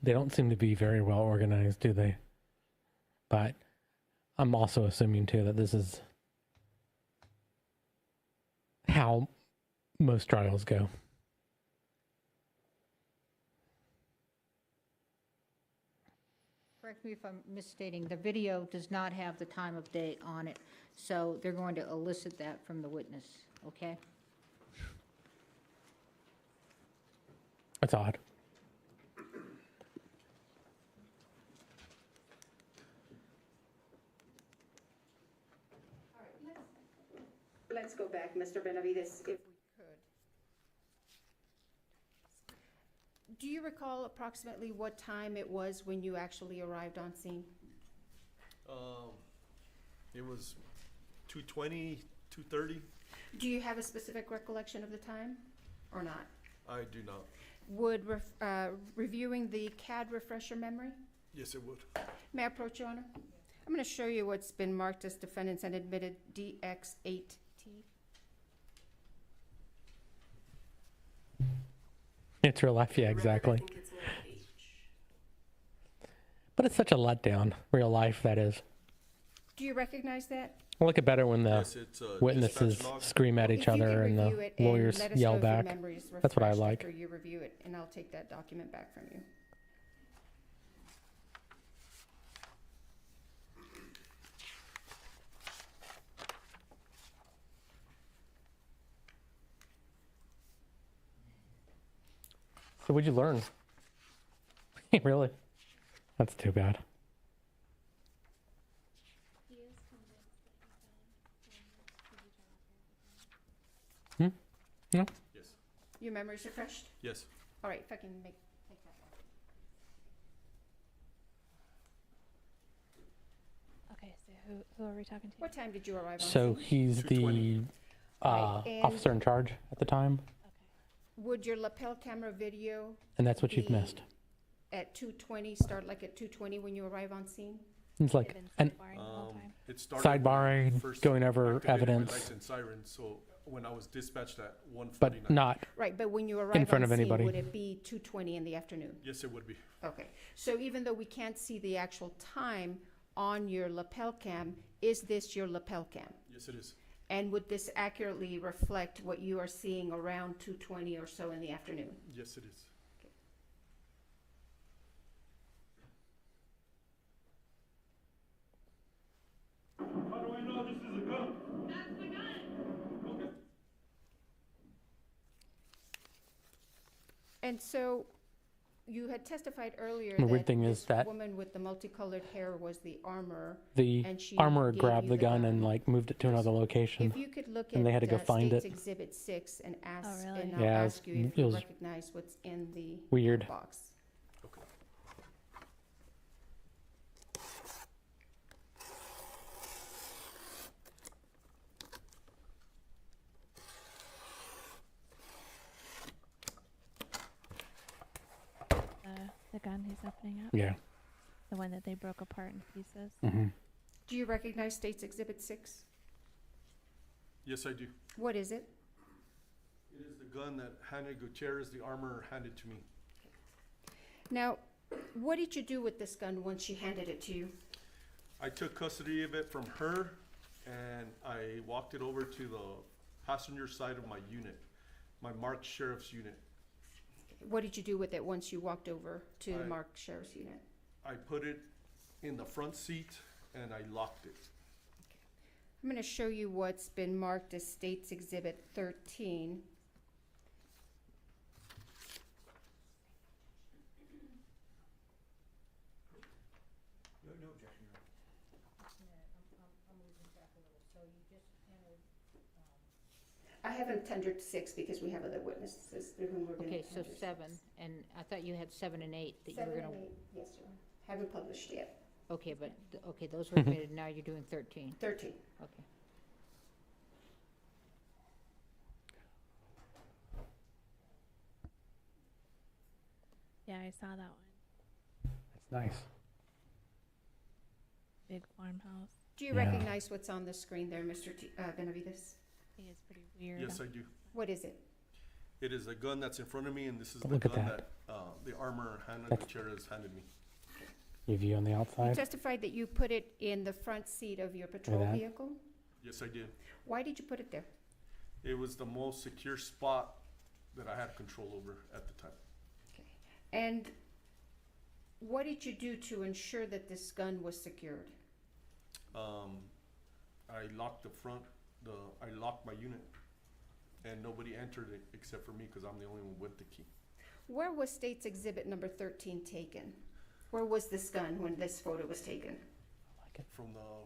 they don't seem to be very well organized, do they? But I'm also assuming too that this is how most trials go. Correct me if I'm misstating, the video does not have the time of day on it, so they're going to elicit that from the witness, okay? That's odd. Let's go back, Mr. Benavides, if we could. Do you recall approximately what time it was when you actually arrived on scene? It was 2:20, 2:30. Do you have a specific recollection of the time or not? I do not. Would reviewing the CAD refresh your memory? Yes, it would. May I approach, Your Honor? I'm going to show you what's been marked as defendants and admitted DX8T. It's real life, yeah, exactly. But it's such a letdown, real life, that is. Do you recognize that? I like it better when the Yes, it's a witnesses dispatch log. scream at If each you other can and review the it and lawyers let us yell know if your back. memory is That's what I refreshed like. after you review it, and I'll take that document back from you. So what'd you learn? Really? That's too bad. Hmm? No? Yes. Your memory's refreshed? Yes. All right, if I can take that. Okay, so who are we talking to? What time did you arrive on So scene? he's the 2:20. Right, and- officer in charge at the time, Would your lapel camera video and that's what you've be missed. at 2:20, start like at 2:20 when you arrive on scene? It's like an It started sidebarring, when I first going over activated my evidence, lights and sirens, so when I was dispatched at 1:49. but not Right, but when you arrive front on of scene, anybody. would it be 2:20 in the afternoon? Yes, it would be. Okay, so even though we can't see the actual time on your lapel cam, is this your lapel cam? Yes, it is. And would this accurately reflect what you are seeing around 2:20 or so in the afternoon? Yes, it is. How do I know this is a gun? That's the gun. Okay. And so you had testified earlier The weird that thing this is that woman with the multicolored hair was the armor. the and she armorer gave grabbed you the gun and like moved it to another location, If you could look and they had to at go find State's it. Exhibit 6 and ask, really? and I'll Yeah, it was- ask you if it you was recognize what's in the weird. box. Okay. The gun he's opening up. Yeah. The one that they broke apart in pieces. Mm-hmm. Do you recognize State's Exhibit 6? Yes, I do. What is it? It is the gun that Hannah Gutierrez, the armor, handed to me. Now, what did you do with this gun once she handed it to you? I took custody of it from her, and I walked it over to the passenger side of my unit, my marked sheriff's unit. What did you do with it once you walked over to the marked sheriff's unit? I put it in the front seat, and I locked it. I'm going to show you what's been marked as State's Exhibit 13. No objection, Your I haven't tendered 6 because we have other witnesses through whom we're going to Okay, so tender 7, 6. and I thought you had 7 and 8 that you 7 were and gonna. 8, yes, Your Honor. Haven't published yet. Okay, but, okay, those were admitted, now you're doing 13. 13. Okay. Yeah, I saw that one. It's nice. Big farmhouse. Do you Yeah. recognize what's on the screen there, Mr. Benavides? I think it's pretty weird. Yes, I do. What is it? It is a gun that's in front of me, and this is the Look at gun that. that the armor Hannah That's- Gutierrez handed me. Your view on the You outside. testified that you put it in the front seat of your patrol that. vehicle. Yes, I did. Why did you put it there? It was the most secure spot that I had control over at the time. And what did you do to ensure that this gun was secured? I locked the front, I locked my unit, and nobody entered it except for me because I'm the only one with the key. Where was State's Exhibit number 13 taken? Where was this gun when this photo was taken? From the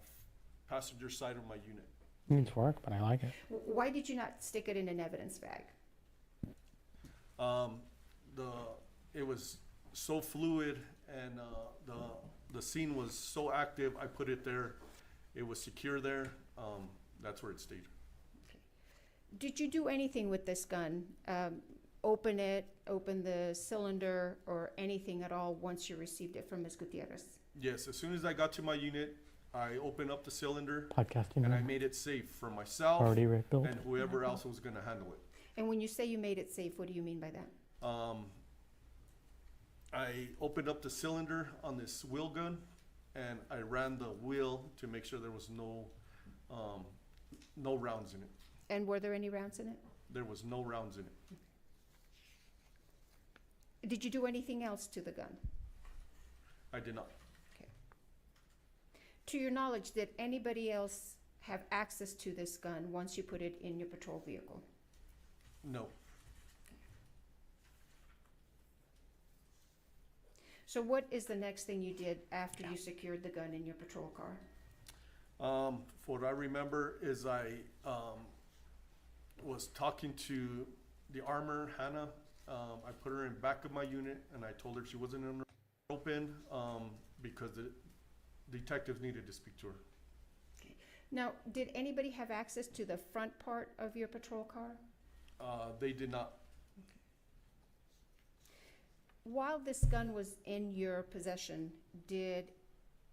passenger side of my unit. Needs work, but I like it. Why did you not stick it in an evidence bag? It was so fluid, and the scene was so active. I put it there. It was secure there. That's where it stayed. Did you do anything with this gun? Open it, open the cylinder, or anything at all once you received it from Ms. Gutierrez? Yes, as soon as I got to my unit, I opened up the cylinder Podcasting. and I made it safe for myself Already rebuilt. and whoever else was going to handle it. And when you say you made it safe, what do you mean by that? I opened up the cylinder on this wheel gun, and I ran the wheel to make sure there was no rounds in it. And were there any rounds in it? There was no rounds in it. Did you do anything else to the gun? I did not. To your knowledge, did anybody else have access to this gun once you put it in your patrol vehicle? No. So what is the next thing you did after you secured the gun in your patrol car? What I remember is I was talking to the armor, Hannah. I put her in back of my unit, and I told her she wasn't in the open because the detectives needed to speak to her. Now, did anybody have access to the front part of your patrol car? They did not. While this gun was in your possession, did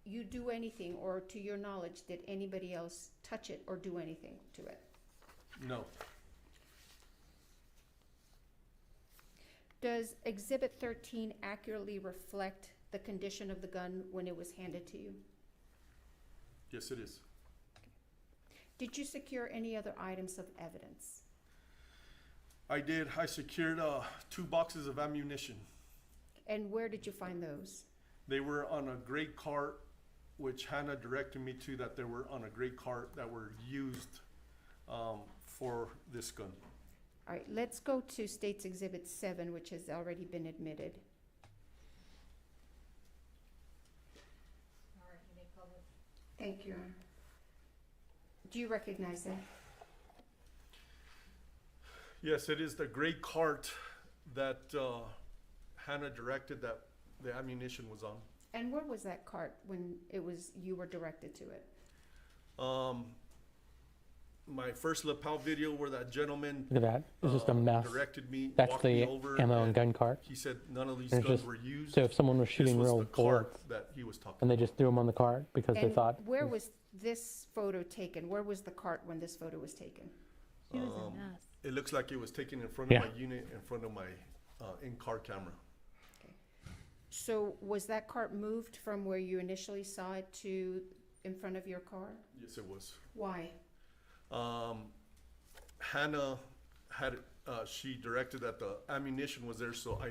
you do anything, or to your knowledge, did anybody else touch it or do anything to it? No. Does Exhibit 13 accurately reflect the condition of the gun when it was handed to you? Yes, it is. Did you secure any other items of evidence? I did. I secured 2 boxes of ammunition. And where did you find those? They were on a gray cart, which Hannah directed me to, that they were on a gray cart that were used for this gun. All right, let's go to State's Exhibit 7, which has already been admitted. All right, you may call it. Thank you, Your Honor. Do you recognize that? Yes, it is the gray cart that Hannah directed that the ammunition was on. And where was that cart when you were directed to it? my first lapel video where that gentleman Look at that. It's just a mess. directed me, That's walked me the over, ammo and gun cart. he said none of these And it's guns just- were used. So if someone was shooting This was real the cart bullets, that he was talking and they just threw them on the cart because they And thought. where was this photo taken? Where was the cart when this photo was taken? She was a mess. It looks like it was taken in front Yeah. of my unit, in front of my in-car camera. So was that cart moved from where you initially saw it to in front of your car? Yes, it was. Why? Hannah had, she directed that the ammunition was there, so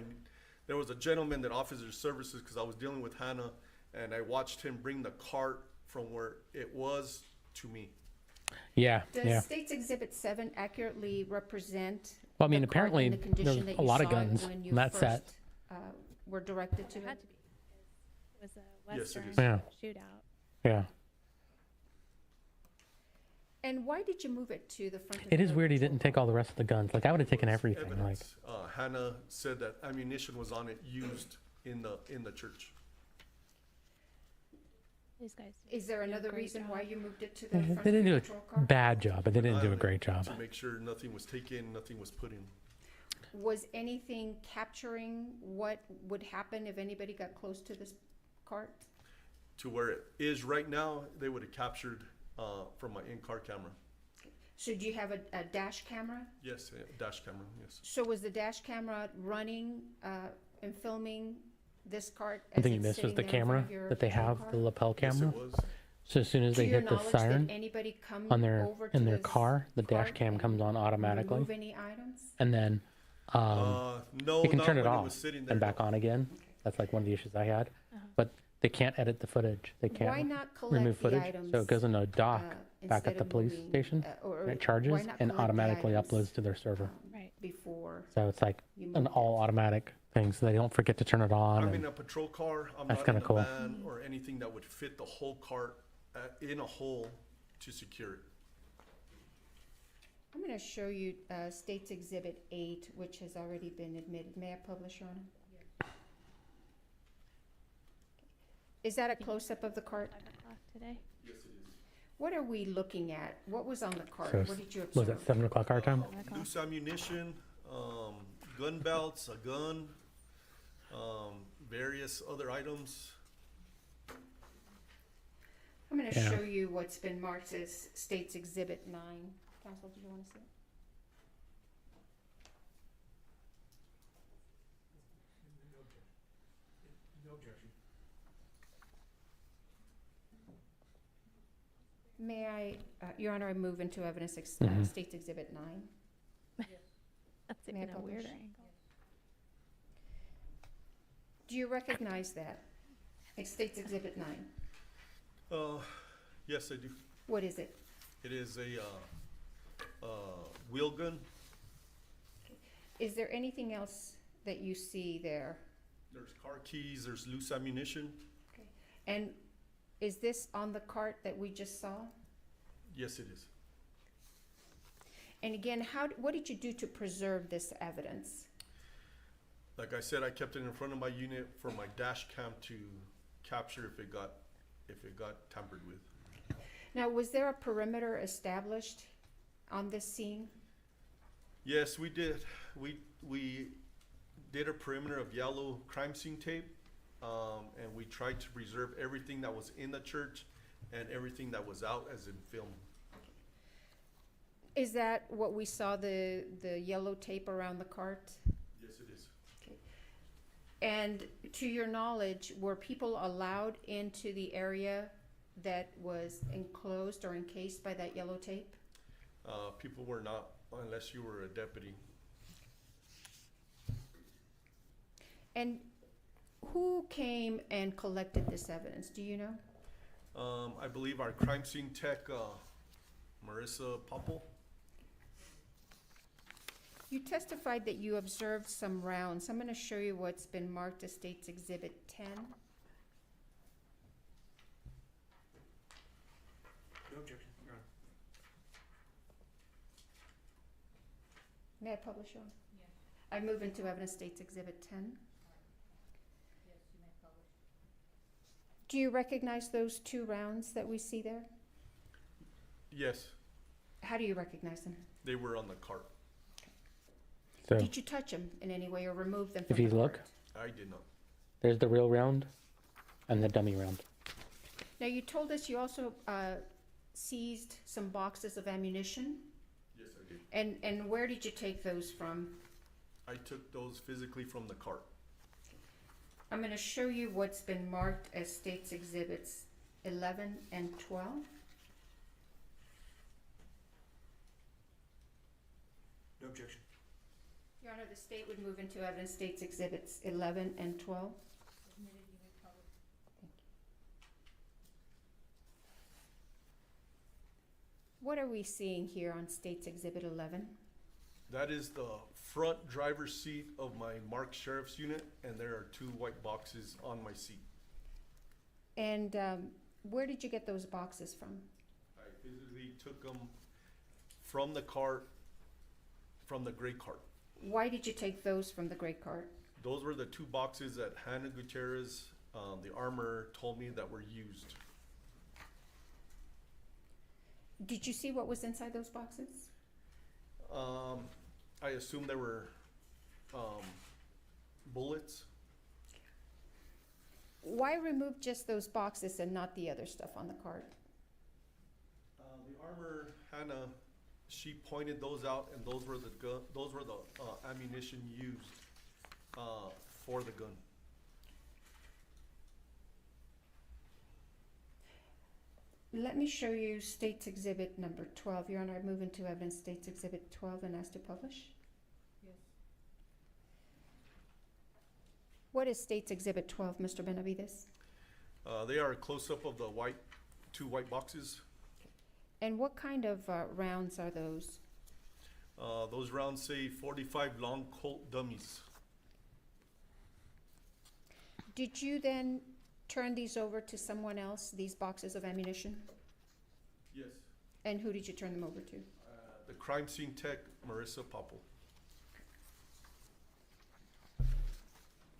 there was a gentleman that offers his services, because I was dealing with Hannah, and I watched him bring the cart from where it was to me. Yeah, Does yeah. State's Exhibit 7 accurately represent Well, I mean, the cart apparently in the condition there's that a you lot of saw it guns when you in that set. first, were directed to There it? had to be. It was a Yes, it Western is. Yeah. shootout. Yeah. And why did you move it to the front of It the is weird he didn't take all the rest of the guns. Like, I would have taken everything. Like, Evidence. Hannah said that ammunition was on it used in the church. These guys. Is there do a another great reason job. why you moved it to the they front of didn't do your a patrol car? bad job, but they didn't do a great job. To make sure nothing was taken, nothing was put in. Was anything capturing what would happen if anybody got close to this cart? To where it is right now, they would have captured from my in-car camera. So do you have a dash camera? Yes, dash camera, yes. So was the dash camera running and filming this cart I'm as thinking it's this was sitting the there in front camera of your that they patrol have, car? the lapel Yes, camera. it was. So as soon as To they your hit the knowledge, siren did anybody come on their over to in their this car, the dash cart cam comes on automatically, remove any items? and then No, you can not turn it when off was sitting there. and back on again. That's like one of the issues I had. Uh-huh. But they can't edit the footage. They Why can't not collect remove the footage. items, So it goes into a dock back instead at the of police moving, station, or and it why charges not and collect the automatically items, uploads to their server. Right. before So it's like you an moved it? all automatic thing, so they don't forget to turn it on. I'm and- in a patrol car. I'm That's not in kinda a cool. van or anything that would fit the whole cart in a hole to secure it. I'm going to show you State's Exhibit 8, which has already been admitted. May I publish, Your Honor? Is that a close-up of the cart? 5 o'clock today. Yes, it is. What are we looking at? What was on the cart? So What did you was observe? it 7 o'clock our time? Loose ammunition, gun belts, a gun, various other items. I'm going to Yeah. show you what's been marked as State's Exhibit 9. Counsel, did you want to see it? May I, Your Honor, I move into evidence Mhm. State's Exhibit 9. That's May I even a publish? weirder angle. Do you recognize that? It's State's Exhibit 9. Yes, I do. What is it? It is a wheel gun. Is there anything else that you see there? There's car keys, there's loose ammunition. And is this on the cart that we just saw? Yes, it is. And again, what did you do to preserve this evidence? Like I said, I kept it in front of my unit for my dash cam to capture if it got tampered with. Now, was there a perimeter established on this scene? Yes, we did. We did a perimeter of yellow crime scene tape, and we tried to preserve everything that was in the church and everything that was out as in film. Is that what we saw, the yellow tape around the cart? Yes, it is. And to your knowledge, were people allowed into the area that was enclosed or encased by that yellow tape? People were not, unless you were a deputy. And who came and collected this evidence? Do you know? I believe our crime scene tech, Marissa Popple. You testified that you observed some rounds. I'm going to show you what's been marked as State's Exhibit 10. No objection, Your Honor. May I publish on? I move into evidence State's Exhibit 10. Do you recognize those two rounds that we see there? Yes. How do you recognize them? They were on the cart. So Did you touch them in any way or remove them if from you the look, cart? I did not. there's the real round and the dummy round. Now, you told us you also seized some boxes of ammunition, Yes, I did. and where did you take those from? I took those physically from the cart. I'm going to show you what's been marked as State's Exhibits 11 and 12. No objection. Your Honor, the state would move into evidence State's Exhibits 11 and 12. What are we seeing here on State's Exhibit 11? That is the front driver's seat of my marked sheriff's unit, and there are 2 white boxes on my seat. And where did you get those boxes from? I physically took them from the cart, from the gray cart. Why did you take those from the gray cart? Those were the 2 boxes that Hannah Gutierrez, the armor, told me that were used. Did you see what was inside those boxes? I assume there were bullets. Why remove just those boxes and not the other stuff on the cart? The armor, Hannah, she pointed those out, and those were the ammunition used for the gun. Let me show you State's Exhibit number 12. Your Honor, I move into evidence State's Exhibit 12 and ask to publish. Yes. What is State's Exhibit 12, Mr. Benavides? They are a close-up of the 2 white boxes. And what kind of rounds are those? Those rounds say 45 long Colt dummies. Did you then turn these over to someone else, these boxes of ammunition? Yes. And who did you turn them over to? The crime scene tech, Marissa Popple.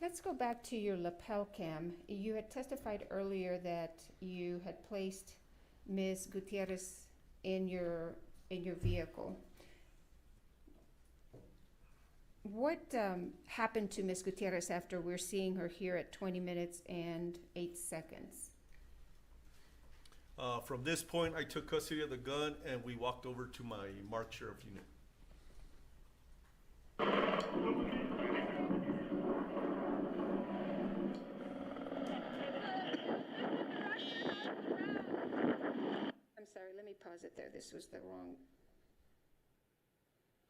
Let's go back to your lapel cam. You had testified earlier that you had placed Ms. Gutierrez in your vehicle. What happened to Ms. Gutierrez after we're seeing her here at 20 minutes and 8 seconds? From this point, I took custody of the gun, and we walked over to my marked sheriff unit. I'm sorry, let me pause it there. This was the wrong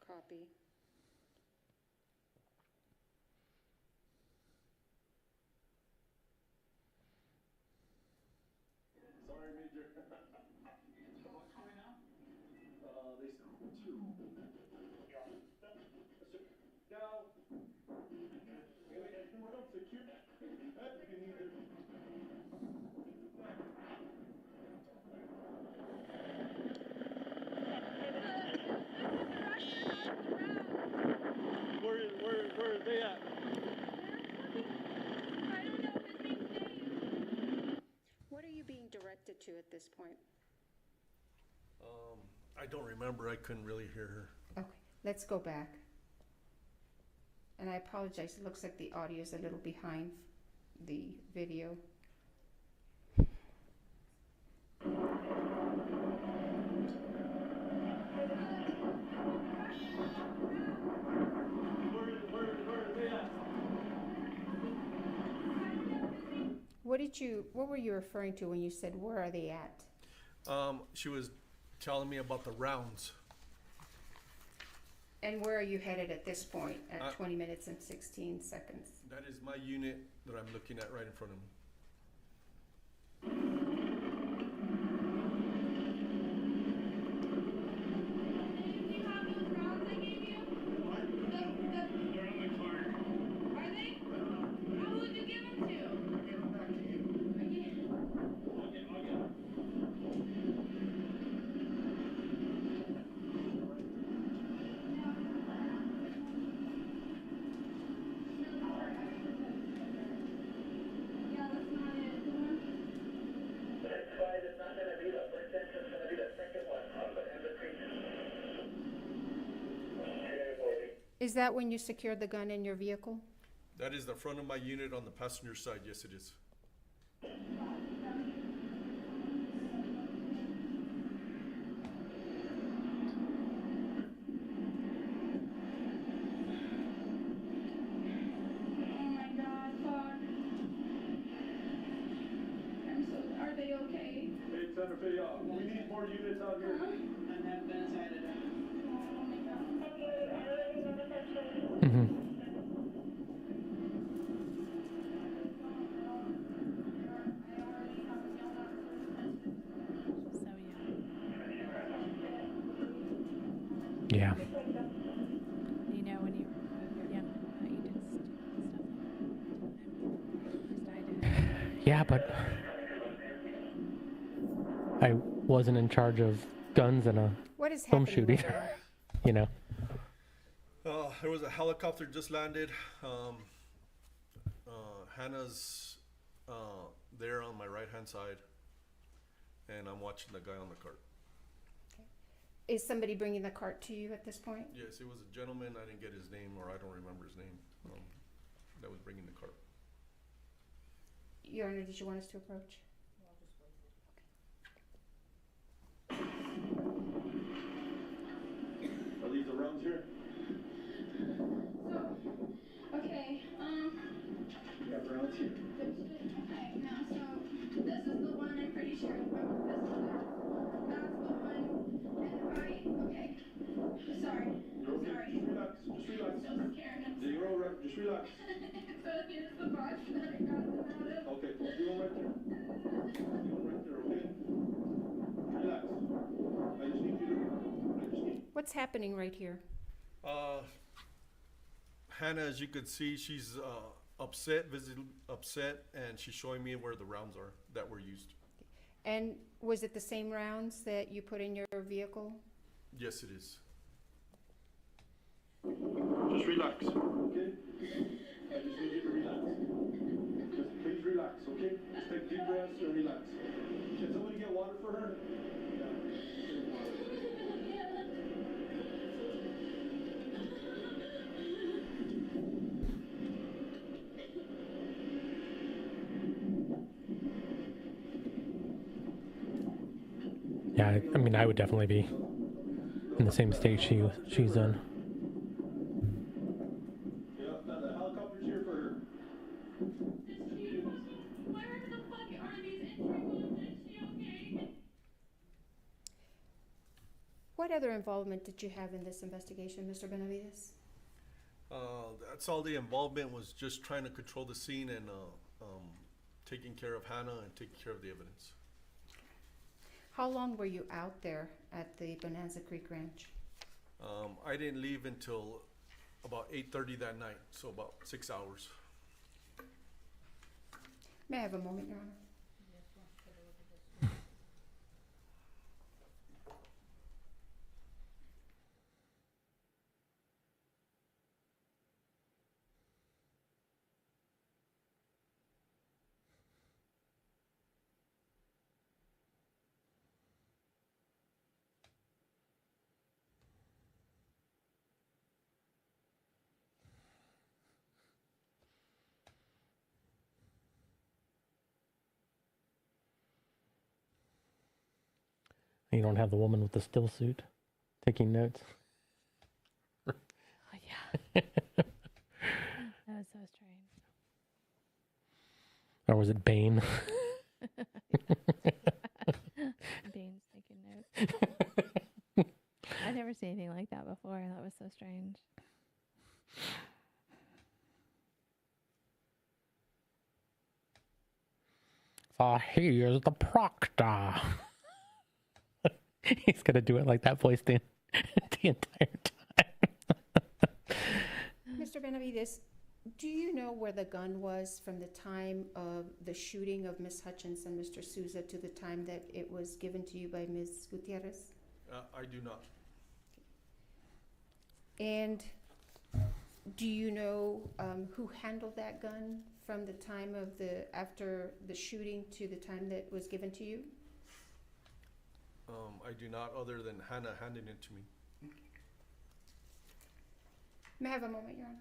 copy. Sorry, Major. What's going on? They said 2. Now, we don't secure that. You can either. Where are they at? What are you being directed to at this point? I don't remember. I couldn't really hear her. Okay, let's go back. And I apologize, it looks like the audio is a little behind the video. What were you referring to when you said, where are they at? She was telling me about the rounds. And where are you headed at this point at 20 minutes and 16 seconds? That is my unit that I'm looking at right in front of me. Is that when you secured the gun in your vehicle? That is the front of my unit on the passenger side, yes it is. Oh my God, fuck. I'm so, are they okay? Hey, Santa Fe, we need more units out here. And have been added on. Oh my God. Mm-hmm. So young. Yeah. You know, when you're young, you did stuff like that. At least I did. Yeah, but I wasn't in charge of guns in a What is film happening shoot right either. now? You know. There was a helicopter just landed. Hannah's there on my right hand side, and I'm watching the guy on the cart. Is somebody bringing the cart to you at this point? Yes, it was a gentleman. I didn't get his name, or I don't remember his name. That was bringing the cart. Your Honor, did you want us to approach? Are these the rounds here? Okay, We got rounds here. okay, now, so, this is the one I'm pretty sure, this is that's the one, and okay, sorry, You're okay. sorry. Just relax. Just relax. I'm so scared, You're all right. Just relax. So here's the box that I got them out of. Okay, leave them right there. Leave them right there, okay? Relax. I just need you to. What's happening right here? Hannah, as you could see, she's upset, visibly upset, and she's showing me where the rounds are that were used. And was it the same rounds that you put in your vehicle? Yes, it is. Just relax, okay? I just need you to relax. Just please relax, okay? Just take deep breaths and relax. Can somebody get water for her? Yeah, I mean, I would definitely be in the same state she's in. Yeah, now the helicopter's here for her. Where the fuck are these entry wounds? Is she okay? What other involvement did you have in this investigation, Mr. Benavides? That's all the involvement was, just trying to control the scene and taking care of Hannah and taking care of the evidence. How long were you out there at the Bonanza Creek Ranch? I didn't leave until about 8:30 that night, so about 6 hours. May I have a moment, Your Honor? You don't have the woman with the still suit taking notes. Oh, yeah. That was so strange. Or was it Bane? Bane's taking notes. I've never seen anything like that before. That was so strange. So he is the proctor. He's gonna do it like that voice the entire time. Mr. Benavides, do you know where the gun was from the time of the shooting of Ms. Hutchins and Mr. Souza to the time that it was given to you by Ms. Gutierrez? I do not. And do you know who handled that gun from the time of after the shooting to the time that was given to you? I do not, other than Hannah handing it to me. May I have a moment, Your Honor?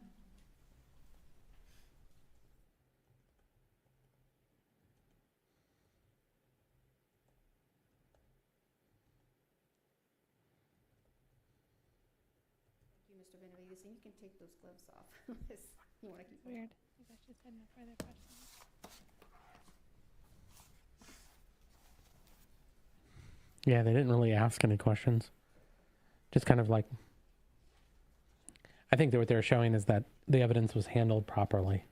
Thank you, Mr. Benavides, and you can take those gloves off unless you want to keep them. Weird. I guess she said no further questions. Yeah, they didn't really ask any questions. Just kind of like, I think that what they're showing is that the evidence was handled properly.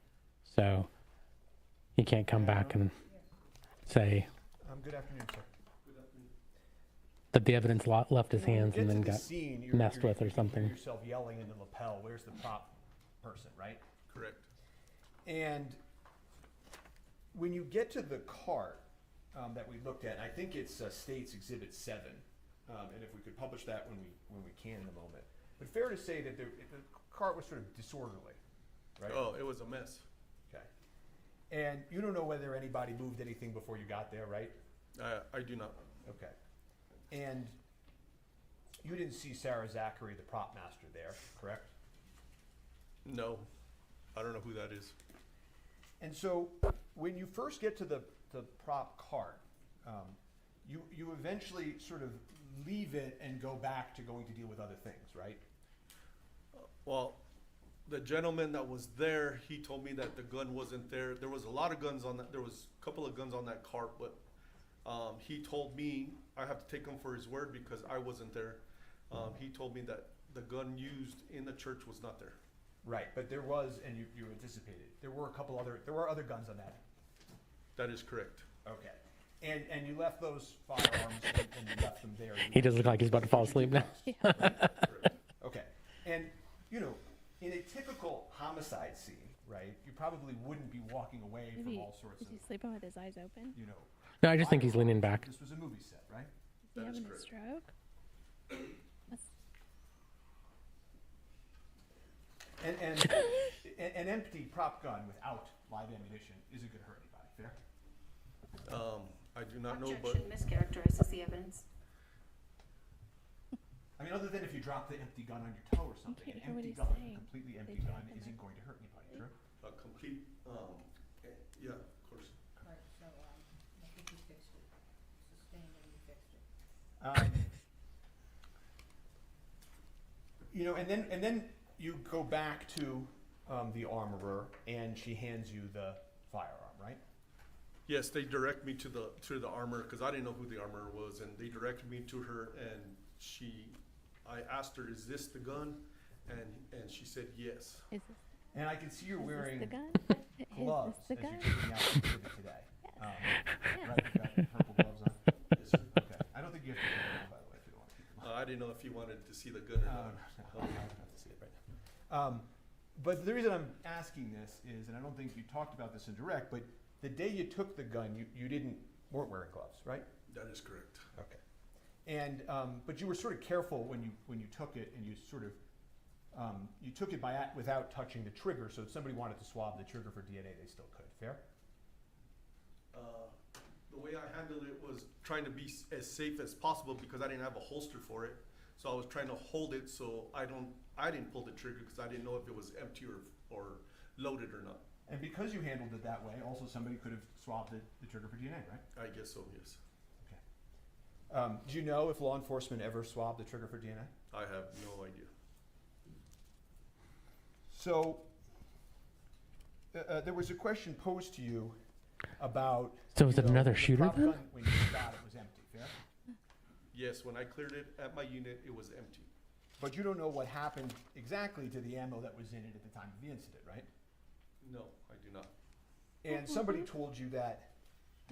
So you can't come back and say Good afternoon, sir. that the evidence left his hands and then Get to the got scene, messed with or you something. hear yourself yelling in the lapel, where's the prop person, right? Correct. And when you get to the cart that we looked at, I think it's State's Exhibit 7, and if we could publish that when we can in a moment. But fair to say that the cart was sort of disorderly, right? Oh, it was a mess. Okay. And you don't know whether anybody moved anything before you got there, right? I do not. Okay. And you didn't see Sarah Zachary, the prop master, there, correct? No, I don't know who that is. And so when you first get to the prop cart, you eventually sort of leave it and go back to going to deal with other things, right? Well, the gentleman that was there, he told me that the gun wasn't there. There was a lot of guns on that. There was a couple of guns on that cart, but he told me I have to take him for his word because I wasn't there. He told me that the gun used in the church was not there. Right, but there was, and you anticipated, there were other guns on that. That is correct. Okay. And you left those firearms and you left them there. He does look like he's about to fall asleep now. Okay. And, you know, in a typical homicide scene, right, you probably wouldn't be walking away from all sorts of, Is he sleeping with his eyes open? you know. No, I just think he's leaning back. This was a movie set, right? Is he having a stroke? An empty prop gun without live ammunition isn't going to hurt anybody, fair? I do not know, but Objection mischaracterizes the evidence. I mean, other than if you drop the empty gun on your toe or something, can't an hear what empty he's gun, saying. a completely empty They gun can't isn't going to hurt anybody, true? a complete, yeah, of course. Right, so, I think you fixed it. Sustained and you fixed it. You know, and then you go back to the armorer, and she hands you the firearm, right? Yes, they direct me to the armor because I didn't know who the armorer was, and they directed me to her, and I asked her, "Is this the gun?" And she said yes. Is this, And I can see you're wearing the gun? gloves Is this the as gun? you're taking out the exhibit today. Right, you got the purple gloves on? Yes, sir. Okay. I don't think you have to keep them, by the way, if you don't want to keep them on. I didn't know if you wanted to see the gun or not. No, I don't have to see it right now. But the reason I'm asking this is, and I don't think you talked about this in direct, but the day you took the gun, you weren't wearing gloves, right? That is correct. Okay. And but you were sort of careful when you took it, and you sort of you took it without touching the trigger. So if somebody wanted to swab the trigger for DNA, they still could. Fair? The way I handled it was trying to be as safe as possible because I didn't have a holster for it. So I was trying to hold it so I didn't pull the trigger because I didn't know if it was empty or loaded or not. And because you handled it that way, also somebody could have swabbed the trigger for DNA, right? I guess so, yes. Okay. Do you know if law enforcement ever swabbed the trigger for DNA? I have no idea. So there was a question posed to you about. So is it another the shooter prop then? gun, when you got it was empty, fair? Yes, when I cleared it at my unit, it was empty. But you don't know what happened exactly to the ammo that was in it at the time of the incident, right? No, I do not. And somebody told you that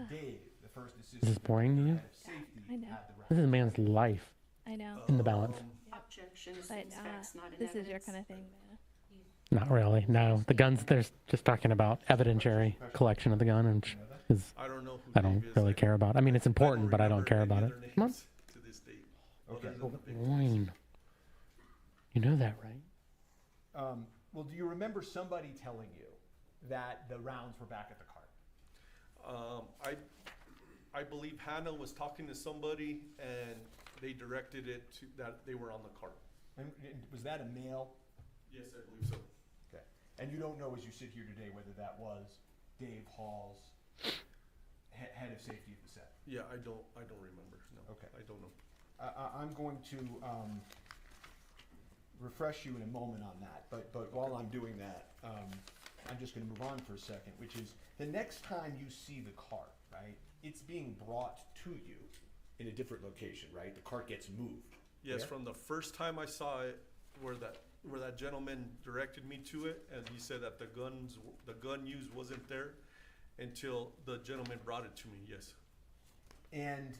Dave, the first assistant, Is this boring to you? head of safety, I know. had the This is a man's life I know. in the balance. Objection is But these facts, not in this evidence. is your kind of thing. Not really. No, the guns. They're just talking about evidentiary collection of the gun, and I don't know who I don't Dave is. really care about. I mean, it's important, but I don't care about it. Come on. To this date. Okay. Other than the victims. Wayne. You know that, right? Well, do you remember somebody telling you that the rounds were back at the cart? I believe Hannah was talking to somebody and they directed it to that they were on the cart. And was that a male? Yes, I believe so. Okay. And you don't know as you sit here today whether that was Dave Hall's head of safety at the set? Yeah, I don't remember. No. Okay. I don't know. I'm going to refresh you in a moment on that, but while I'm doing that, I'm just going to move on for a second, which is the next time you see the cart, right? It's being brought to you in a different location, right? The cart gets moved. Yes, Where? from the first time I saw it, where that gentleman directed me to it, and he said that the gun used wasn't there until the gentleman brought it to me. Yes. And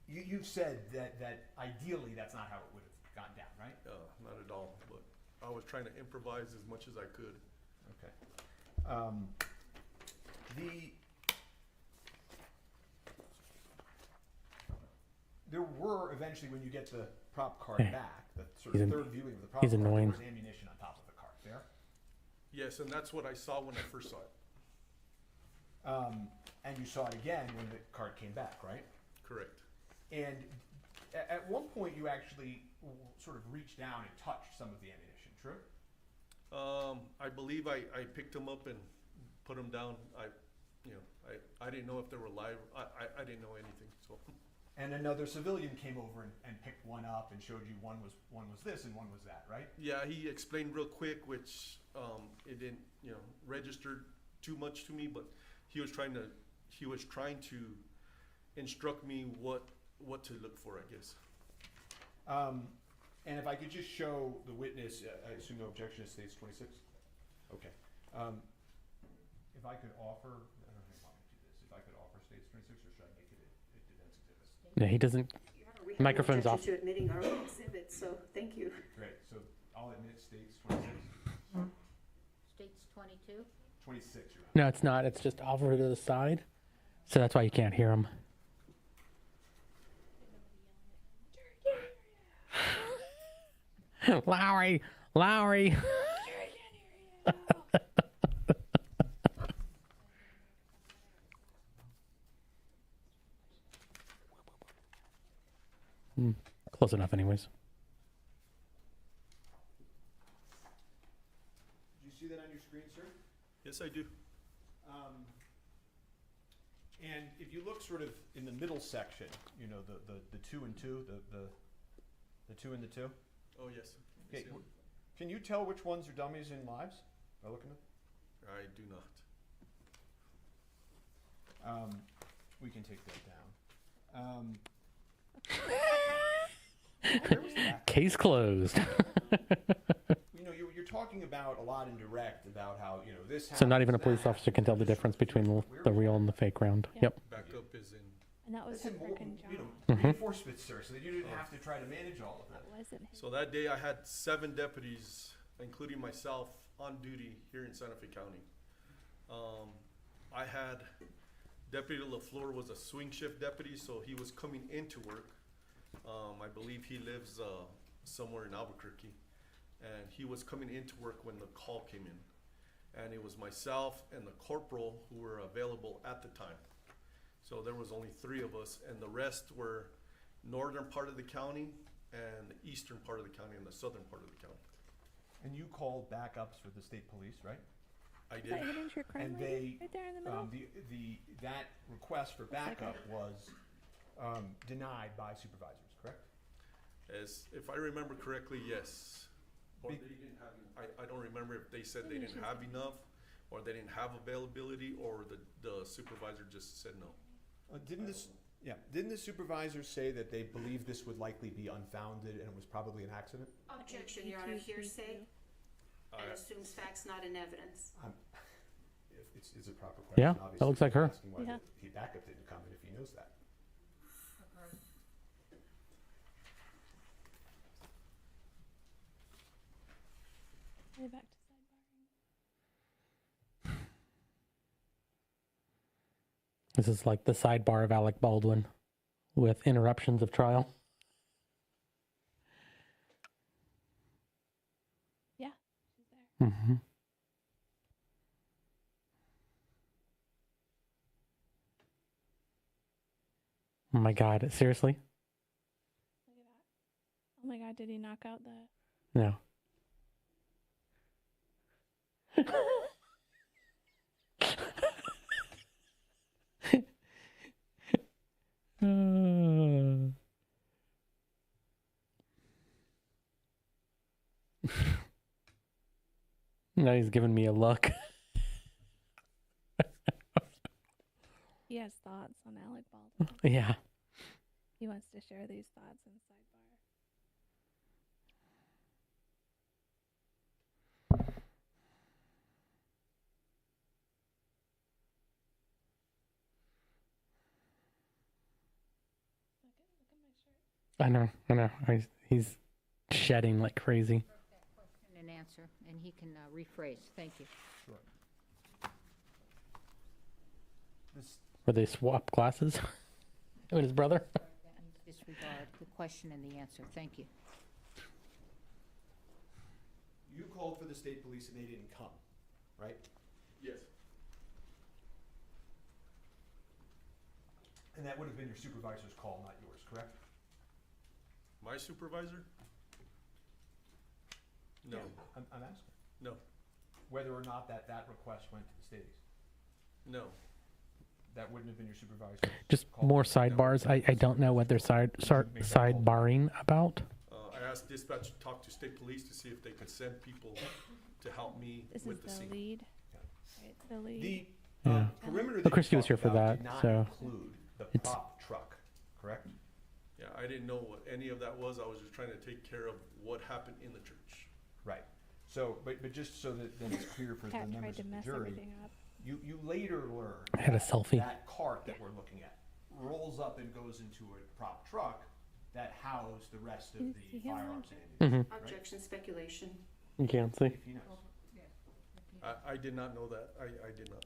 you've said that ideally that's not how it would have gone down, right? Not at all, but I was trying to improvise as much as I could. Okay. There were eventually, when you get the prop cart back, the sort of third viewing of the prop cart, there was ammunition on top of the cart. There. Yes, and that's what I saw when I first saw it. And you saw it again when the cart came back, right? Correct. And at one point, you actually sort of reached down and touched some of the ammunition. True. I believe I picked them up and put them down. I didn't know if they were live. I didn't know anything. So. And another civilian came over and picked one up and showed you one was this and one was that, right? Yeah, he explained real quick, which it didn't register too much to me, but he was trying to instruct me what to look for, I guess. And if I could just show the witness, I assume no objection to States 26? Okay. If I could offer, I don't know if you want me to do this, if I could offer States 26, or should I make it a defense exhibit? Yeah, he doesn't. We have Microphone's no off. objection to admitting our own exhibit, so thank you. Great, so I'll admit States 26. States 22? 26, you're right. No, it's not. It's just over to the side. So that's why you can't hear him. Lowry! Close enough anyways. Did you see that on your screen, sir? Yes, I do. And if you look sort of in the middle section, the 2 and 2, the 2 and the 2. Oh, yes. Okay, can you tell which ones are dummies and lives by looking at them? I do not. We can take that down. Case closed. You're talking about a lot in direct about how this. So not even a police officer can tell the difference between the real and the fake round. Yeah. Yep. Backup is in. And that was a freaking job. Reinforcement, sir, so that you didn't have to try to manage all of that. So that day I had 7 deputies, including myself, on duty here in Santa Fe County. I had Deputy LaFleur was a swing shift deputy, so he was coming into work. I believe he lives somewhere in Albuquerque, and he was coming into work when the call came in. And it was myself and the corporal who were available at the time. So there was only 3 of us, and the rest were northern part of the county and the eastern part of the county and the southern part of the county. And you called backups for the state police, right? I did. And they, right there in the middle. that request for backup was denied by supervisors, correct? If I remember correctly, yes. Or they didn't have. I don't remember if they said they didn't have enough, or they didn't have availability, or the supervisor just said no. Didn't the supervisor say that they believed this would likely be unfounded and it was probably an accident? Objection, Your Honor, hearsay, and assumes facts not in evidence. It's a proper question. Yeah, obviously. that looks like her. Asking why the backup didn't come in if he knows that. Way back to This is like the sidebar of Alec Baldwin with interruptions of trial. Yeah, she's there. Mm-hmm. Oh my God, seriously? Oh my God, did he knock out the... No. Now he's giving me a look. He has thoughts on Alec Baldwin. Yeah. He wants to share these thoughts in sidebar. I know. He's shedding like crazy. Question and answer, and he can rephrase. Thank you. Sure. Were they swap glasses? With his brother? That means disregard the question and the answer. Thank you. You called for the state police and they didn't come, right? Yes. And that would have been your supervisor's call, not yours, correct? My supervisor? No. Yeah, I'm asking. No. Whether or not that request went to the state. No. That wouldn't have been your supervisor. Just more sidebars. I don't know what they're sidebarring about. I asked dispatch to talk to state police to see if they could send people to help me with the scene. This is the lead. Right, the lead. The Yeah. perimeter Well, Christy was here for that, did not so include the it's prop truck, correct? Yeah, I didn't know what any of that was. I was just trying to take care of what happened in the church. Right. So, but just so that then it's clear for the Cat tried members to of the mess jury, everything up. you later learned I had a that selfie. that cart that we're looking at rolls up and goes into a prop truck that housed the rest of the firearms and ammunition. Mhm. Objection, speculation. You can't see. If he knows. I did not know that. I did not.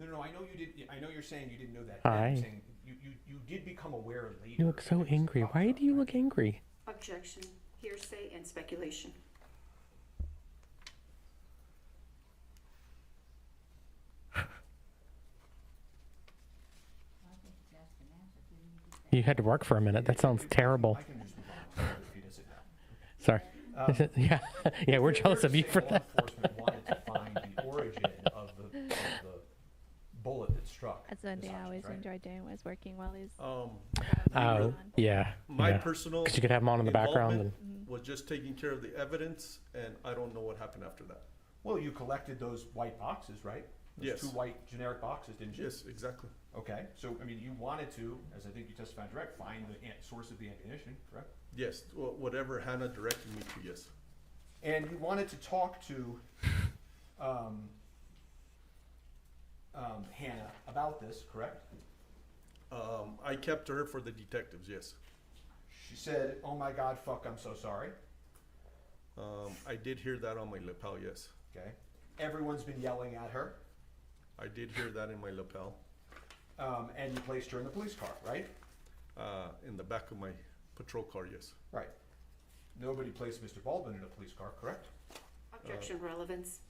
No, I know you did. I know you're saying you didn't know that. Hi. I'm saying you did become aware later. You look so angry. Why do you look angry? Objection, hearsay, and speculation. You had to work for a minute. That sounds terrible. I can just move on if he doesn't know. Sorry. Yeah, yeah, we're jealous of you for Law that. enforcement wanted to find the origin of the bullet that struck. That's one Miss thing I always Hutchins, right? enjoyed doing was working while he's. Oh, yeah. My yeah. personal 'Cause you could have them on in the background. And, involvement was just taking care of the evidence, and I don't know what happened after that. Well, you collected those white boxes, right? Those Yes. 2 white generic boxes, didn't you? Yes, exactly. Okay, so I mean, you wanted to, as I think you testified direct, find the source of the ammunition, correct? Yes, whatever Hannah directed me to, yes. And you wanted to talk to Hannah about this, correct? I kept her for the detectives, yes. She said, "Oh my God, fuck, I'm so sorry." I did hear that on my lapel, yes. Okay. Everyone's been yelling at her. I did hear that in my lapel. And you placed her in the police car, right? In the back of my patrol car, yes. Right. Nobody placed Mr. Baldwin in a police car, correct? Objection, relevance.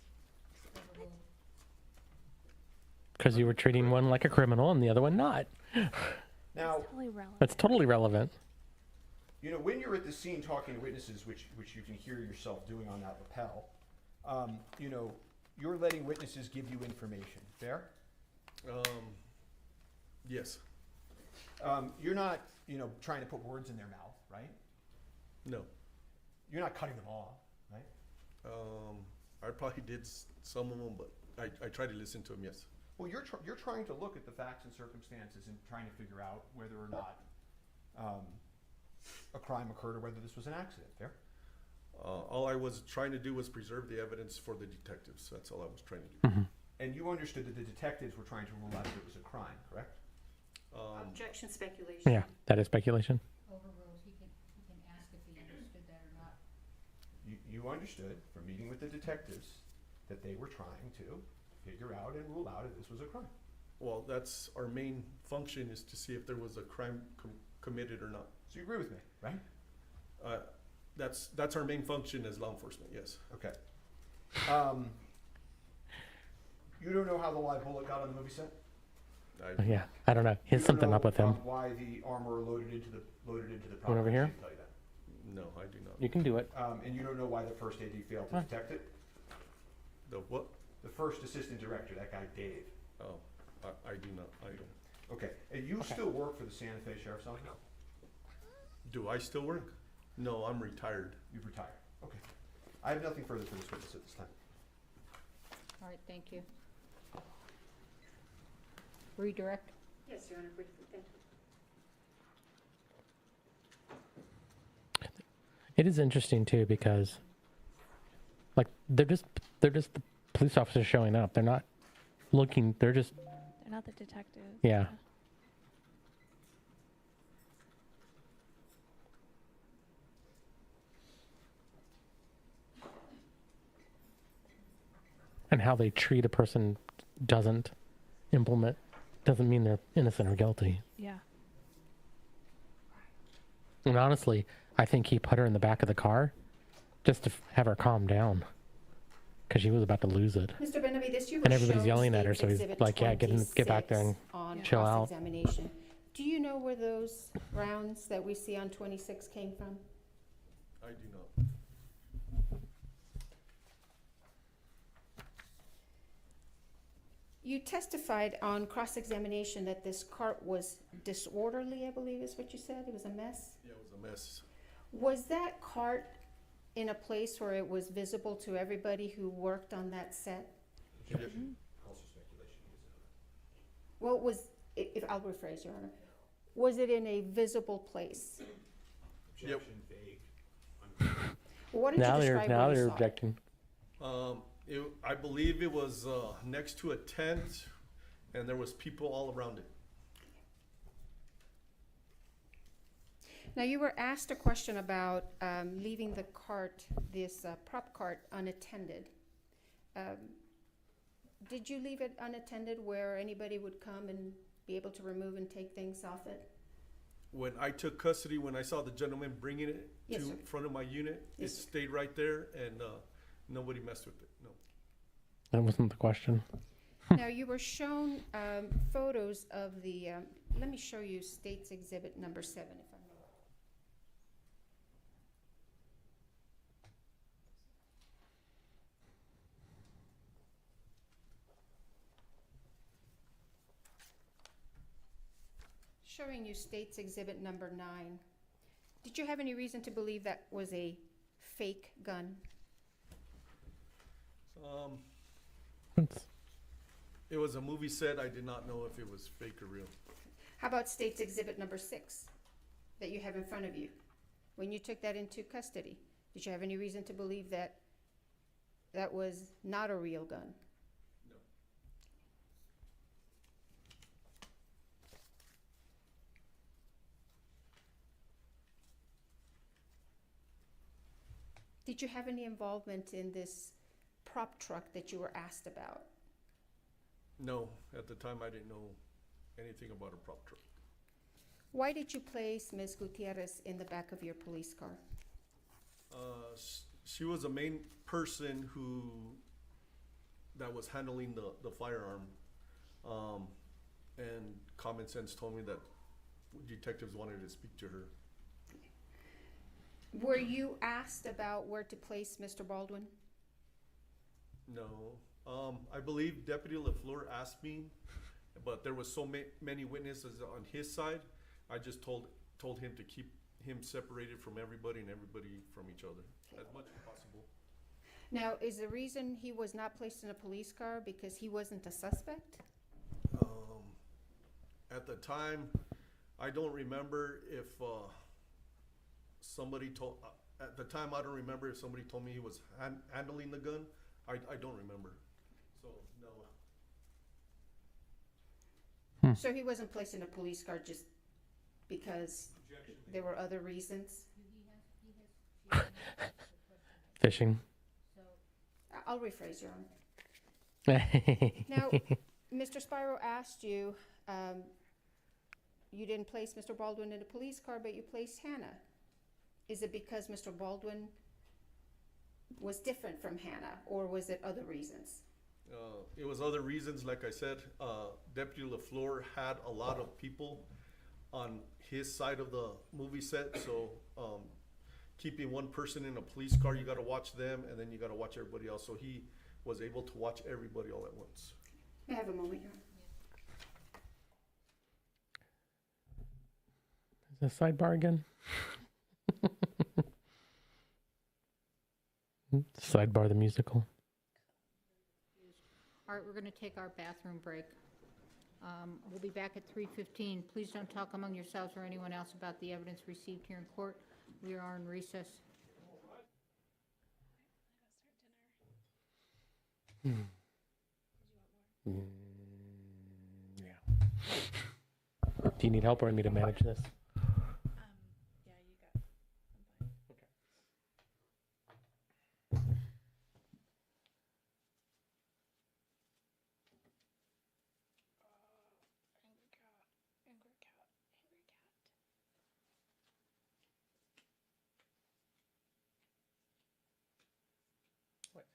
because you were treating one like a criminal and the other one not. Now, That's totally relevant. you know, when you're at the scene talking to witnesses, which you can hear yourself doing on that lapel, you know, you're letting witnesses give you information. Fair? Yes. You're not, you know, trying to put words in their mouth, right? No. You're not cutting them off, right? I probably did some of them, but I try to listen to them, yes. Well, you're trying to look at the facts and circumstances and trying to figure out whether or not a crime occurred or whether this was an accident. Fair? All I was trying to do was preserve the evidence for the detectives. That's all I was trying to do. Mm-hmm. And you understood that the detectives were trying to rule out that it was a crime, correct? Objection, speculation. Yeah, that is speculation. Overruled. He can ask if he understood that or not. You understood from meeting with the detectives that they were trying to figure out and rule out if this was a crime. Well, that's our main function, is to see if there was a crime committed or not. So you agree with me, right? That's our main function as law enforcement, yes. Okay. You don't know how the live bullet got on the movie set? Yeah, I don't know. He has something up with him. Why the armor loaded into the One over here? Tell you that. No, I do not. You can do it. And you don't know why the first AD failed to detect it? The what? The first assistant director, that guy Dave. Oh, I do not. I don't. Okay. And you still work for the Santa Fe Sheriff's Office? Do I still work? No, I'm retired. You've retired. Okay. I have nothing further for this witness at this time. All right, thank you. Redirect? Yes, Your Honor, briefly, thank you. It is interesting too because, like, they're just the police officers showing up. They're not looking. They're just. They're not the detectives. Yeah. And how they treat a person doesn't mean they're innocent or guilty. Yeah. And honestly, I think he put her in the back of the car just to have her calm down because she was about to lose it. Mr. Benavides, you were And everybody's shown yelling at her, State's so he's Exhibit like, "Yeah, get back there and 26 on chill out." cross-examination. Do you know where those rounds that we see on 26 came from? I do not. You testified on cross-examination that this cart was disorderly, I believe is what you said. It was a mess. Yeah, it was a mess. Was that cart in a place where it was visible to everybody who worked on that set? Yeah. Well, if I'll rephrase, Your Honor, was it in a visible place? Yep. Well, what did you describe Now when you they're saw it? objecting. I believe it was next to a tent, and there was people all around it. Now, you were asked a question about leaving the cart, this prop cart, unattended. Did you leave it unattended where anybody would come and be able to remove and take things off it? When I took custody, when I saw the gentleman bringing it Yes, to sir. front of my unit, Yes, it sir. stayed right there, and nobody messed with it. No. That wasn't the question. Now, you were shown photos of the, let me show you State's Exhibit number 7, if I may. Showing you State's Exhibit number 9. Did you have any reason to believe that was a fake gun? It was a movie set. I did not know if it was fake or real. How about State's Exhibit number 6 that you have in front of you? When you took that into custody, did you have any reason to believe that that was not a real gun? No. Did you have any involvement in this prop truck that you were asked about? No, at the time I didn't know anything about a prop truck. Why did you place Ms. Gutierrez in the back of your police car? She was the main person that was handling the firearm, and common sense told me that detectives wanted to speak to her. Were you asked about where to place Mr. Baldwin? No, I believe Deputy LaFleur asked me, but there was so many witnesses on his side. I just told him to keep him separated from everybody and everybody from each other as much as possible. Now, is the reason he was not placed in a police car because he wasn't a suspect? At the time, I don't remember if somebody told. At the time, I don't remember if somebody told me he was handling the gun. I don't remember. So no. So he wasn't placed in a police car just because there were other reasons? Fishing. I'll rephrase, Your Honor. Now, Mr. Spiro asked you, you didn't place Mr. Baldwin in a police car, but you placed Hannah. Is it because Mr. Baldwin was different from Hannah, or was it other reasons? It was other reasons. Like I said, Deputy LaFleur had a lot of people on his side of the movie set, so keeping one person in a police car, you gotta watch them, and then you gotta watch everybody else. So he was able to watch everybody all at once. May I have a moment, Your Honor? Is that sidebar again? Sidebar the musical. All right, we're going to take our bathroom break. We'll be back at 3:15. Please don't talk among yourselves or anyone else about the evidence received here in court. We are in recess. Yeah. Do you need help or me to manage this? Yeah, you go. I'm fine. Angry cat. Angry cat. Angry cat. What?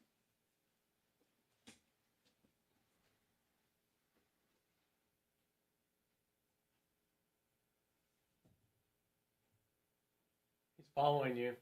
He's following you.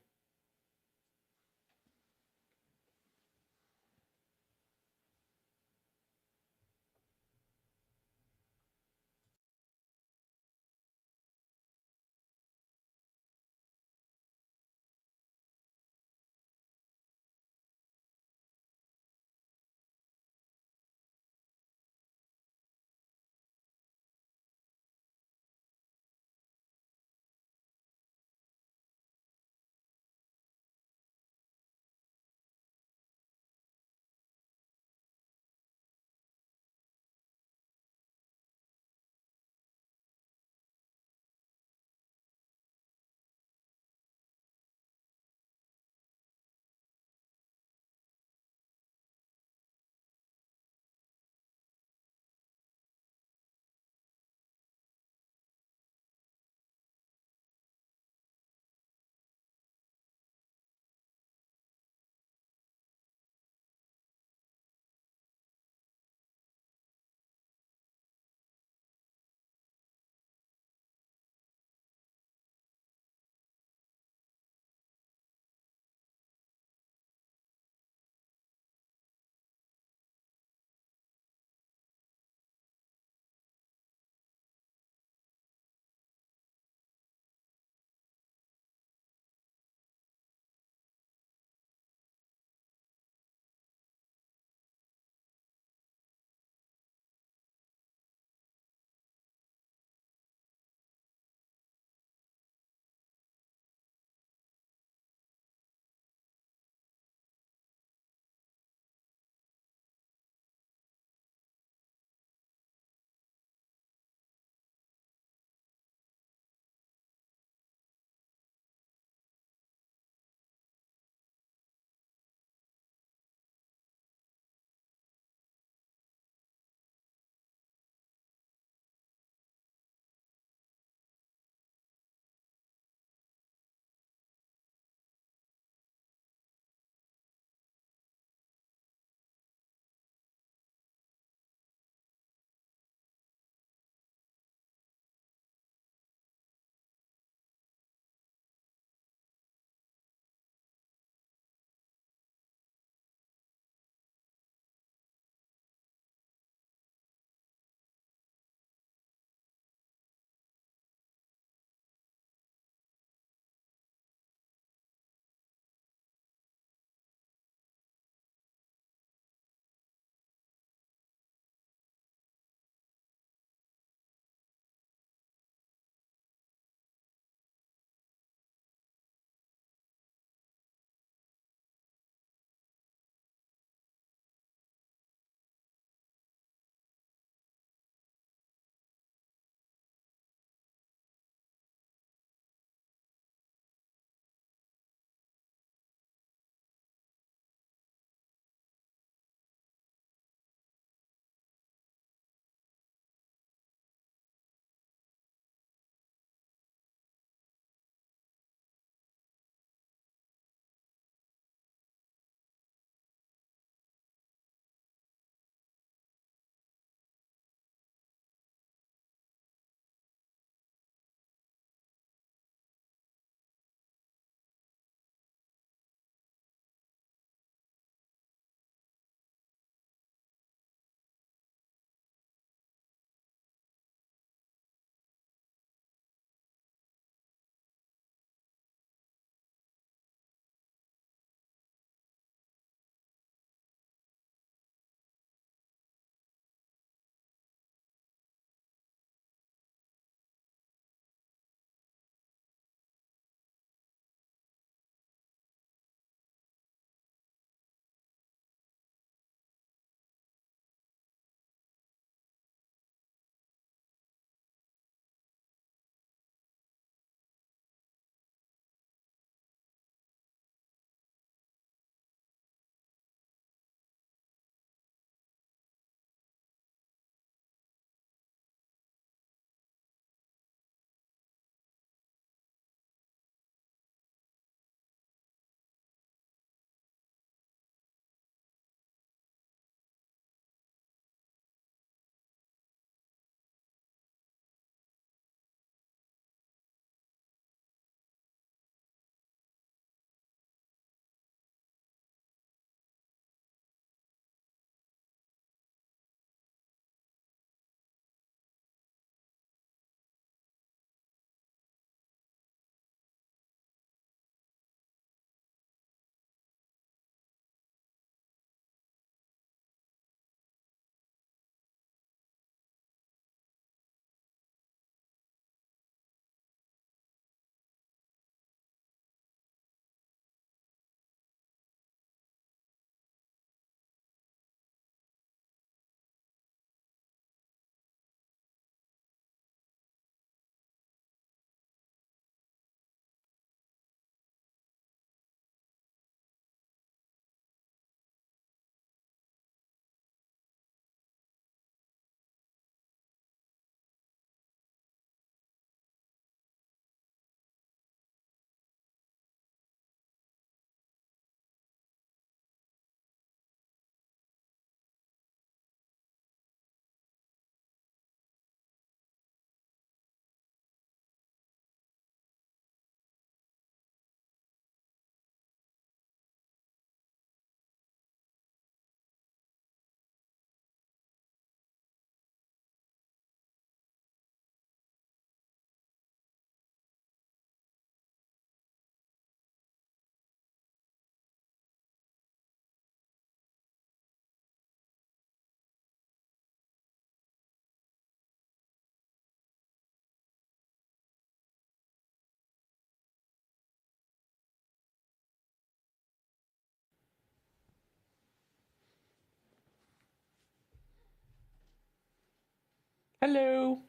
Hello.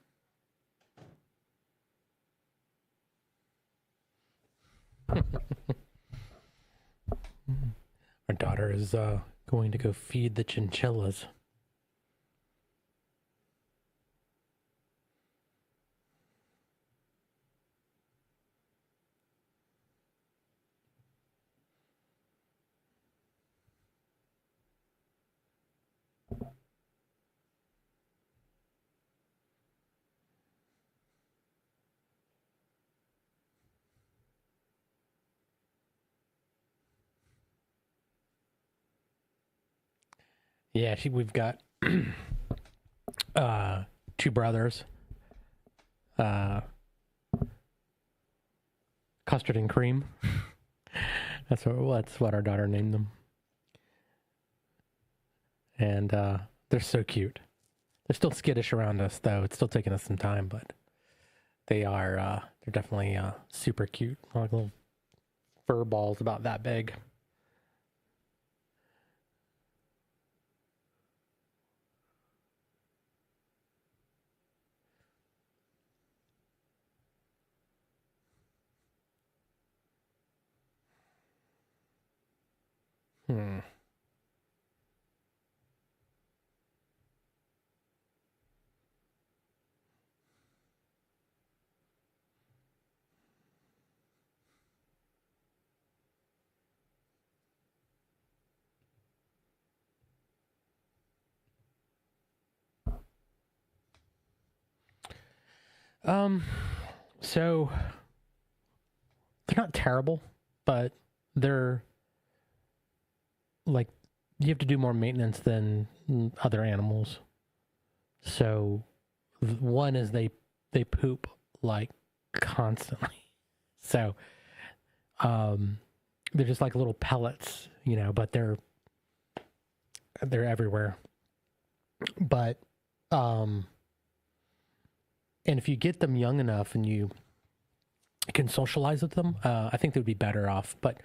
Our daughter is going to go feed the chinchillas. Yeah, we've got two brothers. Custard and cream. That's what our daughter named them. And they're so cute. They're still skittish around us, though. It's still taking us some time, but they're definitely super cute. Like little fur balls about that big. Hmm. So they're not terrible, but they're like you have to do more maintenance than other animals. So one is they poop like constantly. So they're just like little pellets, but they're everywhere. But and if you get them young enough and you can socialize with them, I think they would be better off. But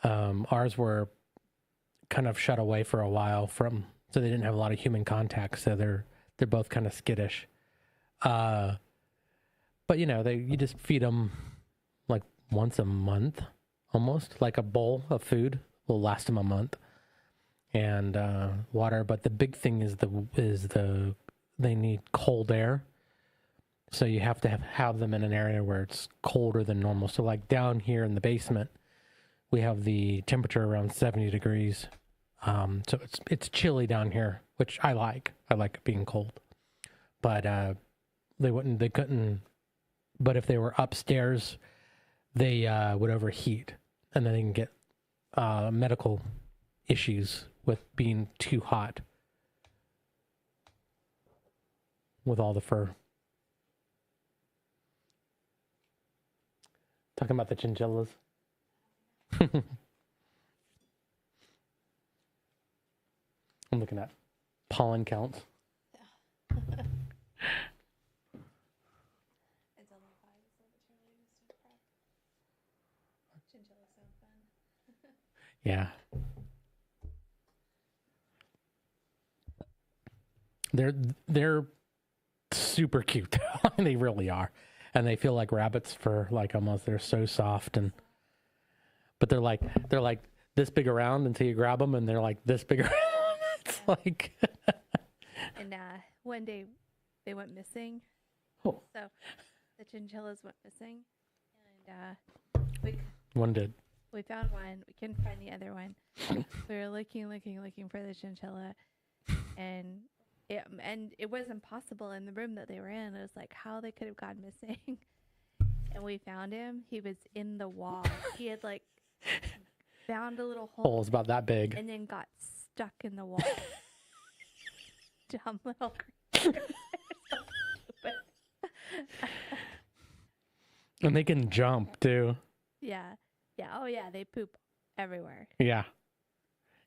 ours were kind of shut away for a while so they didn't have a lot of human contact. So they're both kind of skittish. But you just feed them like once a month, almost like a bowl of food will last them a month, and water. But the big thing is they need cold air. So you have to have them in an area where it's colder than normal. So like down here in the basement, we have the temperature around 70 degrees. So it's chilly down here, which I like. I like it being cold. But they couldn't. But if they were upstairs, they would overheat, and then they can get medical issues with being too hot with all the fur. Talking about the chinchillas. I'm looking at pollen counts. Yeah. They're super cute. They really are. And they feel like rabbits for like almost, they're so soft but they're like this big around until you grab them, and they're like this big around. It's like And one day they went missing. Oh. So the chinchillas went missing, and one did. we found one. We couldn't find the other one. We were looking for the chinchilla, and it was impossible in the room that they were in. It was like how they could have gone missing. And we found him. He was in the wall. He had like found a little hole. Hole's about that big. And then got stuck in the wall. Dumb little creature. And they can jump too. Yeah. Oh yeah, they poop everywhere. Yeah.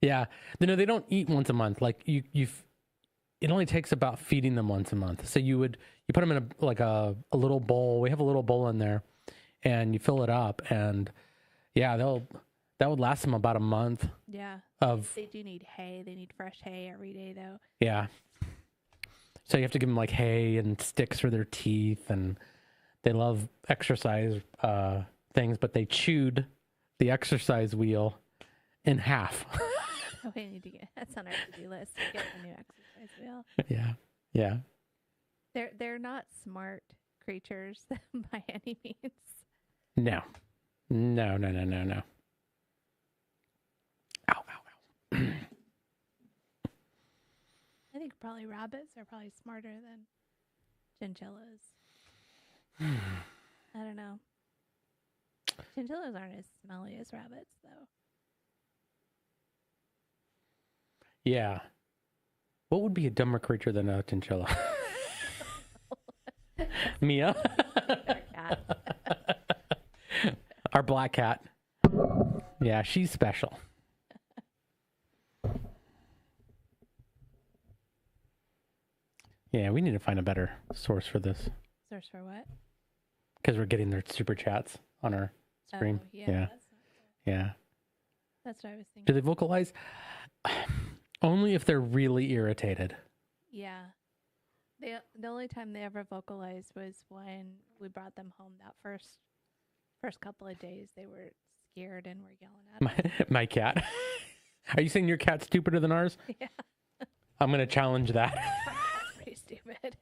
No, they don't eat once a month. Like it only takes about feeding them once a month. So you put them in a little bowl. We have a little bowl in there, and you fill it up, and yeah, that would last them about a month. Yeah. They do need hay. They need fresh hay every day though. Yeah. So you have to give them like hay and sticks for their teeth, and they love exercise things, but they chewed the exercise wheel in half. Oh, we need to get that's on our to-do list. Get a new exercise wheel. Yeah. They're not smart creatures by any means. No. Ow. I think probably rabbits are probably smarter than chinchillas. I don't know. Chinchillas aren't as smelly as rabbits, though. Yeah. What would be a dumber creature than a chinchilla? Mia? Our black cat. Yeah, she's special. Yeah, we need to find a better source for this. Source for what? Because we're getting their super chats on our stream. Oh, yeah. Yeah. That's what I was thinking. Do they vocalize? Only if they're really irritated. Yeah. The only time they ever vocalized was when we brought them home that first couple of days. They were scared and were yelling at us. My cat. Are you saying your cat's stupider than ours? Yeah. I'm going to challenge that. That's pretty stupid.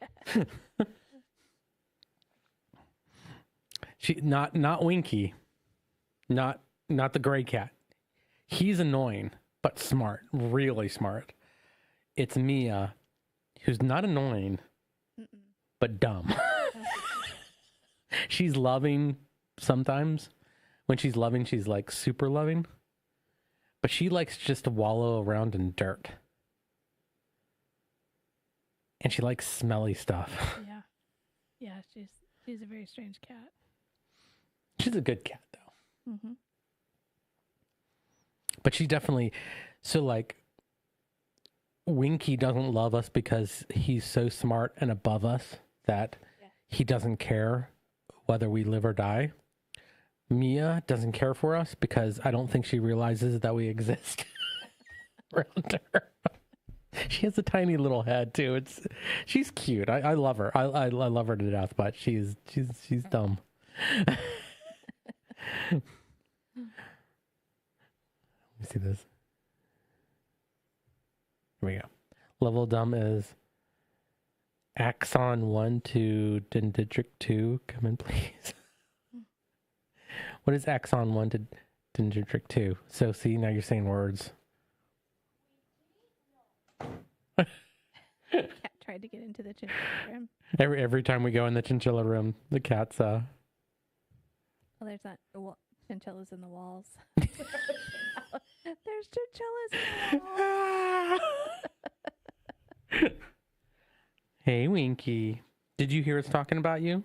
Not Winky. Not the gray cat. He's annoying, but smart. Really smart. It's Mia, who's not annoying, but dumb. She's loving sometimes. When she's loving, she's like super loving. But she likes just to wallow around in dirt. And she likes smelly stuff. Yeah. Yeah, she's a very strange cat. She's a good cat, though. Mm-hmm. But she definitely... So, like, Winky doesn't love us because he's so smart and above us that he doesn't care whether we live or die. Mia doesn't care for us because I don't think she realizes that we exist around her. She has a tiny little head too. She's cute. I love her. I love her to death, but she's dumb. Let me see this. Here we go. Level dumb is Axon 1 to Dendritic 2. Come in, please. What is Axon 1 to Dendritic 2? So, see, now you're saying words. Cat tried to get into the chinchilla room. Every time we go in the chinchilla room, the cat's Well, there's not chinchillas in the walls. There's chinchillas in the walls. Hey, Winky. Did you hear us talking about you?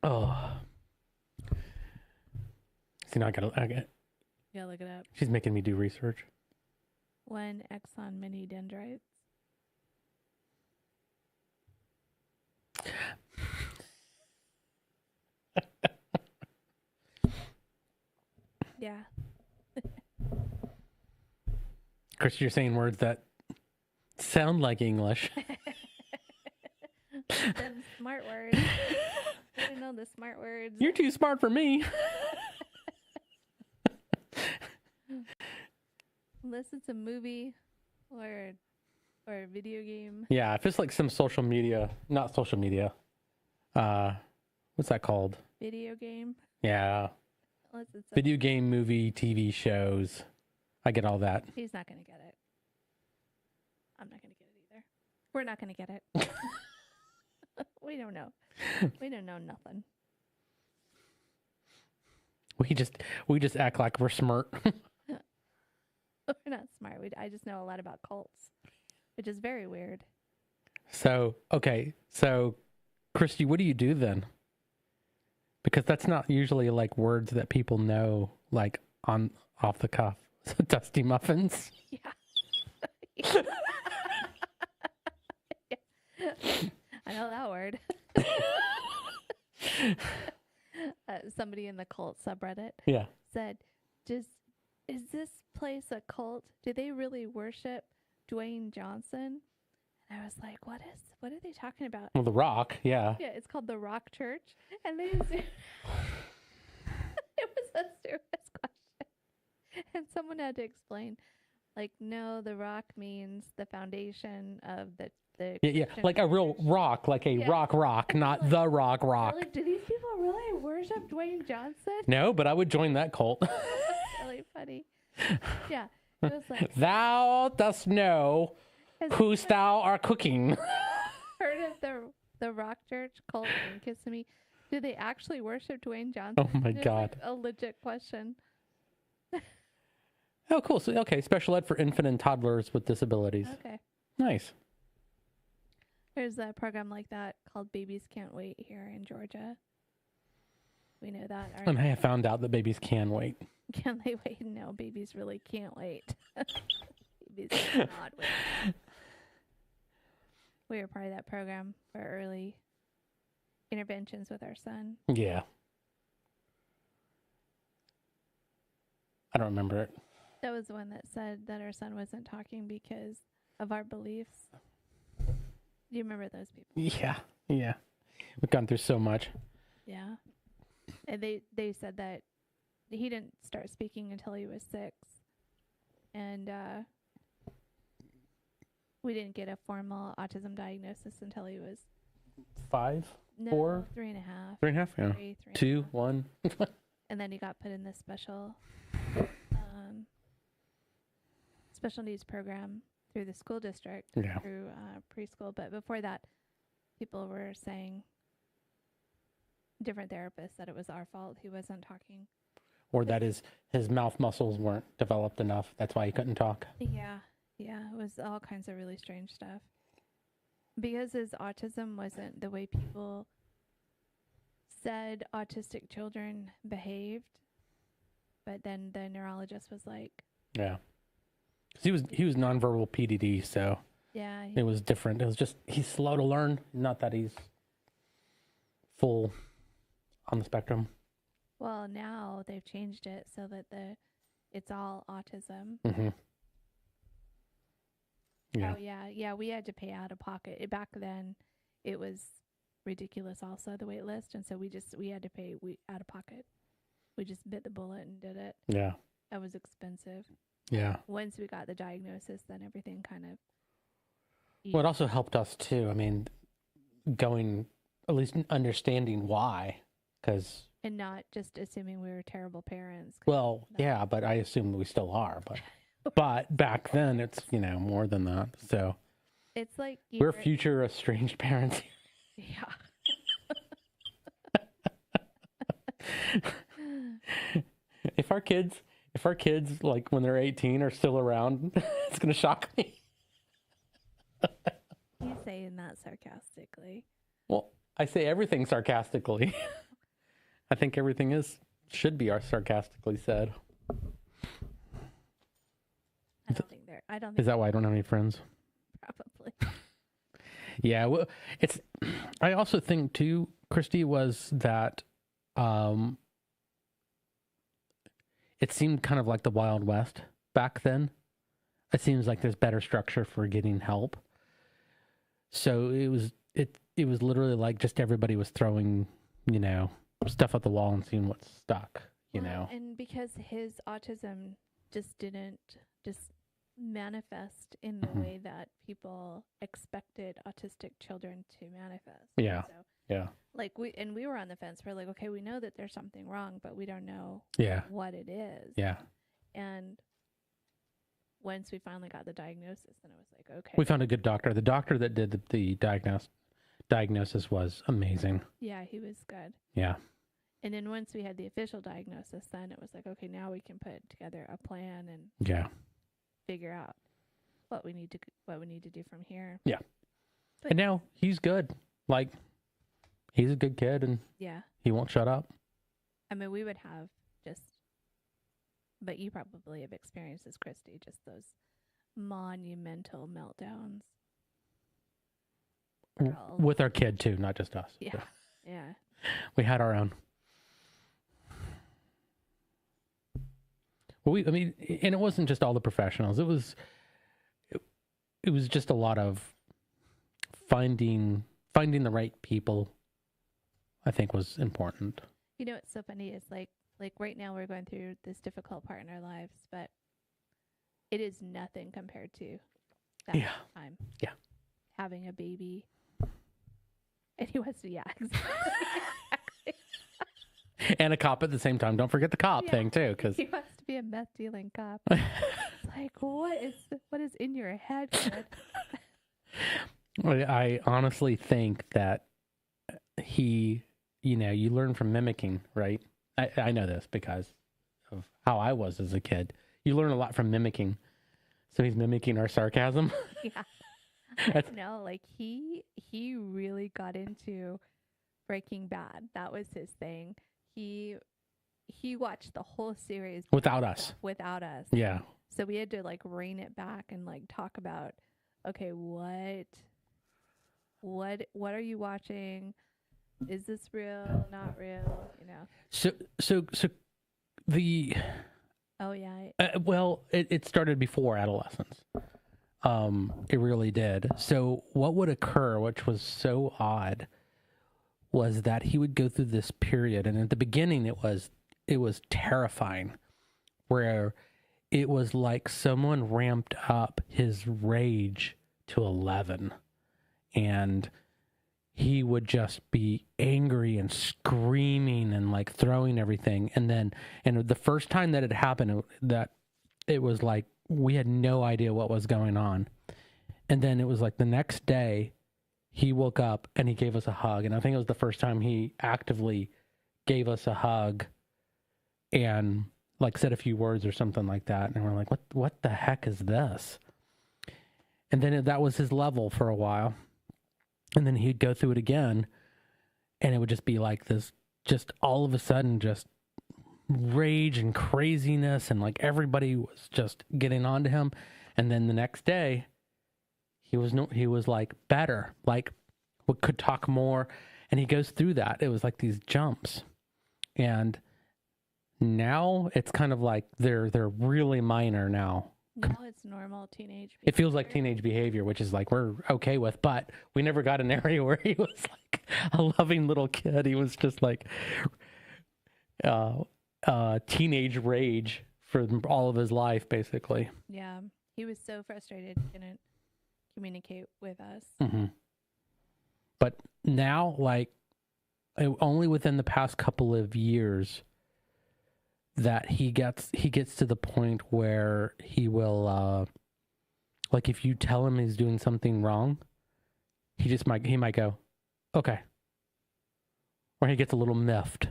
Oh. See, now I gotta Yeah, look it up. She's making me do research. 1 exon mini dendrites. Yeah. Chris, you're saying words that sound like English. Them smart words. I don't know the smart words. You're too smart for me. Unless it's a movie or a video game. Yeah, if it's like some social media, not social media. What's that called? Video game. Yeah. Unless it's Video game, movie, TV shows. I get all that. He's not going to get it. I'm not going to get it either. We're not going to get it. We don't know. We don't know nothing. We just act like we're smart. We're not smart. I just know a lot about cults, which is very weird. So, okay. So, Christy, what do you do then? Because that's not usually like words that people know, like off the cuff. So, dusty muffins. Yeah. I know that word. Somebody in the cult subreddit Yeah. said, just is this place a cult? Do they really worship Dwayne Johnson? And I was like, what are they talking about? Well, The Rock, yeah. Yeah, it's called the Rock Church. And they it was a serious question. And someone had to explain, like, no, the rock means the foundation of the Yeah, Christian like a real church. rock, like a Yeah. rock, not the rock. Really, do these people really worship Dwayne Johnson? No, but I would join that cult. That's really funny. Yeah, it was like, Thou dost know whose thou art cooking. heard of the Rock Church cult and kissing me? Do they actually worship Dwayne Johnson? Oh my Just, God. like, a legit question. Oh, cool. So, okay, special ed for infant and toddlers with disabilities. Okay. Nice. There's a program like that called Babies Can't Wait here in Georgia. We know that. And I have found out that babies can wait. Can they wait? No, babies really can't wait. Babies cannot wait. We were part of that program for early interventions with our son. Yeah. I don't remember it. That was the one that said that our son wasn't talking because of our beliefs. Do you remember those people? Yeah. We've gone through so much. Yeah. And they said that he didn't start speaking until he was 6. And we didn't get a formal autism diagnosis until he was 5, no, 4, 3.5. 3.5, yeah. 3, 2, 1. And then he got put in this special needs program through the school district, Yeah. through preschool. But before that, people were saying, different therapists, that it was our fault he wasn't talking. Or that his mouth muscles weren't developed enough. That's why he couldn't talk. Yeah. It was all kinds of really strange stuff. Because his autism wasn't the way people said autistic children behaved. But then the neurologist was like, Yeah. 'Cause he was nonverbal PDD, so yeah, it was different. It was just he's slow to learn, not that he's full on the spectrum. well, now they've changed it so that it's all autism. Mm-hmm. Yeah. Oh, yeah, we had to pay out of pocket. Back then, it was ridiculous also, the wait list, and so we had to pay out of pocket. We just bit the bullet and did it. Yeah. That was expensive. Yeah. Once we got the diagnosis, then everything kind of... Well, it also helped us, too. I mean, at least understanding why, because... And not just assuming we were terrible parents. Well, yeah, but I assume we still are, but back then, it's, more than that, so... It's like... We're future estranged parents. Yeah. If our kids, like when they're 18, are still around, it's going to shock me. He's saying that sarcastically. Well, I say everything sarcastically. I think everything should be sarcastically said. I don't think. Is that why I don't have any friends? Probably. Yeah, well, I also think too, Christy, was that it seemed kind of like the Wild West back then. It seems like there's better structure for getting help. So it was literally like just everybody was throwing, stuff at the wall and seeing what stuck, And because his autism just didn't manifest in the way that people expected autistic children to manifest. Yeah. So, yeah. Like we were on the fence. We're like, okay, we know that there's something wrong, but we don't know what it is. Yeah. And once we finally got the diagnosis, then it was like, okay. We found a good doctor. The doctor that did the diagnosis was amazing. Yeah, he was good. Yeah. And then once we had the official diagnosis, then it was like, okay, now we can put together a plan and figure out what we need to do from here. Yeah. But and now he's good. Like, he's a good kid and he won't shut up. I mean, we would have but you probably have experienced this, Christy, just those monumental meltdowns. With our kid too, not just us. Yeah. Yeah. We had our own. I mean, and it wasn't just all the professionals. It was just a lot of finding the right people, I think, was important. You know what's so funny is like right now we're going through this difficult part in our lives, but it is nothing compared to that time. Yeah. Having a baby. And he wants to, exactly. And a cop at the same time. Don't forget the cop thing too, because he wants to be a meth dealing cop. It's like, what is in your head, kid? I honestly think that you learn from mimicking, right? I know this because of how I was as a kid. You learn a lot from mimicking. So he's mimicking our sarcasm. Yeah. I know, like he really got into Breaking Bad. That was his thing. He watched the whole series without us. Yeah. So we had to like rein it back and like talk about, okay, what are you watching? Is this real? Not real? You know. So the. Oh yeah. Well, it started before adolescence. It really did. So what would occur, which was so odd, was that he would go through this period, and at the beginning it was terrifying, where it was like someone ramped up his rage to 11, and he would just be angry and screaming and like throwing everything. And the first time that it happened, that it was like we had no idea what was going on. And then it was like the next day he woke up and he gave us a hug. And I think it was the first time he actively gave us a hug and like said a few words or something like that. And we're like, what the heck is this? And then that was his level for a while. And then he'd go through it again, and it would just be like this, just all of a sudden, just rage and craziness, and like everybody was just getting onto him. And then the next day, he was like better, like could talk more, and he goes through that. It was like these jumps, and now it's kind of like they're really minor now. Now it's normal teenage behavior. It feels like teenage behavior, which is like we're okay with, but we never got an area where he was like a loving little kid. He was just like teenage rage for all of his life, basically. Yeah, he was so frustrated he couldn't communicate with us. Mm-hmm. But now, like, only within the past couple of years that he gets to the point where he will, like, if you tell him he's doing something wrong, he might go, okay, or he gets a little miffed.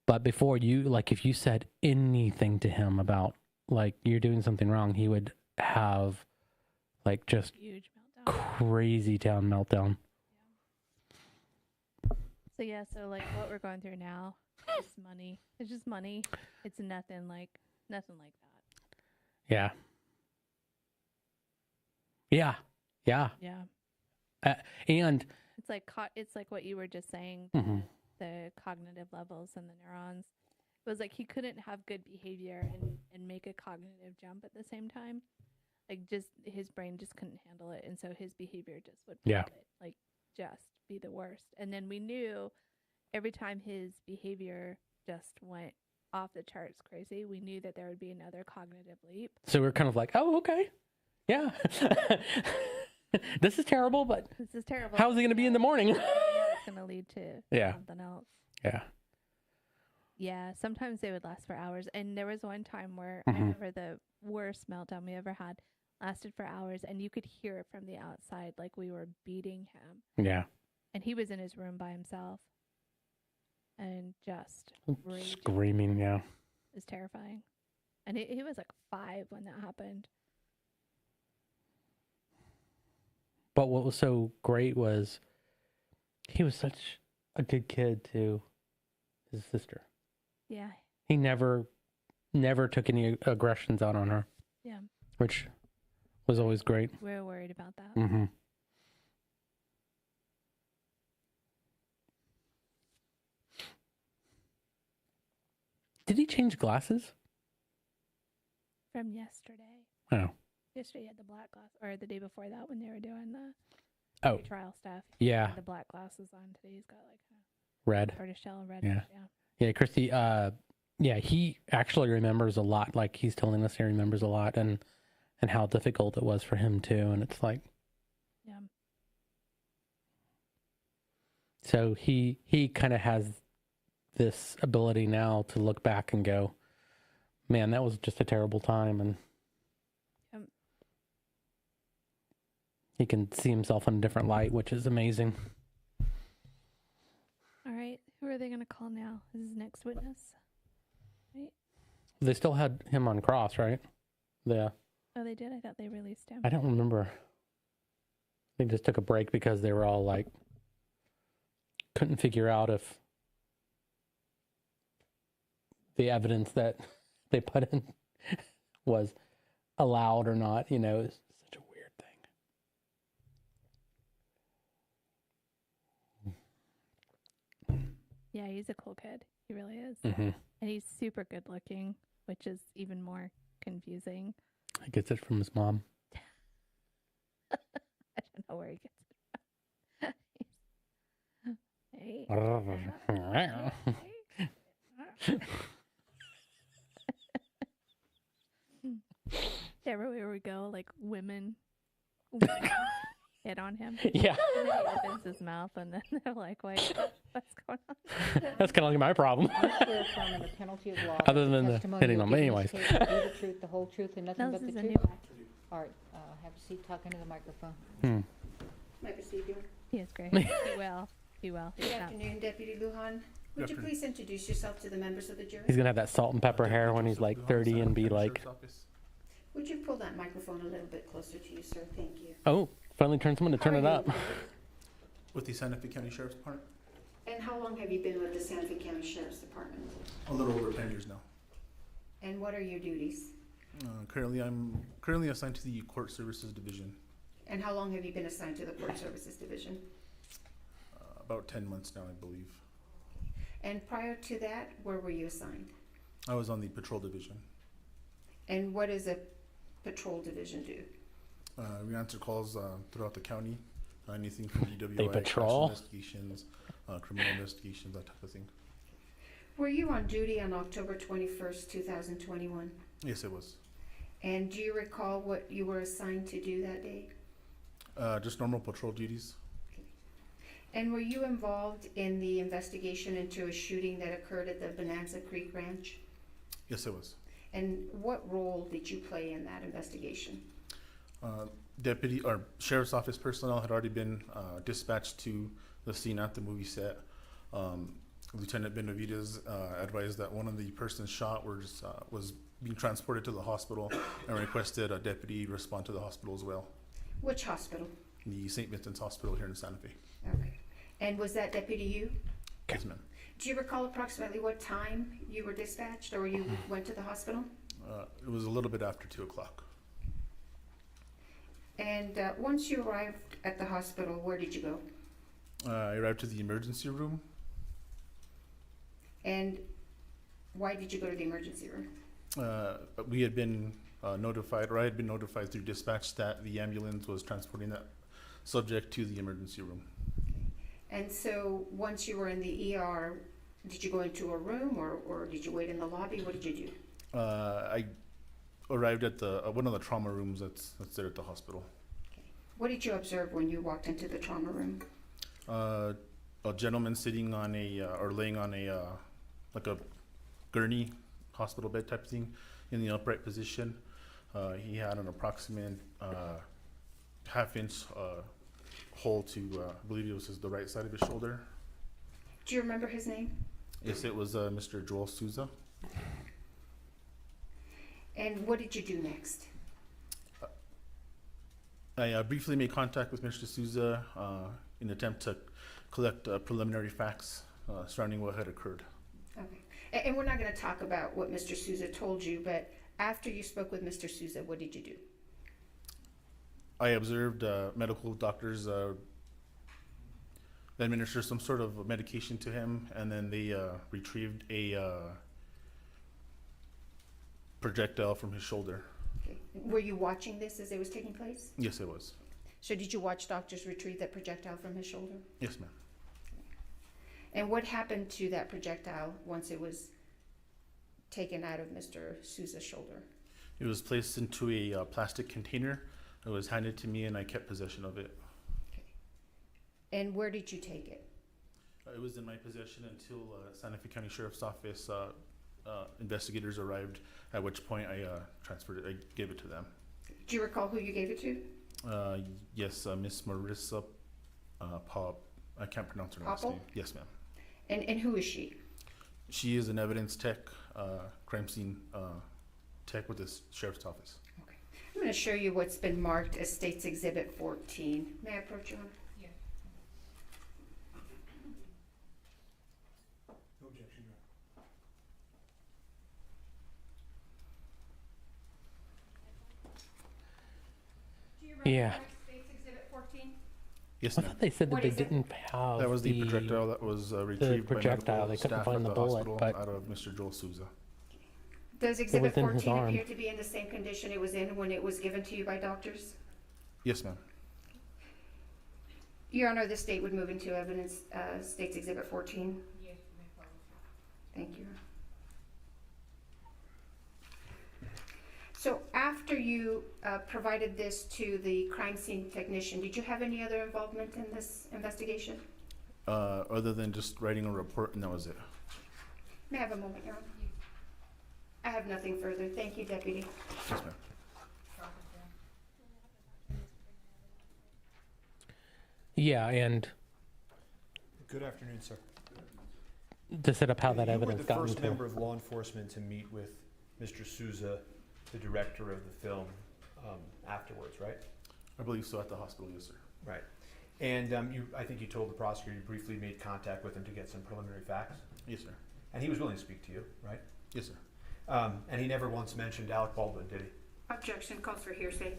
But before if you said anything to him about like you're doing something wrong, he would have like just huge meltdown. Crazy town meltdown. So yeah, like what we're going through now. It's money. It's just money. It's nothing like that. Yeah. Yeah. Yeah. Yeah. And it's like what you were just saying. Mm-hmm. The cognitive levels and the neurons. It was like he couldn't have good behavior and make a cognitive jump at the same time. Like just his brain just couldn't handle it, and so his behavior just would like just be the worst. And then we knew. Every time his behavior just went off the charts crazy, we knew that there would be another cognitive leap. So we're kind of like, oh, okay. Yeah. This is terrible, but how's it going to be in the morning? It's going to lead to something else. Yeah. Yeah. Sometimes they would last for hours. And there was one time where I remember the worst meltdown we ever had lasted for hours, and you could hear it from the outside, like we were beating him. Yeah. And he was in his room by himself. And just screaming, yeah. It was terrifying. And he was like 5 when that happened. But what was so great was he was such a good kid to his sister. Yeah. He never took any aggressions out on her. Yeah. Which was always great. We're worried about that. Mm-hmm. Did he change glasses? from yesterday. Oh. Yesterday you had the black glass, or the day before that when they were doing the trial stuff. Yeah. He had the black glasses on. Today he's got like a Red. tortoiseshell red. Yeah. Yeah, Christy, yeah, he actually remembers a lot. Like he's telling us he remembers a lot and how difficult it was for him too. And it's like, yeah. So he kind of has this ability now to look back and go, man, that was just a terrible time. And he can see himself in a different light, which is amazing. All right. Who are they going to call now? Is his next witness? Right? They still had him on cross, right? Yeah. Oh, they did? I thought they released him. I don't remember. They just took a break because they were all like, couldn't figure out if the evidence that they put in was allowed or not. You know, it's such a weird thing. Yeah, he's a cool kid. He really is. Mm-hmm. And he's super good looking, which is even more confusing. He gets it from his mom. I don't know where he gets it from. Hey. Everywhere we go, like women hit on him. Yeah. And then he opens his mouth, and then they're like, "Wait, what's going on?" That's kind of like my problem. Swear affirm under penalty of law. Other than the testimony hitting you'll on give me in this anyways. case will be the truth, the whole truth, and nothing No, but this the is a truth. new All right, have a seat, talk into the microphone. Might proceed, Your Honor. He is great. He will. He will. Good afternoon, Deputy Lujan. Would you please introduce yourself to the members of the jury? He's going to have that salt and pepper hair when he's like 30 and be like, Would you pull that microphone a little bit closer to you, sir? Thank you. oh, finally turned someone to turn it up. With the Santa Fe County Sheriff's Department? And how long have you been with the Santa Fe County Sheriff's Department? A little over 10 years now. And what are your duties? Currently, I'm assigned to the Court Services Division. And how long have you been assigned to the Court Services Division? About 10 months now, I believe. And prior to that, where were you assigned? I was on the Patrol Division. And what does a Patrol Division do? We answer calls throughout the county. Anything from DWI, They patrol? investigations, criminal investigations, that type of thing. Were you on duty on October 21st, 2021? Yes, it was. And do you recall what you were assigned to do that day? Just normal patrol duties. And were you involved in the investigation into a shooting that occurred at the Bonanza Creek Ranch? Yes, it was. And what role did you play in that investigation? Deputy or Sheriff's Office personnel had already been dispatched to the scene at the movie set. Lieutenant Benavides advised that one of the persons shot was being transported to the hospital and requested a deputy respond to the hospital as well. Which hospital? The St. Vincent's Hospital here in Santa Fe. Okay. And was that deputy you? Yes, ma'am. Do you recall approximately what time you were dispatched or you went to the hospital? It was a little bit after 2 o'clock. And once you arrived at the hospital, where did you go? I arrived to the emergency room. And why did you go to the emergency room? We had been notified, or I had been notified through dispatch that the ambulance was transporting that subject to the emergency room. And so once you were in the ER, did you go into a room or did you wait in the lobby? What did you do? I arrived at the one of the trauma rooms that's there at the hospital. What did you observe when you walked into the trauma room? A gentleman sitting on or laying on like a gurney hospital bed type thing in the upright position. He had an approximate half-inch hole to, I believe it was the right side of his shoulder. Do you remember his name? Yes, it was Mr. Joel Souza. And what did you do next? I briefly made contact with Mr. Souza in an attempt to collect preliminary facts surrounding what had occurred. Okay. And we're not going to talk about what Mr. Souza told you, but after you spoke with Mr. Souza, what did you do? I observed medical doctors administer some sort of medication to him, and then they retrieved a projectile from his shoulder. Okay. Were you watching this as it was taking place? Yes, it was. So did you watch doctors retrieve that projectile from his shoulder? Yes, ma'am. And what happened to that projectile once it was taken out of Mr. Souza's shoulder? It was placed into a plastic container. It was handed to me, and I kept possession of it. And where did you take it? It was in my possession until Santa Fe County Sheriff's Office investigators arrived, at which point I transferred it. I gave it to them. Do you recall who you gave it to? Yes, Miss Marissa Pop. I can't pronounce her last Popple? name. Yes, ma'am. And who is she? She is an evidence tech, crime scene tech with the Sheriff's Office. I'm going to show you what's been marked as State's Exhibit 14. May I approach you, Honor? Yes. No objection, Yeah. State's Exhibit 14? Yes, I ma'am. thought they said that What they is it? didn't have That was the projectile that was retrieved projectile. by They medical couldn't staff find at the the bullet, hospital but- out of Mr. Joel Souza. Does Exhibit within his 14 arm. appear to be in the same condition it was in when it was given to you by doctors? Yes, ma'am. Your Honor, the state would move into evidence, State's Exhibit 14. Yes, Thank you. So after you provided this to the crime scene technician, did you have any other involvement in this investigation? Other than just writing a report, and that was it. May I have a moment, Your Honor? I have nothing further. Thank you, Deputy. Yes, ma'am. Yeah, and Good afternoon, sir. to set up how that You evidence were got the first into. member of law enforcement to meet with Mr. Souza, the director of the film, afterwards, right? I believe so, at the hospital, yes, sir. Right. And I think you told the prosecutor you briefly made contact with him to get some preliminary facts? Yes, sir. And he was willing to speak to you, right? Yes, sir. And he never once mentioned Alec Baldwin, did he? Objection calls for hearsay.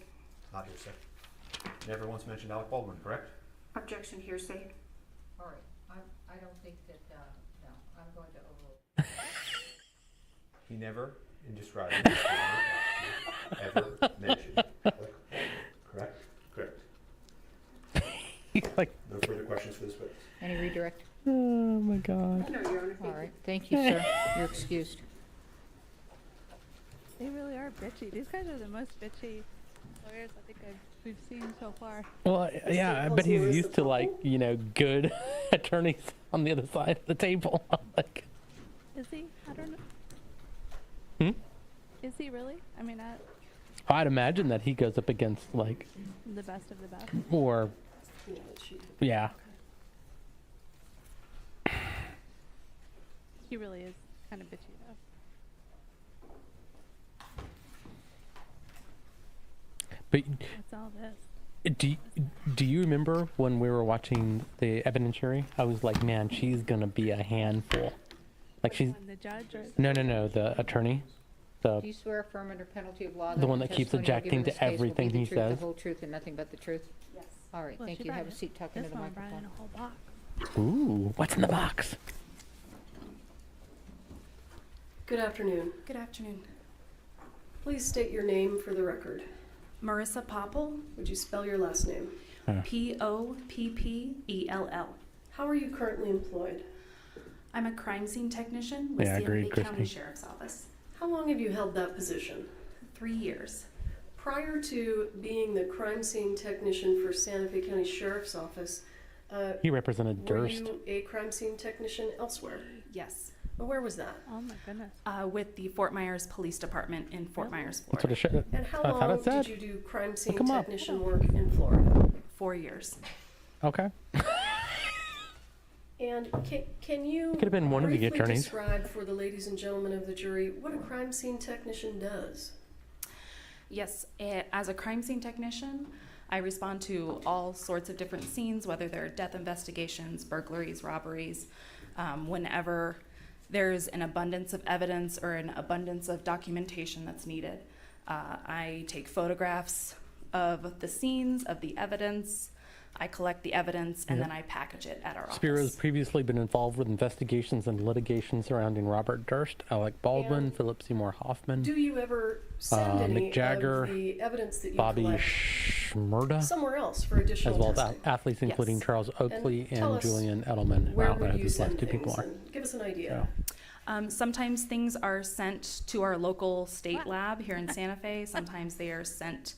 Not hearsay. Never once mentioned Alec Baldwin, correct? Objection, hearsay. All right, I don't think that, no, I'm going to overrule. He never, in describing this ever mentioned Alec, correct? Correct. Like, No further questions for this witness? Any redirect? oh my God. No, Your Honor. All right, thank you, sir. You're excused. They really are bitchy. These guys are the most bitchy lawyers I think we've seen so far. Well, yeah, I bet he's used to like good attorneys on the other side of the table. Like, Is he? I don't know. Is he really? I mean, I'd imagine that he goes up against like, the best of the best. or yeah. He really is kind of bitchy though. But What's all this? do you remember when we were watching the evidentiary? I was like, man, she's gonna be a handful. Like she's The judge or no, the attorney, Do you swear affirm under penalty of law? The one that keeps testimony you'll give in objecting this to case will be everything the he truth, says? The whole truth and nothing but the truth? Yes. All right, Well, thank she you. Have brought a seat, talk into this the one brought in microphone. a whole box. Ooh, what's in the box? Good afternoon. Good afternoon. Please state your name for the record. Marissa Popple. Would you spell your last name? Poppell. How are you currently employed? I'm a crime scene technician with Yeah, Santa agreed, Fe County Christy. Sheriff's Office. How long have you held that position? 3 years. Prior to being the crime scene technician for Santa Fe County Sheriff's Office, He represented were Durst. you a crime scene technician elsewhere? Yes. Well, where was that? Oh my goodness. With the Fort Myers Police Department in Fort Myers, That's Florida. what it should. And how That's how long it said. did you do crime scene Look 'em up. technician work in Florida? 4 years. Okay. And can you Could have been one of the briefly attorneys. describe for the ladies and gentlemen of the jury what a crime scene technician does? Yes, as a crime scene technician, I respond to all sorts of different scenes, whether they're death investigations, burglaries, robberies, whenever there's an abundance of evidence or an abundance of documentation that's needed. I take photographs of the scenes, of the evidence, I collect the evidence, and Yep. then I package it at our office. Spiro has previously been involved with investigations and litigation surrounding Robert Durst, Alec Baldwin, And Philip Seymour Hoffman, Do you ever send any Mick Jagger, of the evidence that you Bobby collect Schmurda, somewhere else for additional as well as testing? athletes including Yes. Charles Oakley tell and us Julian Edelman. Where Wow, would you these last send two people things? are. And give us an idea. Sometimes things are sent to our local state lab here in Santa Fe. Sometimes they are sent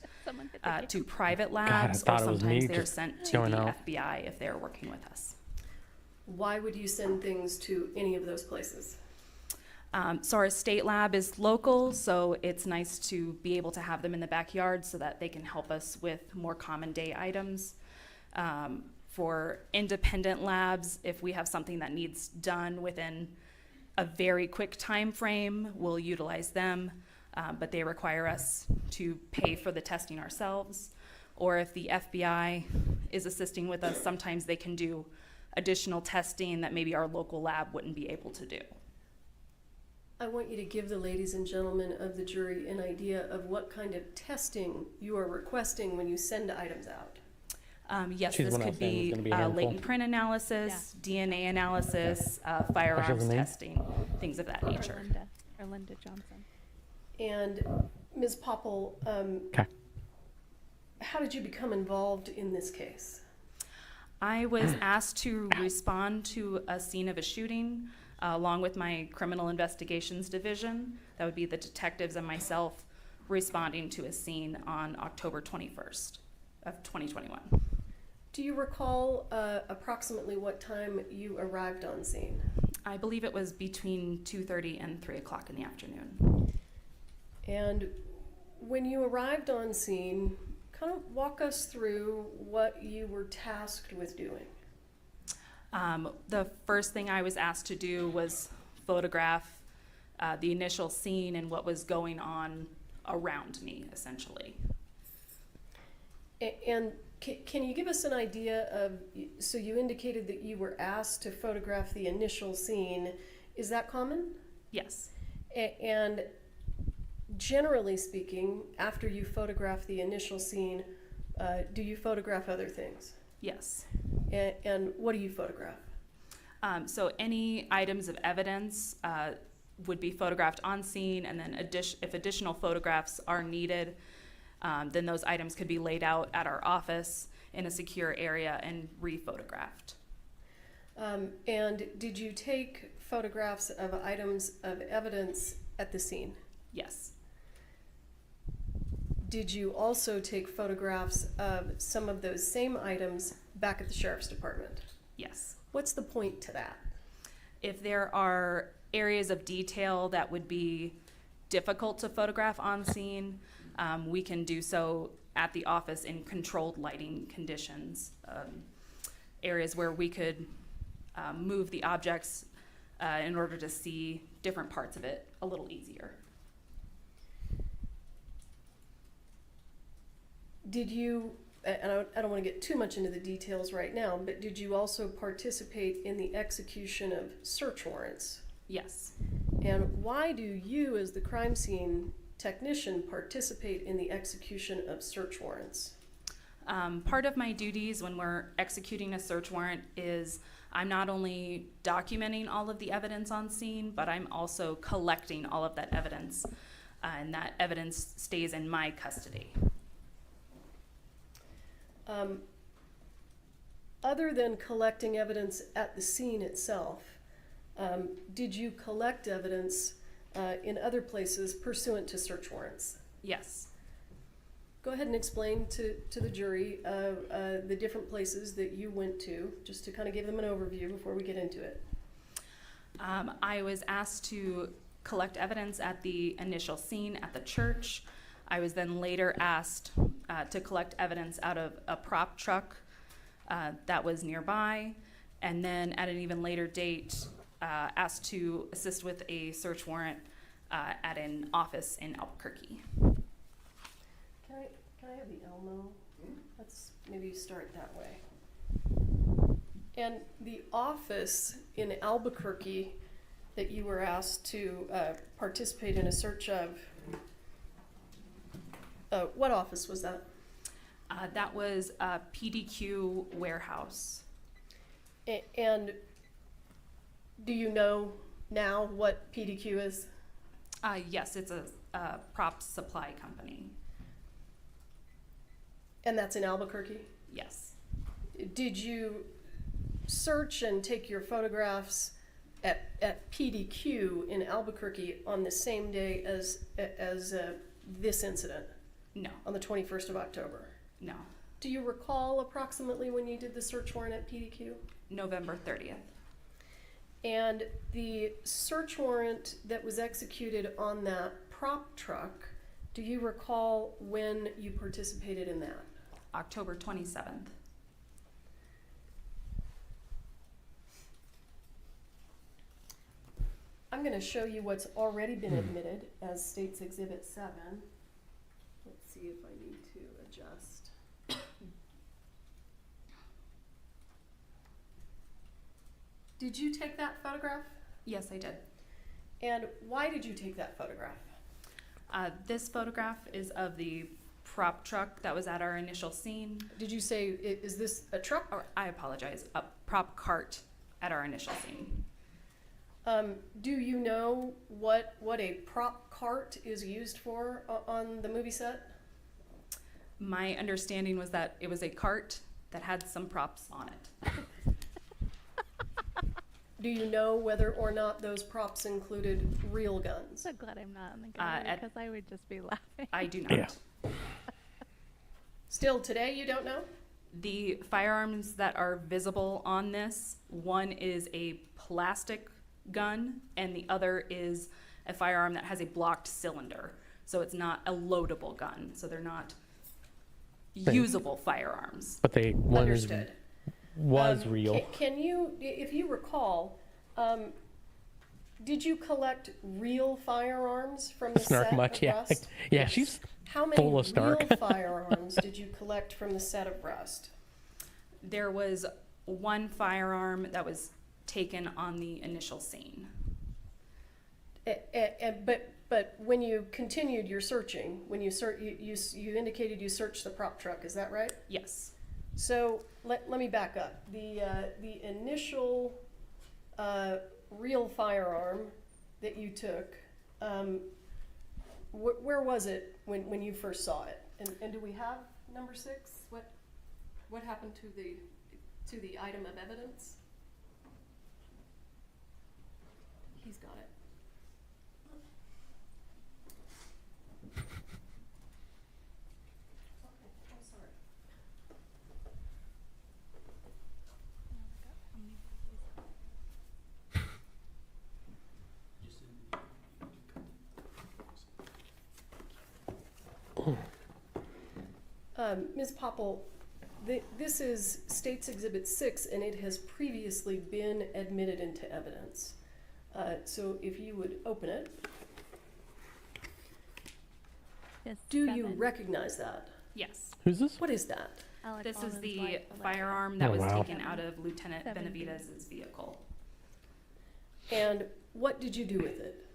to private labs, thought or it was me sometimes they are just sent to going the out. FBI if they're working with us. Why would you send things to any of those places? So our state lab is local, so it's nice to be able to have them in the backyard so that they can help us with more common day items. For independent labs, if we have something that needs done within a very quick time frame, we'll utilize them, but they require us to pay for the testing ourselves. Or if the FBI is assisting with us, sometimes they can do additional testing that maybe our local lab wouldn't be able to do. I want you to give the ladies and gentlemen of the jury an idea of what kind of testing you are requesting when you send items out. Yes, She's this one I could was saying was be gonna be a handful. latent print analysis, DNA analysis, firearms name? testing, things of that nature. Or Linda Johnson. And Ms. Popple, how did you become involved in this case? I was asked to respond to a scene of a shooting along with my criminal investigations division. That would be the detectives and myself responding to a scene on October 21st of 2021. Do you recall approximately what time you arrived on scene? I believe it was between 2:30 and 3 o'clock in the afternoon. And when you arrived on scene, kind of walk us through what you were tasked with doing. The first thing I was asked to do was photograph the initial scene and what was going on around me, essentially. And can you give us an idea of, so you indicated that you were asked to photograph the initial scene. Is that common? Yes. And generally speaking, after you photograph the initial scene, do you photograph other things? Yes. And what do you photograph? So any items of evidence would be photographed on scene, and then if additional photographs are needed, then those items could be laid out at our office in a secure area and re-photographed. And did you take photographs of items of evidence at the scene? Yes. Did you also take photographs of some of those same items back at the sheriff's department? Yes. What's the point to that? If there are areas of detail that would be difficult to photograph on scene, we can do so at the office in controlled lighting conditions. Areas where we could move the objects in order to see different parts of it a little easier. Did you, and I don't want to get too much into the details right now, but did you also participate in the execution of search warrants? Yes. And why do you, as the crime scene technician, participate in the execution of search warrants? Part of my duties when we're executing a search warrant is I'm not only documenting all of the evidence on scene, but I'm also collecting all of that evidence, and that evidence stays in my custody. Other than collecting evidence at the scene itself, did you collect evidence in other places pursuant to search warrants? Yes. Go ahead and explain to the jury the different places that you went to, just to kind of give them an overview before we get into it. I was asked to collect evidence at the initial scene at the church. I was then later asked to collect evidence out of a prop truck that was nearby, and then at an even later date asked to assist with a search warrant at an office in Albuquerque. Can I have the Elmo? Let's maybe start that way. And the office in Albuquerque that you were asked to participate in a search of, what office was that? That was a PDQ warehouse. And do you know now what PDQ is? Yes, it's a prop supply company. And that's in Albuquerque? Yes. Did you search and take your photographs at PDQ in Albuquerque on the same day as this incident? No. On the 21st of October? No. Do you recall approximately when you did the search warrant at PDQ? November 30th. And the search warrant that was executed on that prop truck, do you recall when you participated in that? October 27th. I'm going to show you what's already been admitted as State's Exhibit 7. Let's see if I need to adjust. Did you take that photograph? Yes, I did. And why did you take that photograph? This photograph is of the prop truck that was at our initial scene. Did you say, is this a truck? Or, I apologize, a prop cart at our initial scene. Do you know what a prop cart is used for on the movie set? My understanding was that it was a cart that had some props on it. Do you know whether or not those props included real guns? I'm so glad I'm not in the gallery because I would just be laughing. I do not. Yeah. Still today, you don't know? The firearms that are visible on this, one is a plastic gun and the other is a firearm that has a blocked cylinder. So it's not a loadable gun. So they're not usable firearms. But they one Understood. Was real. Can you, if you recall, did you collect real firearms from the Snark set much, of yeah. Rust? Yeah, she's How many full of snark. real firearms did you collect from the set of Rust? There was one firearm that was taken on the initial scene. But when you continued your searching, when you you indicated you searched the prop truck, is that right? Yes. So let me back up. The initial real firearm that you took, where was it when you first saw it? And do we have number 6? What happened to the item of evidence? He's got it. Ms. Popple, this is State's Exhibit 6, and it has previously been admitted into evidence. So if you would open it. Do you recognize that? Yes. Who's this? What is that? Alec This is Baldwin's the wife, firearm that Oh, was wow. taken out of Lieutenant 7B. Benavidez's vehicle. And what did you do with it?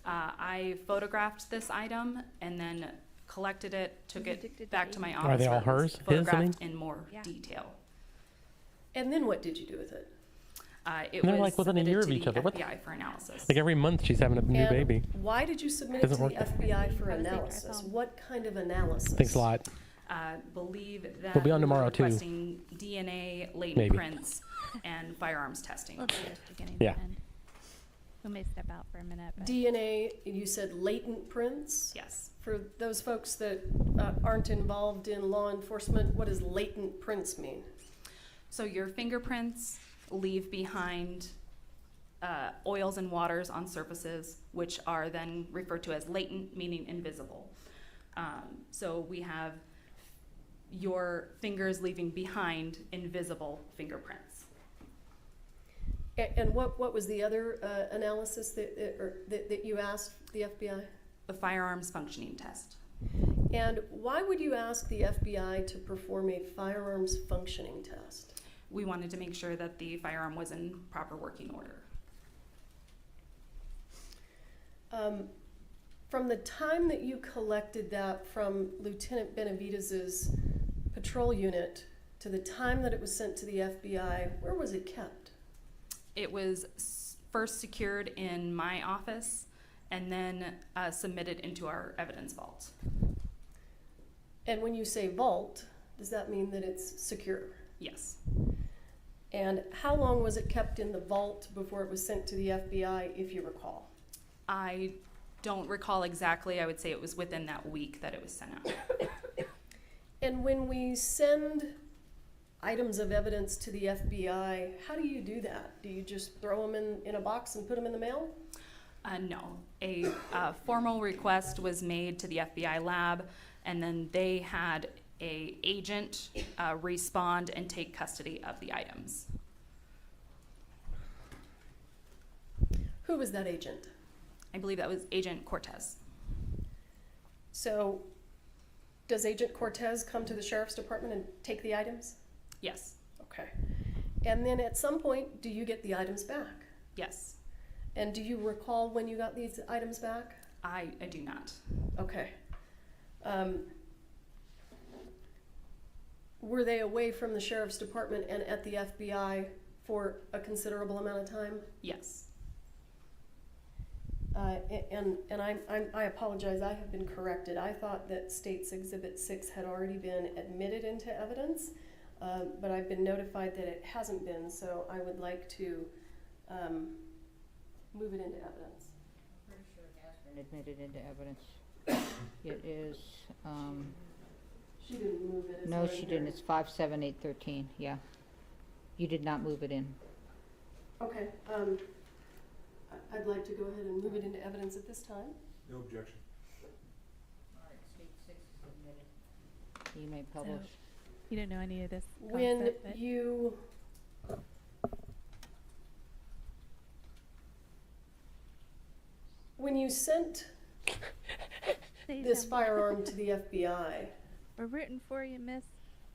I photographed this item and then collected it, took it back to my office. Are they all where it was hers? His, I photographed mean? in more Yeah. detail. And then what did you do with it? It And they're was like within a submitted year to of each the other. What? FBI for analysis. Like every month she's having a new And baby. why did you submit it to Doesn't the work. FBI for Have a safe drive analysis? home. What kind of analysis? Thanks a lot. Believe that We'll be on we were tomorrow, too. requesting DNA, latent Maybe. prints, and firearms testing. Let's do it beginning Yeah. to end. We may step out for a minute. But DNA, you said latent prints? Yes. For those folks that aren't involved in law enforcement, what does latent prints mean? So your fingerprints leave behind oils and waters on surfaces, which are then referred to as latent, meaning invisible. So we have your fingers leaving behind invisible fingerprints. And what was the other analysis that you asked the FBI? The firearms functioning test. And why would you ask the FBI to perform a firearms functioning test? We wanted to make sure that the firearm was in proper working order. From the time that you collected that from Lieutenant Benavidez's patrol unit to the time that it was sent to the FBI, where was it kept? It was first secured in my office and then submitted into our evidence vault. And when you say vault, does that mean that it's secure? Yes. And how long was it kept in the vault before it was sent to the FBI, if you recall? I don't recall exactly. I would say it was within that week that it was sent out. And when we send items of evidence to the FBI, how do you do that? Do you just throw them in a box and put them in the mail? No. A formal request was made to the FBI lab, and then they had an agent respond and take custody of the items. Who was that agent? I believe that was Agent Cortez. So, does Agent Cortez come to the Sheriff's Department and take the items? Yes. Okay. And then at some point, do you get the items back? Yes. And do you recall when you got these items back? I do not. Okay. Were they away from the Sheriff's Department and at the FBI for a considerable amount of time? Yes. And I apologize, I have been corrected. I thought that State's Exhibit 6 had already been admitted into evidence, but I've been notified that it hasn't been, so I would like to move it into evidence. I'm pretty sure it has been admitted into evidence. It is, She didn't move it. no, she didn't. It's 57813, yeah. You did not move it in. Okay, I'd like to go ahead and move it into evidence at this time. No objection. All right, state 6 is admitted. You may publish. You don't know any of this When concept, but you sent this firearm to the FBI, we're rooting for you, miss.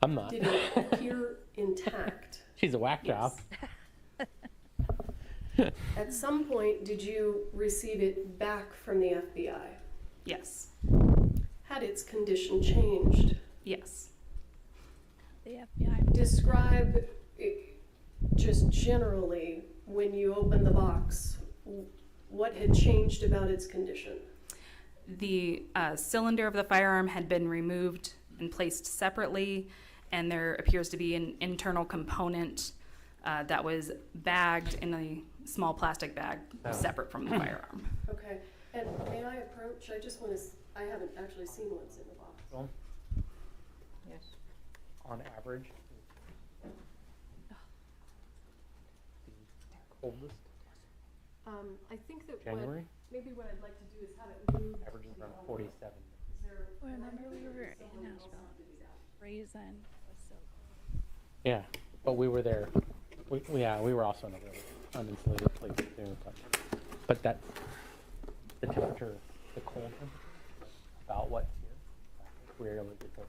I'm not. did it appear intact? She's a whack job. At some point, did you receive it back from the FBI? Yes. Had its condition changed? Yes. The FBI. Describe just generally, when you opened the box, what had changed about its condition? The cylinder of the firearm had been removed and placed separately, and there appears to be an internal component that was bagged in a small plastic bag separate from the firearm. Okay, and may I approach? I just want to, I haven't actually seen what's in the box. Well, Yes. on average, the coldest I think that January maybe what I'd like to do is have it moved. averages around 47. Remember we were in Nashville. Raisin was so cold. Yeah, but we were there. We were also in a really uninsulated place too. But that, the temperature, the cold temperature, about what's here, rarely gets over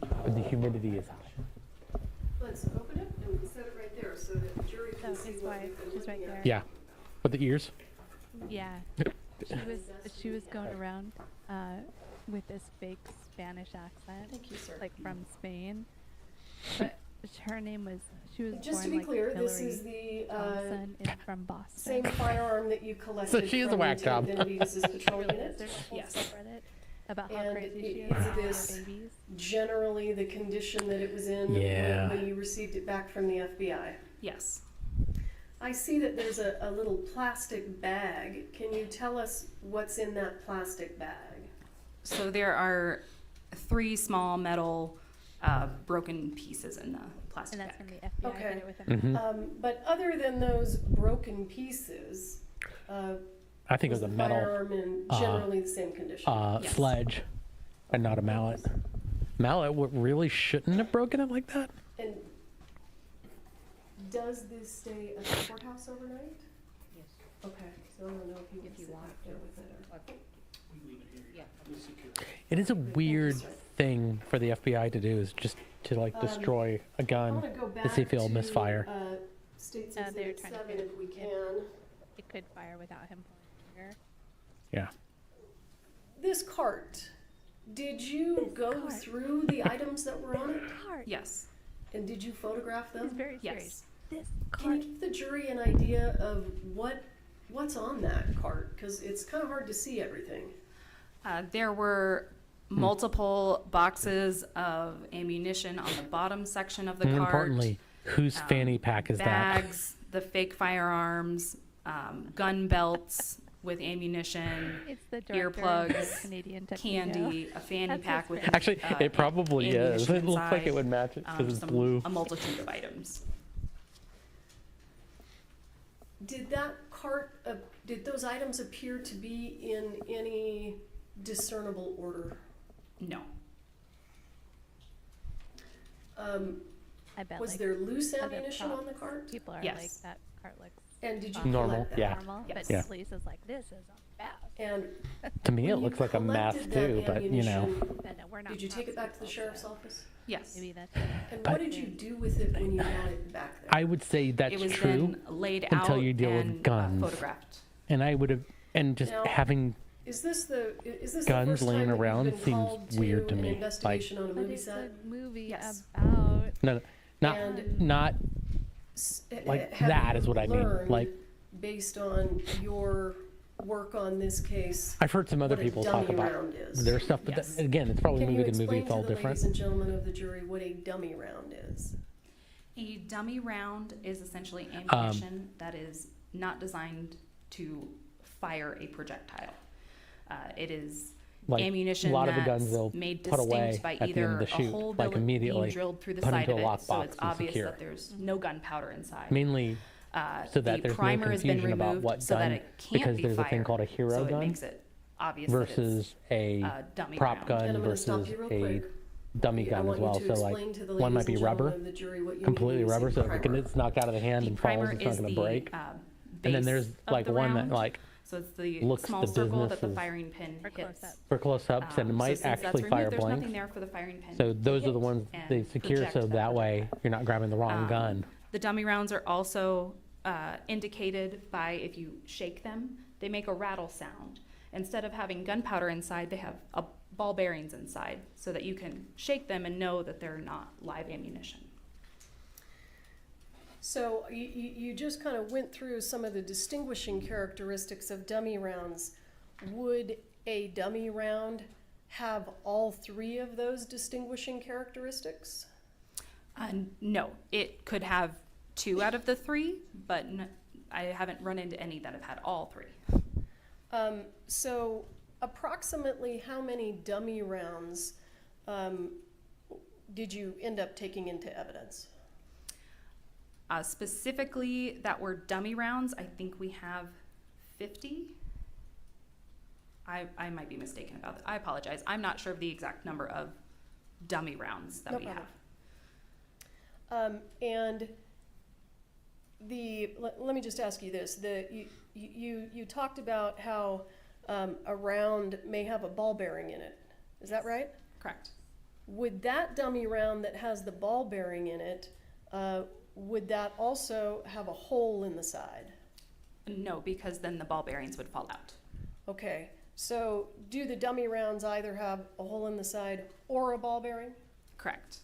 90. But the humidity is high. Let's open it and set it right there so that the jury can So see his what wife, we've been she's right looking there. at. Yeah, with the ears. Yeah. She was going around with this fake Spanish accent. Thank you, sir. Like from Spain. But her name was, she was Just to born be like clear, Hillary this is the Thompson from Boston. same firearm that you collected So she is a from whack job. Lieutenant Benavidez's patrol unit. There's a whole Yes. subreddit about how And crazy she is is about this babies. generally the condition that it was in Yeah. when you received it back from the FBI? Yes. I see that there's a little plastic bag. Can you tell us what's in that plastic bag? So there are 3 small metal broken pieces in the plastic And that's bag. from the FBI. Okay. Did it with them. But other than those broken pieces, I think it was the a metal firearm in generally the same condition? Yes. sledge, and not a mallet. Mallet really shouldn't have broken it like that. And does this stay at the courthouse overnight? Yes. Okay, so I don't know if you If can you sit want back to. there with it or. Yeah. It is a weird thing for the FBI to do, is just to like destroy a I gun want to go back to see if it'll misfire. States They were Exhibit trying to 7 get if we it. can. It could fire without him pulling the trigger. Yeah. This cart Did you go through the items that were on it? Yes. And did you photograph them? He's very Yes. serious. This Can you give the jury an idea of what's on that cart? Because it's kind of hard to see everything. There were multiple boxes of ammunition on the bottom section of the More cart. importantly, whose fanny pack is that? Bags, the fake firearms, gun belts with ammunition, It's the director of the earplugs, Canadian tuxedo. candy, a fanny That's pack his with fanny. Actually, it probably is. ammunition It looks like it inside, would match it because it's just blue. a multitude of items. Did that cart, did those items appear to be in any discernible order? No. I bet, Was like, there loose other ammunition on the props, cart? People are Yes. like, that cart looks And did you Normal, collect that? yeah. normal, Yes. but Yeah. police is like, this is a mess. And To me, it when you looks like a mess collected too, that but you know. ammunition, But no, we're not did you take it back to the cops, sheriff's so office? Yes. maybe that's And But- what did you do with it when you got it back there? I would say that's It was true then laid until out you deal and with guns. photographed. And I would have, and just Now, having Is this the guns first time laying that you've around been seems called weird to an me. Like, investigation on a But movie it's set? a movie Yes. about no, not And- not like Have that you is what I mean. learned, Like, based on your work on this case, I've heard some other what a people dummy talk about round is? their stuff, but Yes. again, it's probably Can you movie to movie. explain It's to all the different. ladies and gentlemen of the jury what a dummy round is? A dummy round is essentially ammunition that is not designed to fire a projectile. It is Like, ammunition a lot of the that's guns they'll made put away distinct by at the end either of the a shoot, hole like immediately being drilled through the put side into of a it, lockbox so it's and obvious secure. that there's no gunpowder inside. Mainly so that the there's no primer has been confusion about removed what so that gun, it can't because be there's a thing fired, called a hero so it gun makes it obvious that it's versus a dummy prop round. gun And I'm gonna stop versus you real a quick. dummy I gun as want you well. to So like explain to the one might ladies be and gentlemen rubber, of the jury what you mean completely when you rubber, say so if primer. it's knocked out of the hand The and falls, primer it's not is going the to break. base And then there's of like the one that round. like So it's the looks small the circle that business the is firing pin hits. for close-ups and it So might since that's actually removed, fire there's blanks. nothing there for the firing pin So to those are the hit ones and they secure project so that that way projectile. you're not grabbing the wrong gun. The dummy rounds are also indicated by if you shake them, they make a rattle sound. Instead of having gunpowder inside, they have ball bearings inside so that you can shake them and know that they're not live ammunition. So you just kind of went through some of the distinguishing characteristics of dummy rounds. Would a dummy round have all three of those distinguishing characteristics? No, it could have 2 out of the 3, but I haven't run into any that have had all 3. So approximately how many dummy rounds did you end up taking into evidence? Specifically that were dummy rounds, I think we have 50. I might be mistaken about that. I apologize. I'm not sure of the exact number of dummy rounds that No we problem. have. And let me just ask you this: you talked about how a round may have a ball bearing in it. Is that right? Correct. Would that dummy round that has the ball bearing in it, would that also have a hole in the side? No, because then the ball bearings would fall out. Okay. So do the dummy rounds either have a hole in the side or a ball bearing? Correct.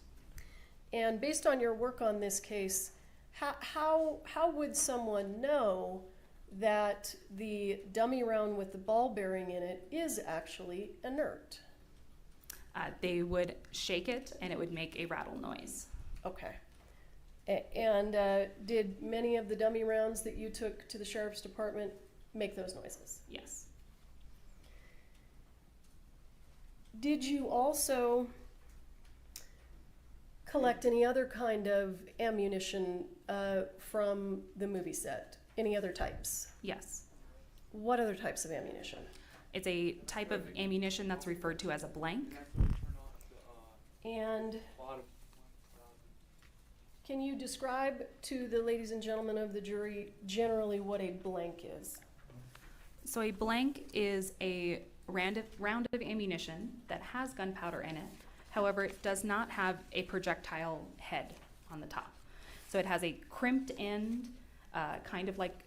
And based on your work on this case, how would someone know that the dummy round with the ball bearing in it is actually inert? They would shake it and it would make a rattle noise. Okay. And did many of the dummy rounds that you took to the sheriff's department make those noises? Yes. Did you also collect any other kind of ammunition from the movie set? Any other types? Yes. What other types of ammunition? It's a type of ammunition that's referred to as a blank. And can you describe to the ladies and gentlemen of the jury generally what a blank is? So a blank is a round of ammunition that has gunpowder in it. However, it does not have a projectile head on the top. So it has a crimped end, kind of like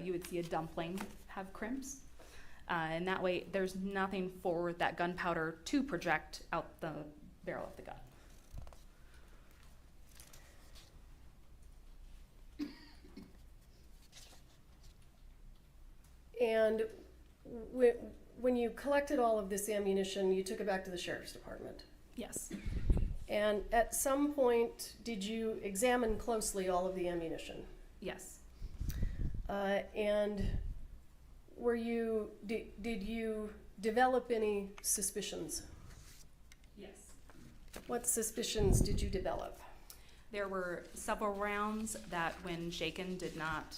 you would see a dumpling have crimps. And that way, there's nothing for that gunpowder to project out the barrel of the gun. And when you collected all of this ammunition, you took it back to the sheriff's department. Yes. And at some point, did you examine closely all of the ammunition? Yes. And did you develop any suspicions? Yes. What suspicions did you develop? There were several rounds that, when shaken, did not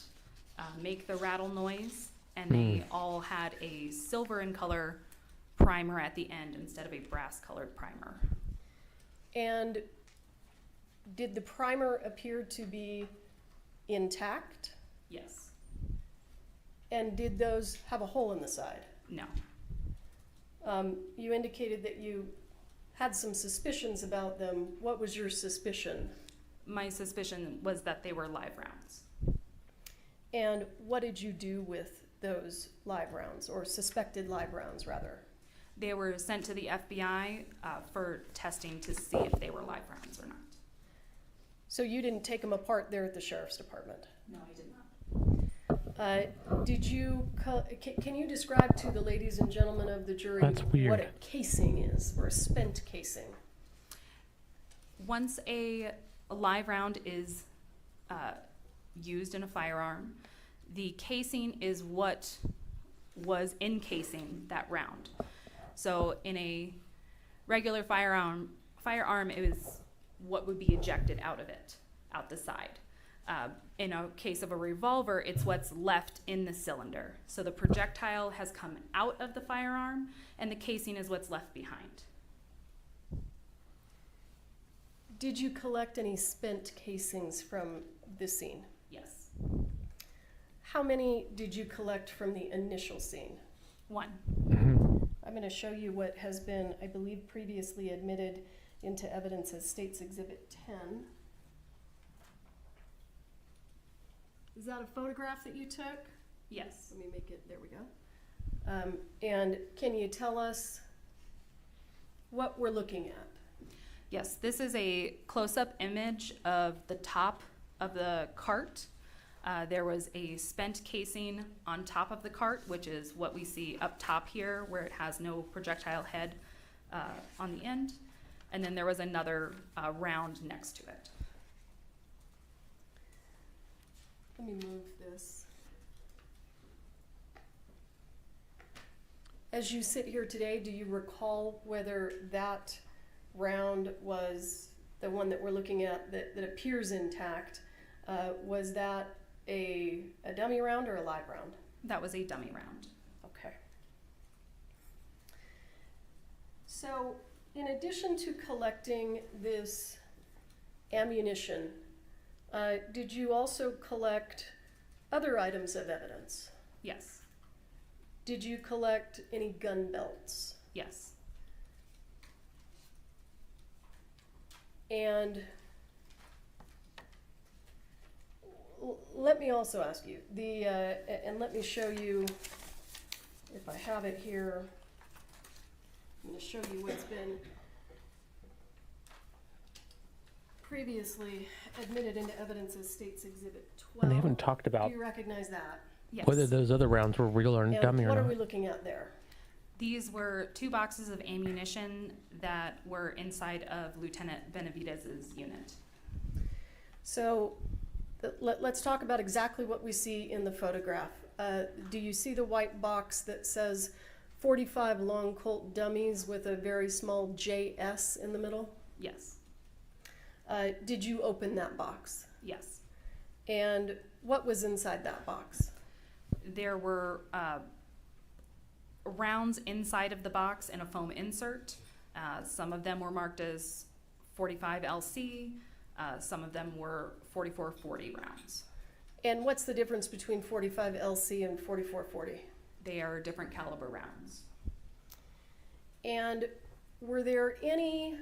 make the rattle noise, and they all had a silver in color primer at the end instead of a brass colored primer. And did the primer appear to be intact? Yes. And did those have a hole in the side? No. You indicated that you had some suspicions about them. What was your suspicion? My suspicion was that they were live rounds. And what did you do with those live rounds, or suspected live rounds, rather? They were sent to the FBI for testing to see if they were live rounds or not. So you didn't take them apart there at the sheriff's department? No, I did not. Did you, can you describe to the ladies and gentlemen of the jury That's weird. what a casing is, or a spent casing? Once a live round is used in a firearm, the casing is what was encasing that round. So in a regular firearm, it was what would be ejected out of it, out the side. In a case of a revolver, it's what's left in the cylinder. So the projectile has come out of the firearm, and the casing is what's left behind. Did you collect any spent casings from the scene? Yes. How many did you collect from the initial scene? 1. I'm going to show you what has been, I believe, previously admitted into evidence as State's Exhibit 10. Is that a photograph that you took? Yes. Let me make it, there we go. And can you tell us what we're looking at? Yes, this is a close-up image of the top of the cart. There was a spent casing on top of the cart, which is what we see up top here, where it has no projectile head on the end. And then there was another round next to it. Let me move this. As you sit here today, do you recall whether that round was the one that we're looking at that appears intact? Was that a dummy round or a live round? That was a dummy round. Okay. So, in addition to collecting this ammunition, did you also collect other items of evidence? Yes. Did you collect any gun belts? Yes. And let me also ask you, and let me show you, if I have it here, I'm going to show you what's been previously admitted into evidence as State's Exhibit 12. And they haven't talked about Do you recognize that? Yes. whether those other rounds were real or And dummy or what are not. we looking at there? These were 2 boxes of ammunition that were inside of Lieutenant Benavidez's unit. So let's talk about exactly what we see in the photograph. Do you see the white box that says 45 long Colt dummies with a very small JS in the middle? Yes. Did you open that box? Yes. And what was inside that box? There were rounds inside of the box and a foam insert. Some of them were marked as 45 LC. Some of them were 4440 rounds. And what's the difference between 45 LC and 4440? They are different caliber rounds. And were there any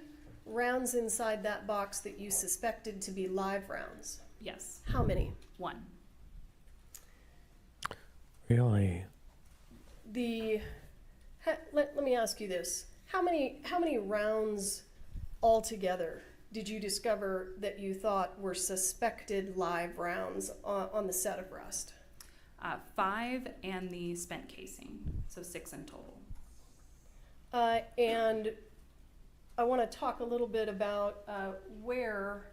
rounds inside that box that you suspected to be live rounds? Yes. How many? 1. Really? let me ask you this. How many rounds altogether did you discover that you thought were suspected live rounds on the set of Rust? 5 and the spent casing, so 6 in total. And I want to talk a little bit about where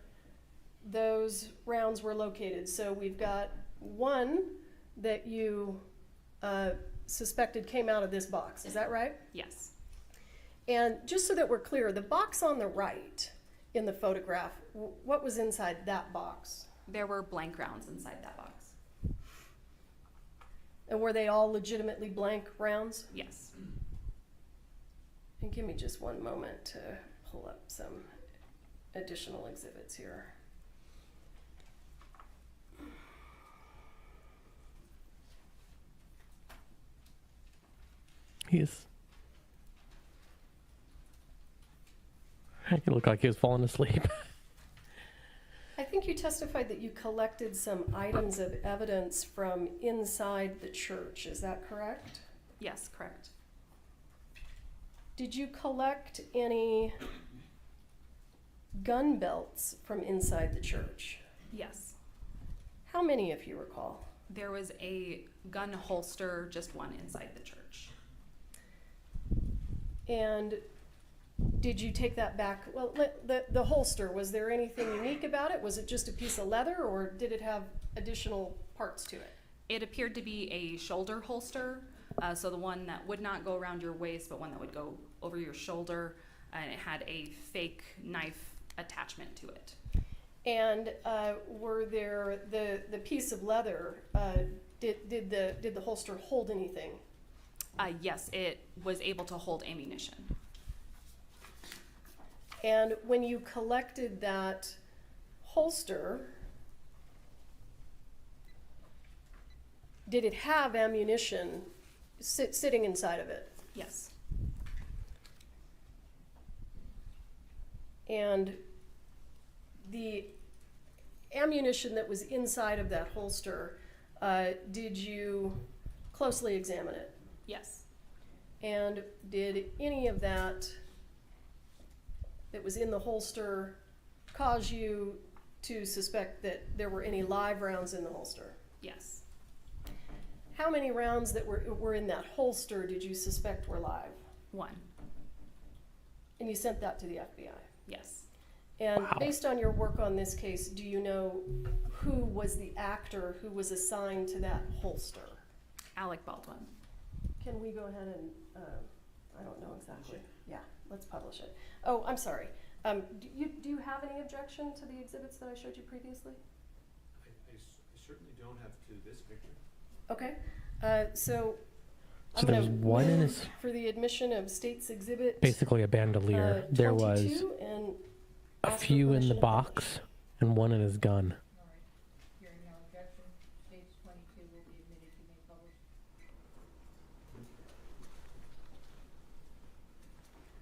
those rounds were located. So we've got one that you suspected came out of this box. Is that right? Yes. And just so that we're clear, the box on the right in the photograph, what was inside that box? There were blank rounds inside that box. And were they all legitimately blank rounds? Yes. And give me just one moment to pull up some additional exhibits here. It looked like he was falling asleep. I think you testified that you collected some items of evidence from inside the church. Is that correct? Yes, correct. Did you collect any gun belts from inside the church? Yes. How many, if you recall? There was a gun holster, just one inside the church. And did you take that back? Well, the holster, was there anything unique about it? Was it just a piece of leather, or did it have additional parts to it? It appeared to be a shoulder holster, so the one that would not go around your waist, but one that would go over your shoulder, and it had a fake knife attachment to it. And were there the piece of leather? Did the holster hold anything? Yes, it was able to hold ammunition. And when you collected that holster, did it have ammunition sitting inside of it? Yes. And the ammunition that was inside of that holster, did you closely examine it? Yes. And did any of that was in the holster cause you to suspect that there were any live rounds in the holster? Yes. How many rounds that were in that holster did you suspect were live? 1. And you sent that to the FBI? Yes. And based on your work on this case, do you know who was the actor who was assigned to that holster? Alec Baldwin. Can we go ahead and, I don't know exactly. Yeah, let's publish it. Oh, I'm sorry. Do you have any objection to the exhibits that I showed you previously? I certainly don't have to this picture. Okay. So there's one in his, for the admission of State's Exhibit. basically a bandolier. There was and a few in the box and one in his gun. All right. Hearing no objection, states 22 will be admitted. You may publish.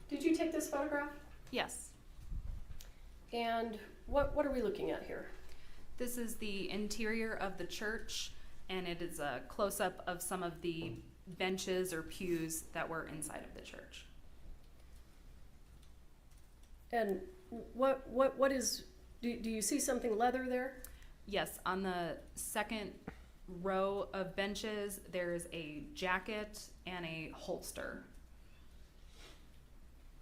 Did you take this photograph? Yes. And what are we looking at here? This is the interior of the church, and it is a close-up of some of the benches or pews that were inside of the church. And what is, do you see something leather there? Yes, on the second row of benches, there's a jacket and a holster.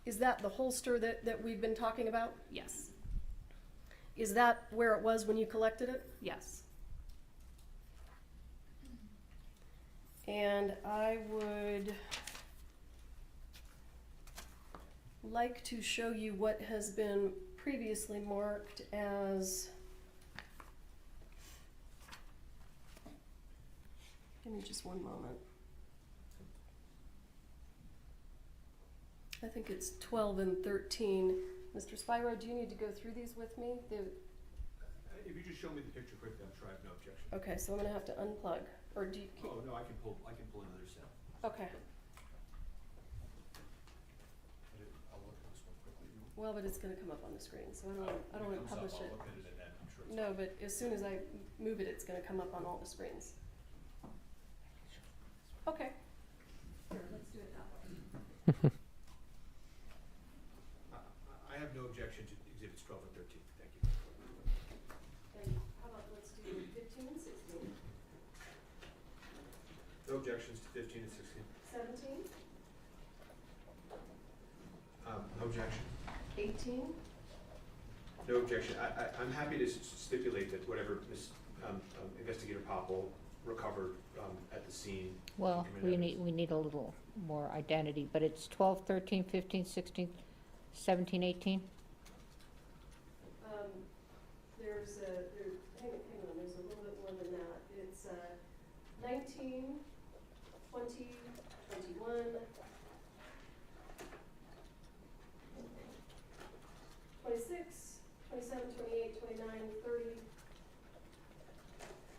Is that the holster that we've been talking about? Yes. Is that where it was when you collected it? Yes. And I would like to show you what has been previously marked as, give me just one moment. I think it's 12 and 13. Mr. Spiro, do you need to go through these with me? If you just show me the picture quickly, I'm sure I have no objection. Okay, so I'm gonna have to unplug, or do you? Oh, no, I can pull another set. Okay. I'll look at this one quickly. Well, but it's gonna come up on the screen, so I don't wanna publish it. I'll look at it and then I'm sure it's No, but as soon as I move it, it's gonna come up on all the screens. Okay. I have no objection to exhibits 12 and 13. Thank you. And how about let's do 15 and 16? No objections to 15 and 16. 17? No objection. 18? No objection. I'm happy to stipulate that whatever Investigator Popple recovered at the scene. Well, can come in we need a little more identity, but it's 12, 13, 15, 16, 17, 18? Hang on, there's a little bit more than that. It's 19, 20, 21, 26, 27, 28, 29, 30.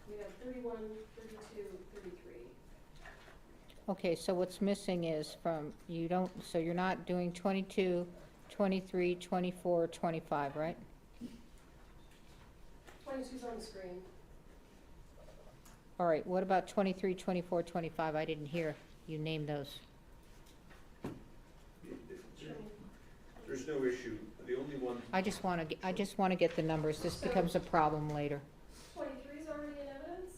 We have 31, 32, 33. Okay, so what's missing is so you're not doing 22, 23, 24, 25, right? 22's on the screen. All right, what about 23, 24, 25? I didn't hear you name those. There's no issue. The only one. I just want to get the numbers. This becomes a problem later. 23's already in evidence.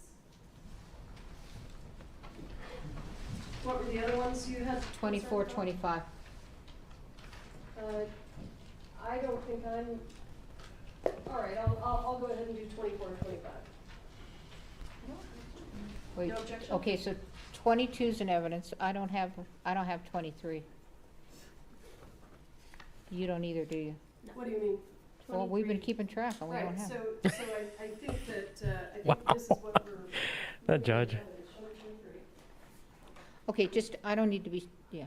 What were the other ones you had? 24, 25. I don't think I'm, all right, I'll go ahead and do 24 and 25. Wait, No objection? okay, so 22's in evidence. I don't have 23. You don't either, do you? What do you mean? Well, we've been keeping track and we don't Right, have. so I think that, I think this is what we're. That judge. Okay, I don't need to be, yeah.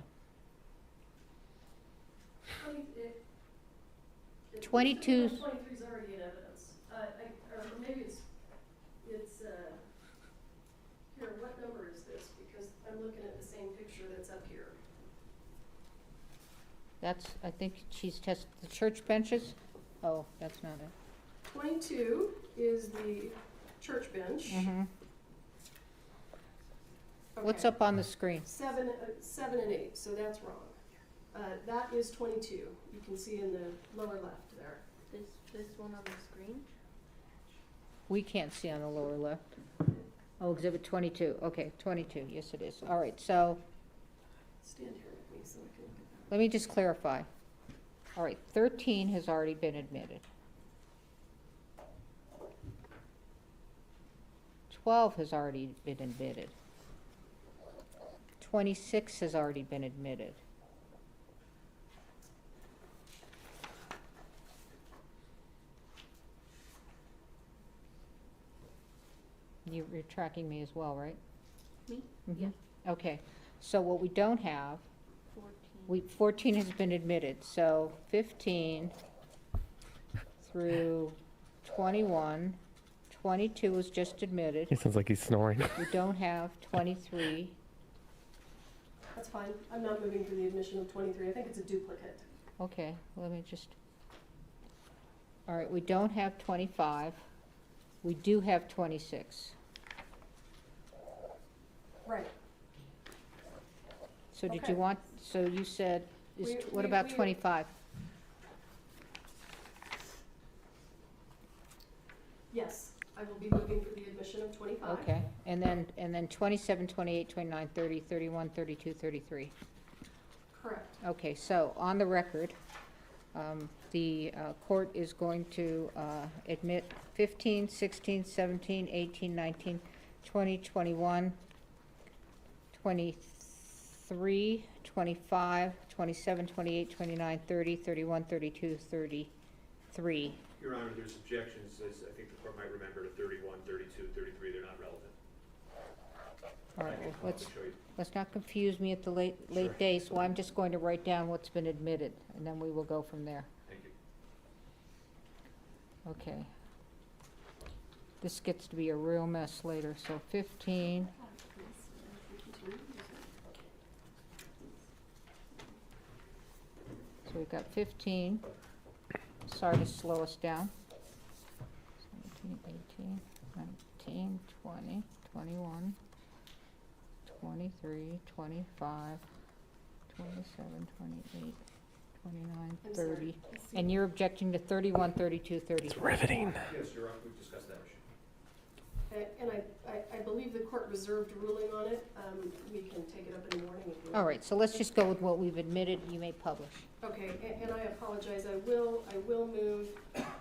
22's 23's already in evidence. Or maybe it's, here, what number is this? Because I'm looking at the same picture that's up here. I think she's the church benches? Oh, that's not it. 22 is the church bench. Mm-hmm. What's Okay. up on the screen? 7 and 8, so that's wrong. That is 22. You can see in the lower left there. This one on the screen? We can't see on the lower left. Oh, exhibit 22. Okay, 22. Yes, it is. All right, so Stand here with me so I can look at let me just clarify. All right, 13 has already been admitted. 12 has already been admitted. 26 has already been admitted. You're tracking me as well, right? Me? Mhm. Yeah. Okay, so what we don't have, 14. 14 has been admitted, so 15 through 21, 22 was just admitted. He sounds like he's snoring. We don't have 23. That's fine. I'm not moving for the admission of 23. I think it's a duplicate. Okay, let me just, all right, we don't have 25. We do have 26. Right. So did Okay. you want, so you said, what We- about we- 25? Yes, I will be moving for the admission of 25. Okay, and then 27, 28, 29, 30, 31, 32, 33. Correct. Okay, so on the record, the court is going to admit 15, 16, 17, 18, 19, 20, 21, 23, 25, 27, 28, 29, 30, 31, 32, 33. Your Honor, there's objections, as I think the court might remember, to 31, 32, 33. They're not relevant. All right, well, I'll show you. let's not confuse me at the late Sure. day, so I'm just going to write down what's been admitted, and then we will go from there. Thank you. Okay. This gets to be a real mess later, so 15. So we've got 15. Sorry to slow us down. 17, 18, 19, 20, 21, 23, 25, 27, 28, 29, I'm 30. sorry, let's see. And you're objecting to 31, 32, 33. It's riveting. Yes, you're right, we've discussed that issue. And I believe the court reserved ruling on it. We can take it up in the morning if you want. All right, so let's just go with what we've admitted you may publish. Okay, and I apologize, I will move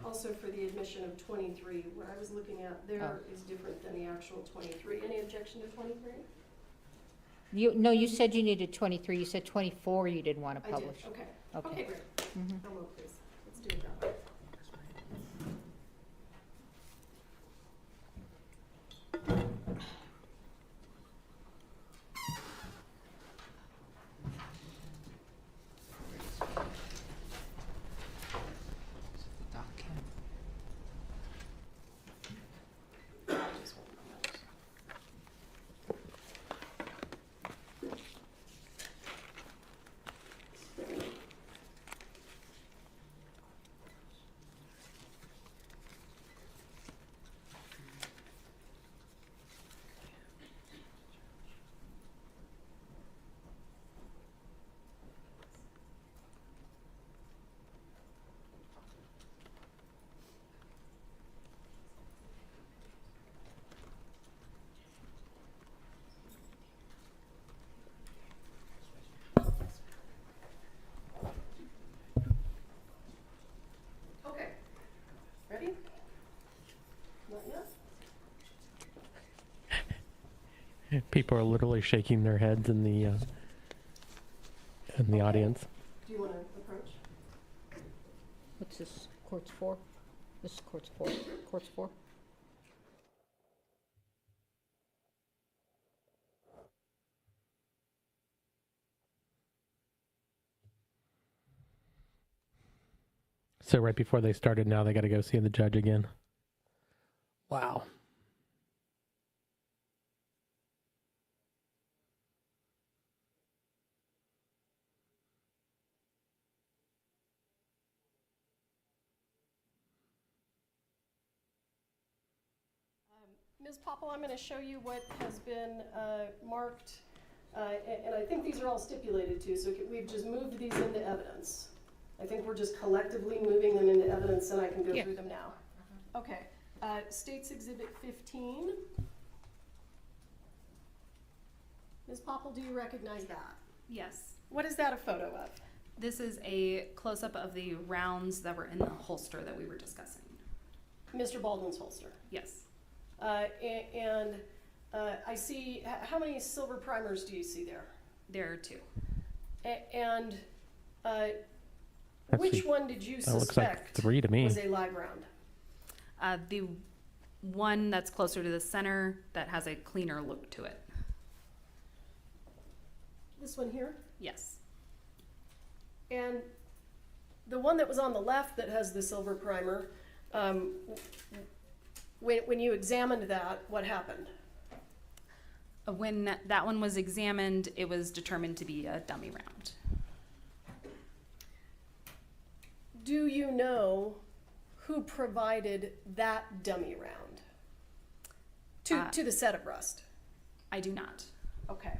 also for the admission of 23. What I was looking at there is different than the actual 23. Any objection to 23? No, you said you needed 23. You said 24 you didn't want to I did, publish. okay. Okay. Okay, great. Mhm. I'll move this. Let's do it that way. Okay. Ready? Not yet? People are literally shaking their heads in the audience. Do you want to approach? What's this? Court's 4? This is court's 4. Court's 4? So right before they started, now they got to go see the judge again. Wow. Ms. Popple, I'm going to show you what has been marked, and I think these are all stipulated too, so we've just moved these into evidence. I think we're just collectively moving them into evidence, and I can go through them now. Okay. State's Exhibit 15. Ms. Popple, do you recognize that? Yes. What is that a photo of? This is a close-up of the rounds that were in the holster that we were discussing. Mr. Baldwin's holster. Yes. And I see, how many silver primers do you see there? There are 2. And That's which the- one did you that looks like suspect 3 to me. was a live round? The one that's closer to the center that has a cleaner look to it. This one here? Yes. And the one that was on the left that has the silver primer, when you examined that, what happened? When that one was examined, it was determined to be a dummy round. Do you know who provided that dummy round to the set of Rust? I do not. Okay.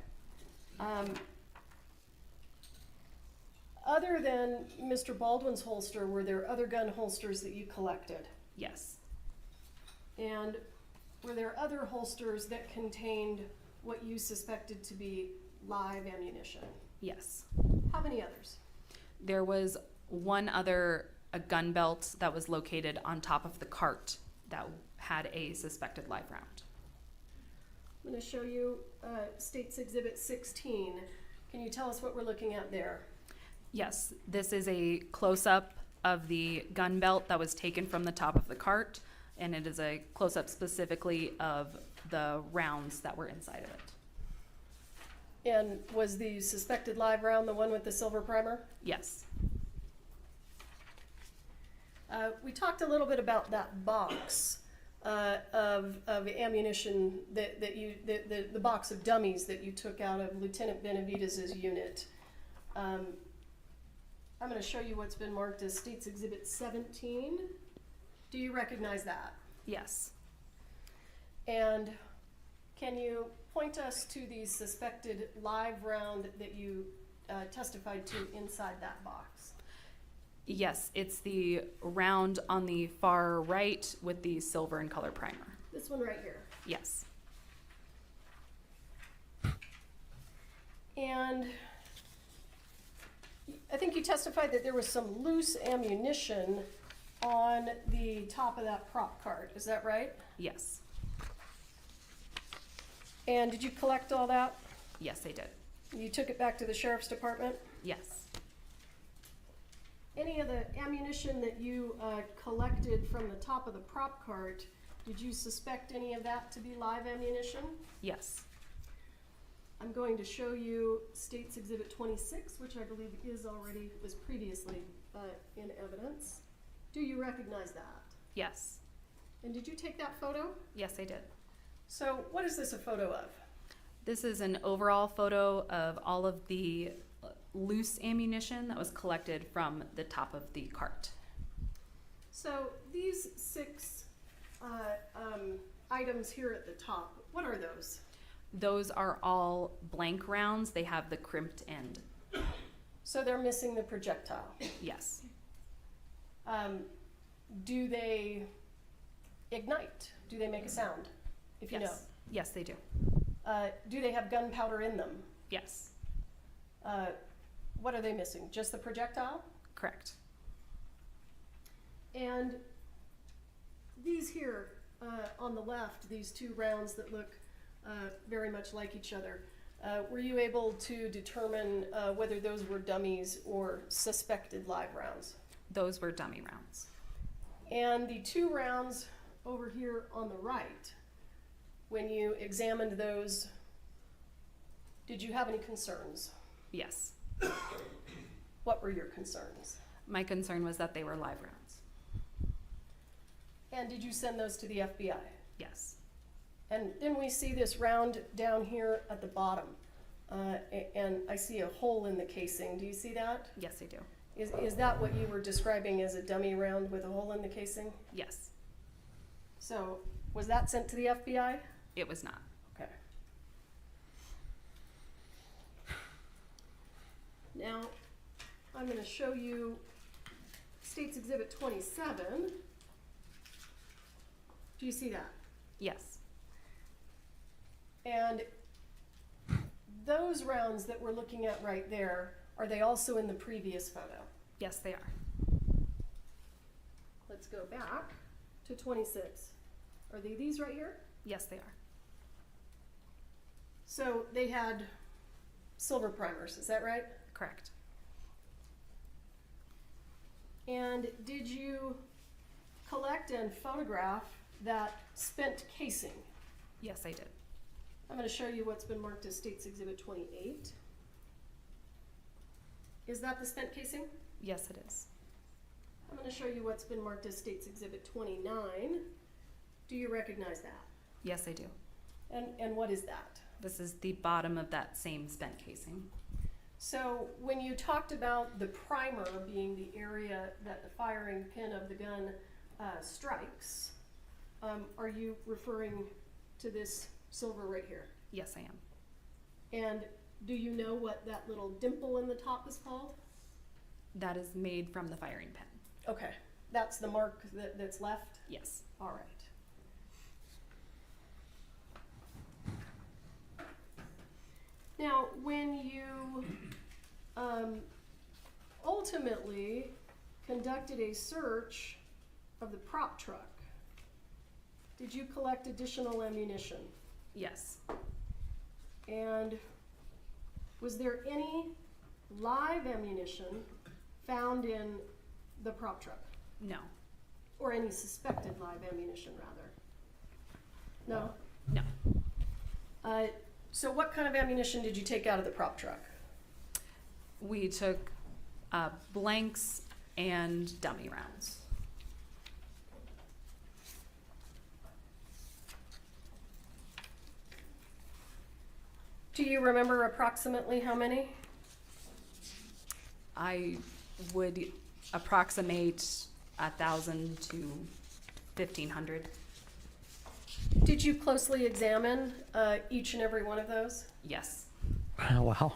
Other than Mr. Baldwin's holster, were there other gun holsters that you collected? Yes. And were there other holsters that contained what you suspected to be live ammunition? Yes. How many others? There was one other a gun belt that was located on top of the cart that had a suspected live round. I'm going to show you State's Exhibit 16. Can you tell us what we're looking at there? Yes, this is a close-up of the gun belt that was taken from the top of the cart, and it is a close-up specifically of the rounds that were inside of it. And was the suspected live round the one with the silver primer? Yes. We talked a little bit about that box of ammunition that you, the box of dummies that you took out of Lieutenant Benavidez's unit. I'm going to show you what's been marked as State's Exhibit 17. Do you recognize that? Yes. And can you point us to the suspected live round that you testified to inside that box? Yes, it's the round on the far right with the silver and color primer. This one right here. Yes. And I think you testified that there was some loose ammunition on the top of that prop cart. Is that right? Yes. And did you collect all that? Yes, I did. You took it back to the sheriff's department? Yes. Any of the ammunition that you collected from the top of the prop cart, did you suspect any of that to be live ammunition? Yes. I'm going to show you State's Exhibit 26, which I believe was previously in evidence. Do you recognize that? Yes. And did you take that photo? Yes, I did. So what is this a photo of? This is an overall photo of all of the loose ammunition that was collected from the top of the cart. So these 6 items here at the top, what are those? Those are all blank rounds. They have the crimped end. So they're missing the projectile. Yes. Do they ignite? Do they make a sound? If you know. Yes, they do. Do they have gunpowder in them? Yes. What are they missing? Just the projectile? Correct. And these here on the left, these 2 rounds that look very much like each other, were you able to determine whether those were dummies or suspected live rounds? Those were dummy rounds. And the 2 rounds over here on the right, when you examined those, did you have any concerns? Yes. What were your concerns? My concern was that they were live rounds. And did you send those to the FBI? Yes. And then we see this round down here at the bottom, and I see a hole in the casing. Do you see that? Yes, I do. Is that what you were describing as a dummy round with a hole in the casing? Yes. So was that sent to the FBI? It was not. Okay. Now, I'm going to show you State's Exhibit 27. Do you see that? Yes. And those rounds that we're looking at right there, are they also in the previous photo? Yes, they are. Let's go back to 26. Are they these right here? Yes, they are. So they had silver primers, is that right? Correct. And did you collect and photograph that spent casing? Yes, I did. I'm going to show you what's been marked as State's Exhibit 28. Is that the spent casing? Yes, it is. I'm going to show you what's been marked as State's Exhibit 29. Do you recognize that? Yes, I do. And what is that? This is the bottom of that same spent casing. So when you talked about the primer being the area that the firing pin of the gun strikes, are you referring to this silver right here? Yes, I am. And do you know what that little dimple in the top is called? That is made from the firing pin. Okay, that's the mark that's left? Yes. All right. Now, when you ultimately conducted a search of the prop truck, did you collect additional ammunition? Yes. And was there any live ammunition found in the prop truck? No. Or any suspected live ammunition, rather? No? No. So what kind of ammunition did you take out of the prop truck? We took blanks and dummy rounds. Do you remember approximately how many? I would approximate 1,000 to 1,500. Did you closely examine each and every one of those? Yes. Wow.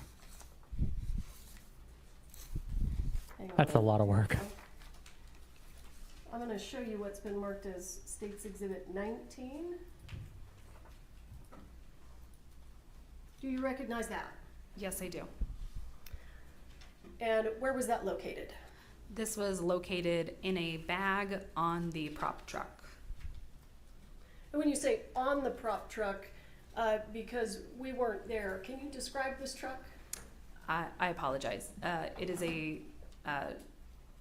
Hang on. That's a lot of work. I'm going to show you what's been marked as State's Exhibit 19. Do you recognize that? Yes, I do. And where was that located? This was located in a bag on the prop truck. And when you say on the prop truck, because we weren't there, can you describe this truck? I apologize. It is a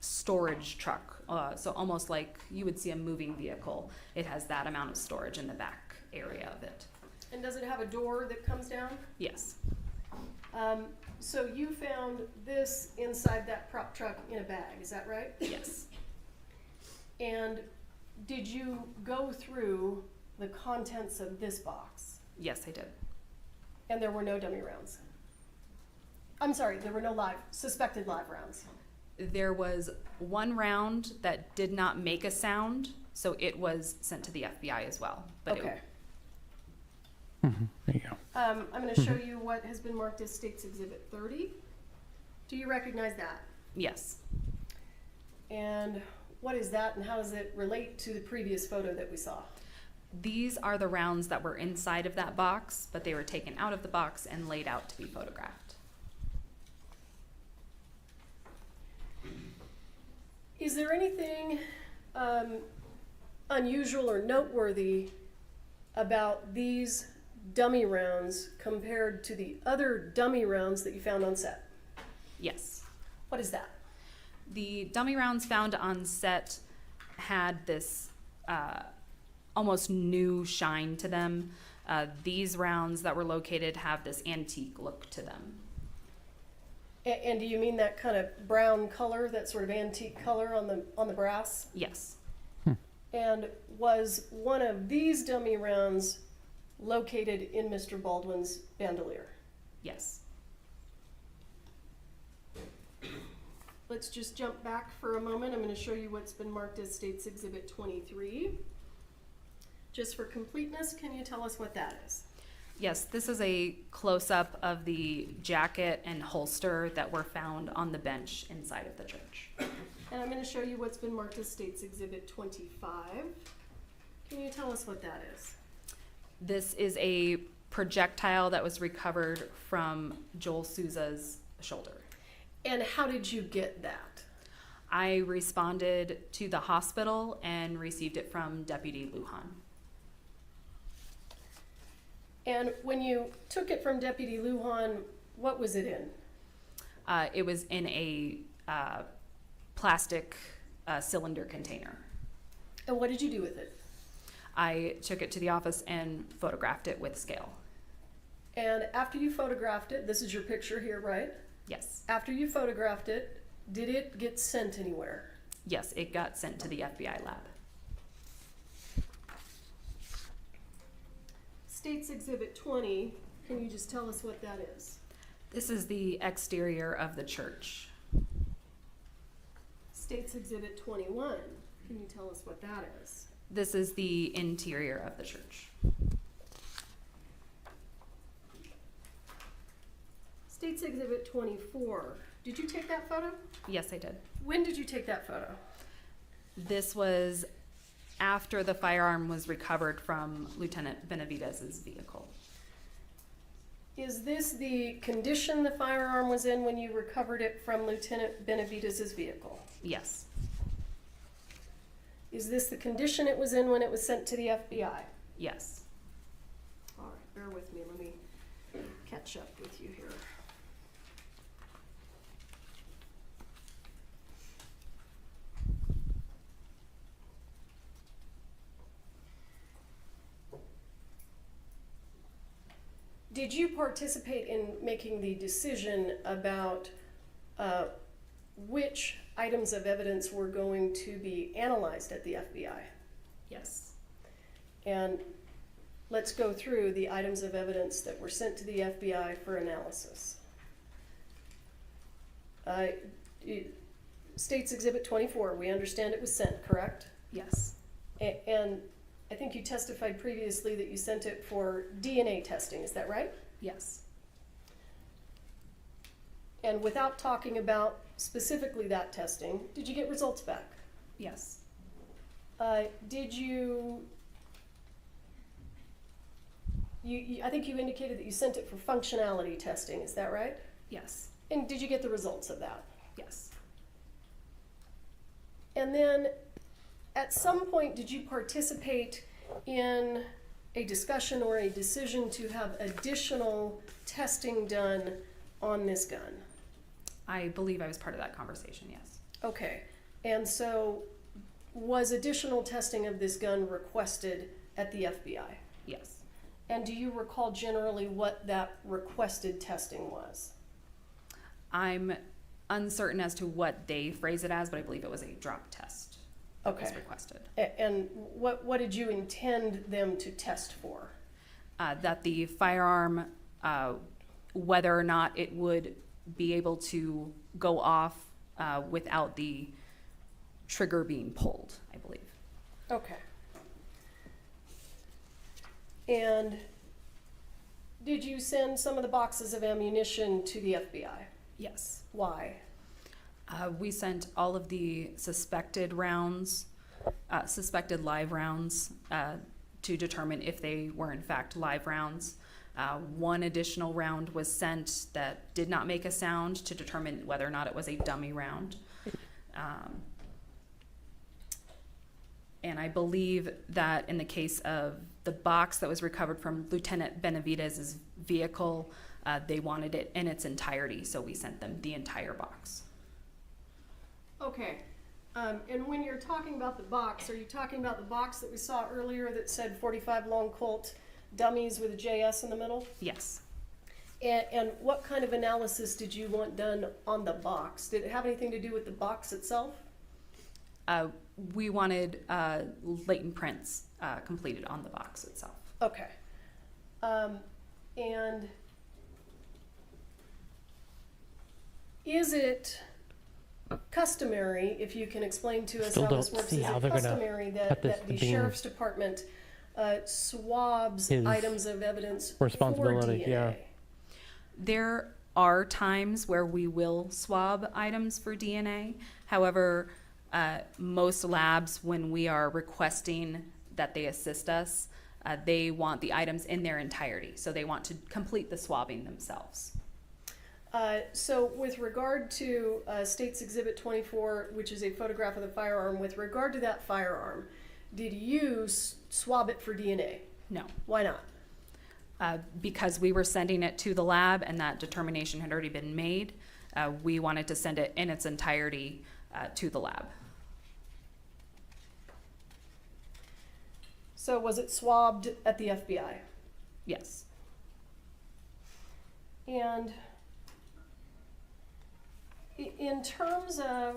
storage truck, so almost like you would see a moving vehicle. It has that amount of storage in the back area of it. And does it have a door that comes down? Yes. So you found this inside that prop truck in a bag, is that right? Yes. And did you go through the contents of this box? Yes, I did. And there were no dummy rounds? I'm sorry, there were no suspected live rounds? There was one round that did not make a sound, so it was sent to the FBI as well. But okay. There you go. I'm going to show you what has been marked as State's Exhibit 30. Do you recognize that? Yes. And what is that, and how does it relate to the previous photo that we saw? These are the rounds that were inside of that box, but they were taken out of the box and laid out to be photographed. Is there anything unusual or noteworthy about these dummy rounds compared to the other dummy rounds that you found on set? Yes. What is that? The dummy rounds found on set had this almost new shine to them. These rounds that were located have this antique look to them. And do you mean that kind of brown color, that sort of antique color on the brass? Yes. And was one of these dummy rounds located in Mr. Baldwin's bandolier? Yes. Let's just jump back for a moment. I'm going to show you what's been marked as State's Exhibit 23. Just for completeness, can you tell us what that is? Yes, this is a close-up of the jacket and holster that were found on the bench inside of the church. And I'm going to show you what's been marked as State's Exhibit 25. Can you tell us what that is? This is a projectile that was recovered from Joel Souza's shoulder. And how did you get that? I responded to the hospital and received it from Deputy Lujan. And when you took it from Deputy Lujan, what was it in? It was in a plastic cylinder container. And what did you do with it? I took it to the office and photographed it with scale. And after you photographed it, this is your picture here, right? Yes. After you photographed it, did it get sent anywhere? Yes, it got sent to the FBI lab. State's Exhibit 20, can you just tell us what that is? This is the exterior of the church. State's Exhibit 21, can you tell us what that is? This is the interior of the church. State's Exhibit 24, did you take that photo? Yes, I did. When did you take that photo? This was after the firearm was recovered from Lieutenant Benavidez's vehicle. Is this the condition the firearm was in when you recovered it from Lieutenant Benavidez's vehicle? Yes. Is this the condition it was in when it was sent to the FBI? Yes. All right, bear with me. Let me catch up with you here. Did you participate in making the decision about which items of evidence were going to be analyzed at the FBI? Yes. And let's go through the items of evidence that were sent to the FBI for analysis. State's Exhibit 24, we understand it was sent, correct? Yes. And I think you testified previously that you sent it for DNA testing, is that right? Yes. And without talking about specifically that testing, did you get results back? Yes. Did you, I think you indicated that you sent it for functionality testing, is that right? Yes. And did you get the results of that? Yes. And then, at some point, did you participate in a discussion or a decision to have additional testing done on this gun? I believe I was part of that conversation, yes. Okay. And so, was additional testing of this gun requested at the FBI? Yes. And do you recall generally what that requested testing was? I'm uncertain as to what they phrase it as, but I believe it was a drop test that was requested. And what did you intend them to test for? That the firearm, whether or not it would be able to go off without the trigger being pulled, I believe. Okay. And did you send some of the boxes of ammunition to the FBI? Yes. Why? We sent all of the suspected rounds, suspected live rounds, to determine if they were in fact live rounds. One additional round was sent that did not make a sound to determine whether or not it was a dummy round. And I believe that in the case of the box that was recovered from Lieutenant Benavidez's vehicle, they wanted it in its entirety, so we sent them the entire box. Okay. And when you're talking about the box, are you talking about the box that we saw earlier that said 45 long Colt dummies with a JS in the middle? Yes. And what kind of analysis did you want done on the box? Did it have anything to do with the box itself? We wanted latent prints completed on the box itself. Okay. And is it customary, if you can explain to us Still how this don't works, see is how it they're gonna customary cut this that the to being Sheriff's Department swabs his items of evidence responsibility, for DNA? yeah. There are times where we will swab items for DNA. However, most labs, when we are requesting that they assist us, they want the items in their entirety. So they want to complete the swabbing themselves. So with regard to State's Exhibit 24, which is a photograph of the firearm, with regard to that firearm, did you swab it for DNA? No. Why not? Because we were sending it to the lab and that determination had already been made, we wanted to send it in its entirety to the lab. So was it swabbed at the FBI? Yes. And in terms of,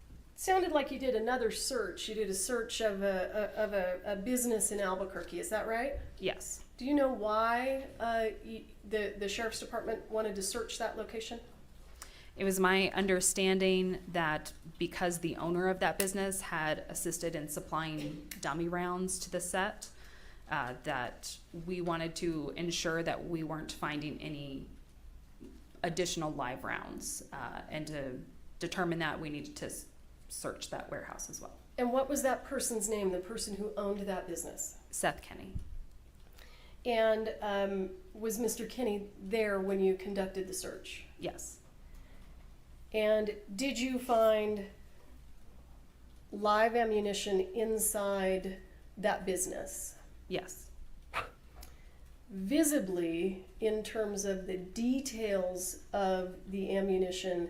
it sounded like you did another search. You did a search of a business in Albuquerque. Is that right? Yes. Do you know why the Sheriff's Department wanted to search that location? It was my understanding that because the owner of that business had assisted in supplying dummy rounds to the set, that we wanted to ensure that we weren't finding any additional live rounds. And to determine that, we needed to search that warehouse as well. And what was that person's name, the person who owned that business? Seth Kenny. And was Mr. Kenny there when you conducted the search? Yes. And did you find live ammunition inside that business? Yes. Visibly, in terms of the details of the ammunition,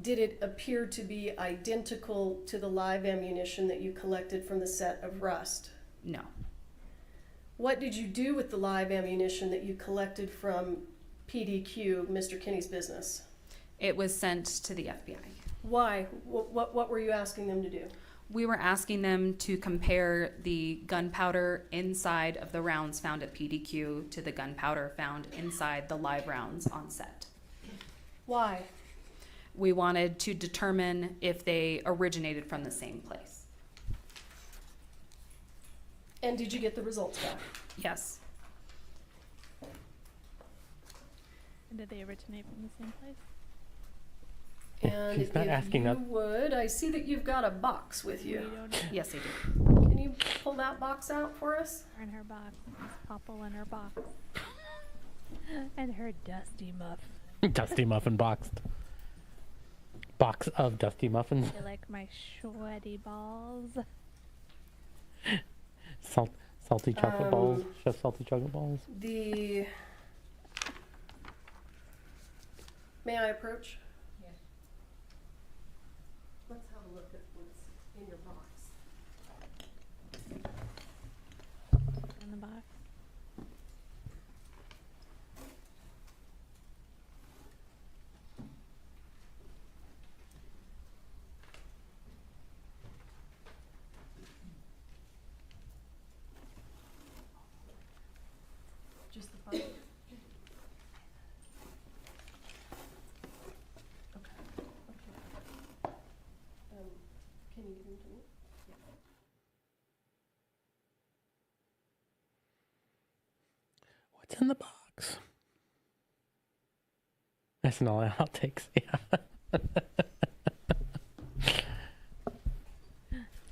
did it appear to be identical to the live ammunition that you collected from the set of Rust? No. What did you do with the live ammunition that you collected from PDQ, Mr. Kenny's business? It was sent to the FBI. Why? What were you asking them to do? We were asking them to compare the gunpowder inside of the rounds found at PDQ to the gunpowder found inside the live rounds on set. Why? We wanted to determine if they originated from the same place. And did you get the results back? Yes. And did they originate from the same place? And She's not if asking you us. would, I see that you've got a box with you. Yes, I do. Can you pull that box out for us? Her in her box. Miss Popple in her box. And her dusty muffin. Dusty muffin boxed. Box of dusty muffins. You like my sweaty balls? Salty chocolate balls. Chef salty chocolate balls. May I approach? Yes. Let's have a look at what's in your box. In the box. Just the file? Can you give them to me? What's in the box? That's an all outtakes. Yeah.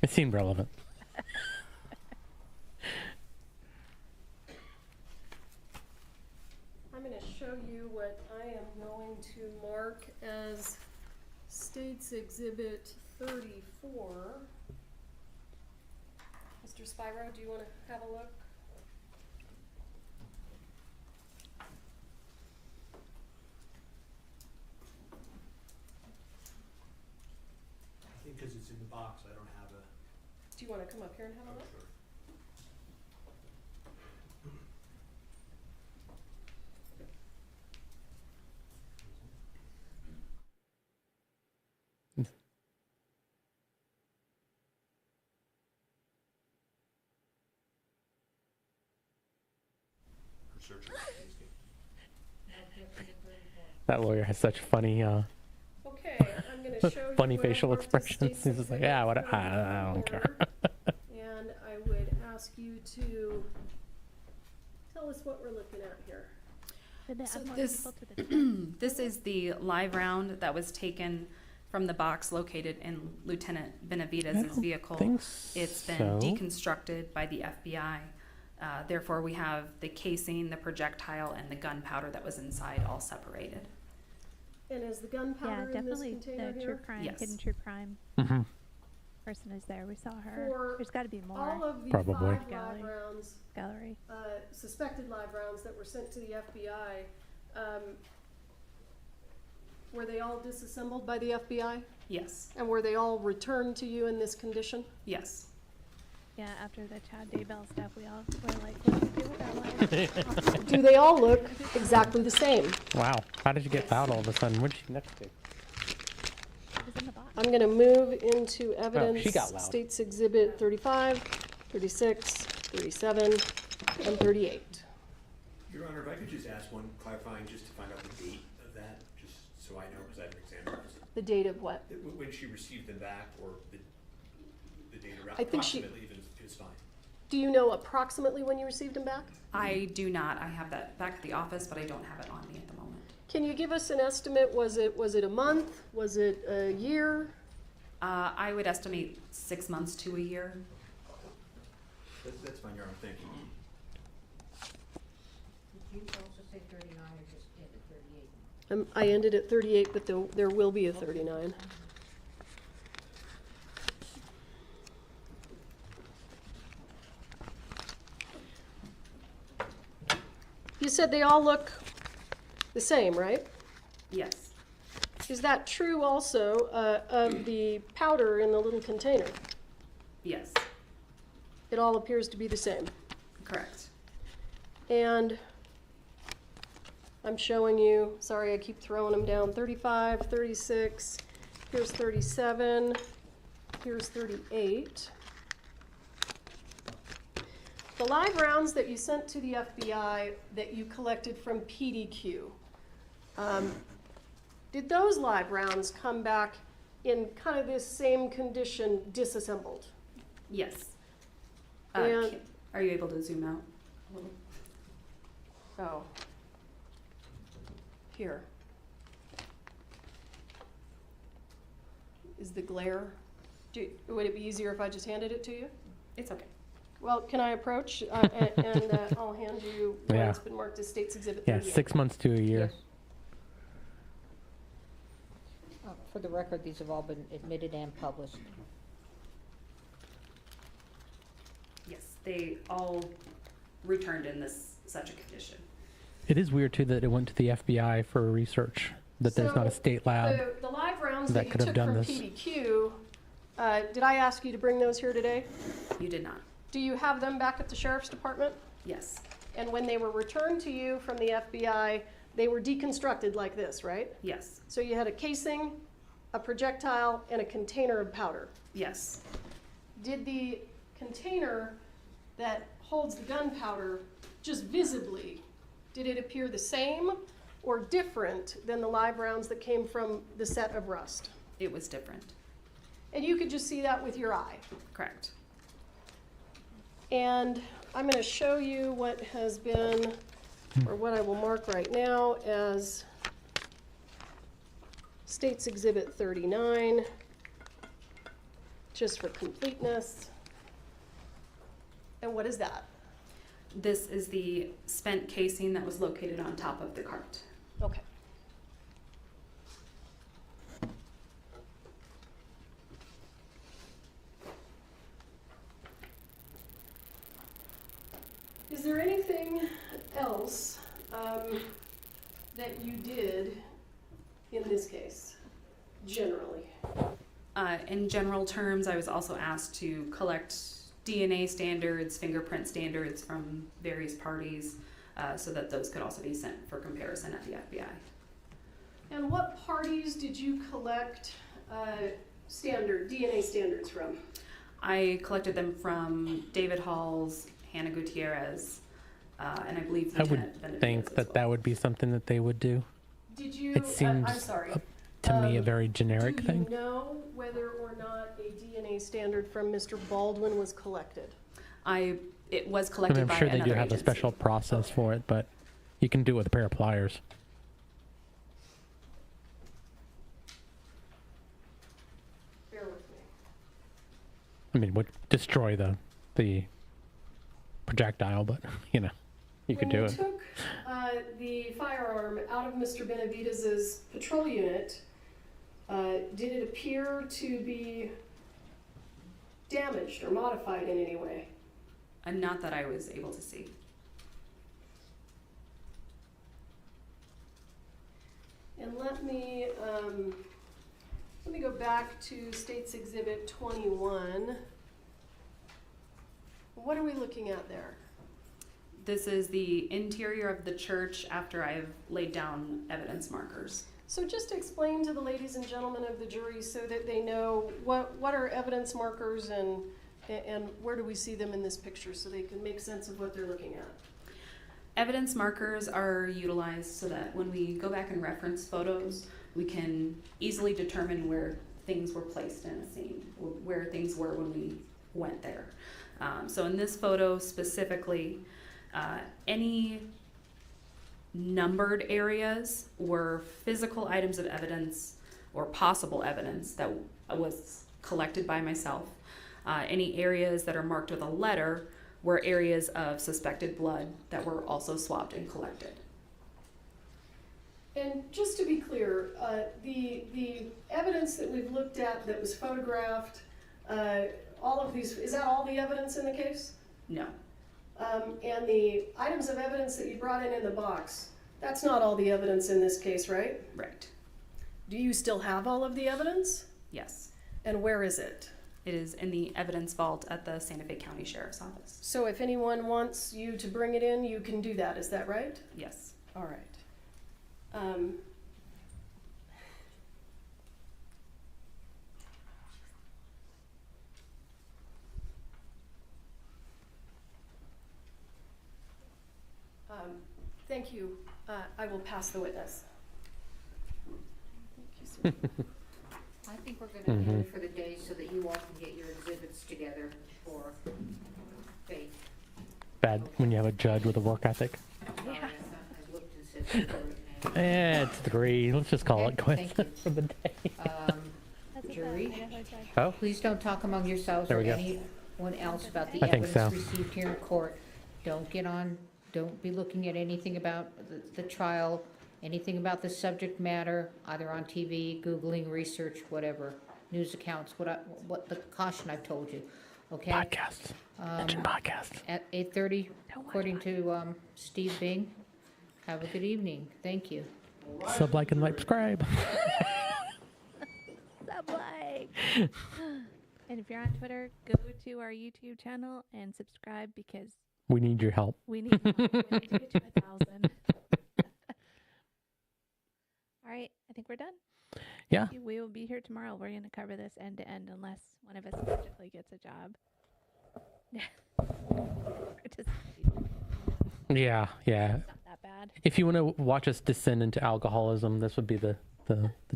It seemed relevant. I'm going to show you what I am going to mark as State's Exhibit 34. Mr. Spyro, do you want to have a look? I think because it's in the box, I don't have a. Do you want to come up here and have a look? Sure. That lawyer has such funny, Okay, I'm going to show you funny what I facial marked as expressions. State's He's just like, Exhibit yeah, what? I don't 34. care. And I would ask you to tell us what we're looking at here. Did they So add more this, people to the team? this is the live round that was taken from the box located in Lieutenant Benavidez's vehicle. It's been deconstructed by the FBI. Therefore, we have the casing, the projectile, and the gunpowder that was inside all separated. And is the gunpowder Yeah, in this definitely container the here? true crime, Yes. hidden true crime Mm-hmm. person is there. We saw her. For There's got to be more. all of the Probably. 5 live Gallery. rounds, Gallery. suspected live rounds that were sent to the FBI, were they all disassembled by the FBI? Yes. And were they all returned to you in this condition? Yes. Yeah, after the Chad Daybell stuff, we all were like, what do we do with our lives? Do they all look exactly the same? Wow. How did you get out all of a sudden? What'd she next to? It was in the box. I'm going to move into evidence she got loud. States Exhibit 35, 36, 37, and 38. Your Honor, if I could just ask one clarifying, just to find out the date of that, just so I know, because I haven't examined this. The date of what? When she received them back, or the date around, I think she- approximately even is fine. Do you know approximately when you received them back? I do not. I have that back at the office, but I don't have it on me at the moment. Can you give us an estimate? Was it a month? Was it a year? I would estimate 6 months to a year. That's fine, Your Honor, thank you. Did you also say 39 or just end at 38? I ended at 38, but there will be a 39. You said they all look the same, right? Yes. Is that true also of the powder in the little container? Yes. It all appears to be the same. Correct. And I'm showing you, sorry, I keep throwing them down, 35, 36, here's 37, here's 38. The live rounds that you sent to the FBI that you collected from PDQ, did those live rounds come back in kind of this same condition, disassembled? Yes. And- Are you able to zoom out a little? Oh. here. Is the glare, would it be easier if I just handed it to you? It's okay. Well, can I approach, and I'll hand you Yeah. what's been marked as State's Exhibit Yeah, 38. 6 months to a year. Yes. For the record, these have all been admitted and published. Yes, they all returned in such a condition. It is weird too that it went to the FBI for research. That there's not a state lab. The live rounds that that you could have took done from this. PBQ, did I ask you to bring those here today? You did not. Do you have them back at the Sheriff's Department? Yes. And when they were returned to you from the FBI, they were deconstructed like this, right? Yes. So you had a casing, a projectile, and a container of powder. Yes. Did the container that holds the gunpowder just visibly, did it appear the same or different than the live rounds that came from the set of Rust? It was different. And you could just see that with your eye. Correct. And I'm going to show you what has been, or what I will mark right now as State's Exhibit 39, just for completeness. And what is that? This is the spent casing that was located on top of the cart. Okay. Is there anything else that you did in this case, generally? In general terms, I was also asked to collect DNA standards, fingerprint standards from various parties, so that those could also be sent for comparison at the FBI. And what parties did you collect DNA standards from? I collected them from David Halls, Hannah Gutierrez, and I believe I would Lieutenant Benavidez think as that well. that would be something that they would do. Did you? It seems I'm sorry. to me a very generic do thing. you know whether or not a DNA standard from Mr. Baldwin was collected? It was I collected mean, I'm by sure they another do have agency. a special process for it, but you can do it with a pair of pliers. Bear with me. I mean, would destroy the projectile, but you could do it. When you took the firearm out of Mr. Benavidez's patrol unit, did it appear to be damaged or modified in any way? Not that I was able to see. And let me go back to State's Exhibit 21. What are we looking at there? This is the interior of the church after I've laid down evidence markers. So just explain to the ladies and gentlemen of the jury so that they know what are evidence markers and where do we see them in this picture so they can make sense of what they're looking at. Evidence markers are utilized so that when we go back and reference photos, we can easily determine where things were placed in a scene, where things were when we went there. So in this photo specifically, any numbered areas were physical items of evidence or possible evidence that was collected by myself. Any areas that are marked with a letter were areas of suspected blood that were also swabbed and collected. And just to be clear, the evidence that we've looked at that was photographed, all of these, is that all the evidence in the case? No. And the items of evidence that you brought in the box, that's not all the evidence in this case, right? Right. Do you still have all of the evidence? Yes. And where is it? It is in the evidence vault at the Santa Fe County Sheriff's Office. So if anyone wants you to bring it in, you can do that, is that right? Yes. All right. Thank you. I will pass the witness. Thank you, sir. I think we're going to end for the day so that you all can get your exhibits together for faith. Bad when you have a judge with a work ethic. Yeah. I looked and said, "Before it now." It's 3. Let's just call Okay, it quits thank you. for the day. Jury, Oh, please don't talk among yourselves There or we go. anyone else about the I think evidence so. received here in court. Don't be looking at anything about the trial, anything about the subject matter, either on TV, Googling, research, whatever, news accounts, what the caution I've told you, okay? Podcasts. Mention podcasts. At 8:30, according to Steve Bing. Have a good evening. Thank you. Sub, like, and subscribe. Sub-like. And if you're on Twitter, go to our YouTube channel and subscribe because We need your help. we need help. We have to get to 1,000. All right, I think we're done. Yeah. We will be here tomorrow. We're going to cover this end to end unless one of us magically gets a job. Yeah. Not that bad. If you want to watch us descend into alcoholism, this would be the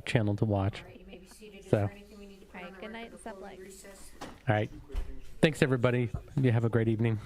channel to watch. All right, you may be seated. Is So. there anything we need to put All on right, the good night record and sub before we like. recess? All right. Thanks, everybody. You have a great evening.